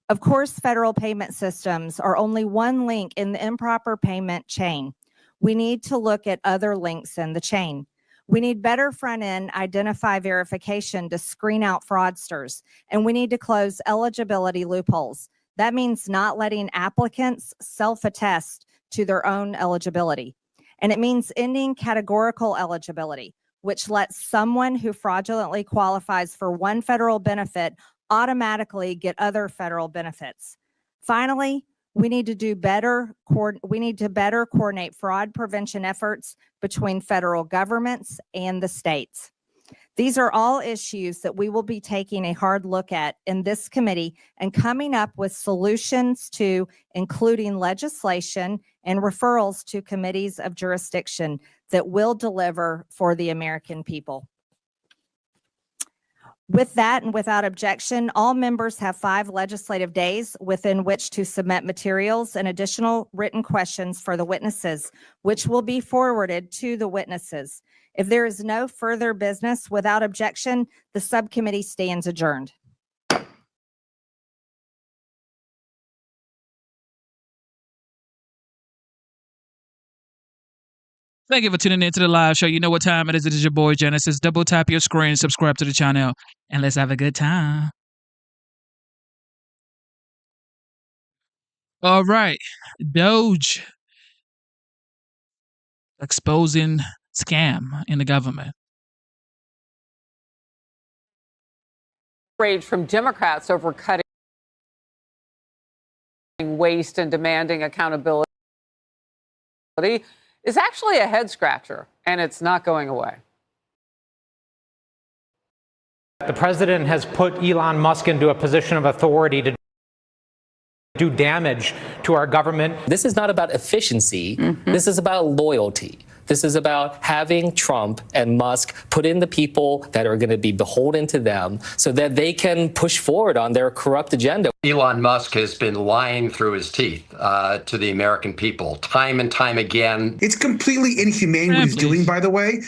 Speaker 4: Of course, federal payment systems are only one link in the improper payment chain. We need to look at other links in the chain. We need better front-end identify verification to screen out fraudsters, and we need to close eligibility loopholes. That means not letting applicants self-attest to their own eligibility. And it means ending categorical eligibility, which lets someone who fraudulently qualifies for one federal benefit automatically get other federal benefits. Finally, we need to better coordinate fraud prevention efforts between federal governments and the states. These are all issues that we will be taking a hard look at in this committee and coming up with solutions to, including legislation and referrals to committees of jurisdiction that will deliver for the American people. With that and without objection, all members have 5 legislative days within which to submit materials and additional written questions for the witnesses, which will be forwarded to the witnesses. If there is no further business without objection, the subcommittee stands adjourned.
Speaker 5: Thank you for tuning in to the live show. You know what time it is. It is your boy Genesis. Double tap your screen, subscribe to the channel, and let's have a good time. All right. DOGE exposing scam in the government.
Speaker 7: Rage from Democrats over cutting waste and demanding accountability is actually a head scratcher, and it's not going away.
Speaker 13: The president has put Elon Musk into a position of authority to do damage to our government.
Speaker 20: This is not about efficiency. This is about loyalty. This is about having Trump and Musk put in the people that are going to be beholden to them so that they can push forward on their corrupt agenda.
Speaker 25: Elon Musk has been lying through his teeth to the American people time and time again.
Speaker 26: It's completely inhumane what he's doing, by the way.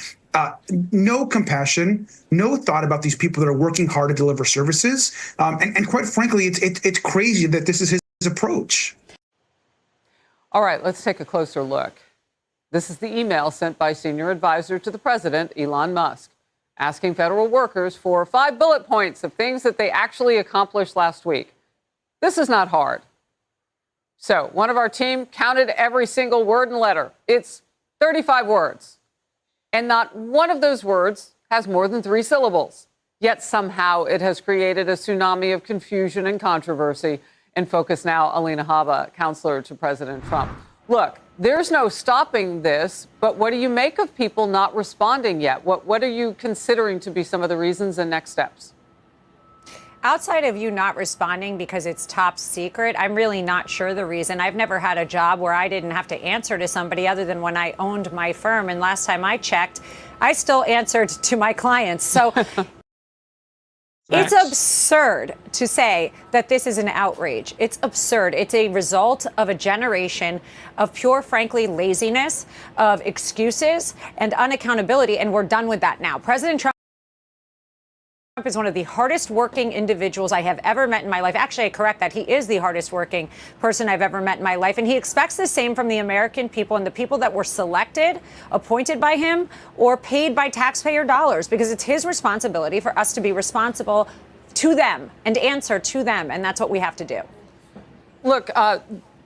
Speaker 26: No compassion, no thought about these people that are working hard to deliver services. And quite frankly, it's crazy that this is his approach.
Speaker 7: All right, let's take a closer look. This is the email sent by senior advisor to the president, Elon Musk, asking federal workers for 5 bullet points of things that they actually accomplished last week. This is not hard. So one of our team counted every single word and letter. It's 35 words. And not one of those words has more than 3 syllables. Yet somehow it has created a tsunami of confusion and controversy. In focus now, Alina Habba, counselor to President Trump. Look, there's no stopping this, but what do you make of people not responding yet? What are you considering to be some of the reasons and next steps?
Speaker 27: Outside of you not responding because it's top secret, I'm really not sure the reason. I've never had a job where I didn't have to answer to somebody other than when I owned my firm. And last time I checked, I still answered to my clients. So it's absurd to say that this is an outrage. It's absurd. It's a result of a generation of pure, frankly, laziness, of excuses and unaccountability. And we're done with that now. President Trump is one of the hardest working individuals I have ever met in my life. Actually, I correct that. He is the hardest working person I've ever met in my life. And he expects the same from the American people and the people that were selected, appointed by him, or paid by taxpayer dollars, because it's his responsibility for us to be responsible to them and answer to them. And that's what we have to do.
Speaker 7: Look,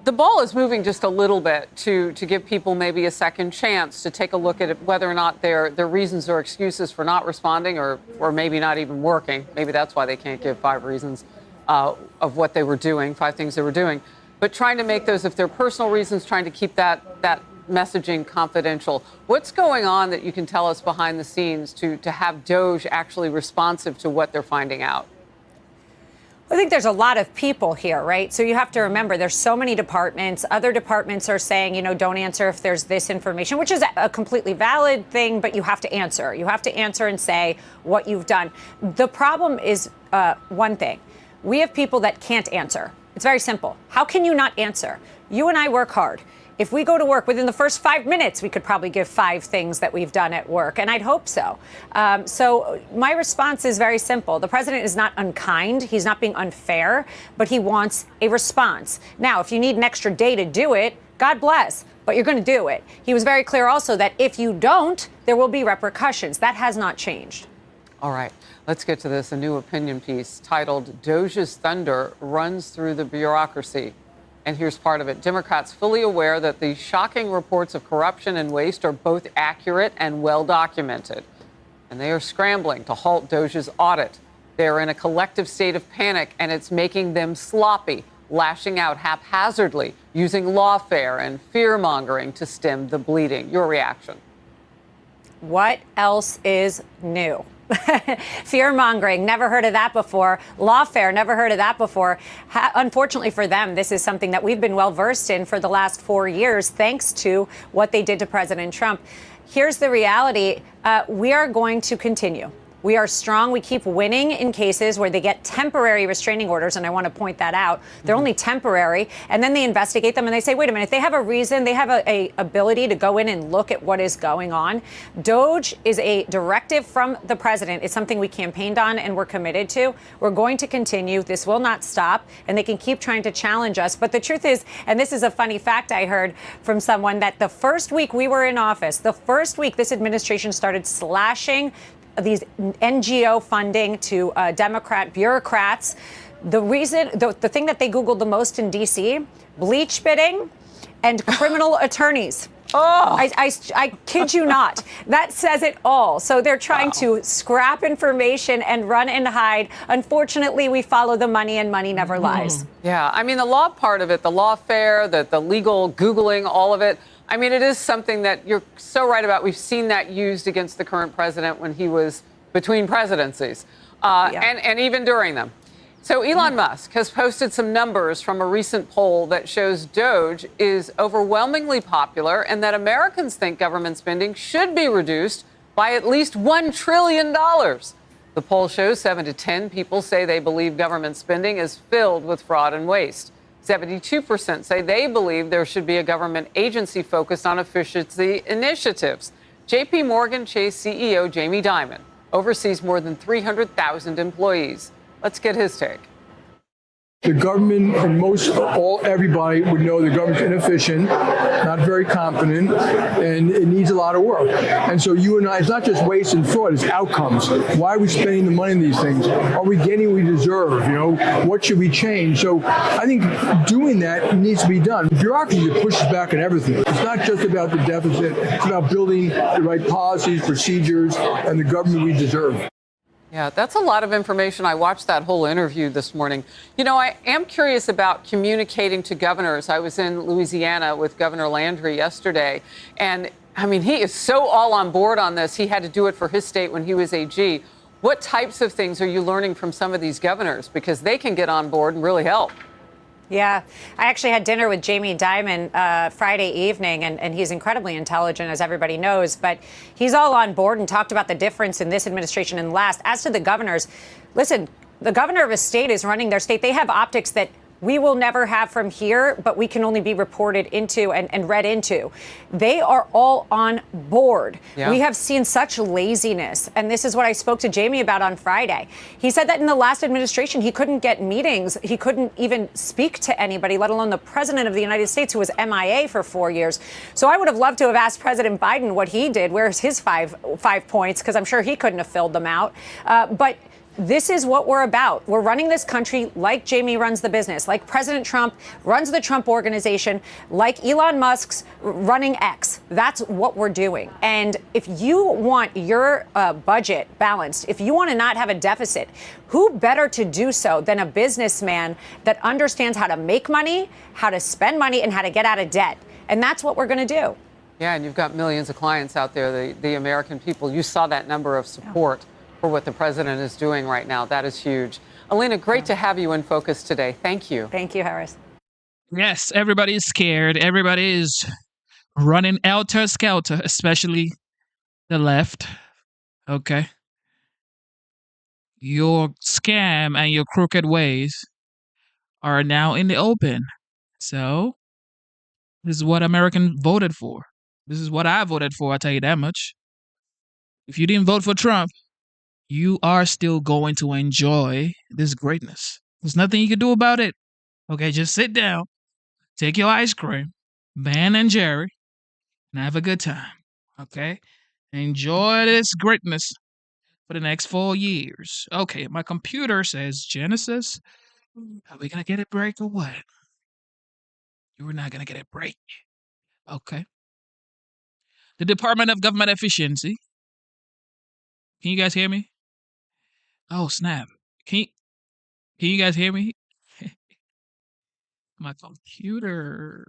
Speaker 7: the ball is moving just a little bit to give people maybe a second chance to take a look at it, whether or not their reasons or excuses for not responding or maybe not even working. Maybe that's why they can't give 5 reasons. of what they were doing, 5 things they were doing, but trying to make those, if they're personal reasons, trying to keep that messaging confidential. What's going on that you can tell us behind the scenes to have DOGE actually responsive to what they're finding out?
Speaker 27: I think there's a lot of people here, right? So you have to remember there's so many departments. Other departments are saying, don't answer if there's this information, which is a completely valid thing, but you have to answer. You have to answer and say what you've done. The problem is one thing. We have people that can't answer. It's very simple. How can you not answer? You and I work hard. If we go to work within the first 5 minutes, we could probably give 5 things that we've done at work, and I'd hope so. So my response is very simple. The president is not unkind. He's not being unfair, but he wants a response. Now, if you need an extra day to do it, God bless, but you're going to do it. He was very clear also that if you don't, there will be repercussions. That has not changed.
Speaker 7: All right, let's get to this. A new opinion piece titled "DOGE's Thunder Runs Through the Bureaucracy." And here's part of it. Democrats fully aware that the shocking reports of corruption and waste are both accurate and well documented. And they are scrambling to halt DOGE's audit. They're in a collective state of panic, and it's making them sloppy, lashing out haphazardly, using lawfare and fear-mongering to stem the bleeding. Your reaction?
Speaker 27: What else is new? Fear-mongering, never heard of that before. Lawfare, never heard of that before. Unfortunately for them, this is something that we've been well versed in for the last 4 years, thanks to what they did to President Trump. Here's the reality. We are going to continue. We are strong. We keep winning in cases where they get temporary restraining orders, and I want to point that out. They're only temporary, and then they investigate them, and they say, wait a minute, they have a reason, they have a ability to go in and look at what is going on. DOGE is a directive from the president. It's something we campaigned on and we're committed to. We're going to continue. This will not stop, and they can keep trying to challenge us. But the truth is, and this is a funny fact I heard from someone, that the first week we were in office, the first week this administration started slashing these NGO funding to Democrat bureaucrats. The reason, the thing that they Googled the most in D.C., bleach bidding and criminal attorneys. Oh, I kid you not. That says it all. So they're trying to scrap information and run and hide. Unfortunately, we follow the money, and money never lies.
Speaker 7: Yeah, I mean, the law part of it, the lawfare, the legal Googling, all of it. I mean, it is something that you're so right about. We've seen that used against the current president when he was between presidencies and even during them. So Elon Musk has posted some numbers from a recent poll that shows DOGE is overwhelmingly popular and that Americans think government spending should be reduced by at least $1 trillion. The poll shows 7 to 10 people say they believe government spending is filled with fraud and waste. 72% say they believe there should be a government agency focused on efficiency initiatives. JP Morgan Chase CEO Jamie Dimon oversees more than 300,000 employees. Let's get his take.
Speaker 11: The government and everybody would know the government's inefficient, not very competent, and it needs a lot of work. And so you and I, it's not just waste and fraud, it's outcomes. Why are we spending the money on these things? Are we getting what we deserve? What should we change? So I think doing that needs to be done. Bureaucracy pushes back on everything. It's not just about the deficit, it's about building the right policies, procedures, and the government we deserve.
Speaker 7: Yeah, that's a lot of information. I watched that whole interview this morning. I am curious about communicating to governors. I was in Louisiana with Governor Landry yesterday, and I mean, he is so all on board on this. He had to do it for his state when he was AG. What types of things are you learning from some of these governors? Because they can get on board and really help.
Speaker 27: Yeah, I actually had dinner with Jamie Dimon Friday evening, and he's incredibly intelligent, as everybody knows, but he's all on board and talked about the difference in this administration and last. As to the governors, listen, the governor of a state is running their state. They have optics that we will never have from here, but we can only be reported into and read into. They are all on board. Yeah. We have seen such laziness. And this is what I spoke to Jamie about on Friday. He said that in the last administration, he couldn't get meetings. He couldn't even speak to anybody, let alone the president of the United States, who was MIA for 4 years. So I would have loved to have asked President Biden what he did. Where's his five points? Because I'm sure he couldn't have filled them out. But This is what we're about. We're running this country like Jamie runs the business, like President Trump runs the Trump organization, like Elon Musk's running X. That's what we're doing. And if you want your budget balanced, if you want to not have a deficit, who better to do so than a businessman that understands how to make money, how to spend money, and how to get out of debt? And that's what we're going to do.
Speaker 7: Yeah, and you've got millions of clients out there, the American people. You saw that number of support for what the president is doing right now. That is huge. Alina, great to have you in focus today. Thank you.
Speaker 27: Thank you, Harris.
Speaker 5: Yes, everybody is scared. Everybody is running helter-skelter, especially the left. Okay. Your scam and your crooked ways are now in the open. So, this is what Americans voted for. This is what I voted for, I'll tell you that much. If you didn't vote for Trump, you are still going to enjoy this greatness. There's nothing you can do about it. Okay, just sit down, take your ice cream, Ben and Jerry, and have a good time. Okay? Enjoy this greatness for the next 4 years. Okay, my computer says Genesis. Are we going to get a break or what? You were not going to get a break. Okay. The Department of Government Efficiency. Can you guys hear me? Oh, snap. Can you guys hear me? My computer.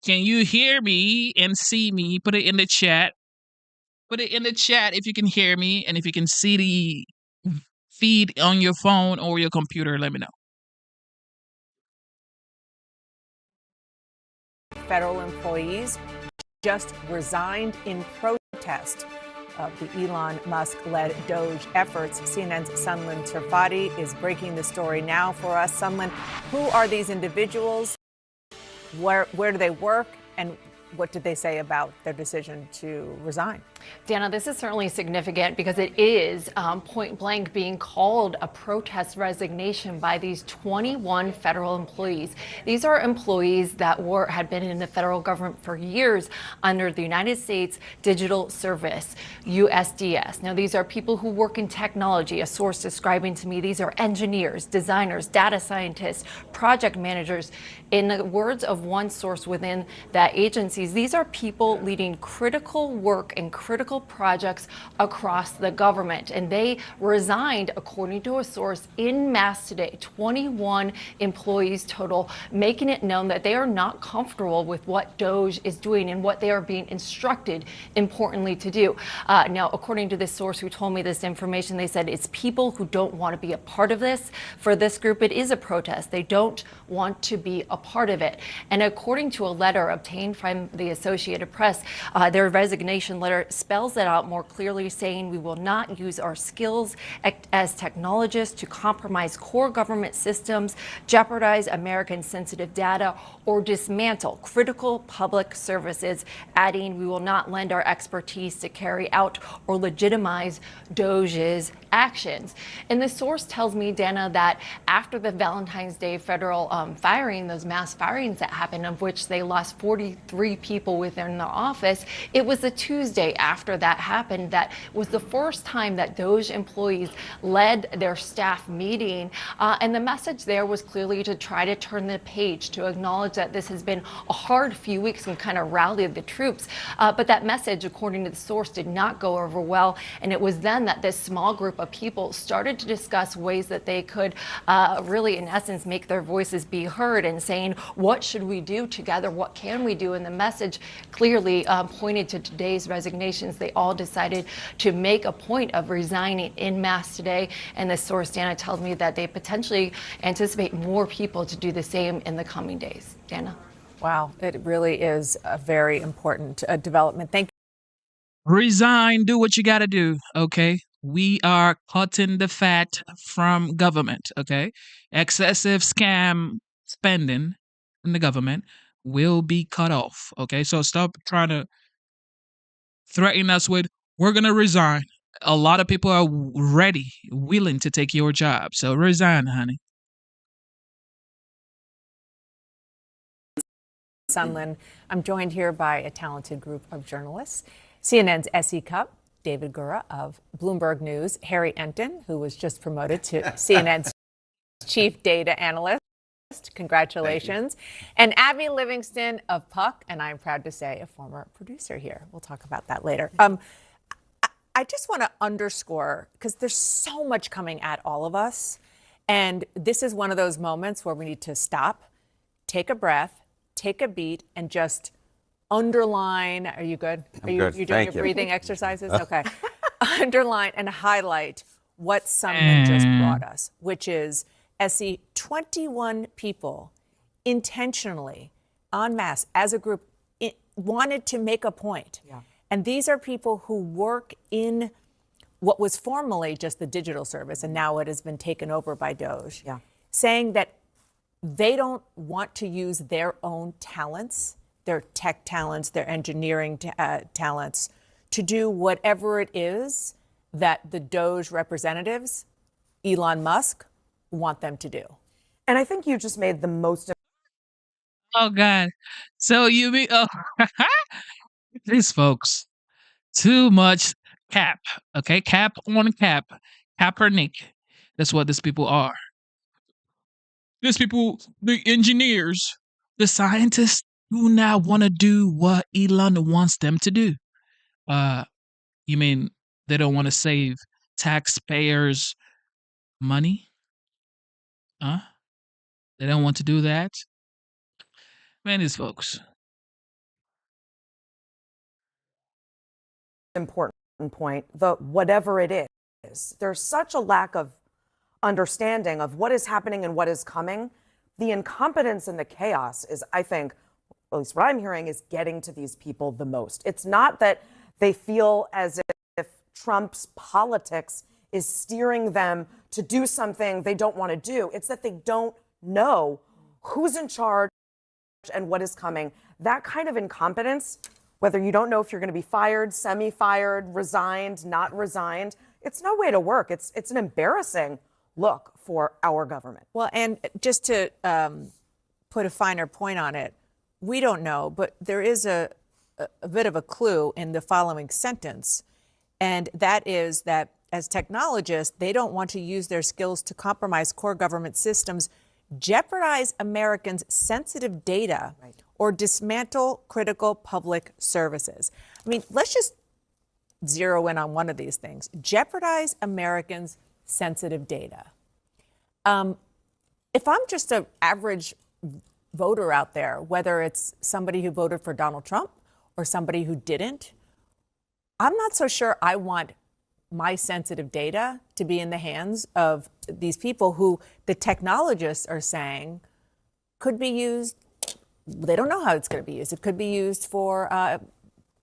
Speaker 5: Can you hear me and see me? Put it in the chat. Put it in the chat if you can hear me and if you can see the feed on your phone or your computer. Let me know.
Speaker 12: Federal employees just resigned in protest of the Elon Musk-led DOGE efforts. CNN's Sunlen Tripati is breaking the story now for us. Sunlen, who are these individuals? Where do they work? And what did they say about their decision to resign?
Speaker 14: Dana, this is certainly significant because it is point blank being called a protest resignation by these 21 federal employees. These are employees that had been in the federal government for years under the United States Digital Service, USDS. Now, these are people who work in technology. A source describing to me these are engineers, designers, data scientists, project managers. In the words of one source within that agencies, these are people leading critical work and critical projects across the government. And they resigned, according to a source, en masse today, 21 employees total, making it known that they are not comfortable with what DOGE is doing and what they are being instructed, importantly, to do. Now, according to this source who told me this information, they said it's people who don't want to be a part of this. For this group, it is a protest. They don't want to be a part of it. And according to a letter obtained from the Associated Press, their resignation letter spells that out more clearly, saying we will not use our skills as technologists to compromise core government systems, jeopardize American sensitive data, or dismantle critical public services, adding we will not lend our expertise to carry out or legitimize DOGE's actions. And the source tells me, Dana, that after the Valentine's Day federal firing, those mass firings that happened, of which they lost 43 people within the office, it was the Tuesday after that happened that was the first time that DOGE employees led their staff meeting. And the message there was clearly to try to turn the page, to acknowledge that this has been a hard few weeks and kind of rally the troops. But that message, according to the source, did not go over well. And it was then that this small group of people started to discuss ways that they could really, in essence, make their voices be heard, and saying, what should we do together? What can we do? And the message clearly pointed to today's resignations. They all decided to make a point of resigning en masse today. And the source, Dana, tells me that they potentially anticipate more people to do the same in the coming days. Dana.
Speaker 12: Wow, it really is a very important development. Thank you.
Speaker 5: Resign, do what you got to do, okay? We are cutting the fat from government, okay? Excessive scam spending in the government will be cut off, okay? So stop trying to threaten us with, we're going to resign. A lot of people are ready, willing to take your job. So resign, honey.
Speaker 12: Sunland. I'm joined here by a talented group of journalists. CNN's S.E. Cupp, David Gura of Bloomberg News, Harry Enton, who was just promoted to CNN's chief data analyst. Congratulations. And Abby Livingston of Puck, and I'm proud to say a former producer here. We'll talk about that later. I just want to underscore, because there's so much coming at all of us, and this is one of those moments where we need to stop, take a breath, take a beat, and just underline. Are you good? You're doing your breathing exercises? Okay. Underline and highlight what Sunland just brought us, which is, SE, 21 people intentionally, en masse, as a group, wanted to make a point. Yeah. And these are people who work in what was formerly just the digital service, and now it has been taken over by DOGE, saying that they don't want to use their own talents, their tech talents, their engineering talents, to do whatever it is that the DOGE representatives, Elon Musk, want them to do.
Speaker 6: And I think you just made the most.
Speaker 5: Oh God! So you mean these folks too much cap? Okay, cap on cap, Kaepernick. That's what these people are. These people, the engineers, the scientists, do not want to do what Elon wants them to do. You mean they don't want to save taxpayers' money? Huh? They don't want to do that? Man, these folks.
Speaker 6: Important point, the whatever it is. There's such a lack of understanding of what is happening and what is coming. The incompetence and the chaos is, I think, at least what I'm hearing, is getting to these people the most. It's not that they feel as if Trump's politics is steering them to do something they don't want to do. It's that they don't know who's in charge and what is coming. That kind of incompetence, whether you don't know if you're going to be fired, semi-fired, resigned, not resigned, it's no way to work. It's an embarrassing look for our government.
Speaker 12: Well, and just to put a finer point on it, we don't know, but there is a bit of a clue in the following sentence, and that is that as technologists, they don't want to use their skills to compromise core government systems, jeopardize Americans' sensitive data, or dismantle critical public services. I mean, let's just zero in on one of these things. Jeopardize Americans' sensitive data. If I'm just an average voter out there, whether it's somebody who voted for Donald Trump or somebody who didn't, I'm not so sure I want my sensitive data to be in the hands of these people who the technologists are saying could be used. They don't know how it's going to be used. It could be used for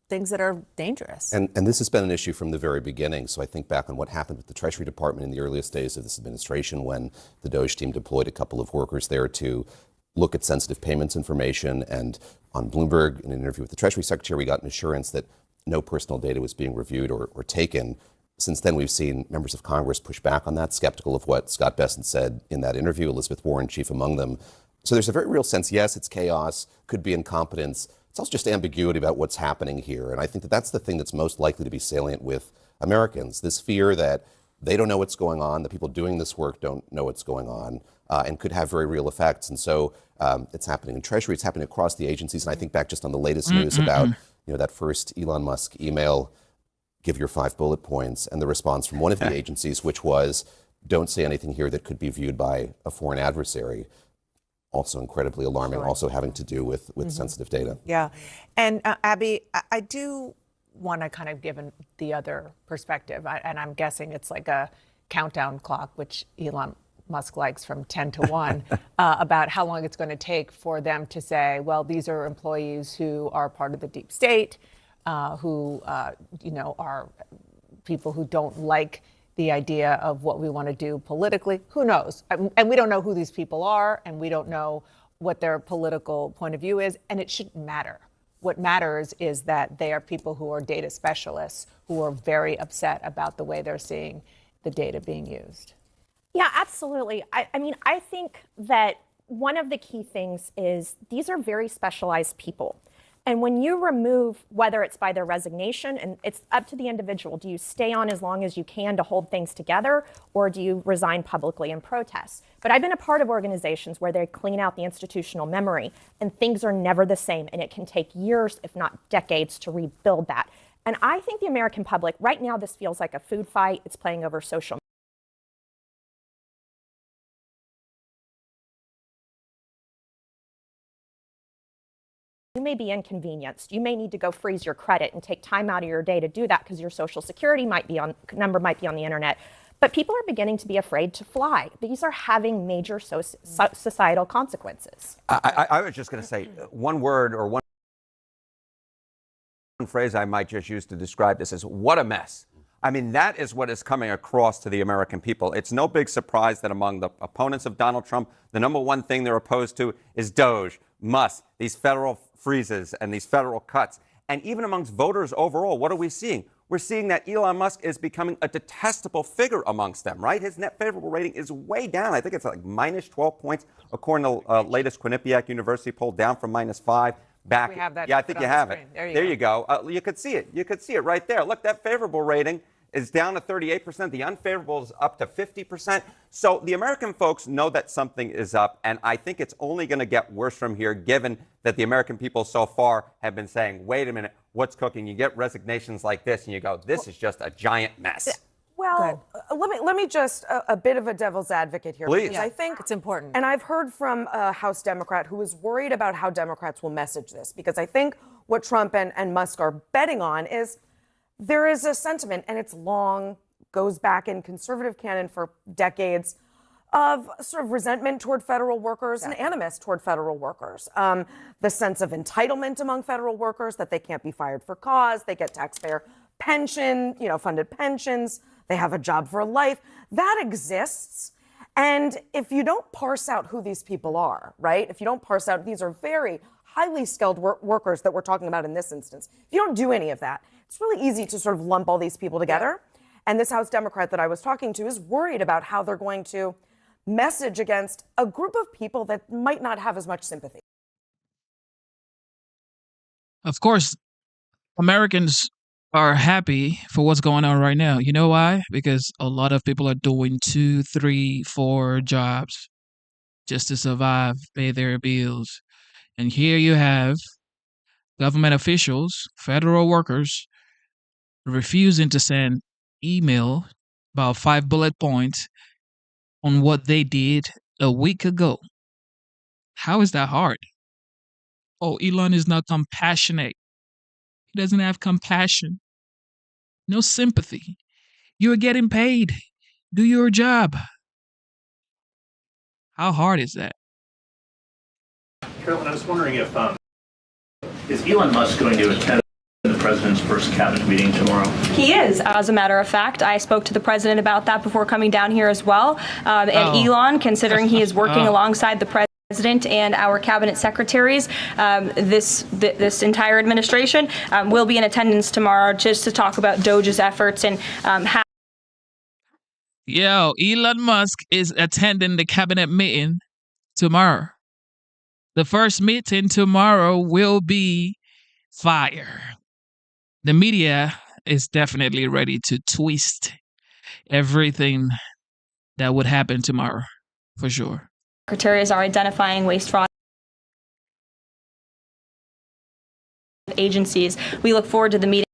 Speaker 12: things that are dangerous.
Speaker 16: And this has been an issue from the very beginning. So I think back on what happened with the Treasury Department in the earliest days of this administration, when the DOGE team deployed a couple of workers there to look at sensitive payments information. And on Bloomberg, in an interview with the Treasury Secretary, we got an assurance that no personal data was being reviewed or taken. Since then, we've seen members of Congress push back on that, skeptical of what Scott Bessent said in that interview, Elizabeth Warren chief among them. So there's a very real sense, yes, it's chaos, could be incompetence. It's also just ambiguity about what's happening here. And I think that that's the thing that's most likely to be salient with Americans, this fear that they don't know what's going on, the people doing this work don't know what's going on, and could have very real effects. And so it's happening in Treasury, it's happening across the agencies. And I think back just on the latest news about that first Elon Musk email, give your 5 bullet points, and the response from one of the agencies, which was, don't say anything here that could be viewed by a foreign adversary. Also incredibly alarming, also having to do with sensitive data.
Speaker 12: Yeah. And Abby, I do want to kind of give the other perspective, and I'm guessing it's like a countdown clock, which Elon Musk likes, from 10 to 1, about how long it's going to take for them to say, well, these are employees who are part of the deep state, who are people who don't like the idea of what we want to do politically. Who knows? And we don't know who these people are, and we don't know what their political point of view is, and it shouldn't matter. What matters is that they are people who are data specialists who are very upset about the way they're seeing the data being used.
Speaker 17: Yeah, absolutely. I mean, I think that
Speaker 8: one of the key things is these are very specialized people. And when you remove, whether it's by their resignation, and it's up to the individual, do you stay on as long as you can to hold things together, or do you resign publicly in protest? But I've been a part of organizations where they clean out the institutional memory, and things are never the same, and it can take years, if not decades, to rebuild that. And I think the American public, right now, this feels like a food fight. It's playing over social media. You may be inconvenienced. You may need to go freeze your credit and take time out of your day to do that because your social security number might be on the internet. But people are beginning to be afraid to fly. These are having major societal consequences.
Speaker 17: I was just going to say one word or one phrase I might just use to describe this is what a mess. I mean, that is what is coming across to the American people. It's no big surprise that among the opponents of Donald Trump, the number one thing they're opposed to is DOGE, Musk, these federal freezes and these federal cuts. And even amongst voters overall, what are we seeing? We're seeing that Elon Musk is becoming a detestable figure amongst them, right? His net favorable rating is way down. I think it's like minus 12 points, according to latest Quinnipiac University poll, down from -5. Back.
Speaker 7: We have that.
Speaker 17: Yeah, I think you have it.
Speaker 7: There
Speaker 17: you go. You could see it. You could see it right there. Look, that favorable rating is down to 38%. The unfavorable is up to 50%. So the American folks know that something is up, and I think it's only going to get worse from here, given that the American people so far have been saying, wait a minute, what's cooking? You get resignations like this, and you go, this is just a giant mess.
Speaker 6: Well, let me just a bit of a devil's advocate here.
Speaker 17: Please.
Speaker 6: Because I think
Speaker 7: it's important.
Speaker 6: And I've heard from a House Democrat who is worried about how Democrats will message this, because I think what Trump and Musk are betting on is there is a sentiment, and it's long, goes back in conservative canon for decades, of sort of resentment toward federal workers and animus toward federal workers. The sense of entitlement among federal workers that they can't be fired for cause, they get taxpayer pension, funded pensions, they have a job for life. That exists. And if you don't parse out who these people are, right? If you don't parse out, these are very highly skilled workers that we're talking about in this instance. If you don't do any of that, it's really easy to sort of lump all these people together. And this House Democrat that I was talking to is worried about how they're going to message against a group of people that might not have as much sympathy.
Speaker 5: Of course, Americans are happy for what's going on right now. You know why? Because a lot of people are doing 2, 3, 4 jobs just to survive, pay their bills. And here you have government officials, federal workers, refusing to send email about 5 bullet points on what they did a week ago. How is that hard? Oh, Elon is not compassionate. He doesn't have compassion. No sympathy. You're getting paid. Do your job. How hard is that?
Speaker 19: Carolyn, I was wondering if is Elon Musk going to attend the president's first cabinet meeting tomorrow?
Speaker 21: He is, as a matter of fact. I spoke to the president about that before coming down here as well. Elon, considering he is working alongside the president and our cabinet secretaries, this entire administration will be in attendance tomorrow just to talk about DOGE's efforts and how.
Speaker 5: Yo, Elon Musk is attending the cabinet meeting tomorrow. The first meeting tomorrow will be fire. The media is definitely ready to twist everything that would happen tomorrow, for sure.
Speaker 21: Secretaries are identifying waste, fraud agencies. We look forward to the meeting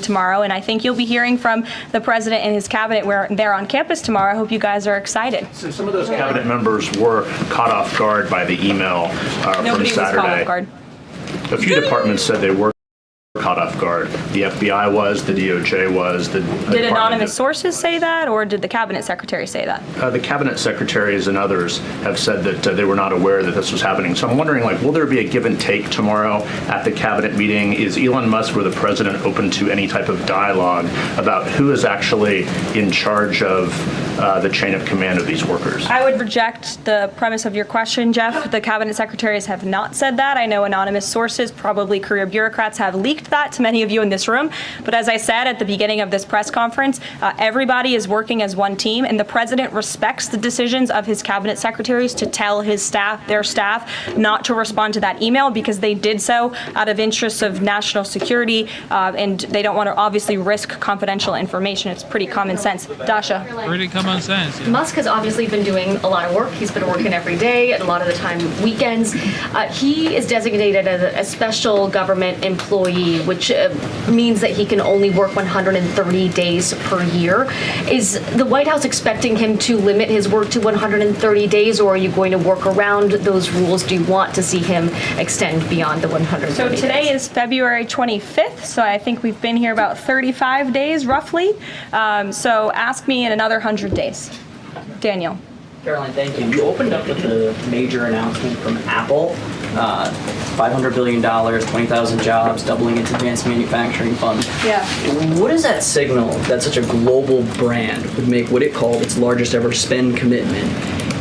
Speaker 21: tomorrow, and I think you'll be hearing from the president and his cabinet where they're on campus tomorrow. I hope you guys are excited.
Speaker 19: So some of those cabinet members were caught off guard by the email from
Speaker 21: Nobody
Speaker 19: Saturday.
Speaker 21: was caught off guard.
Speaker 19: A few departments said they were caught off guard. The FBI was, the DOJ was.
Speaker 21: Did anonymous sources say that, or did the cabinet secretary say that?
Speaker 19: The cabinet secretaries and others have said that they were not aware that this was happening. So I'm wondering, will there be a give and take tomorrow at the cabinet meeting? Is Elon Musk or the president open to any type of dialogue about who is actually in charge of the chain of command of these workers?
Speaker 21: I would reject the premise of your question, Jeff. The cabinet secretaries have not said that. I know anonymous sources, probably career bureaucrats, have leaked missed that to many of you in this room. But as I said at the beginning of this press conference, everybody is working as one team, and the president respects the decisions of his cabinet secretaries to tell their staff, not to respond to that email because they did so out of interests of national security, and they don't want to obviously risk confidential information. It's pretty common sense. Dasha.
Speaker 5: Pretty common sense. Yeah.
Speaker 1: Musk has obviously been doing a lot of work. He's been working every day, and a lot of the time weekends. He is designated as a special government employee, which means that he can only work 130 days per year. Is the White House expecting him to limit his work to 130 days, or are you going to work around those rules? Do you want to see him extend beyond the 130
Speaker 21: So
Speaker 1: days?
Speaker 21: today is February 25th, so I think we've been here about 35 days roughly. So ask me in another 100 days. Daniel.
Speaker 9: Caroline, thank you. You opened up with a major announcement from Apple, $500 billion, 20,000 jobs, doubling its advanced manufacturing fund.
Speaker 21: Yeah.
Speaker 9: What does that signal that such a global brand would make what it called its largest ever spend commitment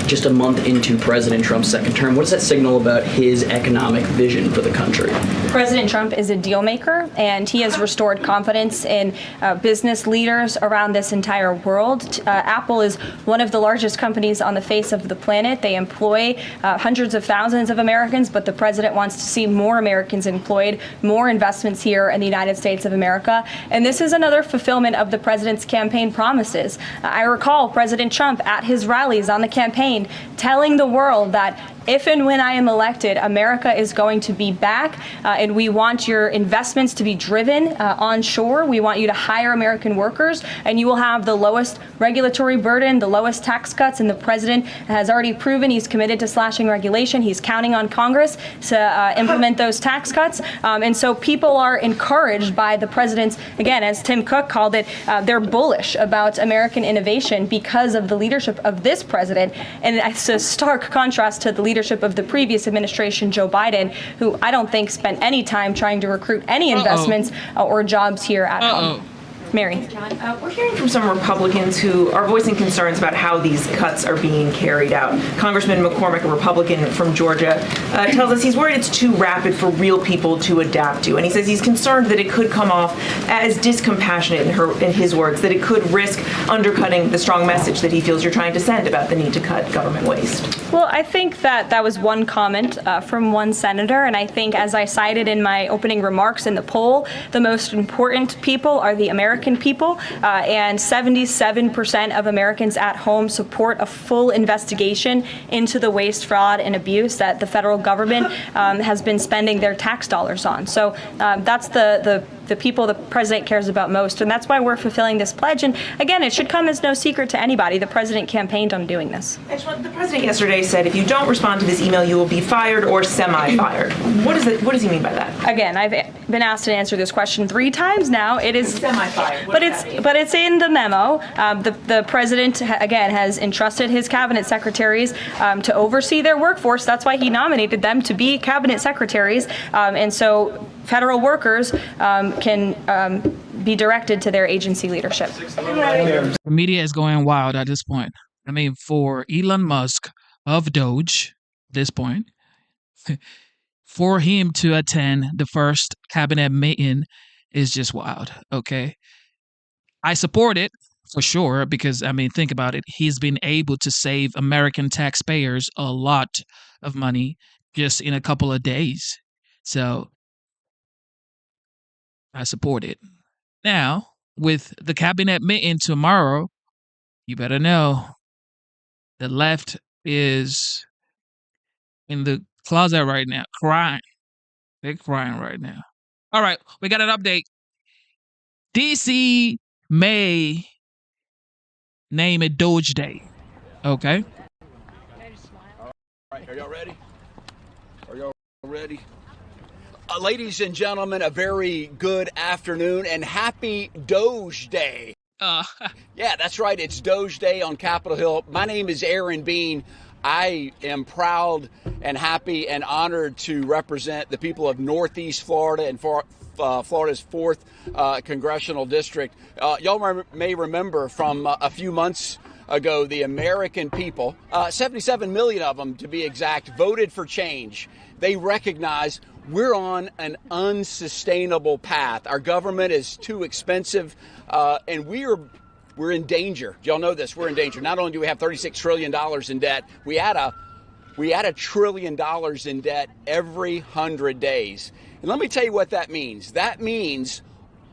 Speaker 9: just a month into President Trump's second term? What does that signal about his economic vision for the country?
Speaker 21: President Trump is a deal maker, and he has restored confidence in business leaders around this entire world. Apple is one of the largest companies on the face of the planet. They employ hundreds of thousands of Americans, but the president wants to see more Americans employed, more investments here in the United States of America. And this is another fulfillment of the president's campaign promises. I recall President Trump at his rallies on the campaign telling the world that if and when I am elected, America is going to be back, and we want your investments to be driven onshore. We want you to hire American workers, and you will have the lowest regulatory burden, the lowest tax cuts, and the president has already proven he's committed to slashing regulation. He's counting on Congress to implement those tax cuts, and so people are encouraged by the president's, again, as Tim Cook called it, they're bullish about American innovation because of the leadership of this president, and it's a stark contrast to the leadership of the previous administration, Joe Biden, who I don't think spent any time trying to recruit any investments or jobs here at home. Mary.
Speaker 10: We're hearing from some Republicans who are voicing concerns about how these cuts are being carried out. Congressman McCormick, a Republican from Georgia, tells us he's worried it's too rapid for real people to adapt to. And he says he's concerned that it could come off as discompassionate, in his words, that it could risk undercutting the strong message that he feels you're trying to send about the need to cut government waste.
Speaker 21: Well, I think that was one comment from one senator. And I think, as I cited in my opening remarks in the poll, the most important people are the American people, and 77% of Americans at home support a full investigation into the waste, fraud, and abuse that the federal government has been spending their tax dollars on. So that's the people the president cares about most, and that's why we're fulfilling this pledge. And again, it should come as no secret to anybody. The president campaigned on doing this.
Speaker 10: The president yesterday said if you don't respond to this email, you will be fired or semi-fired. What does he mean by that?
Speaker 21: Again, I've been asked to answer this question 3 times now. It is
Speaker 10: semi-fired,
Speaker 21: but it's in the memo. The president again has entrusted his cabinet secretaries to oversee their workforce. That's why he nominated them to be cabinet secretaries, and so federal workers can be directed to their agency leadership.
Speaker 5: The media is going wild at this point. I mean, for Elon Musk of DOGE, at this point, for him to attend the first cabinet meeting is just wild, okay? I support it for sure because, I mean, think about it. He's been able to save American taxpayers a lot of money just in a couple of days. So I support it. Now, with the cabinet meeting tomorrow, you better know the left is in the closet right now, crying. They're crying right now. All right, we got an update. DC may name it DOGE Day. Okay.
Speaker 15: All right, are y'all ready? Are y'all ready? Ladies and gentlemen, a very good afternoon and happy DOGE Day. Yeah, that's right. It's DOGE Day on Capitol Hill. My name is Aaron Bean. I am proud and happy and honored to represent the people of Northeast Florida and Florida's 4th congressional district. Y'all may remember from a few months ago, the American people, 77 million of them to be exact, voted for change. They recognize we're on an unsustainable path. Our government is too expensive, and we're in danger. Y'all know this. We're in danger. Not only do we have $36 trillion in debt, we add $1 trillion in debt every 100 days. And let me tell you what that means. That means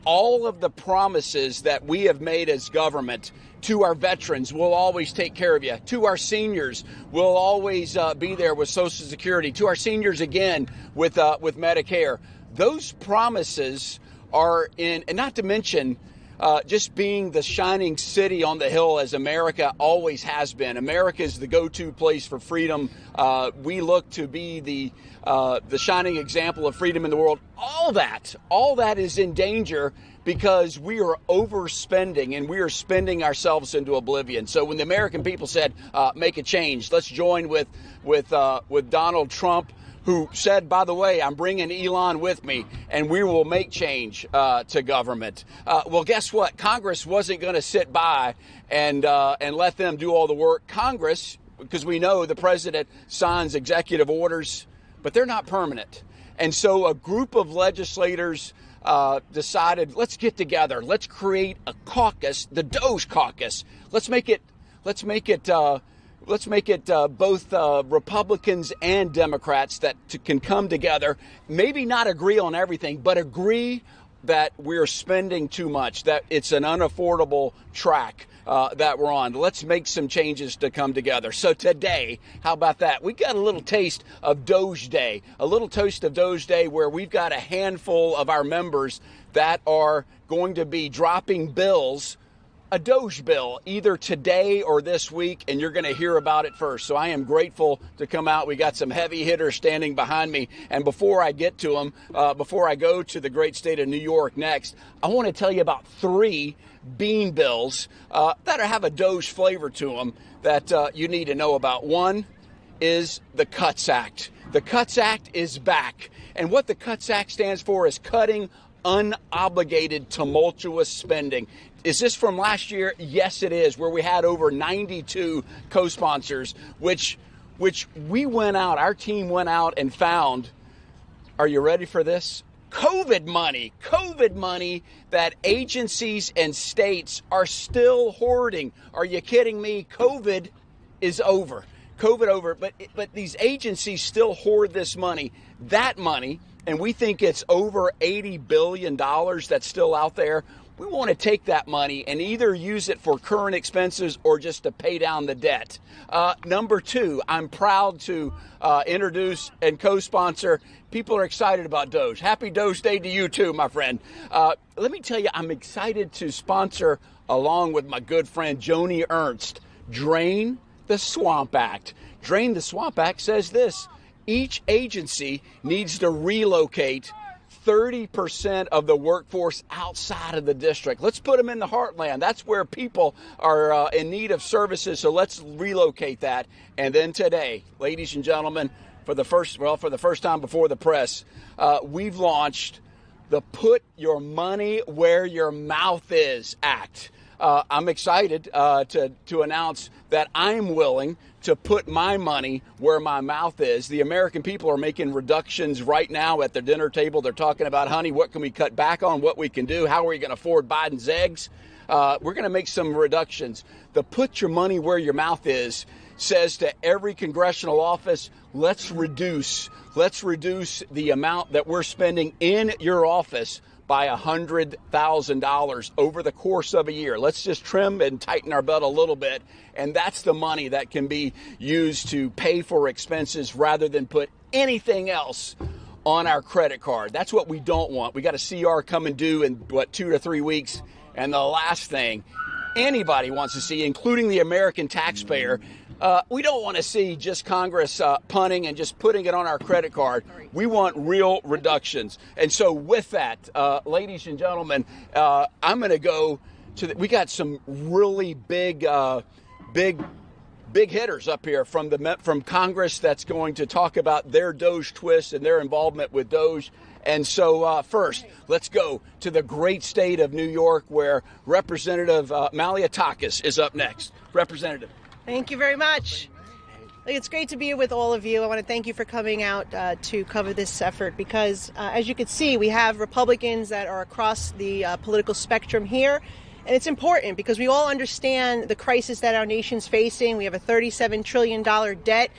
Speaker 15: all of the promises that we have made as government to our veterans, we'll always take care of you. To our seniors, we'll always be there with Social Security. To our seniors again with Medicare. Those promises are in, and not to mention just being the shining city on the hill as America always has been. America is the go-to place for freedom. We look to be the shining example of freedom in the world. All that is in danger because we are overspending and we are spending ourselves into oblivion. So when the American people said, make a change, let's join with Donald Trump, who said, by the way, I'm bringing Elon with me, and we will make change to government. Well, guess what? Congress wasn't going to sit by and let them do all the work. Congress, because we know the president signs executive orders, but they're not permanent. And so a group of legislators decided, let's get together. Let's create a caucus, the DOGE caucus. Let's make it both Republicans and Democrats that can come together, maybe not agree on everything, but agree that we're spending too much, that it's an unaffordable track that we're on. Let's make some changes to come together. So today, how about that? We got a little taste of DOGE Day, where we've got a handful of our members that are going to be dropping bills, a DOGE bill, either today or this week, and you're going to hear about it first. So I am grateful to come out. We got some heavy hitters standing behind me. And before I get to them, before I go to the great state of New York next, I want to tell you about 3 bean bills that have a DOGE flavor to them that you need to know about. One is the CUTS Act. The CUTS Act is back. And what the CUTS Act stands for is cutting unobligated tumultuous spending. Is this from last year? Yes, it is, where we had over 92 co-sponsors, which we went out, our team went out and found, are you ready for this? COVID money that agencies and states are still hoarding. Are you kidding me? COVID is over. But these agencies still hoard this money. That money, and we think it's over $80 billion that's still out there. We want to take that money and either use it for current expenses or just to pay down the debt. Number 2, I'm proud to introduce and co-sponsor. People are excited about DOGE. Happy DOGE Day to you too, my friend. Let me tell you, I'm excited to sponsor, along with my good friend Joni Ernst, Drain the Swamp Act. Drain the Swamp Act says this: each agency needs to relocate 30% of the workforce outside of the district. Let's put them in the heartland. That's where people are in need of services, so let's relocate that. And then today, ladies and gentlemen, for the first time before the press, we've launched the Put Your Money Where Your Mouth Is Act. I'm excited to announce that I'm willing to put my money where my mouth is. The American people are making reductions right now at their dinner table. They're talking about, honey, what can we cut back on, what we can do, how are we going to afford Biden's eggs? We're going to make some reductions. The Put Your Money Where Your Mouth Is says to every congressional office, let's reduce the amount that we're spending in your office by $100,000 over the course of a year. Let's just trim and tighten our belt a little bit. And that's the money that can be used to pay for expenses rather than put anything else on our credit card. That's what we don't want. We got a CR coming due in, 2 to 3 weeks. And the last thing anybody wants to see, including the American taxpayer, we don't want to see just Congress punting and just putting it on our credit card. We want real reductions. And so with that, ladies and gentlemen, I'm going to go to we got some really big hitters up here from Congress that's going to talk about their DOGE twist and their involvement with DOGE. And so first, let's go to the great state of New York, where Representative Malliotakis is up next. Representative.
Speaker 2: Thank you very much. It's great to be here with all of you. I want to thank you for coming out to cover this effort because, as you can see, we have Republicans that are across the political spectrum here. And it's important because we all understand the crisis that our nation's facing. We have a $37 trillion debt.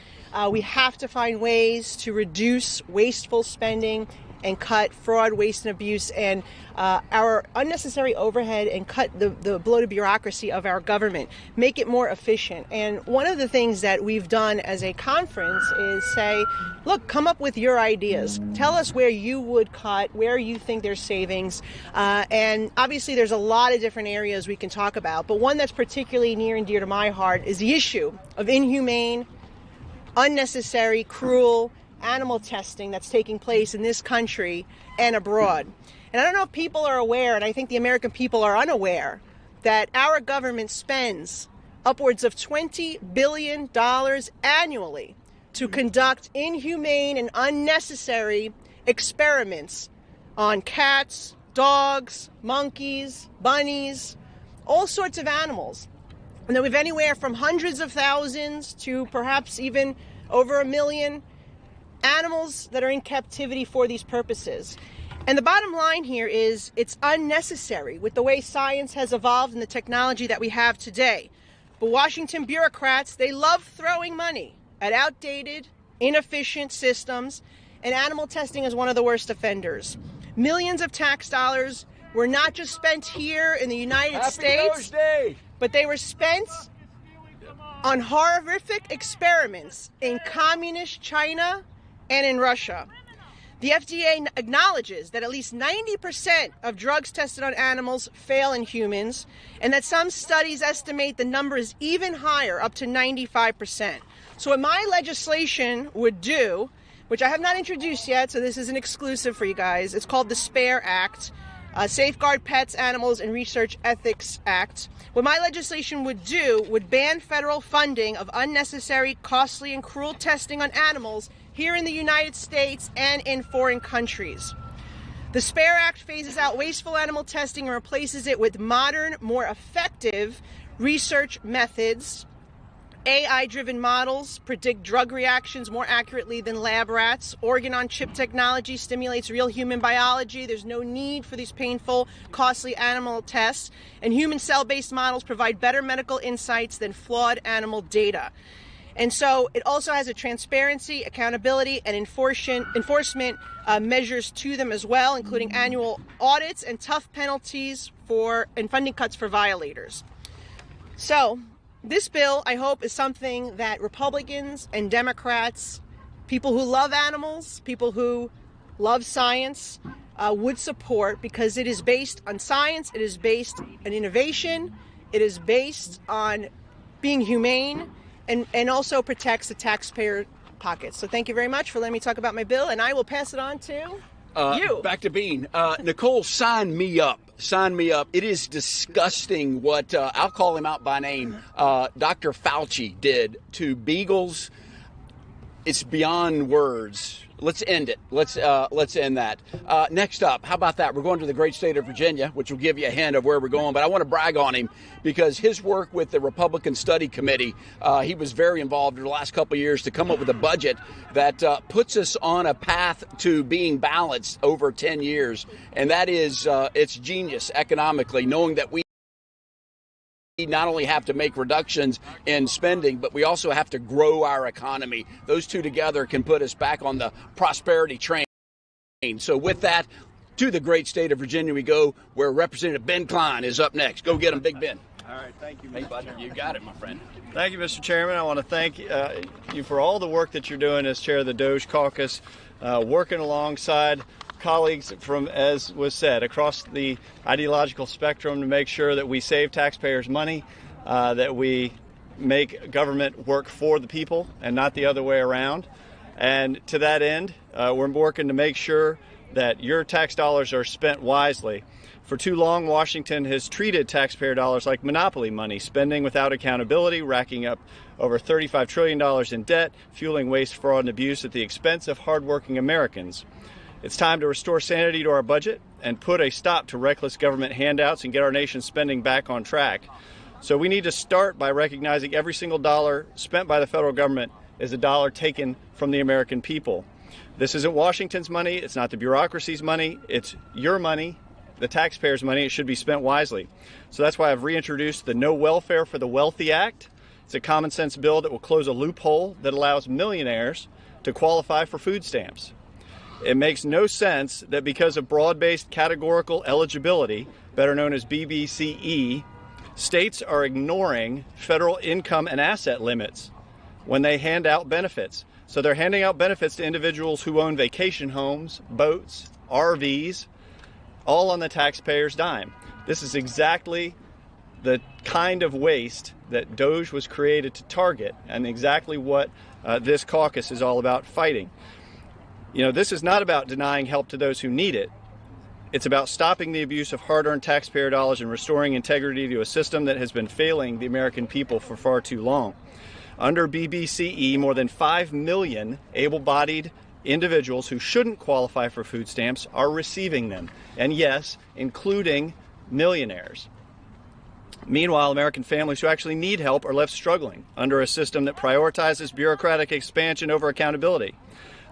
Speaker 2: We have to find ways to reduce wasteful spending and cut fraud, waste, and abuse, and our unnecessary overhead, and cut the bloated bureaucracy of our government, make it more efficient. And one of the things that we've done as a conference is say, look, come up with your ideas. Tell us where you would cut, where you think there's savings. And obviously there's a lot of different areas we can talk about, but one that's particularly near and dear to my heart is the issue of inhumane, unnecessary, cruel animal testing that's taking place in this country and abroad. And I don't know if people are aware, and I think the American people are unaware, that our government spends upwards of $20 billion annually to conduct inhumane and unnecessary experiments on cats, dogs, monkeys, bunnies, all sorts of animals. And then we have anywhere from hundreds of thousands to perhaps even over 1 million animals that are in captivity for these purposes. And the bottom line here is it's unnecessary with the way science has evolved and the technology that we have today. But Washington bureaucrats, they love throwing money at outdated, inefficient systems, and animal testing is one of the worst offenders. Millions of tax dollars were not just spent here in the United States, but they were spent on horrific experiments in communist China and in Russia. The FDA acknowledges that at least 90% of drugs tested on animals fail in humans, and that some studies estimate the number is even higher, up to 95%. So what my legislation would do, which I have not introduced yet, so this is an exclusive for you guys, it's called the SPARE Act, Safeguard Pets, Animals, and Research Ethics Act. What my legislation would do would ban federal funding of unnecessary, costly, and cruel testing on animals here in the United States and in foreign countries. The SPARE Act phases out wasteful animal testing and replaces it with modern, more effective research methods. AI-driven models predict drug reactions more accurately than lab rats. Organ-on-chip technology stimulates real human biology. There's no need for these painful, costly animal tests. And human cell-based models provide better medical insights than flawed animal data. And so it also has a transparency, accountability, and enforcement measures to them as well, including annual audits and tough penalties and funding cuts for violators. So this bill, I hope, is something that Republicans and Democrats, people who love animals, people who love science, would support, because it is based on science, it is based on innovation, it is based on being humane, and also protects the taxpayer pockets. So thank you very much for letting me talk about my bill, and I will pass it on to you.
Speaker 15: Back to Bean. Nicole, sign me up. Sign me up. It is disgusting what, I'll call him out by name, Dr. Fauci did to beagles. It's beyond words. Let's end it. Let's end that. Next up, how about that? We're going to the great state of Virginia, which will give you a hint of where we're going. But I want to brag on him because his work with the Republican Study Committee, he was very involved in the last couple of years to come up with a budget that puts us on a path to being balanced over 10 years. And that is, it's genius economically, knowing that we not only have to make reductions in spending, but we also have to grow our economy. Those two together can put us back on the prosperity train. So with that, to the great state of Virginia we go, where Representative Ben Cline is up next. Go get him, Big Ben.
Speaker 3: All right, thank you,
Speaker 15: Mr. Chairman. You got it, my friend.
Speaker 3: Thank you, Mr. Chairman. I want to thank you for all the work that you're doing as chair of the DOGE caucus, working alongside colleagues from, as was said, across the ideological spectrum to make sure that we save taxpayers money, that we make government work for the people and not the other way around. And to that end, we're working to make sure that your tax dollars are spent wisely. For too long, Washington has treated taxpayer dollars like monopoly money, spending without accountability, racking up over $35 trillion in debt, fueling waste, fraud, and abuse at the expense of hardworking Americans. It's time to restore sanity to our budget and put a stop to reckless government handouts and get our nation's spending back on track. So we need to start by recognizing every single dollar spent by the federal government is a dollar taken from the American people. This isn't Washington's money. It's not the bureaucracy's money. It's your money, the taxpayers' money. It should be spent wisely. So that's why I've reintroduced the No Welfare for the Wealthy Act. It's a common sense bill that will close a loophole that allows millionaires to qualify for food stamps. It makes no sense that because of broad-based categorical eligibility, better known as BBCE, states are ignoring federal income and asset limits when they hand out benefits. So they're handing out benefits to individuals who own vacation homes, boats, RVs, all on the taxpayer's dime. This is exactly the kind of waste that DOGE was created to target, and exactly what this caucus is all about fighting. You know, this is not about denying help to those who need it. It's about stopping the abuse of hard-earned taxpayer dollars and restoring integrity to a system that has been failing the American people for far too long. Under BBCE, more than 5 million able-bodied individuals who shouldn't qualify for food stamps are receiving them, and yes, including millionaires. Meanwhile, American families who actually need help are left struggling under a system that prioritizes bureaucratic expansion over accountability.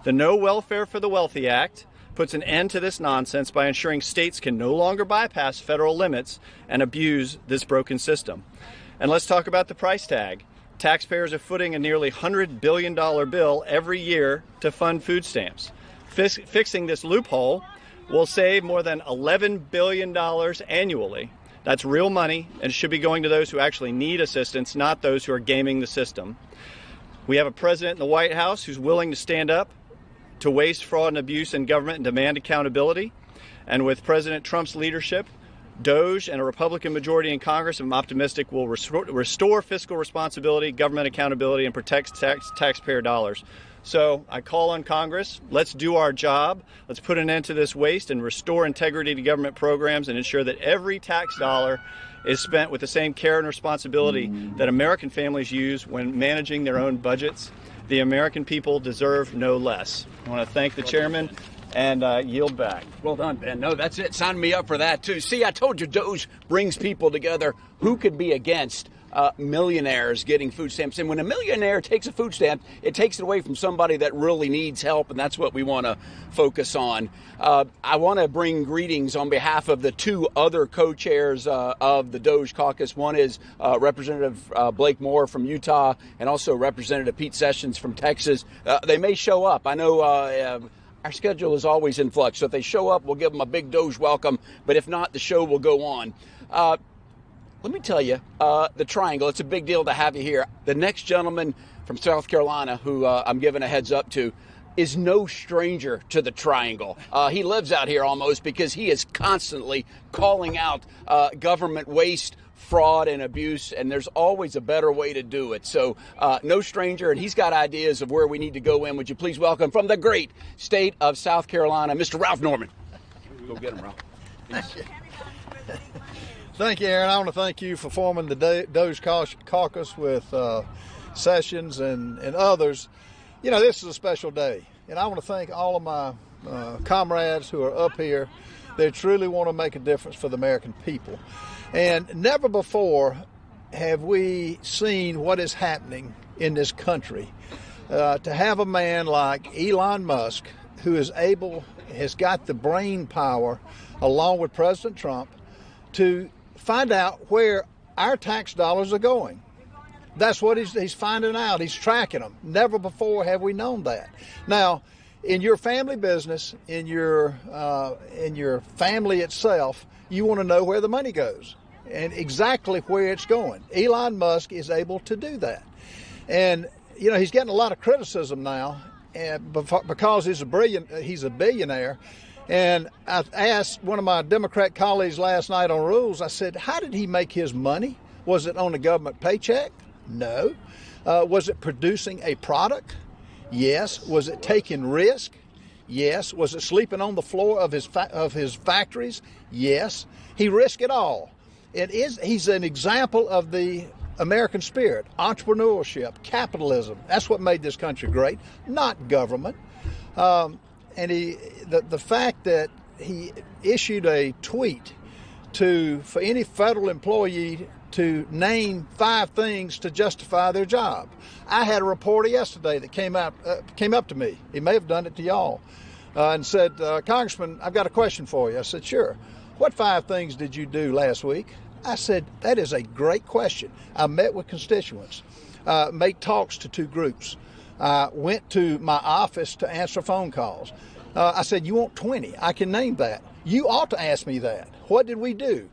Speaker 3: The No Welfare for the Wealthy Act puts an end to this nonsense by ensuring states can no longer bypass federal limits and abuse this broken system. And let's talk about the price tag. Taxpayers are footing a nearly $100 billion bill every year to fund food stamps. Fixing this loophole will save more than $11 billion annually. That's real money, and it should be going to those who actually need assistance, not those who are gaming the system. We have a president in the White House who's willing to stand up to waste, fraud, and abuse in government and demand accountability. And with President Trump's leadership, DOGE and a Republican majority in Congress, I'm optimistic, will restore fiscal responsibility, government accountability, and protect taxpayer dollars. So I call on Congress, let's do our job. Let's put an end to this waste and restore integrity to government programs and ensure that every tax dollar is spent with the same care and responsibility that American families use when managing their own budgets. The American people deserve no less. I want to thank the chairman and yield back.
Speaker 15: Well done, Ben. No, that's it. Sign me up for that, too. See, I told you DOGE brings people together. Who could be against millionaires getting food stamps? And when a millionaire takes a food stamp, it takes it away from somebody that really needs help, and that's what we want to focus on. I want to bring greetings on behalf of the two other co-chairs of the DOGE caucus. One is Representative Blake Moore from Utah and also Representative Pete Sessions from Texas. They may show up. I know our schedule is always in flux, so if they show up, we'll give them a big DOGE welcome, but if not, the show will go on. Let me tell you, the Triangle, it's a big deal to have you here. The next gentleman from South Carolina, who I'm giving a heads up to, is no stranger to the Triangle. He lives out here almost because he is constantly calling out government waste, fraud, and abuse, and there's always a better way to do it. So no stranger, and he's got ideas of where we need to go in. Would you please welcome from the great state of South Carolina, Mr. Ralph Norman. Go get him, Ralph.
Speaker 4: Thank you, Aaron. I want to thank you for forming the DOGE caucus with Sessions and others. You know, this is a special day, and I want to thank all of my comrades who are up here. They truly want to make a difference for the American people. And never before have we seen what is happening in this country. To have a man like Elon Musk, who has got the brain power, along with President Trump, to find out where our tax dollars are going. That's what he's finding out. He's tracking them. Never before have we known that. Now, in your family business, in your family itself, you want to know where the money goes and exactly where it's going. Elon Musk is able to do that. And, you know, he's getting a lot of criticism now because he's a billionaire. And I asked one of my Democrat colleagues last night on Rules, I said, how did he make his money? Was it on a government paycheck? No. Was it producing a product? Yes. Was it taking risk? Yes. Was it sleeping on the floor of his factories? Yes. He risked it all. He's an example of the American spirit, entrepreneurship, capitalism. That's what made this country great, not government. And the fact that he issued a tweet for any federal employee to name 5 things to justify their job. I had a reporter yesterday that came up to me. He may have done it to y'all, and said, Congressman, I've got a question for you. I said, sure. What 5 things did you do last week? I said, that is a great question. I met with constituents, made talks to 2 groups, went to my office to answer phone calls. I said, you want 20? I can name that. You ought to ask me that. What did we do?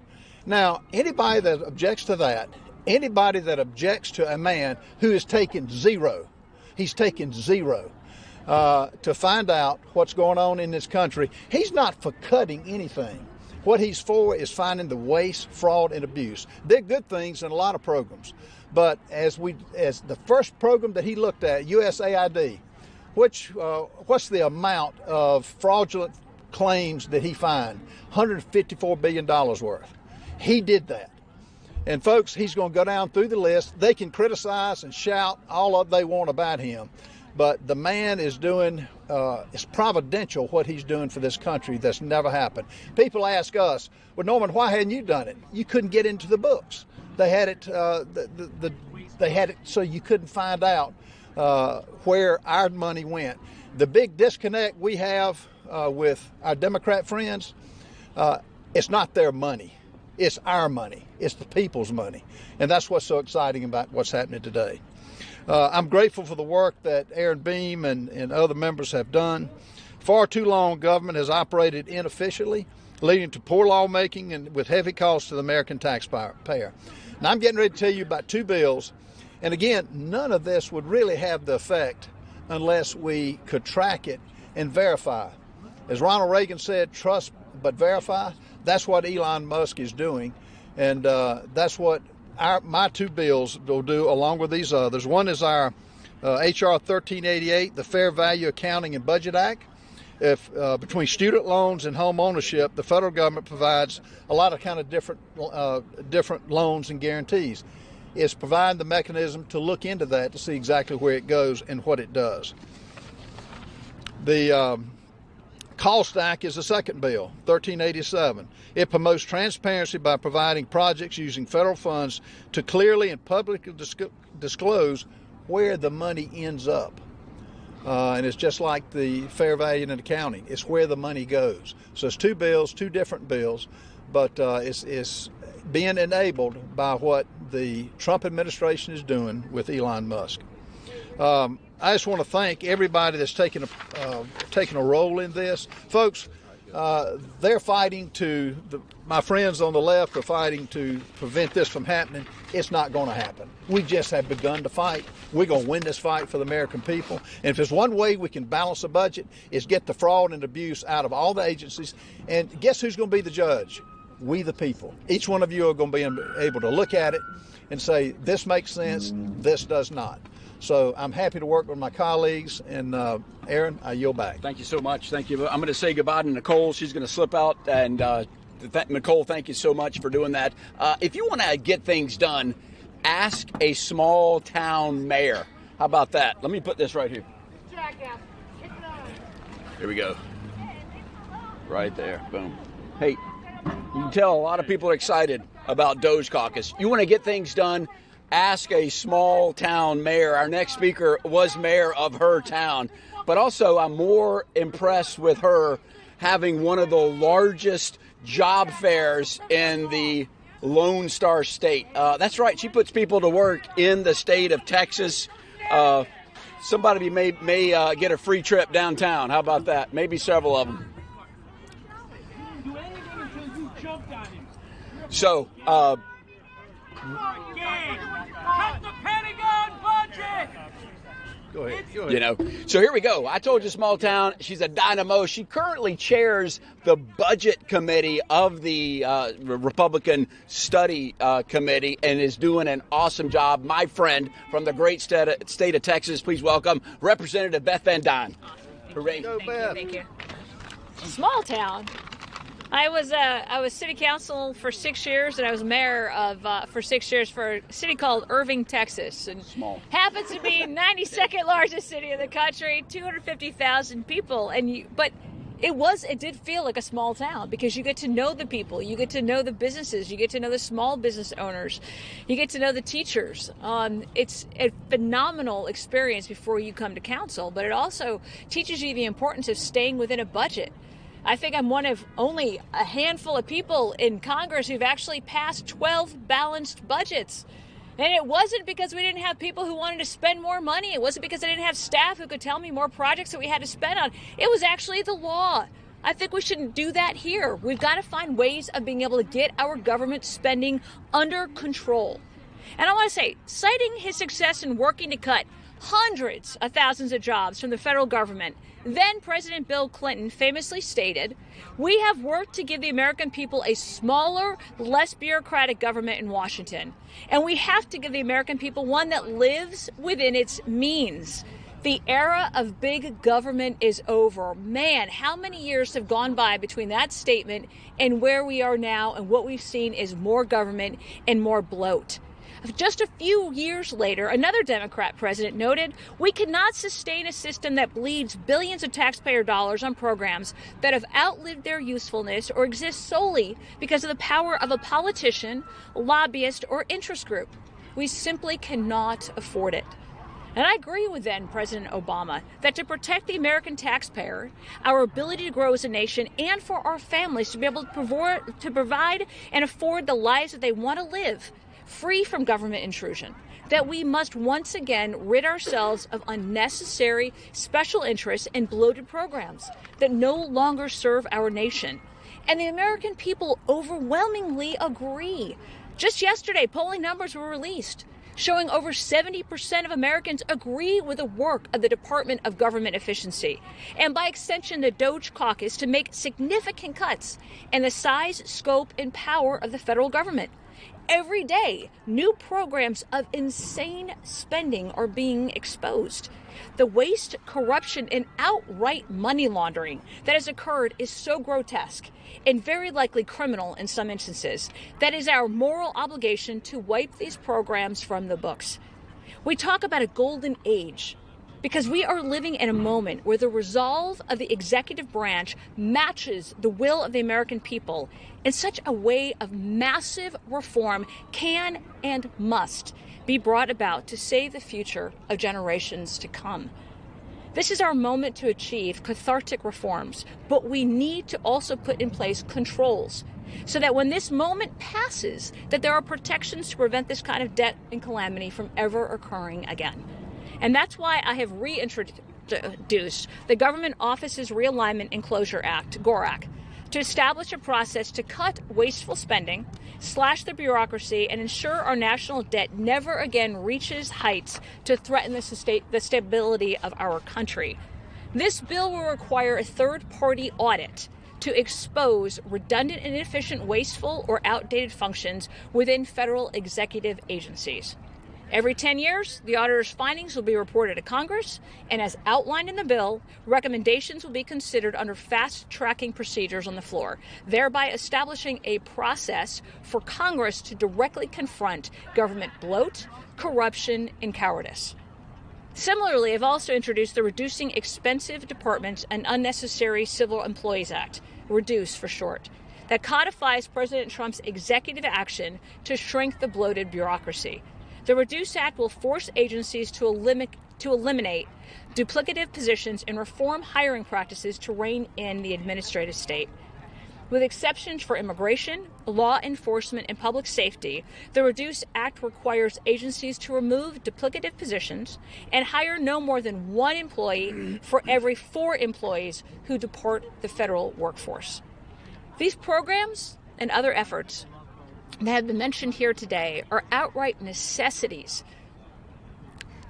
Speaker 4: Now, anybody that objects to that, anybody that objects to a man who is taking 0, he's taking 0 to find out what's going on in this country. He's not for cutting anything. What he's for is finding the waste, fraud, and abuse. They're good things in a lot of programs. But as the first program that he looked at, USAID, what's the amount of fraudulent claims that he found? $154 billion worth. He did that. And folks, he's going to go down through the list. They can criticize and shout all of they want about him, but the man is doing, it's providential what he's doing for this country. That's never happened. People ask us, well, Norman, why hadn't you done it? You couldn't get into the books. They had it, they had it so you couldn't find out where our money went. The big disconnect we have with our Democrat friends, it's not their money. It's our money. It's the people's money. And that's what's so exciting about what's happening today. I'm grateful for the work that Aaron Beam and other members have done. Far too long, government has operated inefficiently, leading to poor lawmaking and with heavy costs to the American taxpayer. Now, I'm getting ready to tell you about 2 bills. And again, none of this would really have the effect unless we could track it and verify. As Ronald Reagan said, trust but verify. That's what Elon Musk is doing, and that's what my 2 bills will do along with these others. One is our H.R. 1388, the Fair Value Accounting and Budget Act. If between student loans and home ownership, the federal government provides a lot of kind of different loans and guarantees. It's providing the mechanism to look into that to see exactly where it goes and what it does. The Cost Act is the second bill, 1387. It promotes transparency by providing projects using federal funds to clearly and publicly disclose where the money ends up. And it's just like the fair value and accounting. It's where the money goes. So it's 2 bills, 2 different bills, but it's being enabled by what the Trump administration is doing with Elon Musk. I just want to thank everybody that's taken a role in this. Folks, they're fighting my friends on the left are fighting to prevent this from happening. It's not going to happen. We just have begun to fight. We're going to win this fight for the American people. And if there's one way we can balance the budget, is get the fraud and abuse out of all the agencies. And guess who's going to be the judge? We the people. Each one of you are going to be able to look at it and say, this makes sense, this does not. So I'm happy to work with my colleagues, and Aaron, I yield back.
Speaker 15: Thank you so much. Thank you. I'm going to say goodbye to Nicole. She's going to slip out, and Nicole, thank you so much for doing that. If you want to get things done, ask a small town mayor. How about that? Let me put this right here. Here we go. Right there. Boom. Hey, you can tell a lot of people are excited about DOGE caucus. You want to get things done, ask a small town mayor. Our next speaker was mayor of her town. But also, I'm more impressed with her having one of the largest job fairs in the Lone Star State. That's right. She puts people to work in the state of Texas. Somebody may get a free trip downtown. How about that? Maybe several of them. So,
Speaker 13: Cut the Pentagon budget!
Speaker 15: Go ahead. You know, so here we go. I told you, small town. She's a dynamo. She currently chairs the budget committee of the Republican Study Committee and is doing an awesome job. My friend from the great state of Texas, please welcome Representative Beth Van Duyne. Hooray.
Speaker 13: Go, Beth. Thank you. Small town. I was city council for 6 years, and I was mayor for 6 years for a city called Irving, Texas. And
Speaker 15: small.
Speaker 13: Happens to be 92nd largest city in the country, 250,000 people. But It did feel like a small town because you get to know the people, you get to know the businesses, you get to know the small business owners, you get to know the teachers. It's a phenomenal experience before you come to council, but it also teaches you the importance of staying within a budget. I think I'm one of only a handful of people in Congress who've actually passed 12 balanced budgets. And it wasn't because we didn't have people who wanted to spend more money. It wasn't because I didn't have staff who could tell me more projects that we had to spend on. It was actually the law. I think we shouldn't do that here. We've got to find ways of being able to get our government spending under control. And I want to say, citing his success in working to cut hundreds of thousands of jobs from the federal government, then President Bill Clinton famously stated, "We have worked to give the American people a smaller, less bureaucratic government in Washington. And we have to give the American people one that lives within its means." The era of big government is over. Man, how many years have gone by between that statement and where we are now, and what we've seen is more government and more bloat. Just a few years later, another Democrat president noted, "We cannot sustain a system that bleeds billions of taxpayer dollars on programs that have outlived their usefulness or exist solely because of the power of a politician, lobbyist, or interest group. We simply cannot afford it." And I agree with then President Obama that to protect the American taxpayer, our ability to grow as a nation, and for our families to be able to provide and afford the lives that they want to live, free from government intrusion, that we must once again rid ourselves of unnecessary special interests and bloated programs that no longer serve our nation. And the American people overwhelmingly agree. Just yesterday, polling numbers were released showing over 70% of Americans agree with the work of the Department of Government Efficiency, and by extension the DOGE caucus, to make significant cuts in the size, scope, and power of the federal government. Every day, new programs of insane spending are being exposed. The waste, corruption, and outright money laundering that has occurred is so grotesque and very likely criminal in some instances that it is our moral obligation to wipe these programs from the books. We talk about a golden age because we are living in a moment where the resolve of the executive branch matches the will of the American people in such a way of massive reform can and must be brought about to save the future of generations to come. This is our moment to achieve cathartic reforms, but we need to also put in place controls so that when this moment passes, that there are protections to prevent this kind of debt and calamity from ever occurring again. And that's why I have reintroduced the Government Offices Realignment and Closure Act, GORAC, to establish a process to cut wasteful spending, slash the bureaucracy, and ensure our national debt never again reaches heights to threaten the stability of our country. This bill will require a third-party audit to expose redundant and inefficient, wasteful, or outdated functions within federal executive agencies. Every 10 years, the auditor's findings will be reported to Congress, and as outlined in the bill, recommendations will be considered under fast-tracking procedures on the floor, thereby establishing a process for Congress to directly confront government bloat, corruption, and cowardice. Similarly, I've also introduced the Reducing Expensive Departments and Unnecessary Civil Employees Act, REDUCE for short, that codifies President Trump's executive action to shrink the bloated bureaucracy. The REDUCE Act will force agencies to eliminate duplicative positions and reform hiring practices to rein in the administrative state. With exceptions for immigration, law enforcement, and public safety, the REDUCE Act requires agencies to remove duplicative positions and hire no more than one employee for every 4 employees who depart the federal workforce. These programs and other efforts that have been mentioned here today are outright necessities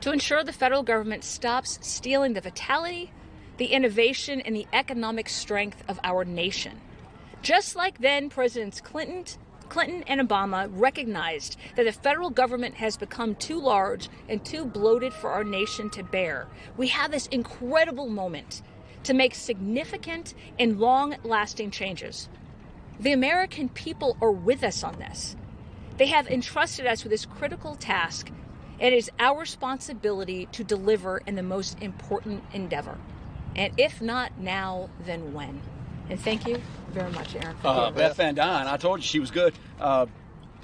Speaker 13: to ensure the federal government stops stealing the vitality, the innovation, and the economic strength of our nation. Just like then Presidents Clinton and Obama recognized that the federal government has become too large and too bloated for our nation to bear, we have this incredible moment to make significant and long-lasting changes. The American people are with us on this. They have entrusted us with this critical task, and it is our responsibility to deliver in the most important endeavor. And if not now, then when? And thank you very much, Aaron. For being with
Speaker 15: Beth
Speaker 13: us.
Speaker 15: Van Dine, I told you she was good.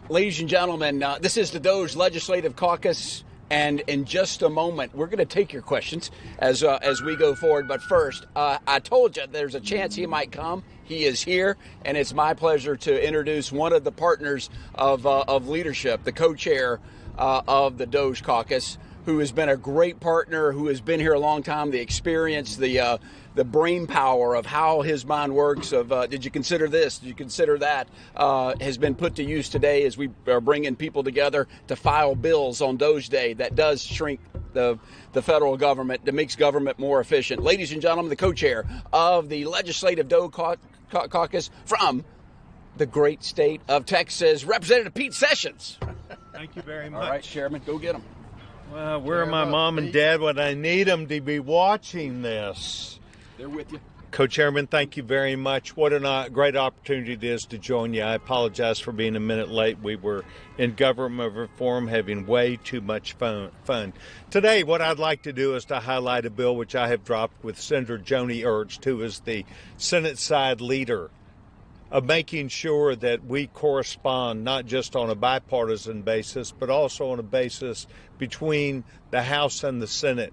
Speaker 15: Ladies and gentlemen, this is the DOGE Legislative Caucus. And in just a moment, we're going to take your questions as we go forward. But first, I told you there's a chance he might come. He is here, and it's my pleasure to introduce one of the partners of leadership, the co-chair of the DOGE Caucus, who has been a great partner, who has been here a long time, the experience, the brain power of how his mind works, of did you consider this, did you consider that, has been put to use today as we are bringing people together to file bills on DOGE Day that does shrink the federal government, that makes government more efficient. Ladies and gentlemen, the co-chair of the Legislative DOGE Caucus from the great state of Texas, Representative Pete Sessions.
Speaker 18: Thank you very much.
Speaker 15: All right, Chairman, go get him.
Speaker 18: Well, where are my mom and dad when I need them to be watching this?
Speaker 15: They're with you.
Speaker 18: Co-Chairman, thank you very much. What a great opportunity it is to join you. I apologize for being a minute late. We were in government reform having way too much fun. Today, what I'd like to do is to highlight a bill which I have dropped with Senator Joni Ernst, who is the Senate side leader, of making sure that we correspond not just on a bipartisan basis, but also on a basis between the House and the Senate,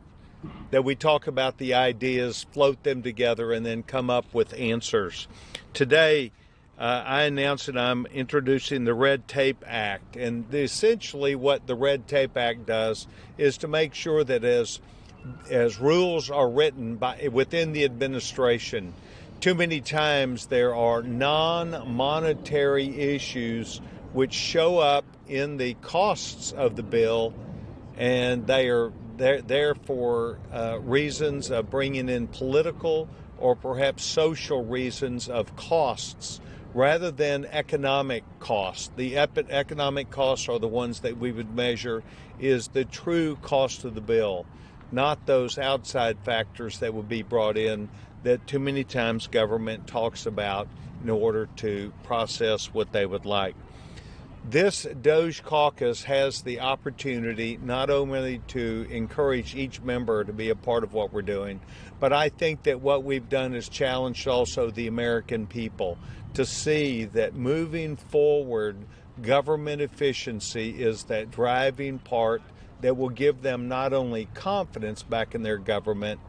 Speaker 18: that we talk about the ideas, float them together, and then come up with answers. Today, I announced that I'm introducing the Red Tape Act, and essentially what the Red Tape Act does is to make sure that as rules are written within the administration, too many times there are non-monetary issues which show up in the costs of the bill, and they are there for reasons of bringing in political or perhaps social reasons of costs rather than economic costs. The economic costs are the ones that we would measure is the true cost of the bill, not those outside factors that would be brought in that too many times government talks about in order to process what they would like. This DOGE caucus has the opportunity not only to encourage each member to be a part of what we're doing, but I think that what we've done is challenged also the American people to see that moving forward, government efficiency is that driving part that will give them not only confidence back in their government,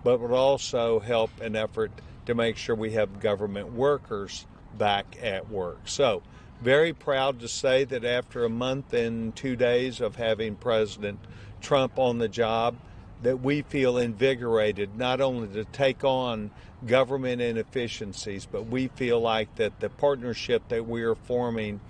Speaker 18: but would also help an effort to make sure we have government workers back at work. So, very proud to say that after a month and 2 days of having President Trump on the job, that we feel invigorated not only to take on government inefficiencies, but we feel like that the partnership that we are forming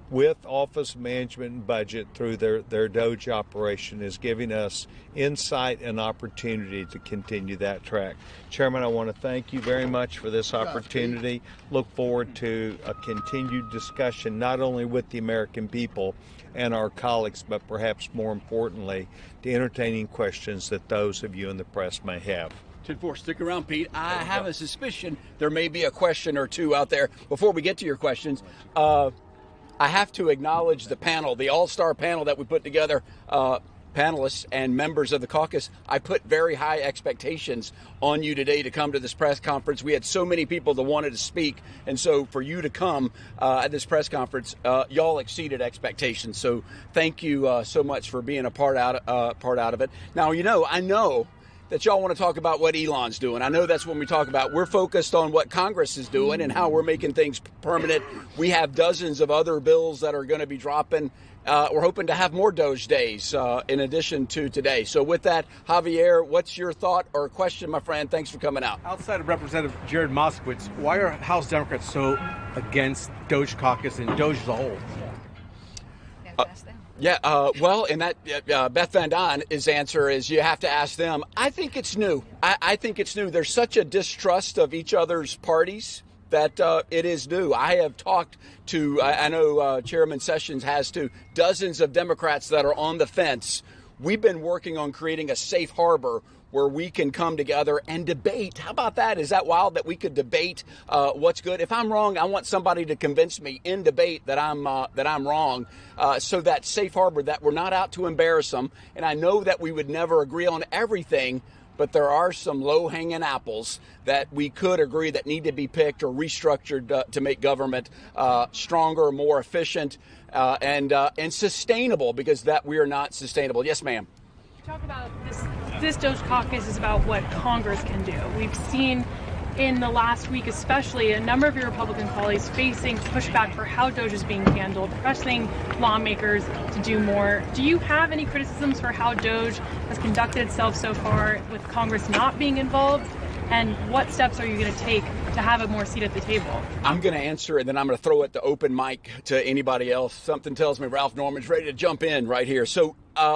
Speaker 18: with Office Management and Budget through their DOGE operation is giving us insight and opportunity to continue that track. Chairman, I want to thank you very much for this opportunity. Look forward to a continued discussion, not only with the American people and our colleagues, but perhaps more importantly, the entertaining questions that those of you in the press may have.
Speaker 15: 10-4, stick around, Pete. I have a suspicion there may be a question or two out there. Before we get to your questions, I have to acknowledge the panel, the all-star panel that we put together, panelists and members of the caucus. I put very high expectations on you today to come to this press conference. We had so many people that wanted to speak, and so for you to come at this press conference, y'all exceeded expectations. So thank you so much for being a part out of it. Now, I know that y'all want to talk about what Elon's doing. I know that's what we talk about. We're focused on what Congress is doing and how we're making things permanent. We have dozens of other bills that are going to be dropping. We're hoping to have more DOGE days in addition to today. So with that, Javier, what's your thought or question, my friend? Thanks for coming out.
Speaker 20: Outside of Representative Jared Moskowitz, why are House Democrats so against DOGE caucus and DOGE as a whole?
Speaker 15: Well, and that Beth Van Dyne's answer is you have to ask them. I think it's new. I think it's new. There's such a distrust of each other's parties that it is new. I have talked to, I know Chairman Sessions has too, dozens of Democrats that are on the fence. We've been working on creating a safe harbor where we can come together and debate. How about that? Is that wild that we could debate what's good? If I'm wrong, I want somebody to convince me in debate that I'm wrong. So that safe harbor, that we're not out to embarrass them. And I know that we would never agree on everything, but there are some low-hanging apples that we could agree that need to be picked or restructured to make government stronger, more efficient, and sustainable, because that we are not sustainable. Yes, ma'am.
Speaker 11: Talk about this DOGE caucus is about what Congress can do. We've seen in the last week especially a number of your Republican colleagues facing pushback for how DOGE is being handled, pressing lawmakers to do more. Do you have any criticisms for how DOGE has conducted itself so far with Congress not being involved? And what steps are you going to take to have a more seat at the table?
Speaker 15: I'm going to answer, and then I'm going to throw it the open mic to anybody else. Something tells me Ralph Norman's ready to jump in right here. So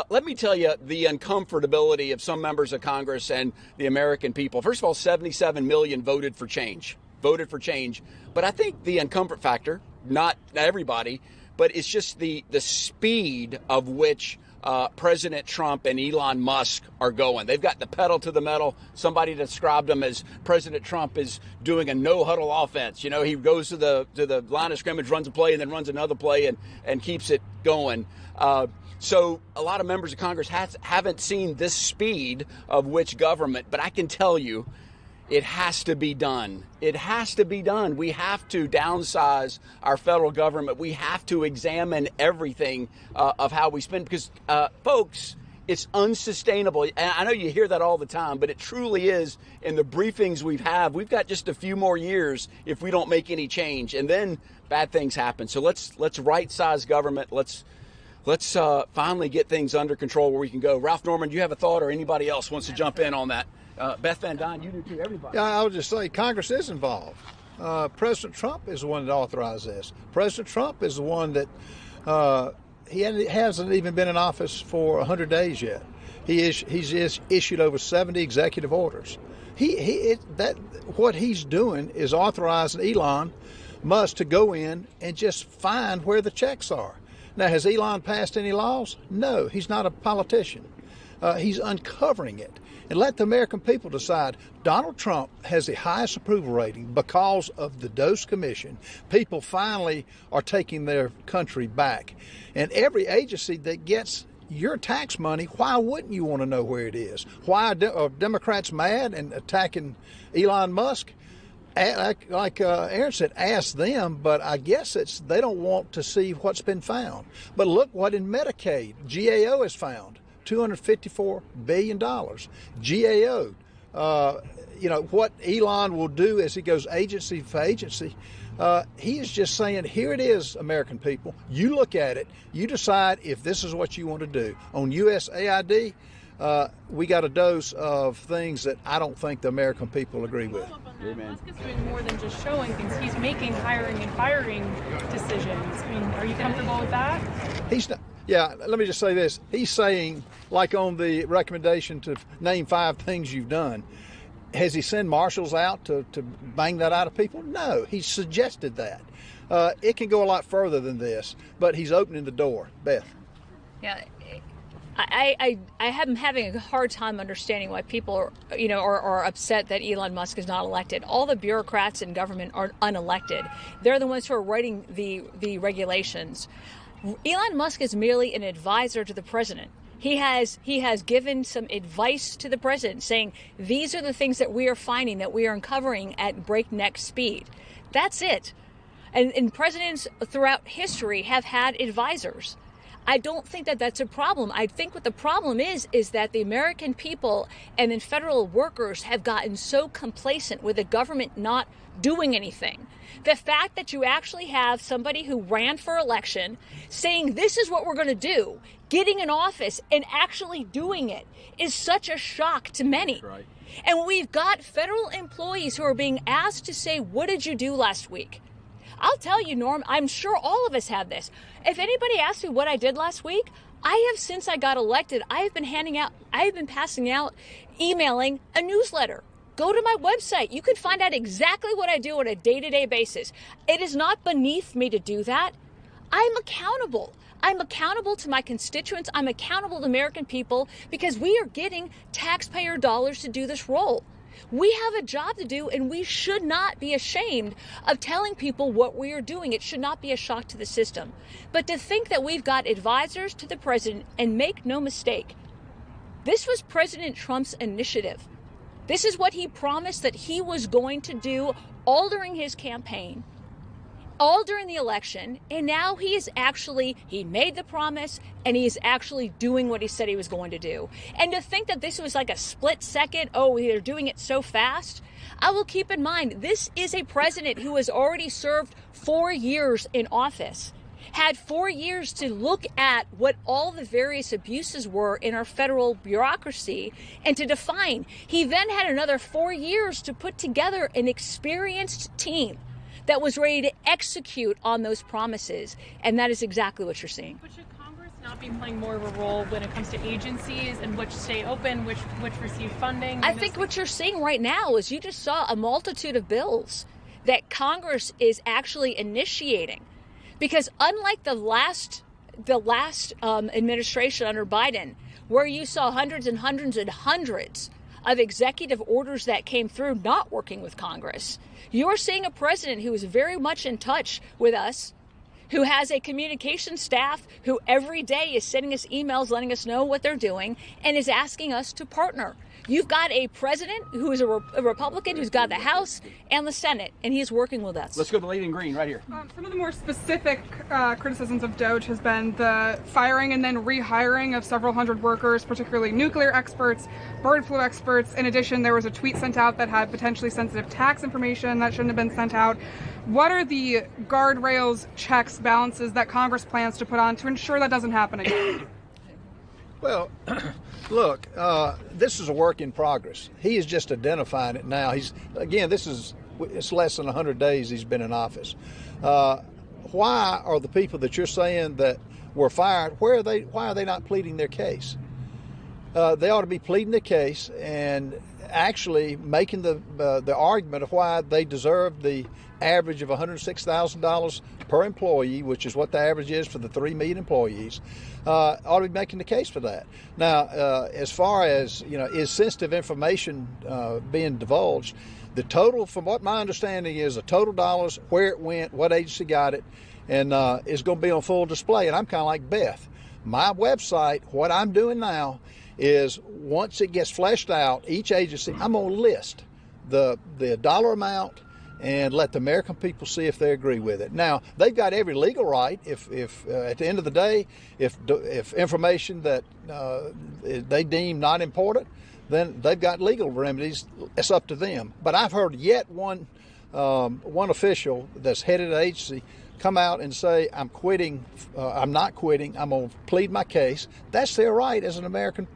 Speaker 15: let me tell you the uncomfortability of some members of Congress and the American people. First of all, 77 million voted for change. But I think the uncomfort factor, not everybody, but it's just the speed of which President Trump and Elon Musk are going. They've got the pedal to the metal. Somebody described them as President Trump is doing a no-huddle offense. You know, he goes to the line of scrimmage, runs a play, and then runs another play and keeps it going. So a lot of members of Congress haven't seen this speed of which government, but I can tell you, it has to be done. It has to be done. We have to downsize our federal government. We have to examine everything of how we spend, because, folks, it's unsustainable. And I know you hear that all the time, but it truly is. In the briefings we've got just a few more years if we don't make any change, and then bad things happen. So let's right-size government. Let's finally get things under control where we can go. Ralph Norman, do you have a thought, or anybody else wants to jump in on that? Beth Van Dyne, you do too, everybody.
Speaker 4: Yeah, I would just say Congress is involved. President Trump is the one that authorized this. President Trump is the one that he hasn't even been in office for 100 days yet. He's issued over 70 executive orders. What he's doing is authorizing Elon Musk to go in and just find where the checks are. Now, has Elon passed any laws? No, he's not a politician. He's uncovering it. And let the American people decide. Donald Trump has the highest approval rating because of the DOGE Commission. People finally are taking their country back. And every agency that gets your tax money, why wouldn't you want to know where it is? Why are Democrats mad and attacking Elon Musk? Like Aaron said, ask them, but I guess they don't want to see what's been found. But look what in Medicaid, GAO has found. $254 billion. GAO, what Elon will do as he goes agency for agency, he is just saying, here it is, American people. You look at it. You decide if this is what you want to do. On USAID, we got a dose of things that I don't think the American people agree with.
Speaker 11: Musk is doing more than just showing things. He's making hiring and firing decisions. I mean, are you comfortable with that?
Speaker 4: He's not. Yeah, let me just say this. He's saying, like on the recommendation to name 5 things you've done, has he sent marshals out to bang that out of people? No, he suggested that. It can go a lot further than this, but he's opening the door. Beth.
Speaker 13: Yeah. I am having a hard time understanding why people are upset that Elon Musk is not elected. All the bureaucrats in government are unelected. They're the ones who are writing the regulations. Elon Musk is merely an advisor to the president. He has given some advice to the president saying, these are the things that we are finding, that we are uncovering at breakneck speed. That's it. And presidents throughout history have had advisors. I don't think that that's a problem. I think what the problem is that the American people and then federal workers have gotten so complacent with the government not doing anything. The fact that you actually have somebody who ran for election saying this is what we're going to do, getting in office and actually doing it is such a shock to many. Right. And we've got federal employees who are being asked to say, what did you do last week? I'll tell you, Norm, I'm sure all of us have this. If anybody asks me what I did last week, I have, since I got elected, I have been passing out, emailing a newsletter. Go to my website. You can find out exactly what I do on a day-to-day basis. It is not beneath me to do that. I'm accountable. I'm accountable to my constituents. I'm accountable to American people because we are getting taxpayer dollars to do this role. We have a job to do, and we should not be ashamed of telling people what we are doing. It should not be a shock to the system. But to think that we've got advisors to the president, and make no mistake, This was President Trump's initiative. This is what he promised that he was going to do all during his campaign, all during the election, and now he made the promise and he is actually doing what he said he was going to do. And to think that this was like a split second, oh, they're doing it so fast. I will keep in mind, this is a president who has already served 4 years in office, had 4 years to look at what all the various abuses were in our federal bureaucracy and to define. He then had another 4 years to put together an experienced team that was ready to execute on those promises. And that is exactly what you're seeing.
Speaker 11: But should Congress not be playing more of a role when it comes to agencies and which stay open, which receive funding?
Speaker 13: I think what you're seeing right now is you just saw a multitude of bills that Congress is actually initiating. Because unlike the last administration under Biden, where you saw hundreds and hundreds and hundreds of executive orders that came through not working with Congress, you're seeing a president who is very much in touch with us, who has a communication staff who every day is sending us emails letting us know what they're doing and is asking us to partner. You've got a president who is a Republican who's got the House and the Senate, and he is working with us.
Speaker 14: Let's go to the lady in green right here.
Speaker 22: Some of the more specific criticisms of DOGE has been the firing and then rehiring of several hundred workers, particularly nuclear experts, bird flu experts. In addition, there was a tweet sent out that had potentially sensitive tax information that shouldn't have been sent out. What are the guardrails, checks, balances that Congress plans to put on to ensure that doesn't happen again?
Speaker 4: Well, look, this is a work in progress. He is just identifying it now. It's less than 100 days he's been in office. Why are the people that you're saying that were fired, why are they not pleading their case? They ought to be pleading the case and actually making the argument of why they deserve the average of $106,000 per employee, which is what the average is for the 3 million employees. Ought to be making the case for that. Now, as far as, is sensitive information being divulged, the total, from what my understanding is, the total dollars, where it went, what agency got it, and is going to be on full display. And I'm kind of like Beth. My website, what I'm doing now is once it gets fleshed out, each agency, I'm going to list the dollar amount and let the American people see if they agree with it. Now, they've got every legal right. If at the end of the day, if information that they deem not important, then they've got legal remedies. It's up to them. But I've heard yet one official that's headed an agency come out and say, I'm quitting, I'm not quitting, I'm going to plead my case. That's their right as an American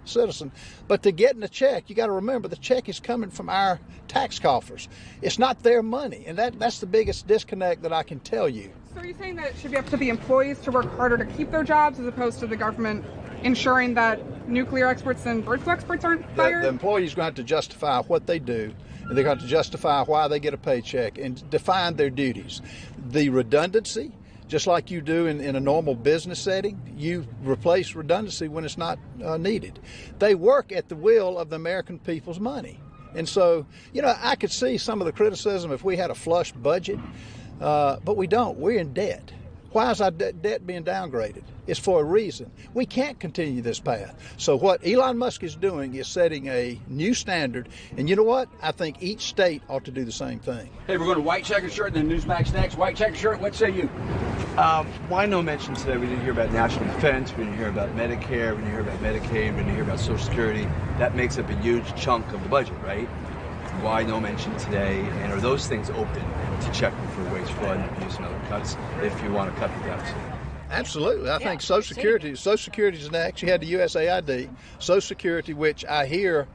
Speaker 4: citizen. But to get in the check, you got to remember the check is coming from our tax coffers. It's not their money, and that's the biggest disconnect that I can tell you.
Speaker 22: So are you saying that it should be up to the employees to work harder to keep their jobs as opposed to the government ensuring that nuclear experts and bird flu experts aren't fired?
Speaker 4: The employees are going to have to justify what they do, and they're going to have to justify why they get a paycheck and define their duties. The redundancy, just like you do in a normal business setting, you replace redundancy when it's not needed. They work at the will of the American people's money. And so, I could see some of the criticism if we had a flush budget, but we don't. We're in debt. Why is our debt being downgraded? It's for a reason. We can't continue this path. So what Elon Musk is doing is setting a new standard. And you know what? I think each state ought to do the same thing.
Speaker 15: Hey, we're going to white checker shirt and then Newsmax next. White checker shirt, what say you?
Speaker 20: Why no mention today? We didn't hear about national defense. We didn't hear about Medicare. We didn't hear about Medicaid. We didn't hear about Social Security. That makes up a huge chunk of the budget, right? Why no mention today? And are those things open to check for wage fraud and abuse and other cuts if you want to cut the deficit?
Speaker 4: Absolutely. I think Social Security is next. You had the USAID. Social Security, which I hear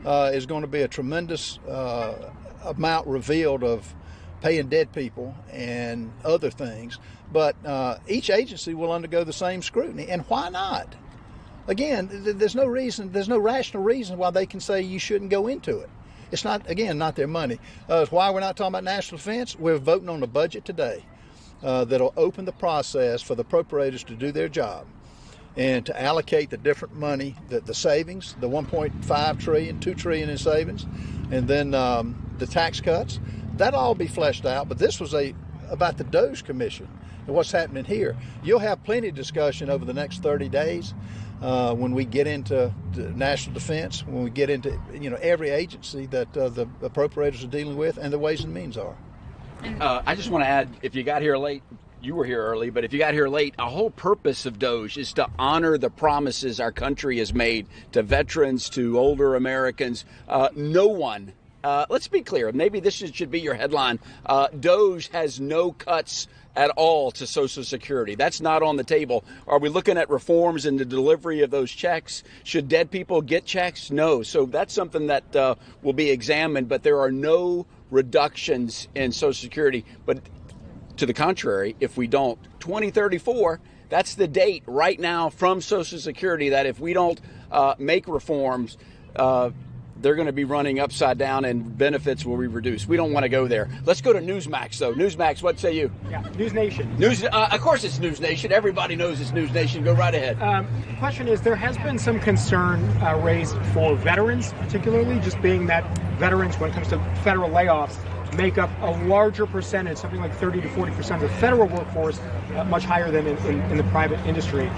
Speaker 4: is going to be a tremendous amount revealed of paying dead people and other things. But each agency will undergo the same scrutiny. And why not? Again, there's no rational reason why they can say you shouldn't go into it. It's not, again, not their money. Why we're not talking about national defense? We're voting on a budget today that'll open the process for the appropriators to do their job and to allocate the different money, the savings, the 1.5 trillion, 2 trillion in savings, and then the tax cuts. That'll all be fleshed out. But this was a about the DOGE Commission and what's happening here. You'll have plenty of discussion over the next 30 days when we get into national defense, when we get into every agency that the appropriators are dealing with, and the Ways and Means are.
Speaker 15: I just want to add, if you got here late, you were here early, but if you got here late, a whole purpose of DOGE is to honor the promises our country has made to veterans, to older Americans. No one, let's be clear, maybe this should be your headline, DOGE has no cuts at all to Social Security. That's not on the table. Are we looking at reforms in the delivery of those checks? Should dead people get checks? No. So that's something that will be examined, but there are no reductions in Social Security. But to the contrary, if we don't, 2034, that's the date right now from Social Security that if we don't make reforms, they're going to be running upside down and benefits will be reduced. We don't want to go there. Let's go to Newsmax, though. Newsmax, what say you?
Speaker 14: Yeah, News Nation.
Speaker 15: Of course it's News Nation. Everybody knows it's News Nation. Go right ahead.
Speaker 14: The question is, there has been some concern raised for veterans, particularly, just being that veterans, when it comes to federal layoffs, make up a larger percentage, something like 30 to 40% of the federal workforce, much higher than in the private industry.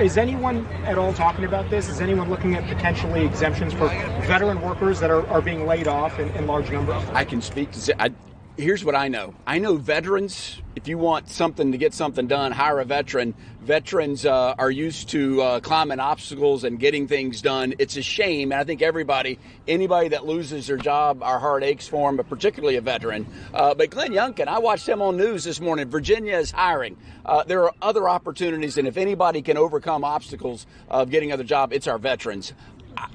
Speaker 14: Is anyone at all talking about this? Is anyone looking at potentially exemptions for veteran workers that are being laid off in large numbers?
Speaker 15: I can speak to here's what I know. I know veterans, if you want something to get something done, hire a veteran. Veterans are used to climbing obstacles and getting things done. It's a shame, and I think anybody that loses their job, our heart aches for them, but particularly a veteran. But Glenn Youngkin, I watched him on news this morning. Virginia is hiring. There are other opportunities, and if anybody can overcome obstacles of getting another job, it's our veterans.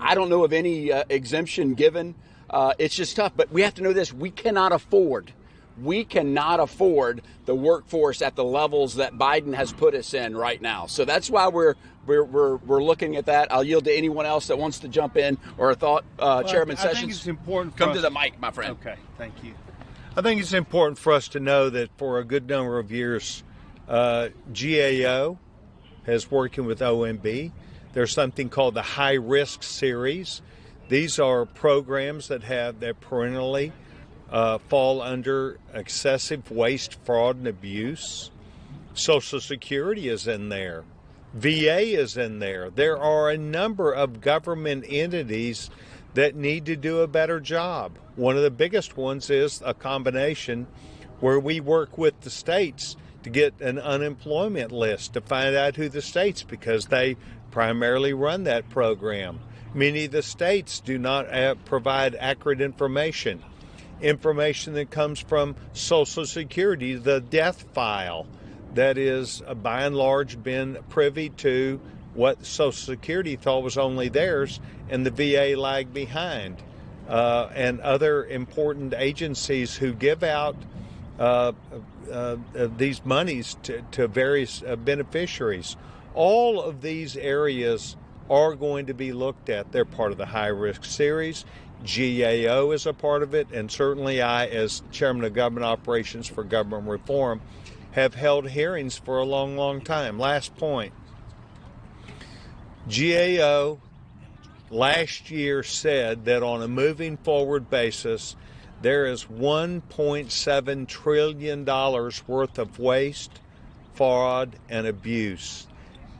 Speaker 15: I don't know of any exemption given. It's just tough, but we have to know this. We cannot afford the workforce at the levels that Biden has put us in right now. So that's why we're looking at that. I'll yield to anyone else that wants to jump in or a thought. Chairman Sessions,
Speaker 18: I think it's important.
Speaker 15: Come to the mic, my friend.
Speaker 18: Okay, thank you. I think it's important for us to know that for a good number of years, GAO has working with OMB. There's something called the High Risk Series. These are programs that perennially fall under excessive waste, fraud, and abuse. Social Security is in there. VA is in there. There are a number of government entities that need to do a better job. One of the biggest ones is a combination where we work with the states to get an unemployment list to find out who the states, because they primarily run that program. Many of the states do not provide accurate information that comes from Social Security, the death file that is by and large been privy to what Social Security thought was only theirs, and the VA lagged behind, and other important agencies who give out these monies to various beneficiaries. All of these areas are going to be looked at. They're part of the High Risk Series. GAO is a part of it, and certainly I, as Chairman of Government Operations for Government Reform, have held hearings for a long, long time. Last point. GAO last year said that on a moving forward basis, there is $1.7 trillion worth of waste, fraud, and abuse.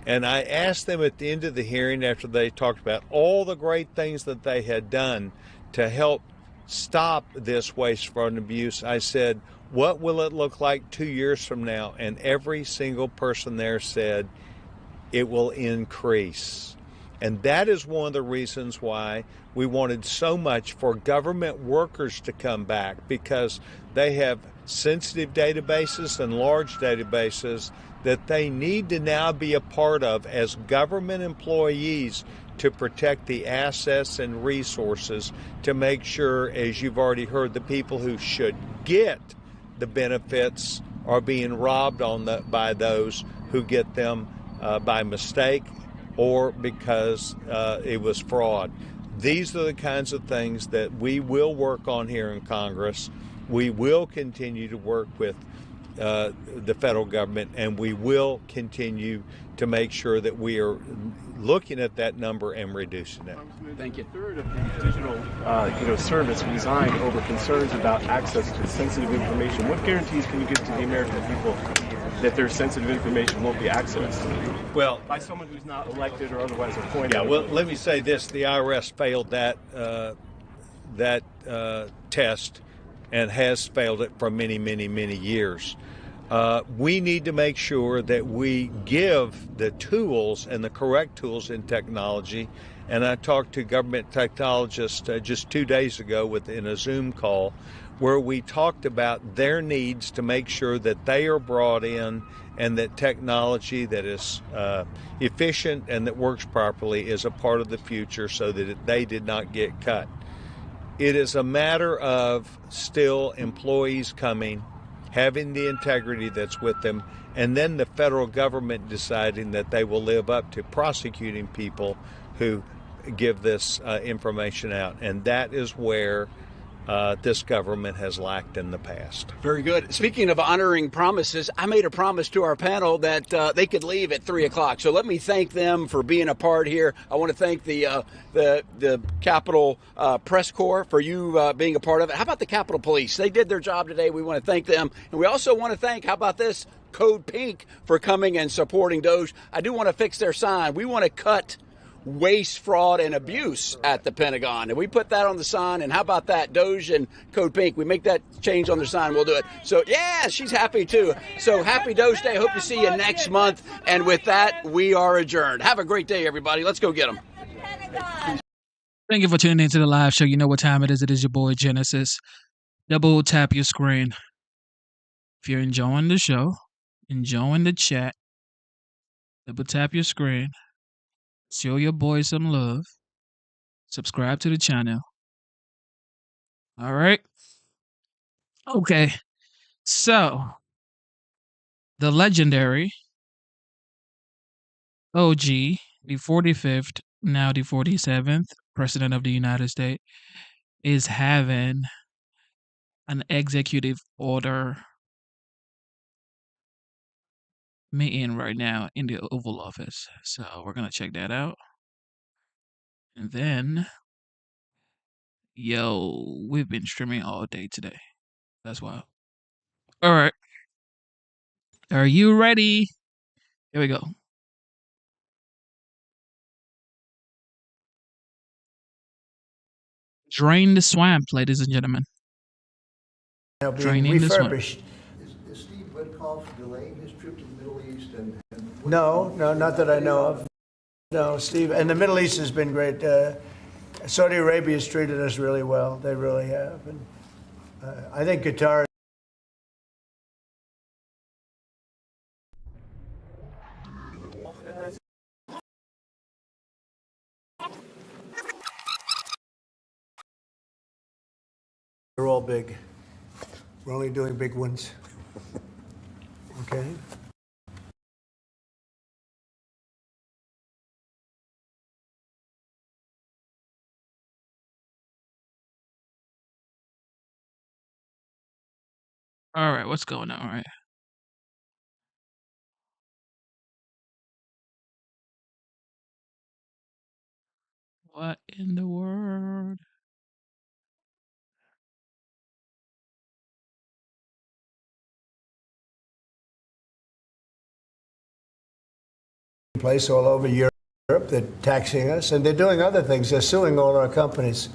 Speaker 18: And I asked them at the end of the hearing, after they talked about all the great things that they had done to help stop this waste, fraud, and abuse, I said, what will it look like 2 years from now? And every single person there said, it will increase. And that is one of the reasons why we wanted so much for government workers to come back, because they have sensitive databases and large databases that they need to now be a part of as government employees to protect the assets and resources, to make sure, as you've already heard, the people who should get the benefits are being robbed by those who get them by mistake or because it was fraud. These are the kinds of things that we will work on here in Congress. We will continue to work with the federal government, and we will continue to make sure that we are looking at that number and reducing it.
Speaker 15: Thank you.
Speaker 12: A third of the digital, service resigned over concerns about access to sensitive information. What guarantees can you give to the American people that their sensitive information won't be accessed?
Speaker 18: Well,
Speaker 12: by someone who's not elected or otherwise appointed.
Speaker 18: Yeah. Well, let me say this: the IRS failed that test and has failed it for many, many, many years. We need to make sure that we give the tools and the correct tools in technology. And I talked to government technologists just 2 days ago in a Zoom call where we talked about their needs to make sure that they are brought in and that technology that is efficient and that works properly is a part of the future so that they did not get cut. It is a matter of still employees coming, having the integrity that's with them, and then the federal government deciding that they will live up to prosecuting people who give this information out. And that is where this government has lacked in the past.
Speaker 15: Very good. Speaking of honoring promises, I made a promise to our panel that they could leave at 3 o'clock. So let me thank them for being a part here. I want to thank the Capitol Press Corps for you being a part of it. How about the Capitol Police? They did their job today. We want to thank them. And we also want to thank, how about this, Code Pink for coming and supporting DOGE. I do want to fix their sign. We want to cut waste, fraud, and abuse at the Pentagon. And we put that on the sign. And how about that? DOGE and Code Pink. We make that change on the sign. We'll do it. So, yeah, she's happy, too. So, happy DOGE Day. Hope to see you next month. And with that, we are adjourned. Have a great day, everybody. Let's go get them.
Speaker 5: Thank you for tuning into the live show. You know what time it is. It is your boy, Genesis. Double tap your screen. If you're enjoying the show, enjoying the chat, double tap your screen. Show your boy some love. Subscribe to the channel. All right. Okay. So, the legendary OG, the 45th, now the 47th President of the United States, is having an executive order meeting right now in the Oval Office. So we're going to check that out. And then, we've been streaming all day today. That's wild. All right. Are you ready? Here we go. Drain the swamp, ladies and gentlemen. Draining the swamp.
Speaker 16: Is Steve Witkoff delaying his trip to the Middle East? No, not that I know of. No, Steve, and the Middle East has been great. Saudi Arabia has treated us really well. They really have. And I think Qatar. They're all big. We're only doing big ones. Okay?
Speaker 5: All right, what's going on? All right. What in the world?
Speaker 16: Place all over Europe. They're taxing us, and they're doing other things. They're suing all our companies.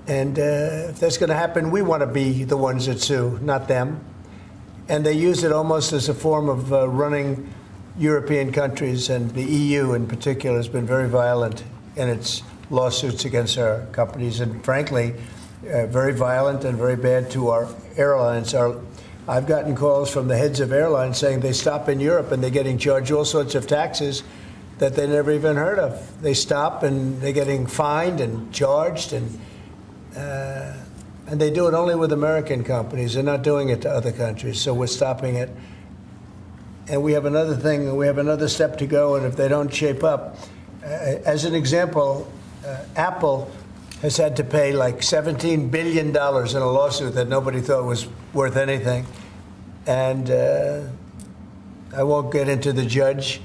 Speaker 16: And if that's going to happen, we want to be the ones that sue, not them. And they use it almost as a form of running European countries, and the EU in particular has been very violent in its lawsuits against our companies, and frankly, very violent and very bad to our airlines. I've gotten calls from the heads of airlines saying they stop in Europe and they're getting charged all sorts of taxes that they never even heard of. They stop and they're getting fined and charged, and they do it only with American companies. They're not doing it to other countries, so we're stopping it. And we have another thing, we have another step to go, and if they don't shape up, as an example, Apple has had to pay like $17 billion in a lawsuit that nobody thought was worth anything. And I won't get into the judge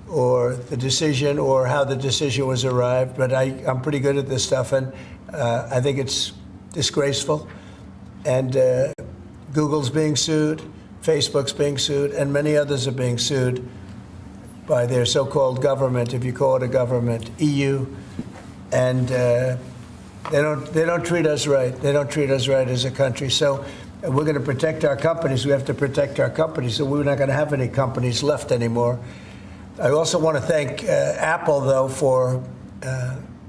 Speaker 16: or the decision or how the decision was arrived, but I'm pretty good at this stuff, and I think it's disgraceful. And Google's being sued, Facebook's being sued, and many others are being sued by their so-called government, if you call it a government, EU, and they don't treat us right. They don't treat us right as a country. So we're going to protect our companies. We have to protect our companies. So we're not going to have any companies left anymore. I also want to thank Apple, though, for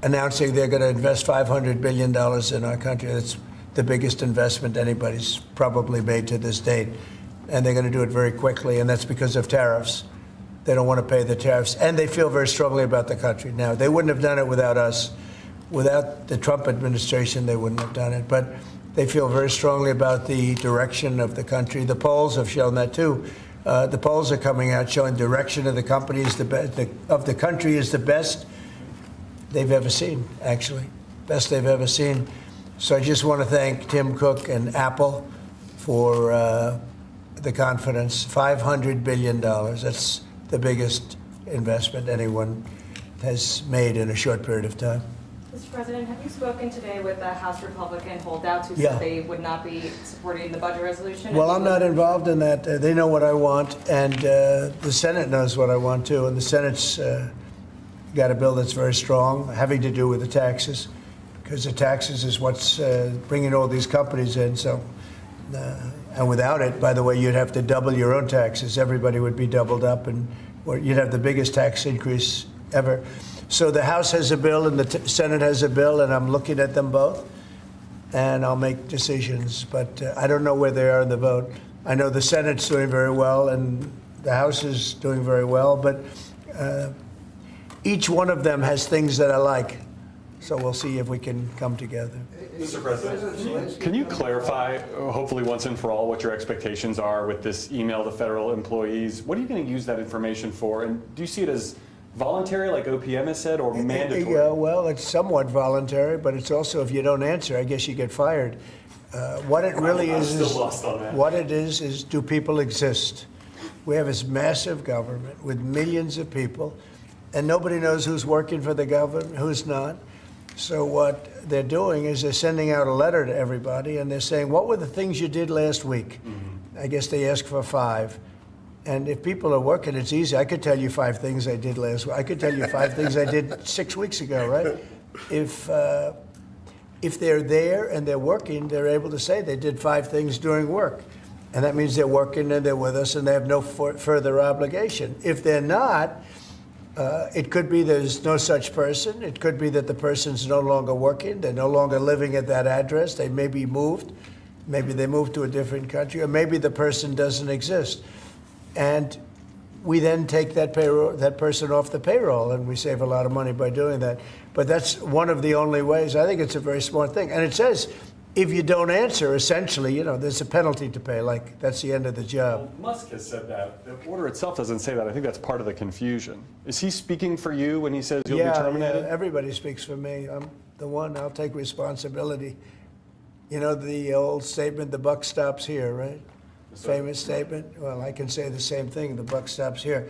Speaker 16: announcing they're going to invest $500 billion in our country. That's the biggest investment anybody's probably made to this date. And they're going to do it very quickly, and that's because of tariffs. They don't want to pay the tariffs, and they feel very strongly about the country. Now, they wouldn't have done it without us. Without the Trump administration, they wouldn't have done it. But they feel very strongly about the direction of the country. The polls have shown that, too. The polls are coming out showing direction of the company is of the country is the best they've ever seen, actually. Best they've ever seen. So I just want to thank Tim Cook and Apple for the confidence. $500 billion. That's the biggest investment anyone has made in a short period of time.
Speaker 6: Mr. President, have you spoken today with the House Republican holdouts who
Speaker 16: Yeah.
Speaker 6: said they would not be supporting the budget resolution?
Speaker 16: Well, I'm not involved in that. They know what I want, and the Senate knows what I want, too. And the Senate's got a bill that's very strong, having to do with the taxes, because the taxes is what's bringing all these companies in. So, and without it, by the way, you'd have to double your own taxes. Everybody would be doubled up, and you'd have the biggest tax increase ever. So the House has a bill and the Senate has a bill, and I'm looking at them both, and I'll make decisions. But I don't know where they are in the vote. I know the Senate's doing very well, and the House is doing very well, but each one of them has things that I like. So we'll see if we can come together.
Speaker 8: Mr. President, can you clarify, hopefully once and for all, what your expectations are with this email to federal employees? What are you going to use that information for? And do you see it as voluntary, like OPM has said, or mandatory?
Speaker 16: Yeah, well, it's somewhat voluntary, but it's also, if you don't answer, I guess you get fired. What it really
Speaker 8: I'm
Speaker 16: is,
Speaker 8: still lost on that.
Speaker 16: What it is do people exist? We have this massive government with millions of people, and nobody knows who's working for the government, who's not. So what they're doing is they're sending out a letter to everybody, and they're saying, what were the things you did last week? I guess they ask for 5. And if people are working, it's easy. I could tell you 5 things I did last week. I could tell you 5 things I did 6 weeks ago, right? If they're there and they're working, they're able to say they did 5 things during work. And that means they're working and they're with us and they have no further obligation. If they're not, it could be there's no such person. It could be that the person's no longer working. They're no longer living at that address. They may be moved. Maybe they moved to a different country, or maybe the person doesn't exist. And we then take that person off the payroll, and we save a lot of money by doing that. But that's one of the only ways. I think it's a very smart thing. And it says, if you don't answer, essentially, there's a penalty to pay. Like, that's the end of the job.
Speaker 8: Well, Musk has said that. The order itself doesn't say that. I think that's part of the confusion. Is he speaking for you when he says you'll be terminated?
Speaker 16: Yeah, everybody speaks for me. I'm the one. I'll take responsibility. You know the old statement, the buck stops here, right? Famous statement. Well, I can say the same thing. The buck stops here.